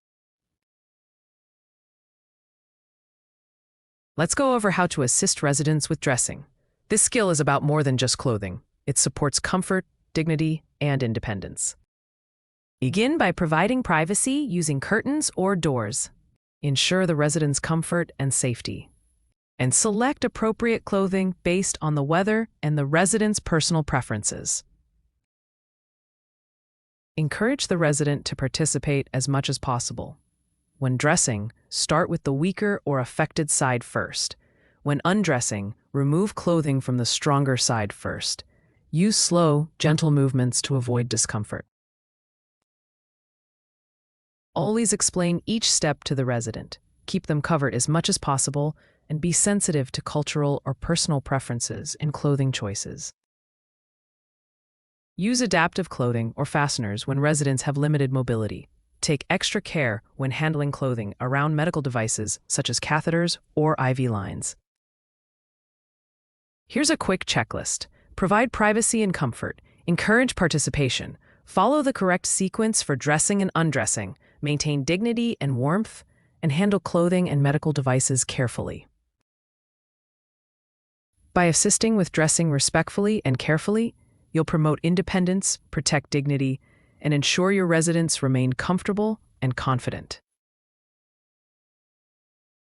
Let's go over how to assist residents with dressing. This skill is about more than just clothing. It supports comfort, dignity, and independence. Begin by providing privacy using curtains or doors. Ensure the resident's comfort and safety. And select appropriate clothing based on the weather and the resident's personal preferences. Encourage the resident to participate as much as possible. When dressing, start with the weaker or affected side first. When undressing, remove clothing from the stronger side first. Use slow, gentle movements to avoid discomfort. Always explain each step to the resident. Keep them covered as much as possible, and be sensitive to cultural or personal preferences in clothing choices. Use adaptive clothing or fasteners when residents have limited mobility. Take extra care when handling clothing around medical devices such as catheters or IV lines. Here's a quick checklist. Provide privacy and comfort. Encourage participation. Follow the correct sequence for dressing and undressing. Maintain dignity and warmth, and handle clothing and medical devices carefully. By assisting with dressing respectfully and carefully, you'll promote independence, protect dignity, and ensure your residents remain comfortable and confident.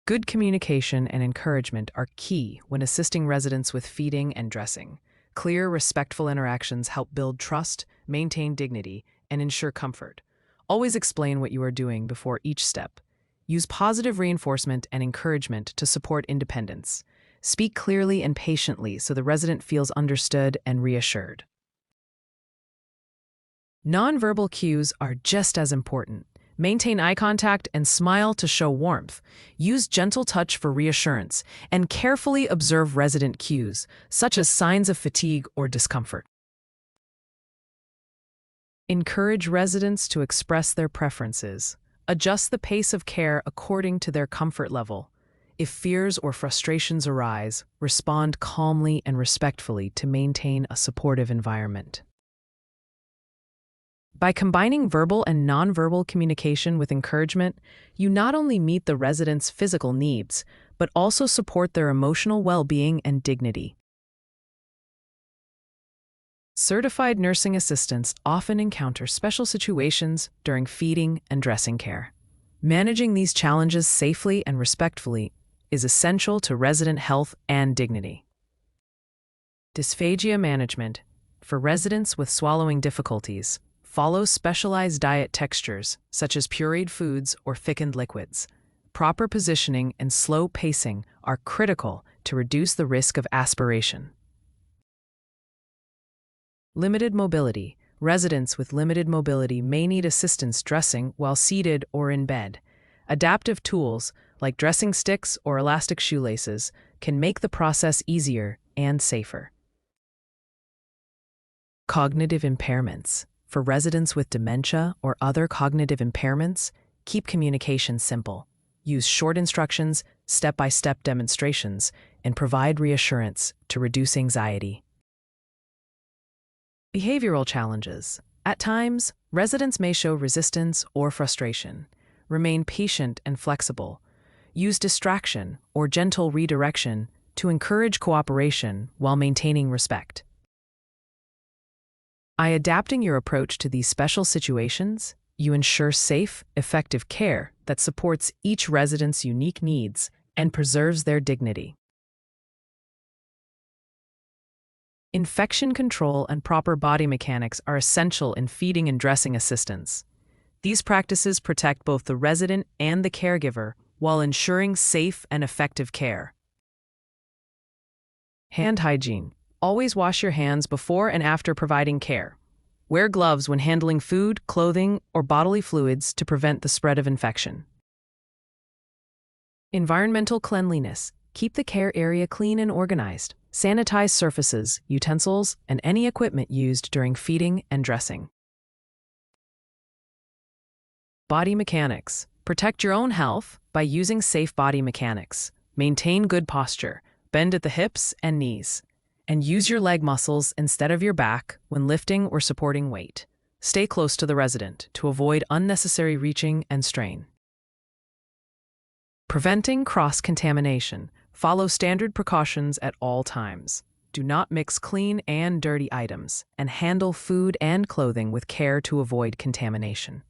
Good communication and encouragement are key when assisting residents with feeding and dressing. Clear, respectful interactions help build trust, maintain dignity, and ensure comfort. Always explain what you are doing before each step. Use positive reinforcement and encouragement to support independence. Speak clearly and patiently so the resident feels understood and reassured. Nonverbal cues are just as important. Maintain eye contact and smile to show warmth. Use gentle touch for reassurance, and carefully observe resident cues, such as signs of fatigue or discomfort. Encourage residents to express their preferences. Adjust the pace of care according to their comfort level. If fears or frustrations arise, respond calmly and respectfully to maintain a supportive environment. By combining verbal and nonverbal communication with encouragement, you not only meet the residents' physical needs, but also support their emotional well-being and dignity. Certified nursing assistants often encounter special situations during feeding and dressing care. Managing these challenges safely and respectfully is essential to resident health and dignity. Dysphagia management. For residents with swallowing difficulties, follow specialized diet textures, such as pureed foods or thickened liquids. Proper positioning and slow pacing are critical to reduce the risk of aspiration. Limited mobility. Residents with limited mobility may need assistance dressing while seated or in bed. Adaptive tools, like dressing sticks or elastic shoelaces, can make the process easier and safer. Cognitive impairments. For residents with dementia or other cognitive impairments, keep communication simple. Use short instructions, step-by-step demonstrations, and provide reassurance to reduce anxiety. Behavioral challenges. At times, residents may show resistance or frustration. Remain patient and flexible. Use distraction or gentle redirection to encourage cooperation while maintaining respect. By adapting your approach to these special situations, you ensure safe, effective care that supports each resident's unique needs and preserves their dignity. Infection control and proper body mechanics are essential in feeding and dressing assistance. These practices protect both the resident and the caregiver while ensuring safe and effective care. Hand hygiene. Always wash your hands before and after providing care. Wear gloves when handling food, clothing, or bodily fluids to prevent the spread of infection. Environmental cleanliness. Keep the care area clean and organized. Sanitize surfaces, utensils, and any equipment used during feeding and dressing. Body mechanics. Protect your own health by using safe body mechanics. Maintain good posture. Bend at the hips and knees. And use your leg muscles instead of your back when lifting or supporting weight. Stay close to the resident to avoid unnecessary reaching and strain. Preventing cross-contamination. Follow standard precautions at all times. Do not mix clean and dirty items, and handle food and clothing with care to avoid contamination.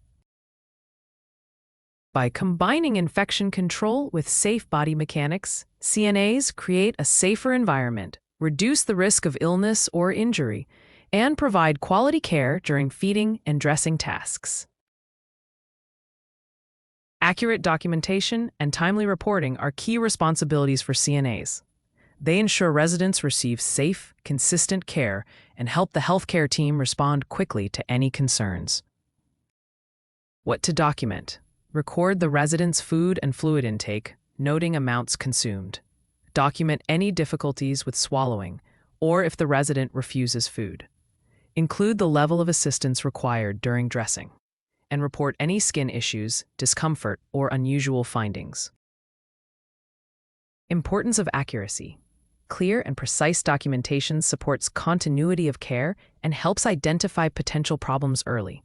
By combining infection control with safe body mechanics, CNAs create a safer environment, reduce the risk of illness or injury, and provide quality care during feeding and dressing tasks. Accurate documentation and timely reporting are key responsibilities for CNAs. They ensure residents receive safe, consistent care and help the healthcare team respond quickly to any concerns. What to document? Record the resident's food and fluid intake, noting amounts consumed. Document any difficulties with swallowing, or if the resident refuses food. Include the level of assistance required during dressing, and report any skin issues, discomfort, or unusual findings. Importance of accuracy. Clear and precise documentation supports continuity of care and helps identify potential problems early.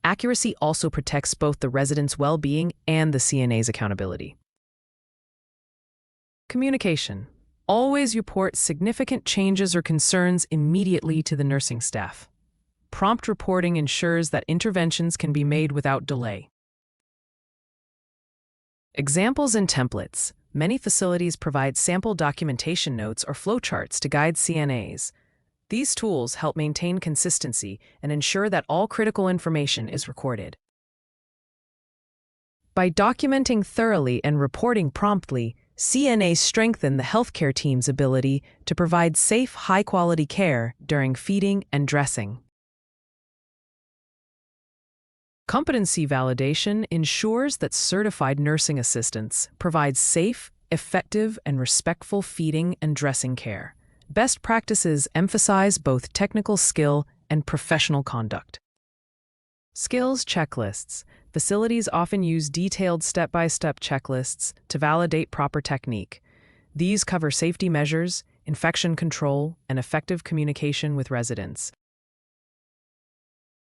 Accuracy also protects both the resident's well-being and the CNA's accountability. Communication. Always report significant changes or concerns immediately to the nursing staff. Prompt reporting ensures that interventions can be made without delay. Examples and templates. Many facilities provide sample documentation notes or flowcharts to guide CNAs. These tools help maintain consistency and ensure that all critical information is recorded. By documenting thoroughly and reporting promptly, CNAs strengthen the healthcare team's ability to provide safe, high-quality care during feeding and dressing. Competency validation ensures that certified nursing assistants provide safe, effective, and respectful feeding and dressing care. Best practices emphasize both technical skill and professional conduct. Skills checklists. Facilities often use detailed step-by-step checklists to validate proper technique. These cover safety measures, infection control, and effective communication with residents.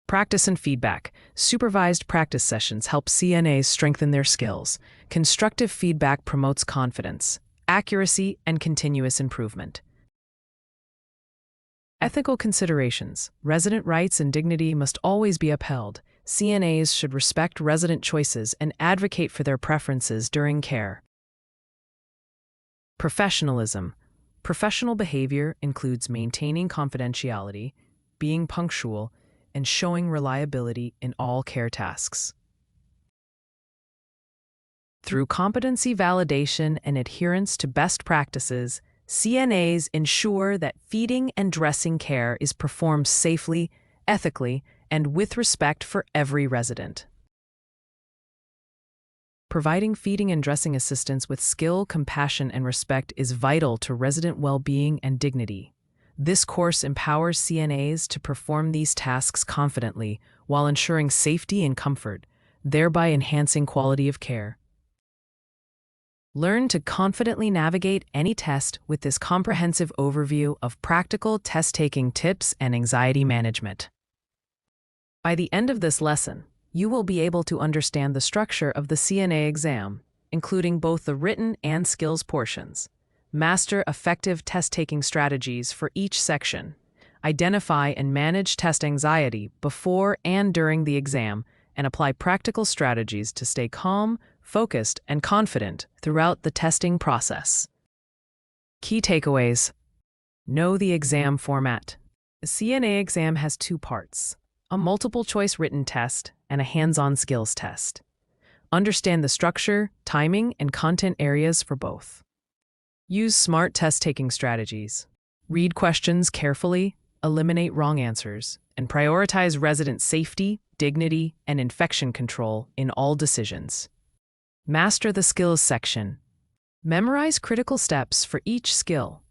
Practice and feedback. Supervised practice sessions help CNAs strengthen their skills. Constructive feedback promotes confidence, accuracy, and continuous improvement. Ethical considerations. Resident rights and dignity must always be upheld. CNAs should respect resident choices and advocate for their preferences during care. Professionalism. Professional behavior includes maintaining confidentiality, being punctual, and showing reliability in all care tasks. Through competency validation and adherence to best practices, CNAs ensure that feeding and dressing care is performed safely, ethically, and with respect for every resident. Providing feeding and dressing assistance with skill, compassion, and respect is vital to resident well-being and dignity. This course empowers CNAs to perform these tasks confidently while ensuring safety and comfort, thereby enhancing quality of care. Learn to confidently navigate any test with this comprehensive overview of practical test-taking tips and anxiety management. By the end of this lesson, you will be able to understand the structure of the CNA exam, including both the written and skills portions. Master effective test-taking strategies for each section. Identify and manage test anxiety before and during the exam, and apply practical strategies to stay calm, focused, and confident throughout the testing process. Key takeaways. Know the exam format. The CNA exam has two parts: a multiple-choice written test and a hands-on skills test. Understand the structure, timing, and content areas for both. Use smart test-taking strategies. Read questions carefully, eliminate wrong answers, and prioritize resident safety, dignity, and infection control in all decisions. Master the skills section. Memorize critical steps for each skill.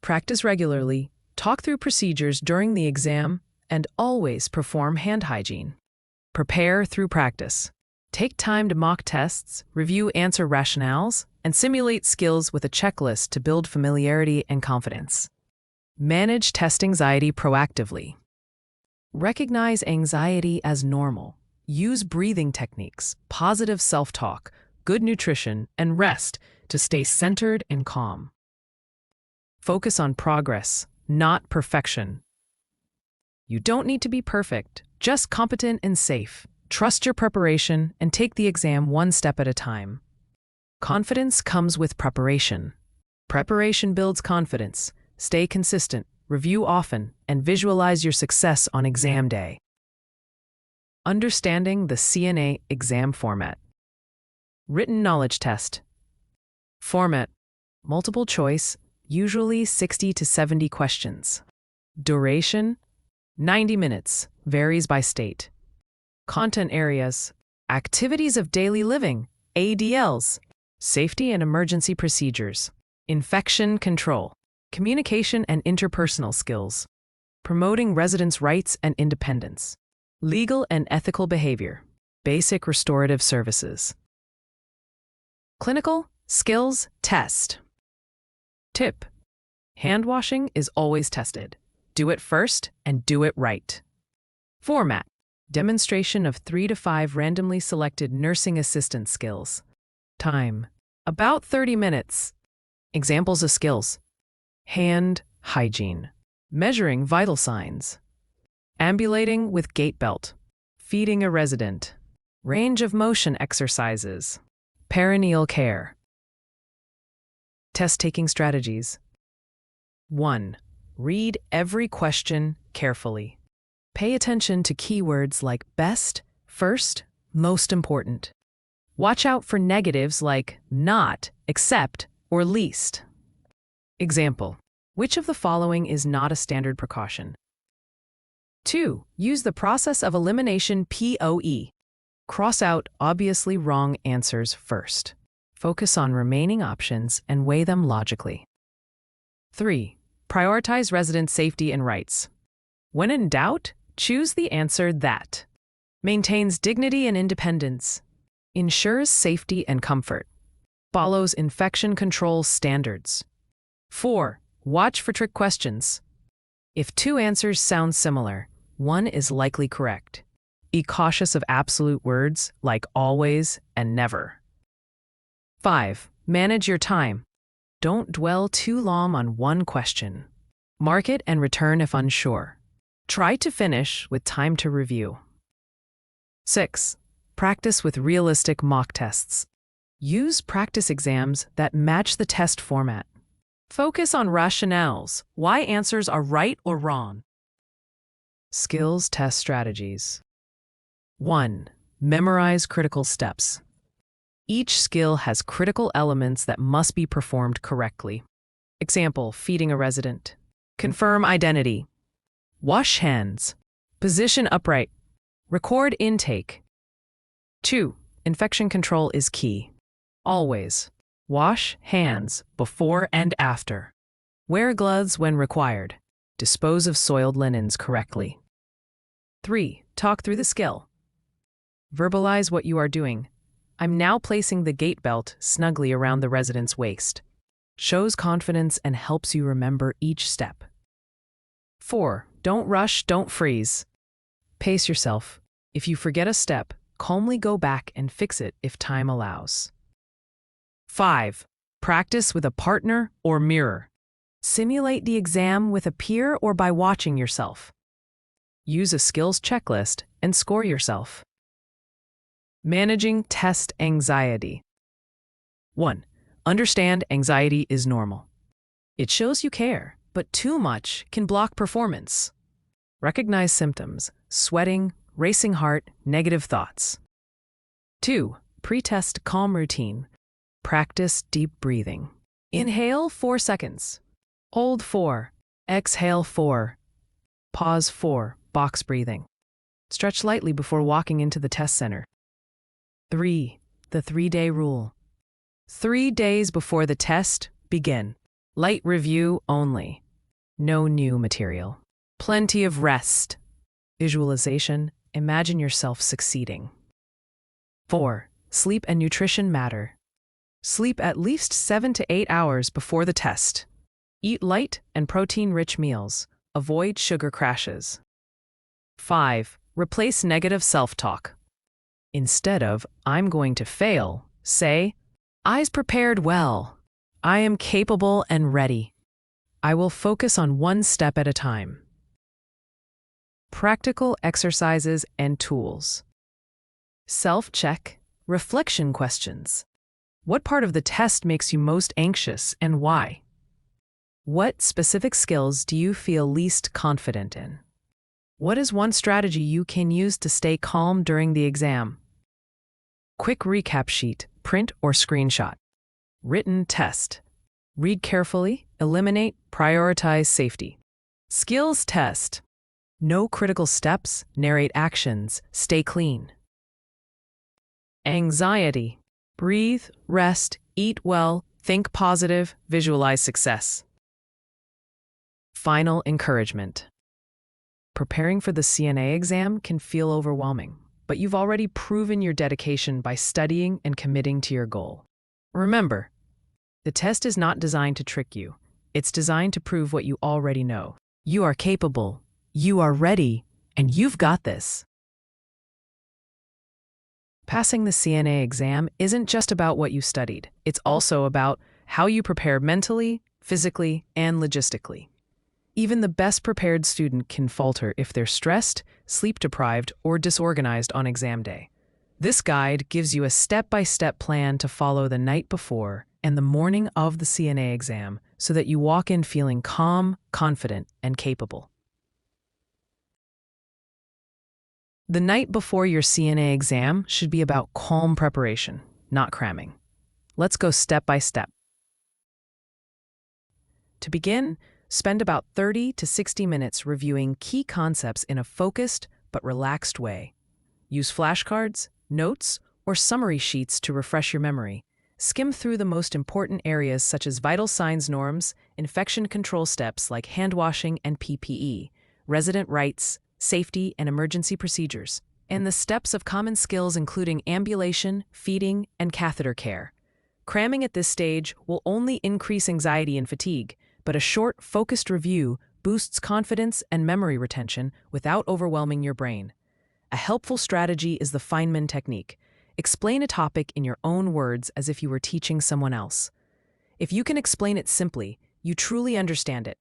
Practice regularly, talk through procedures during the exam, and always perform hand hygiene. Prepare through practice. Take time to mock tests, review answer rationales, and simulate skills with a checklist to build familiarity and confidence. Manage test anxiety proactively. Recognize anxiety as normal. Use breathing techniques, positive self-talk, good nutrition, and rest to stay centered and calm. Focus on progress, not perfection. You don't need to be perfect, just competent and safe. Trust your preparation and take the exam one step at a time. Confidence comes with preparation. Preparation builds confidence. Stay consistent, review often, and visualize your success on exam day. Understanding the CNA exam format. Written knowledge test. Format: multiple choice, usually 60 to 70 questions. Duration: 90 minutes, varies by state. Content areas: activities of daily living, ADLs, safety and emergency procedures, infection control, communication and interpersonal skills, promoting residents' rights and independence, legal and ethical behavior, basic restorative services. Clinical skills test. Tip: hand washing is always tested. Do it first and do it right. Format: demonstration of 3 to 5 randomly selected nursing assistant skills. Time: about 30 minutes. Examples of skills: hand hygiene, measuring vital signs, ambulating with gait belt, feeding a resident, range of motion exercises, Perineal care. Test-taking strategies. 1. Read every question carefully. Pay attention to keywords like best, first, most important. Watch out for negatives like not, except, or least. Example: which of the following is not a standard precaution? 2. Use the process of elimination POE. Cross out obviously wrong answers first. Focus on remaining options and weigh them logically. 3. Prioritize resident safety and rights. When in doubt, choose the answer that maintains dignity and independence, ensures safety and comfort, follows infection control standards. 4. Watch for trick questions. If two answers sound similar, one is likely correct. Be cautious of absolute words like always and never. 5. Manage your time. Don't dwell too long on one question. Mark it and return if unsure. Try to finish with time to review. 6. Practice with realistic mock tests. Use practice exams that match the test format. Focus on rationales, why answers are right or wrong. Skills test strategies. 1. Memorize critical steps. Each skill has critical elements that must be performed correctly. Example: feeding a resident. Confirm identity. Wash hands. Position upright. Record intake. 2. Infection control is key. Always wash hands before and after. Wear gloves when required. Dispose of soiled linens correctly. 3. Talk through the skill. Verbalize what you are doing. I'm now placing the gait belt snugly around the resident's waist. Shows confidence and helps you remember each step. 4. Don't rush, don't freeze. Pace yourself. If you forget a step, calmly go back and fix it if time allows. 5. Practice with a partner or mirror. Simulate the exam with a peer or by watching yourself. Use a skills checklist and score yourself. Managing test anxiety. 1. Understand anxiety is normal. It shows you care, but too much can block performance. Recognize symptoms: sweating, racing heart, negative thoughts. 2. Pre-test calm routine. Practice deep breathing. Inhale 4 seconds. Hold 4. Exhale 4. Pause 4. Box breathing. Stretch lightly before walking into the test center. 3. The 3-day rule. 3 days before the test, begin. Light review only. No new material. Plenty of rest. Visualization. Imagine yourself succeeding. 4. Sleep and nutrition matter. Sleep at least 7 to 8 hours before the test. Eat light and protein-rich meals. Avoid sugar crashes. 5. Replace negative self-talk. Instead of, I'm going to fail, say, I's prepared well. I am capable and ready. I will focus on one step at a time. Practical exercises and tools. Self-check, reflection questions. What part of the test makes you most anxious and why? What specific skills do you feel least confident in? What is one strategy you can use to stay calm during the exam? Quick recap sheet, print or screenshot. Written test. Read carefully, eliminate, prioritize safety. Skills test. No critical steps, narrate actions, stay clean. Anxiety. Breathe, rest, eat well, think positive, visualize success. Final encouragement. Preparing for the CNA exam can feel overwhelming, but you've already proven your dedication by studying and committing to your goal. Remember, the test is not designed to trick you. It's designed to prove what you already know. You are capable, you are ready, and you've got this. Passing the CNA exam isn't just about what you studied. It's also about how you prepare mentally, physically, and logistically. Even the best prepared student can falter if they're stressed, sleep-deprived, or disorganized on exam day. This guide gives you a step-by-step plan to follow the night before and the morning of the CNA exam so that you walk in feeling calm, confident, and capable. The night before your CNA exam should be about calm preparation, not cramming. Let's go step by step. To begin, spend about 30 to 60 minutes reviewing key concepts in a focused but relaxed way. Use flashcards, notes, or summary sheets to refresh your memory. Skim through the most important areas such as vital signs norms, infection control steps like handwashing and PPE, resident rights, safety and emergency procedures, and the steps of common skills including ambulation, feeding, and catheter care. Cramming at this stage will only increase anxiety and fatigue, but a short, focused review boosts confidence and memory retention without overwhelming your brain. A helpful strategy is the Feynman technique. Explain a topic in your own words as if you were teaching someone else. If you can explain it simply, you truly understand it.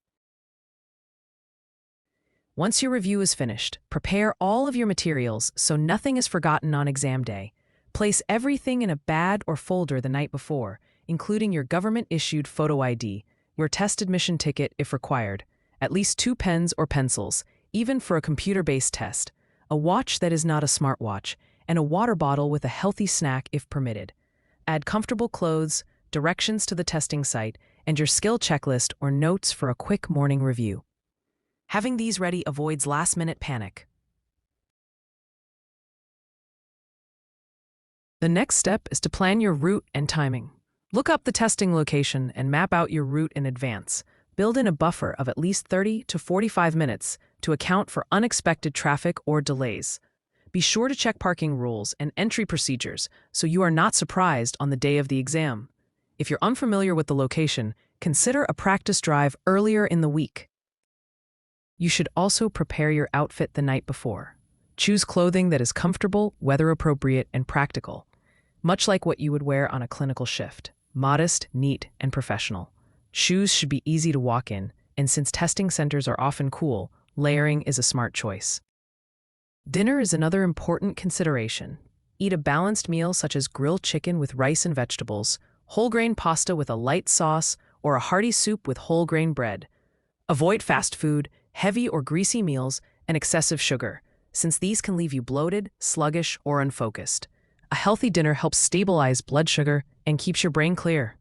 Once your review is finished, prepare all of your materials so nothing is forgotten on exam day. Place everything in a bag or folder the night before, including your government-issued photo ID, your test admission ticket if required, at least 2 pens or pencils, even for a computer-based test, a watch that is not a smartwatch, and a water bottle with a healthy snack if permitted. Add comfortable clothes, directions to the testing site, and your skill checklist or notes for a quick morning review. Having these ready avoids last-minute panic. The next step is to plan your route and timing. Look up the testing location and map out your route in advance. Build in a buffer of at least 30 to 45 minutes to account for unexpected traffic or delays. Be sure to check parking rules and entry procedures so you are not surprised on the day of the exam. If you're unfamiliar with the location, consider a practice drive earlier in the week. You should also prepare your outfit the night before. Choose clothing that is comfortable, weather-appropriate, and practical, much like what you would wear on a clinical shift. Modest, neat, and professional. Shoes should be easy to walk in, and since testing centers are often cool, layering is a smart choice. Dinner is another important consideration. Eat a balanced meal such as grilled chicken with rice and vegetables, whole grain pasta with a light sauce, or a hearty soup with whole grain bread. Avoid fast food, heavy or greasy meals, and excessive sugar, since these can leave you bloated, sluggish, or unfocused. A healthy dinner helps stabilize blood sugar and keeps your brain clear.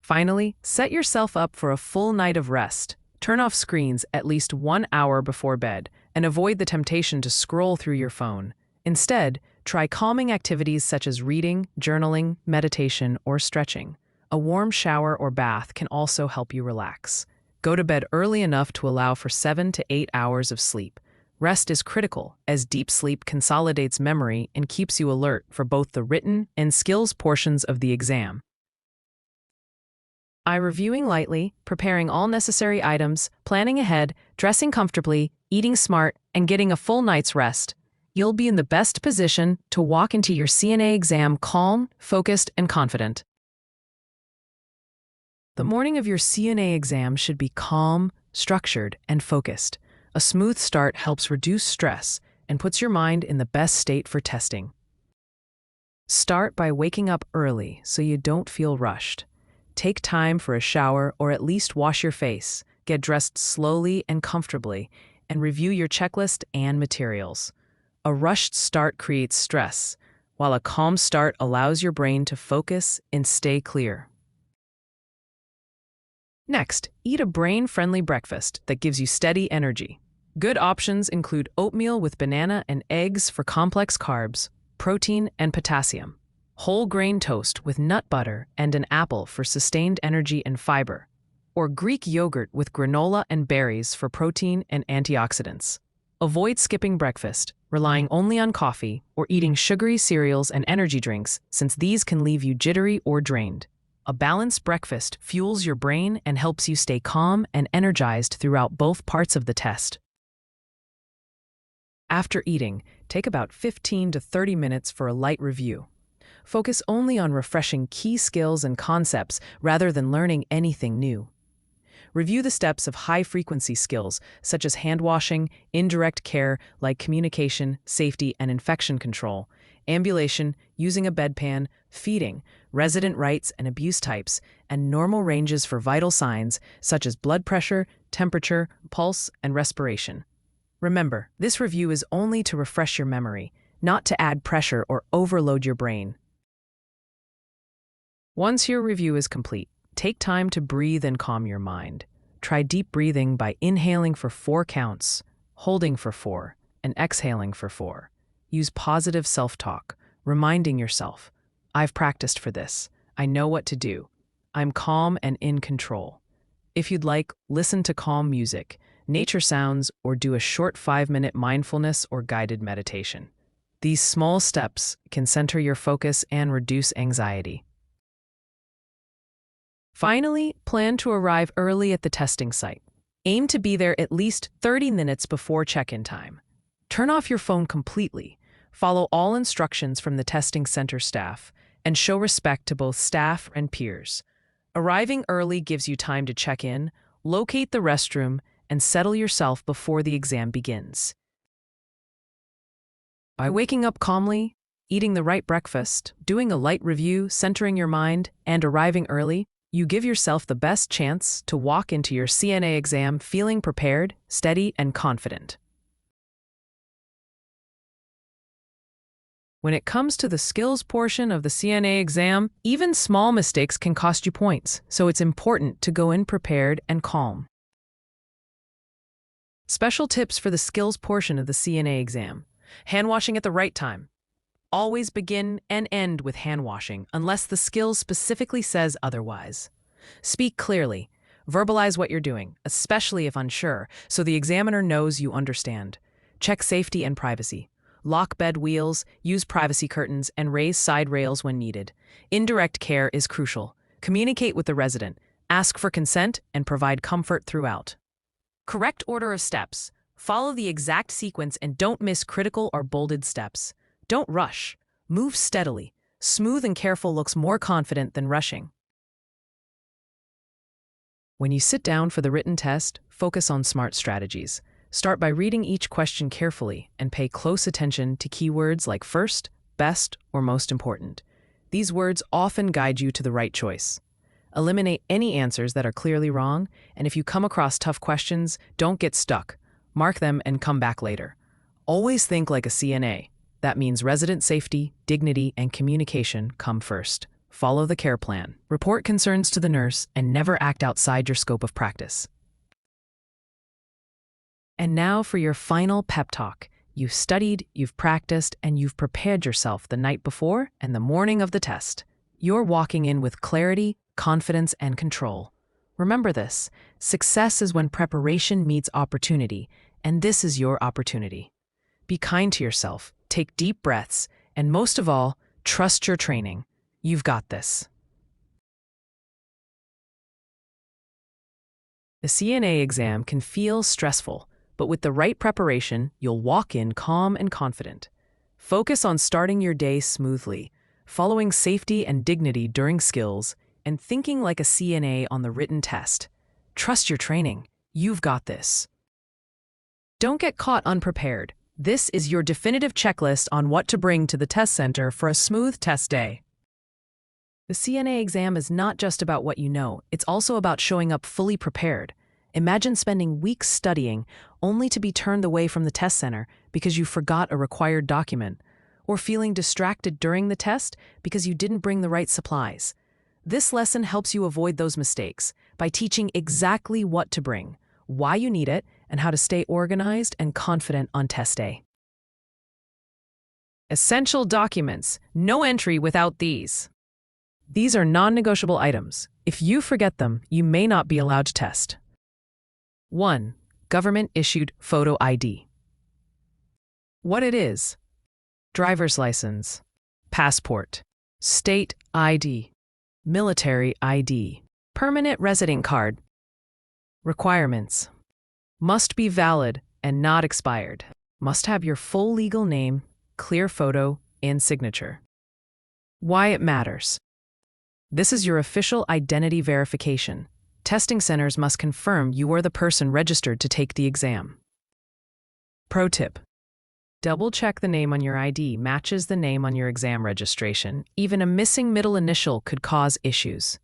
Finally, set yourself up for a full night of rest. Turn off screens at least 1 hour before bed and avoid the temptation to scroll through your phone. Instead, try calming activities such as reading, journaling, meditation, or stretching. A warm shower or bath can also help you relax. Go to bed early enough to allow for 7 to 8 hours of sleep. Rest is critical, as deep sleep consolidates memory and keeps you alert for both the written and skills portions of the exam. Reviewing lightly, preparing all necessary items, planning ahead, dressing comfortably, eating smart, and getting a full night's rest. You'll be in the best position to walk into your CNA exam calm, focused, and confident. The morning of your CNA exam should be calm, structured, and focused. A smooth start helps reduce stress and puts your mind in the best state for testing. Start by waking up early so you don't feel rushed. Take time for a shower or at least wash your face, get dressed slowly and comfortably, and review your checklist and materials. A rushed start creates stress, while a calm start allows your brain to focus and stay clear. Next, eat a brain-friendly breakfast that gives you steady energy. Good options include oatmeal with banana and eggs for complex carbs, protein, and potassium. Whole grain toast with nut butter and an apple for sustained energy and fiber. Or Greek yogurt with granola and berries for protein and antioxidants. Avoid skipping breakfast, relying only on coffee, or eating sugary cereals and energy drinks, since these can leave you jittery or drained. A balanced breakfast fuels your brain and helps you stay calm and energized throughout both parts of the test. After eating, take about 15 to 30 minutes for a light review. Focus only on refreshing key skills and concepts rather than learning anything new. Review the steps of high-frequency skills, such as handwashing, indirect care like communication, safety, and infection control, ambulation, using a bedpan, feeding, resident rights and abuse types, and normal ranges for vital signs such as blood pressure, temperature, pulse, and respiration. Remember, this review is only to refresh your memory, not to add pressure or overload your brain. Once your review is complete, take time to breathe and calm your mind. Try deep breathing by inhaling for 4 counts, holding for 4, and exhaling for 4. Use positive self-talk, reminding yourself, I've practiced for this. I know what to do. I'm calm and in control. If you'd like, listen to calm music, nature sounds, or do a short 5-minute mindfulness or guided meditation. These small steps can center your focus and reduce anxiety. Finally, plan to arrive early at the testing site. Aim to be there at least 30 minutes before check-in time. Turn off your phone completely, follow all instructions from the testing center staff, and show respect to both staff and peers. Arriving early gives you time to check in, locate the restroom, and settle yourself before the exam begins. By waking up calmly, eating the right breakfast, doing a light review, centering your mind, and arriving early, you give yourself the best chance to walk into your CNA exam feeling prepared, steady, and confident. When it comes to the skills portion of the CNA exam, even small mistakes can cost you points, so it's important to go in prepared and calm. Special tips for the skills portion of the CNA exam. Hand washing at the right time. Always begin and end with hand washing unless the skills specifically says otherwise. Speak clearly. Verbalize what you're doing, especially if unsure, so the examiner knows you understand. Check safety and privacy. Lock bed wheels, use privacy curtains, and raise side rails when needed. Indirect care is crucial. Communicate with the resident, ask for consent, and provide comfort throughout. Correct order of steps. Follow the exact sequence and don't miss critical or bolded steps. Don't rush. Move steadily. Smooth and careful looks more confident than rushing. When you sit down for the written test, focus on SMART strategies. Start by reading each question carefully and pay close attention to keywords like first, best, or most important. These words often guide you to the right choice. Eliminate any answers that are clearly wrong, and if you come across tough questions, don't get stuck. Mark them and come back later. Always think like a CNA. That means resident safety, dignity, and communication come first. Follow the care plan. Report concerns to the nurse and never act outside your scope of practice. And now for your final pep talk. You've studied, you've practiced, and you've prepared yourself the night before and the morning of the test. You're walking in with clarity, confidence, and control. Remember this, success is when preparation meets opportunity, and this is your opportunity. Be kind to yourself, take deep breaths, and most of all, trust your training. You've got this. The CNA exam can feel stressful, but with the right preparation, you'll walk in calm and confident. Focus on starting your day smoothly, following safety and dignity during skills, and thinking like a CNA on the written test. Trust your training. You've got this. Don't get caught unprepared. This is your definitive checklist on what to bring to the test center for a smooth test day. The CNA exam is not just about what you know, it's also about showing up fully prepared. Imagine spending weeks studying only to be turned away from the test center because you forgot a required document, or feeling distracted during the test because you didn't bring the right supplies. This lesson helps you avoid those mistakes by teaching exactly what to bring, why you need it, and how to stay organized and confident on test day. Essential documents. No entry without these. These are non-negotiable items. If you forget them, you may not be allowed to test. 1. Government-issued photo ID. What it is: driver's license, passport, state ID, military ID, permanent resident card. Requirements: must be valid and not expired. Must have your full legal name, clear photo, and signature. Why it matters. This is your official identity verification. Testing centers must confirm you are the person registered to take the exam. Pro tip: Double-check the name on your ID matches the name on your exam registration. Even a missing middle initial could cause issues.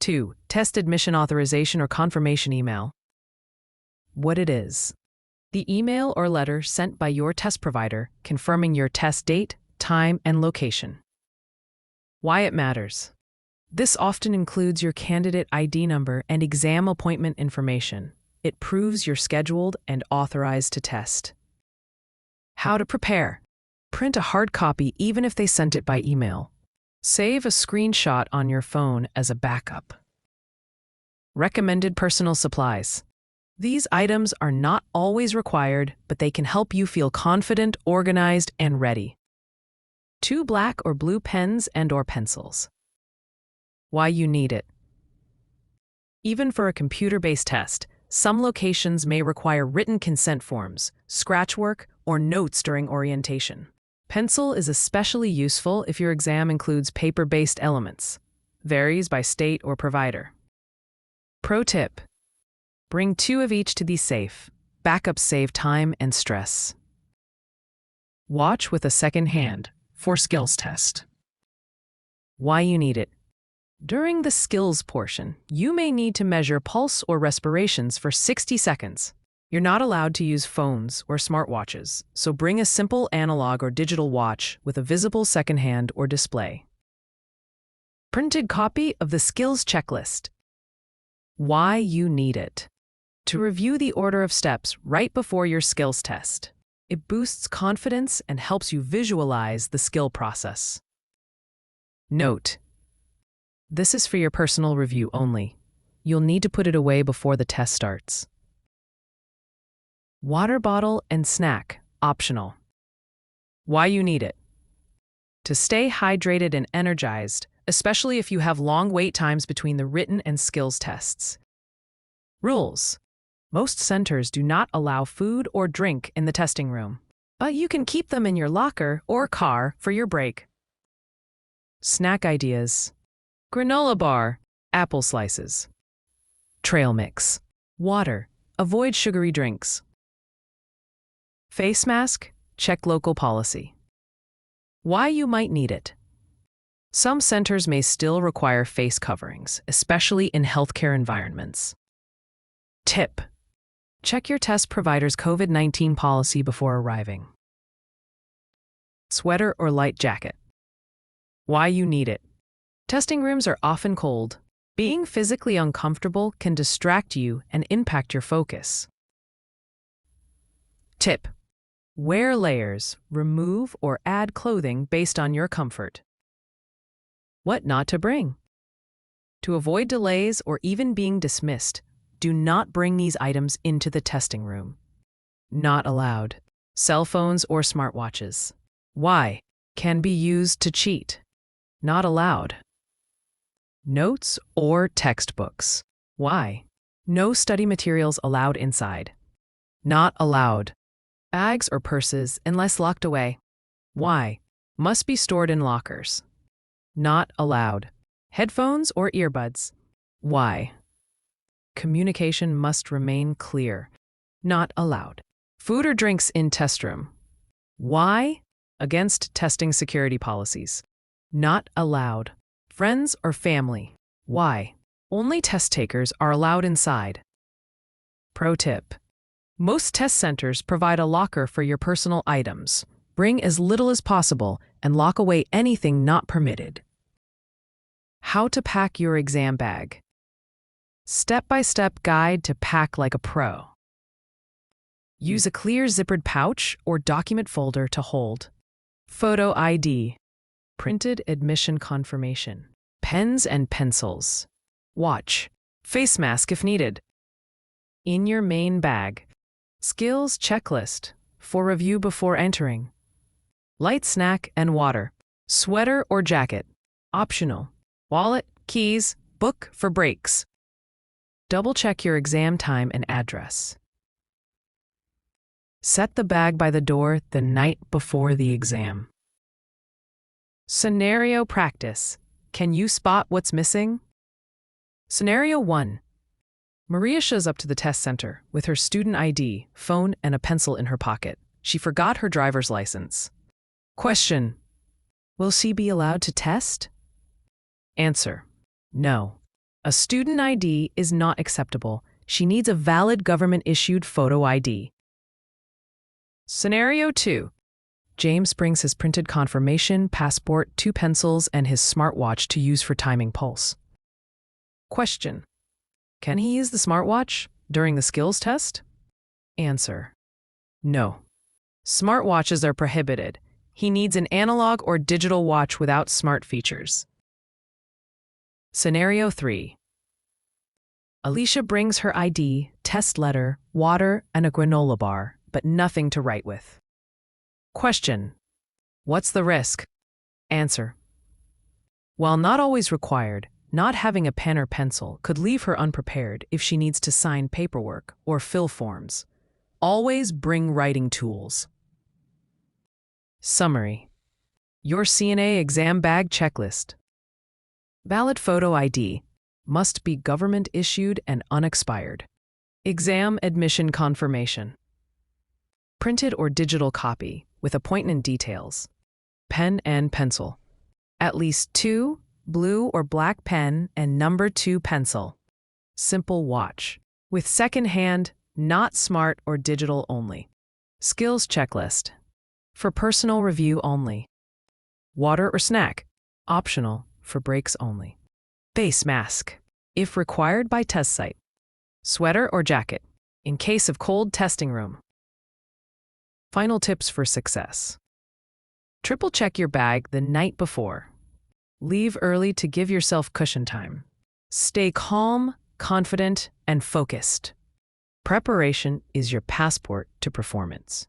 2. Test admission authorization or confirmation email. What it is. The email or letter sent by your test provider confirming your test date, time, and location. Why it matters. This often includes your candidate ID number and exam appointment information. It proves you're scheduled and authorized to test. How to prepare. Print a hard copy even if they sent it by email. Save a screenshot on your phone as a backup. Recommended personal supplies. These items are not always required, but they can help you feel confident, organized, and ready. 2 black or blue pens and/or pencils. Why you need it. Even for a computer-based test, some locations may require written consent forms, scratch work, or notes during orientation. Pencil is especially useful if your exam includes paper-based elements. Varies by state or provider. Pro tip. Bring 2 of each to be safe. Backups save time and stress. Watch with a second hand for skills test. Why you need it. During the skills portion, you may need to measure pulse or respirations for 60 seconds. You're not allowed to use phones or smartwatches, so bring a simple analog or digital watch with a visible second hand or display. Printed copy of the skills checklist. Why you need it. To review the order of steps right before your skills test. It boosts confidence and helps you visualize the skill process. Note. This is for your personal review only. You'll need to put it away before the test starts. Water bottle and snack, optional. Why you need it. To stay hydrated and energized, especially if you have long wait times between the written and skills tests. Rules. Most centers do not allow food or drink in the testing room, but you can keep them in your locker or car for your break. Snack ideas. Granola bar, apple slices. Trail mix. Water. Avoid sugary drinks. Face mask, check local policy. Why you might need it. Some centers may still require face coverings, especially in healthcare environments. Tip. Check your test provider's COVID-19 policy before arriving. Sweater or light jacket. Why you need it. Testing rooms are often cold. Being physically uncomfortable can distract you and impact your focus. Tip. Wear layers, remove or add clothing based on your comfort. What not to bring. To avoid delays or even being dismissed, do not bring these items into the testing room. Not allowed. Cell phones or smartwatches. Why? Can be used to cheat. Not allowed. Notes or textbooks. Why? No study materials allowed inside. Not allowed. Bags or purses unless locked away. Why? Must be stored in lockers. Not allowed. Headphones or earbuds. Why? Communication must remain clear. Not allowed. Food or drinks in test room. Why? Against testing security policies. Not allowed. Friends or family. Why? Only test takers are allowed inside. Pro tip. Most test centers provide a locker for your personal items. Bring as little as possible and lock away anything not permitted. How to pack your exam bag. Step-by-step guide to pack like a pro. Use a clear zippered pouch or document folder to hold. Photo ID. Printed admission confirmation. Pens and pencils. Watch. Face mask if needed. In your main bag. Skills checklist for review before entering. Light snack and water. Sweater or jacket. Optional. Wallet, keys, book for breaks. Double-check your exam time and address. Set the bag by the door the night before the exam. Scenario practice. Can you spot what's missing? Scenario 1. Maria shows up to the test center with her student ID, phone, and a pencil in her pocket. She forgot her driver's license. Question: will she be allowed to test? Answer: no. A student ID is not acceptable. She needs a valid government-issued photo ID. Scenario 2. James brings his printed confirmation, passport, 2 pencils, and his smartwatch to use for timing pulse. Question: can he use the smartwatch during the skills test? Answer: no. Smartwatches are prohibited. He needs an analog or digital watch without smart features. Scenario 3. Alicia brings her ID, test letter, water, and a granola bar, but nothing to write with. Question: what's the risk? Answer: while not always required, not having a pen or pencil could leave her unprepared if she needs to sign paperwork or fill forms. Always bring writing tools. Summary: your CNA exam bag checklist. Valid photo ID. Must be government-issued and unexpired. Exam admission confirmation. Printed or digital copy with appointment details. Pen and pencil. At least 2 blue or black pen and number 2 pencil. Simple watch. With second hand, not smart or digital only. Skills checklist. For personal review only. Water or snack. Optional for breaks only. Face mask. If required by test site. Sweater or jacket. In case of cold testing room. Final tips for success. Triple check your bag the night before. Leave early to give yourself cushion time. Stay calm, confident, and focused. Preparation is your passport to performance.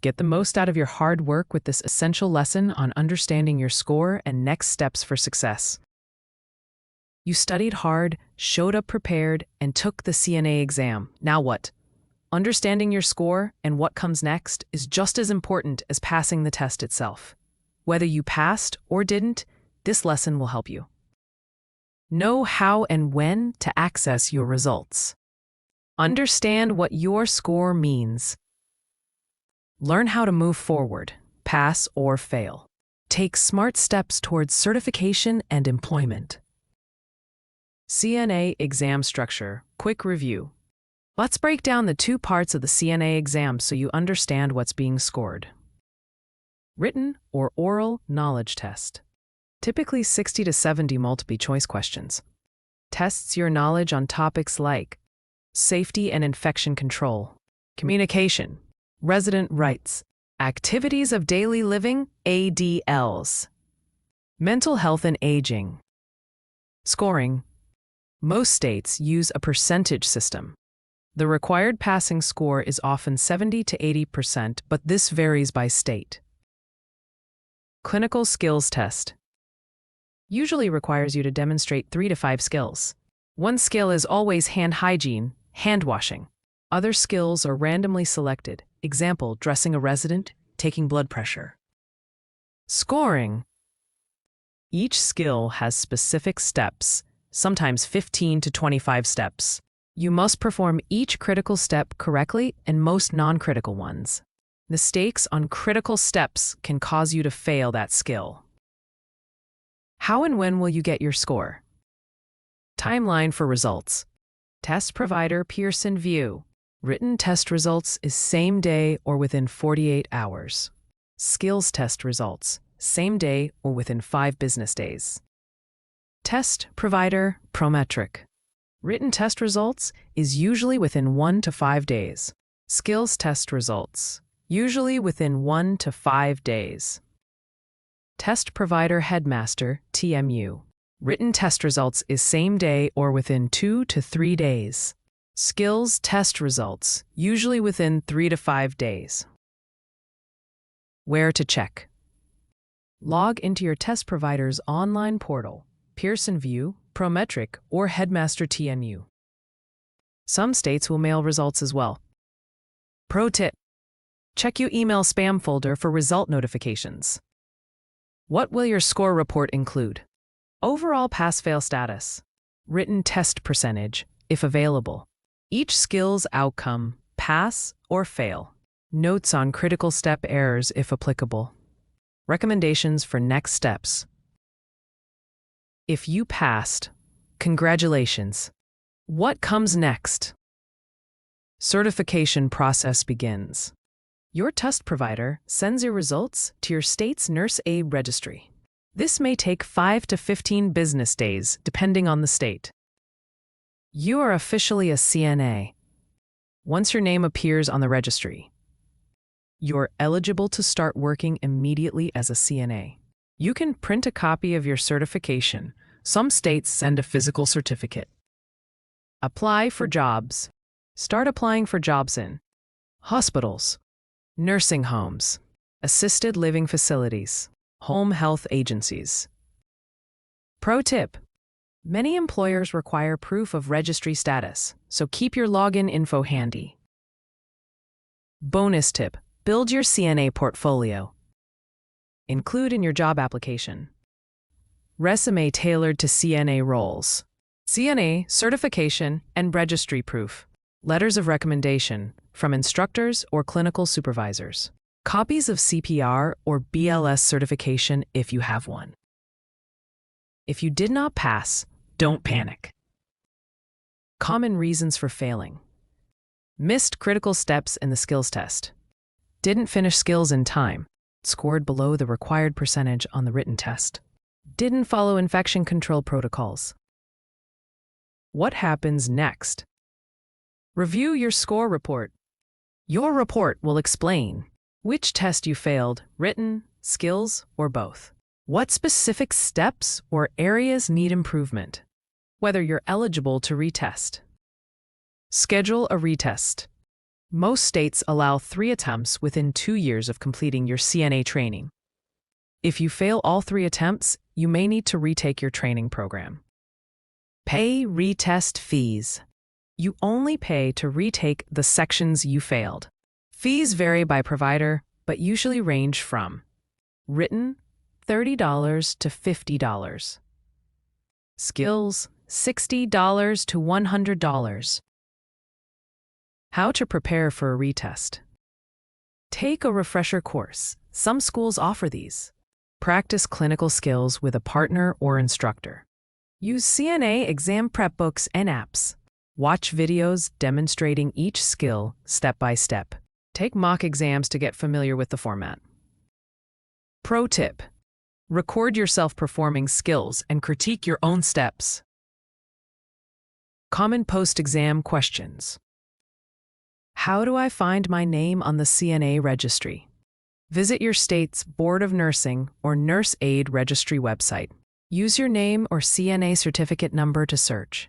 Get the most out of your hard work with this essential lesson on understanding your score and next steps for success. You studied hard, showed up prepared, and took the CNA exam. Now what? Understanding your score and what comes next is just as important as passing the test itself. Whether you passed or didn't, this lesson will help you. Know how and when to access your results. Understand what your score means. Learn how to move forward, pass or fail. Take smart steps towards certification and employment. CNA exam structure. Quick review. Let's break down the 2 parts of the CNA exam so you understand what's being scored. Written or oral knowledge test. Typically 60 to 70 multiple-choice questions. Tests your knowledge on topics like safety and infection control, communication, resident rights, activities of daily living, ADLs, mental health and aging. Scoring. Most states use a percentage system. The required passing score is often 70 to 80%, but this varies by state. Clinical skills test. Usually requires you to demonstrate 3 to 5 skills. One skill is always hand hygiene, hand washing. Other skills are randomly selected. Example, dressing a resident, taking blood pressure. Scoring. Each skill has specific steps, sometimes 15 to 25 steps. You must perform each critical step correctly and most non-critical ones. Mistakes on critical steps can cause you to fail that skill. How and when will you get your score? Timeline for results. Test provider Pearson VUE. Written test results is same day or within 48 hours. Skills test results, same day or within 5 business days. Test provider Prometric. Written test results is usually within 1 to 5 days. Skills test results, usually within 1 to 5 days. Test provider Headmaster TMU. Written test results is same day or within 2 to 3 days. Skills test results, usually within 3 to 5 days. Where to check. Log into your test provider's online portal, Pearson VUE, Prometric, or Headmaster TMU. Some states will mail results as well. Pro tip: check your email spam folder for result notifications. What will your score report include? Overall pass-fail status. Written test percentage, if available. Each skill's outcome, pass or fail. Notes on critical step errors if applicable. Recommendations for next steps. If you passed, congratulations. What comes next? Certification process begins. Your test provider sends your results to your state's nurse aid registry. This may take 5 to 15 business days, depending on the state. You are officially a CNA. Once your name appears on the registry, you're eligible to start working immediately as a CNA. You can print a copy of your certification. Some states send a physical certificate. Apply for jobs. Start applying for jobs in hospitals, nursing homes, assisted living facilities, home health agencies. Pro tip: many employers require proof of registry status, so keep your login info handy. Bonus tip: build your CNA portfolio. Include in your job application resume tailored to CNA roles, CNA certification and registry proof, letters of recommendation from instructors or clinical supervisors, copies of CPR or BLS certification if you have one. If you did not pass, don't panic. Common reasons for failing: missed critical steps in the skills test, didn't finish skills in time, scored below the required percentage on the written test, didn't follow infection control protocols. What happens next? Review your score report. Your report will explain which test you failed, written, skills, or both. What specific steps or areas need improvement, whether you're eligible to retest. Schedule a retest. Most states allow 3 attempts within 2 years of completing your CNA training. If you fail all 3 attempts, you may need to retake your training program. Pay retest fees. You only pay to retake the sections you failed. Fees vary by provider, but usually range from written, $30 to $50. Skills, $60 to $100. How to prepare for a retest. Take a refresher course. Some schools offer these. Practice clinical skills with a partner or instructor. Use CNA exam prep books and apps. Watch videos demonstrating each skill step by step. Take mock exams to get familiar with the format. Pro tip: record yourself performing skills and critique your own steps. Common post-exam questions. How do I find my name on the CNA registry? Visit your state's Board of Nursing or Nurse Aid Registry website. Use your name or CNA certificate number to search.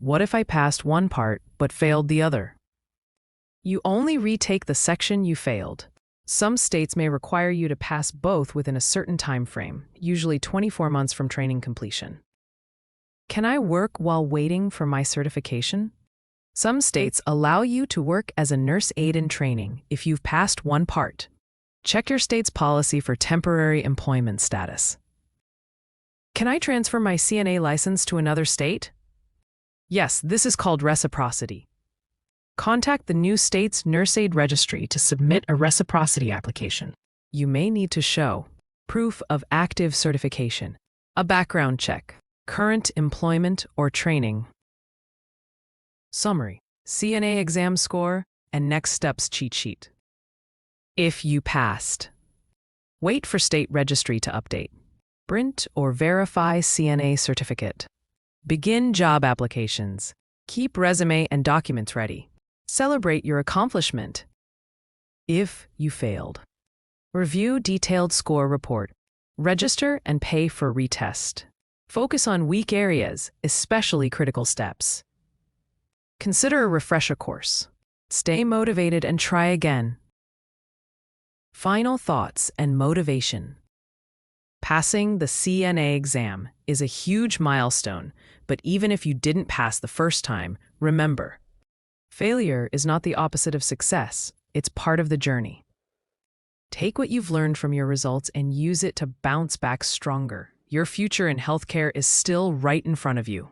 What if I passed one part but failed the other? You only retake the section you failed. Some states may require you to pass both within a certain time frame, usually 24 months from training completion. Can I work while waiting for my certification? Some states allow you to work as a nurse aide in training if you've passed one part. Check your state's policy for temporary employment status. Can I transfer my CNA license to another state? Yes, this is called reciprocity. Contact the new state's nurse aid registry to submit a reciprocity application. You may need to show proof of active certification, a background check, current employment or training. Summary: CNA exam score and next steps cheat sheet. If you passed, wait for state registry to update. Print or verify CNA certificate. Begin job applications. Keep resume and documents ready. Celebrate your accomplishment. If you failed, review detailed score report. Register and pay for retest. Focus on weak areas, especially critical steps. Consider a refresher course. Stay motivated and try again. Final thoughts and motivation. Passing the CNA exam is a huge milestone, but even if you didn't pass the first time, remember, failure is not the opposite of success, it's part of the journey. Take what you've learned from your results and use it to bounce back stronger. Your future in healthcare is still right in front of you.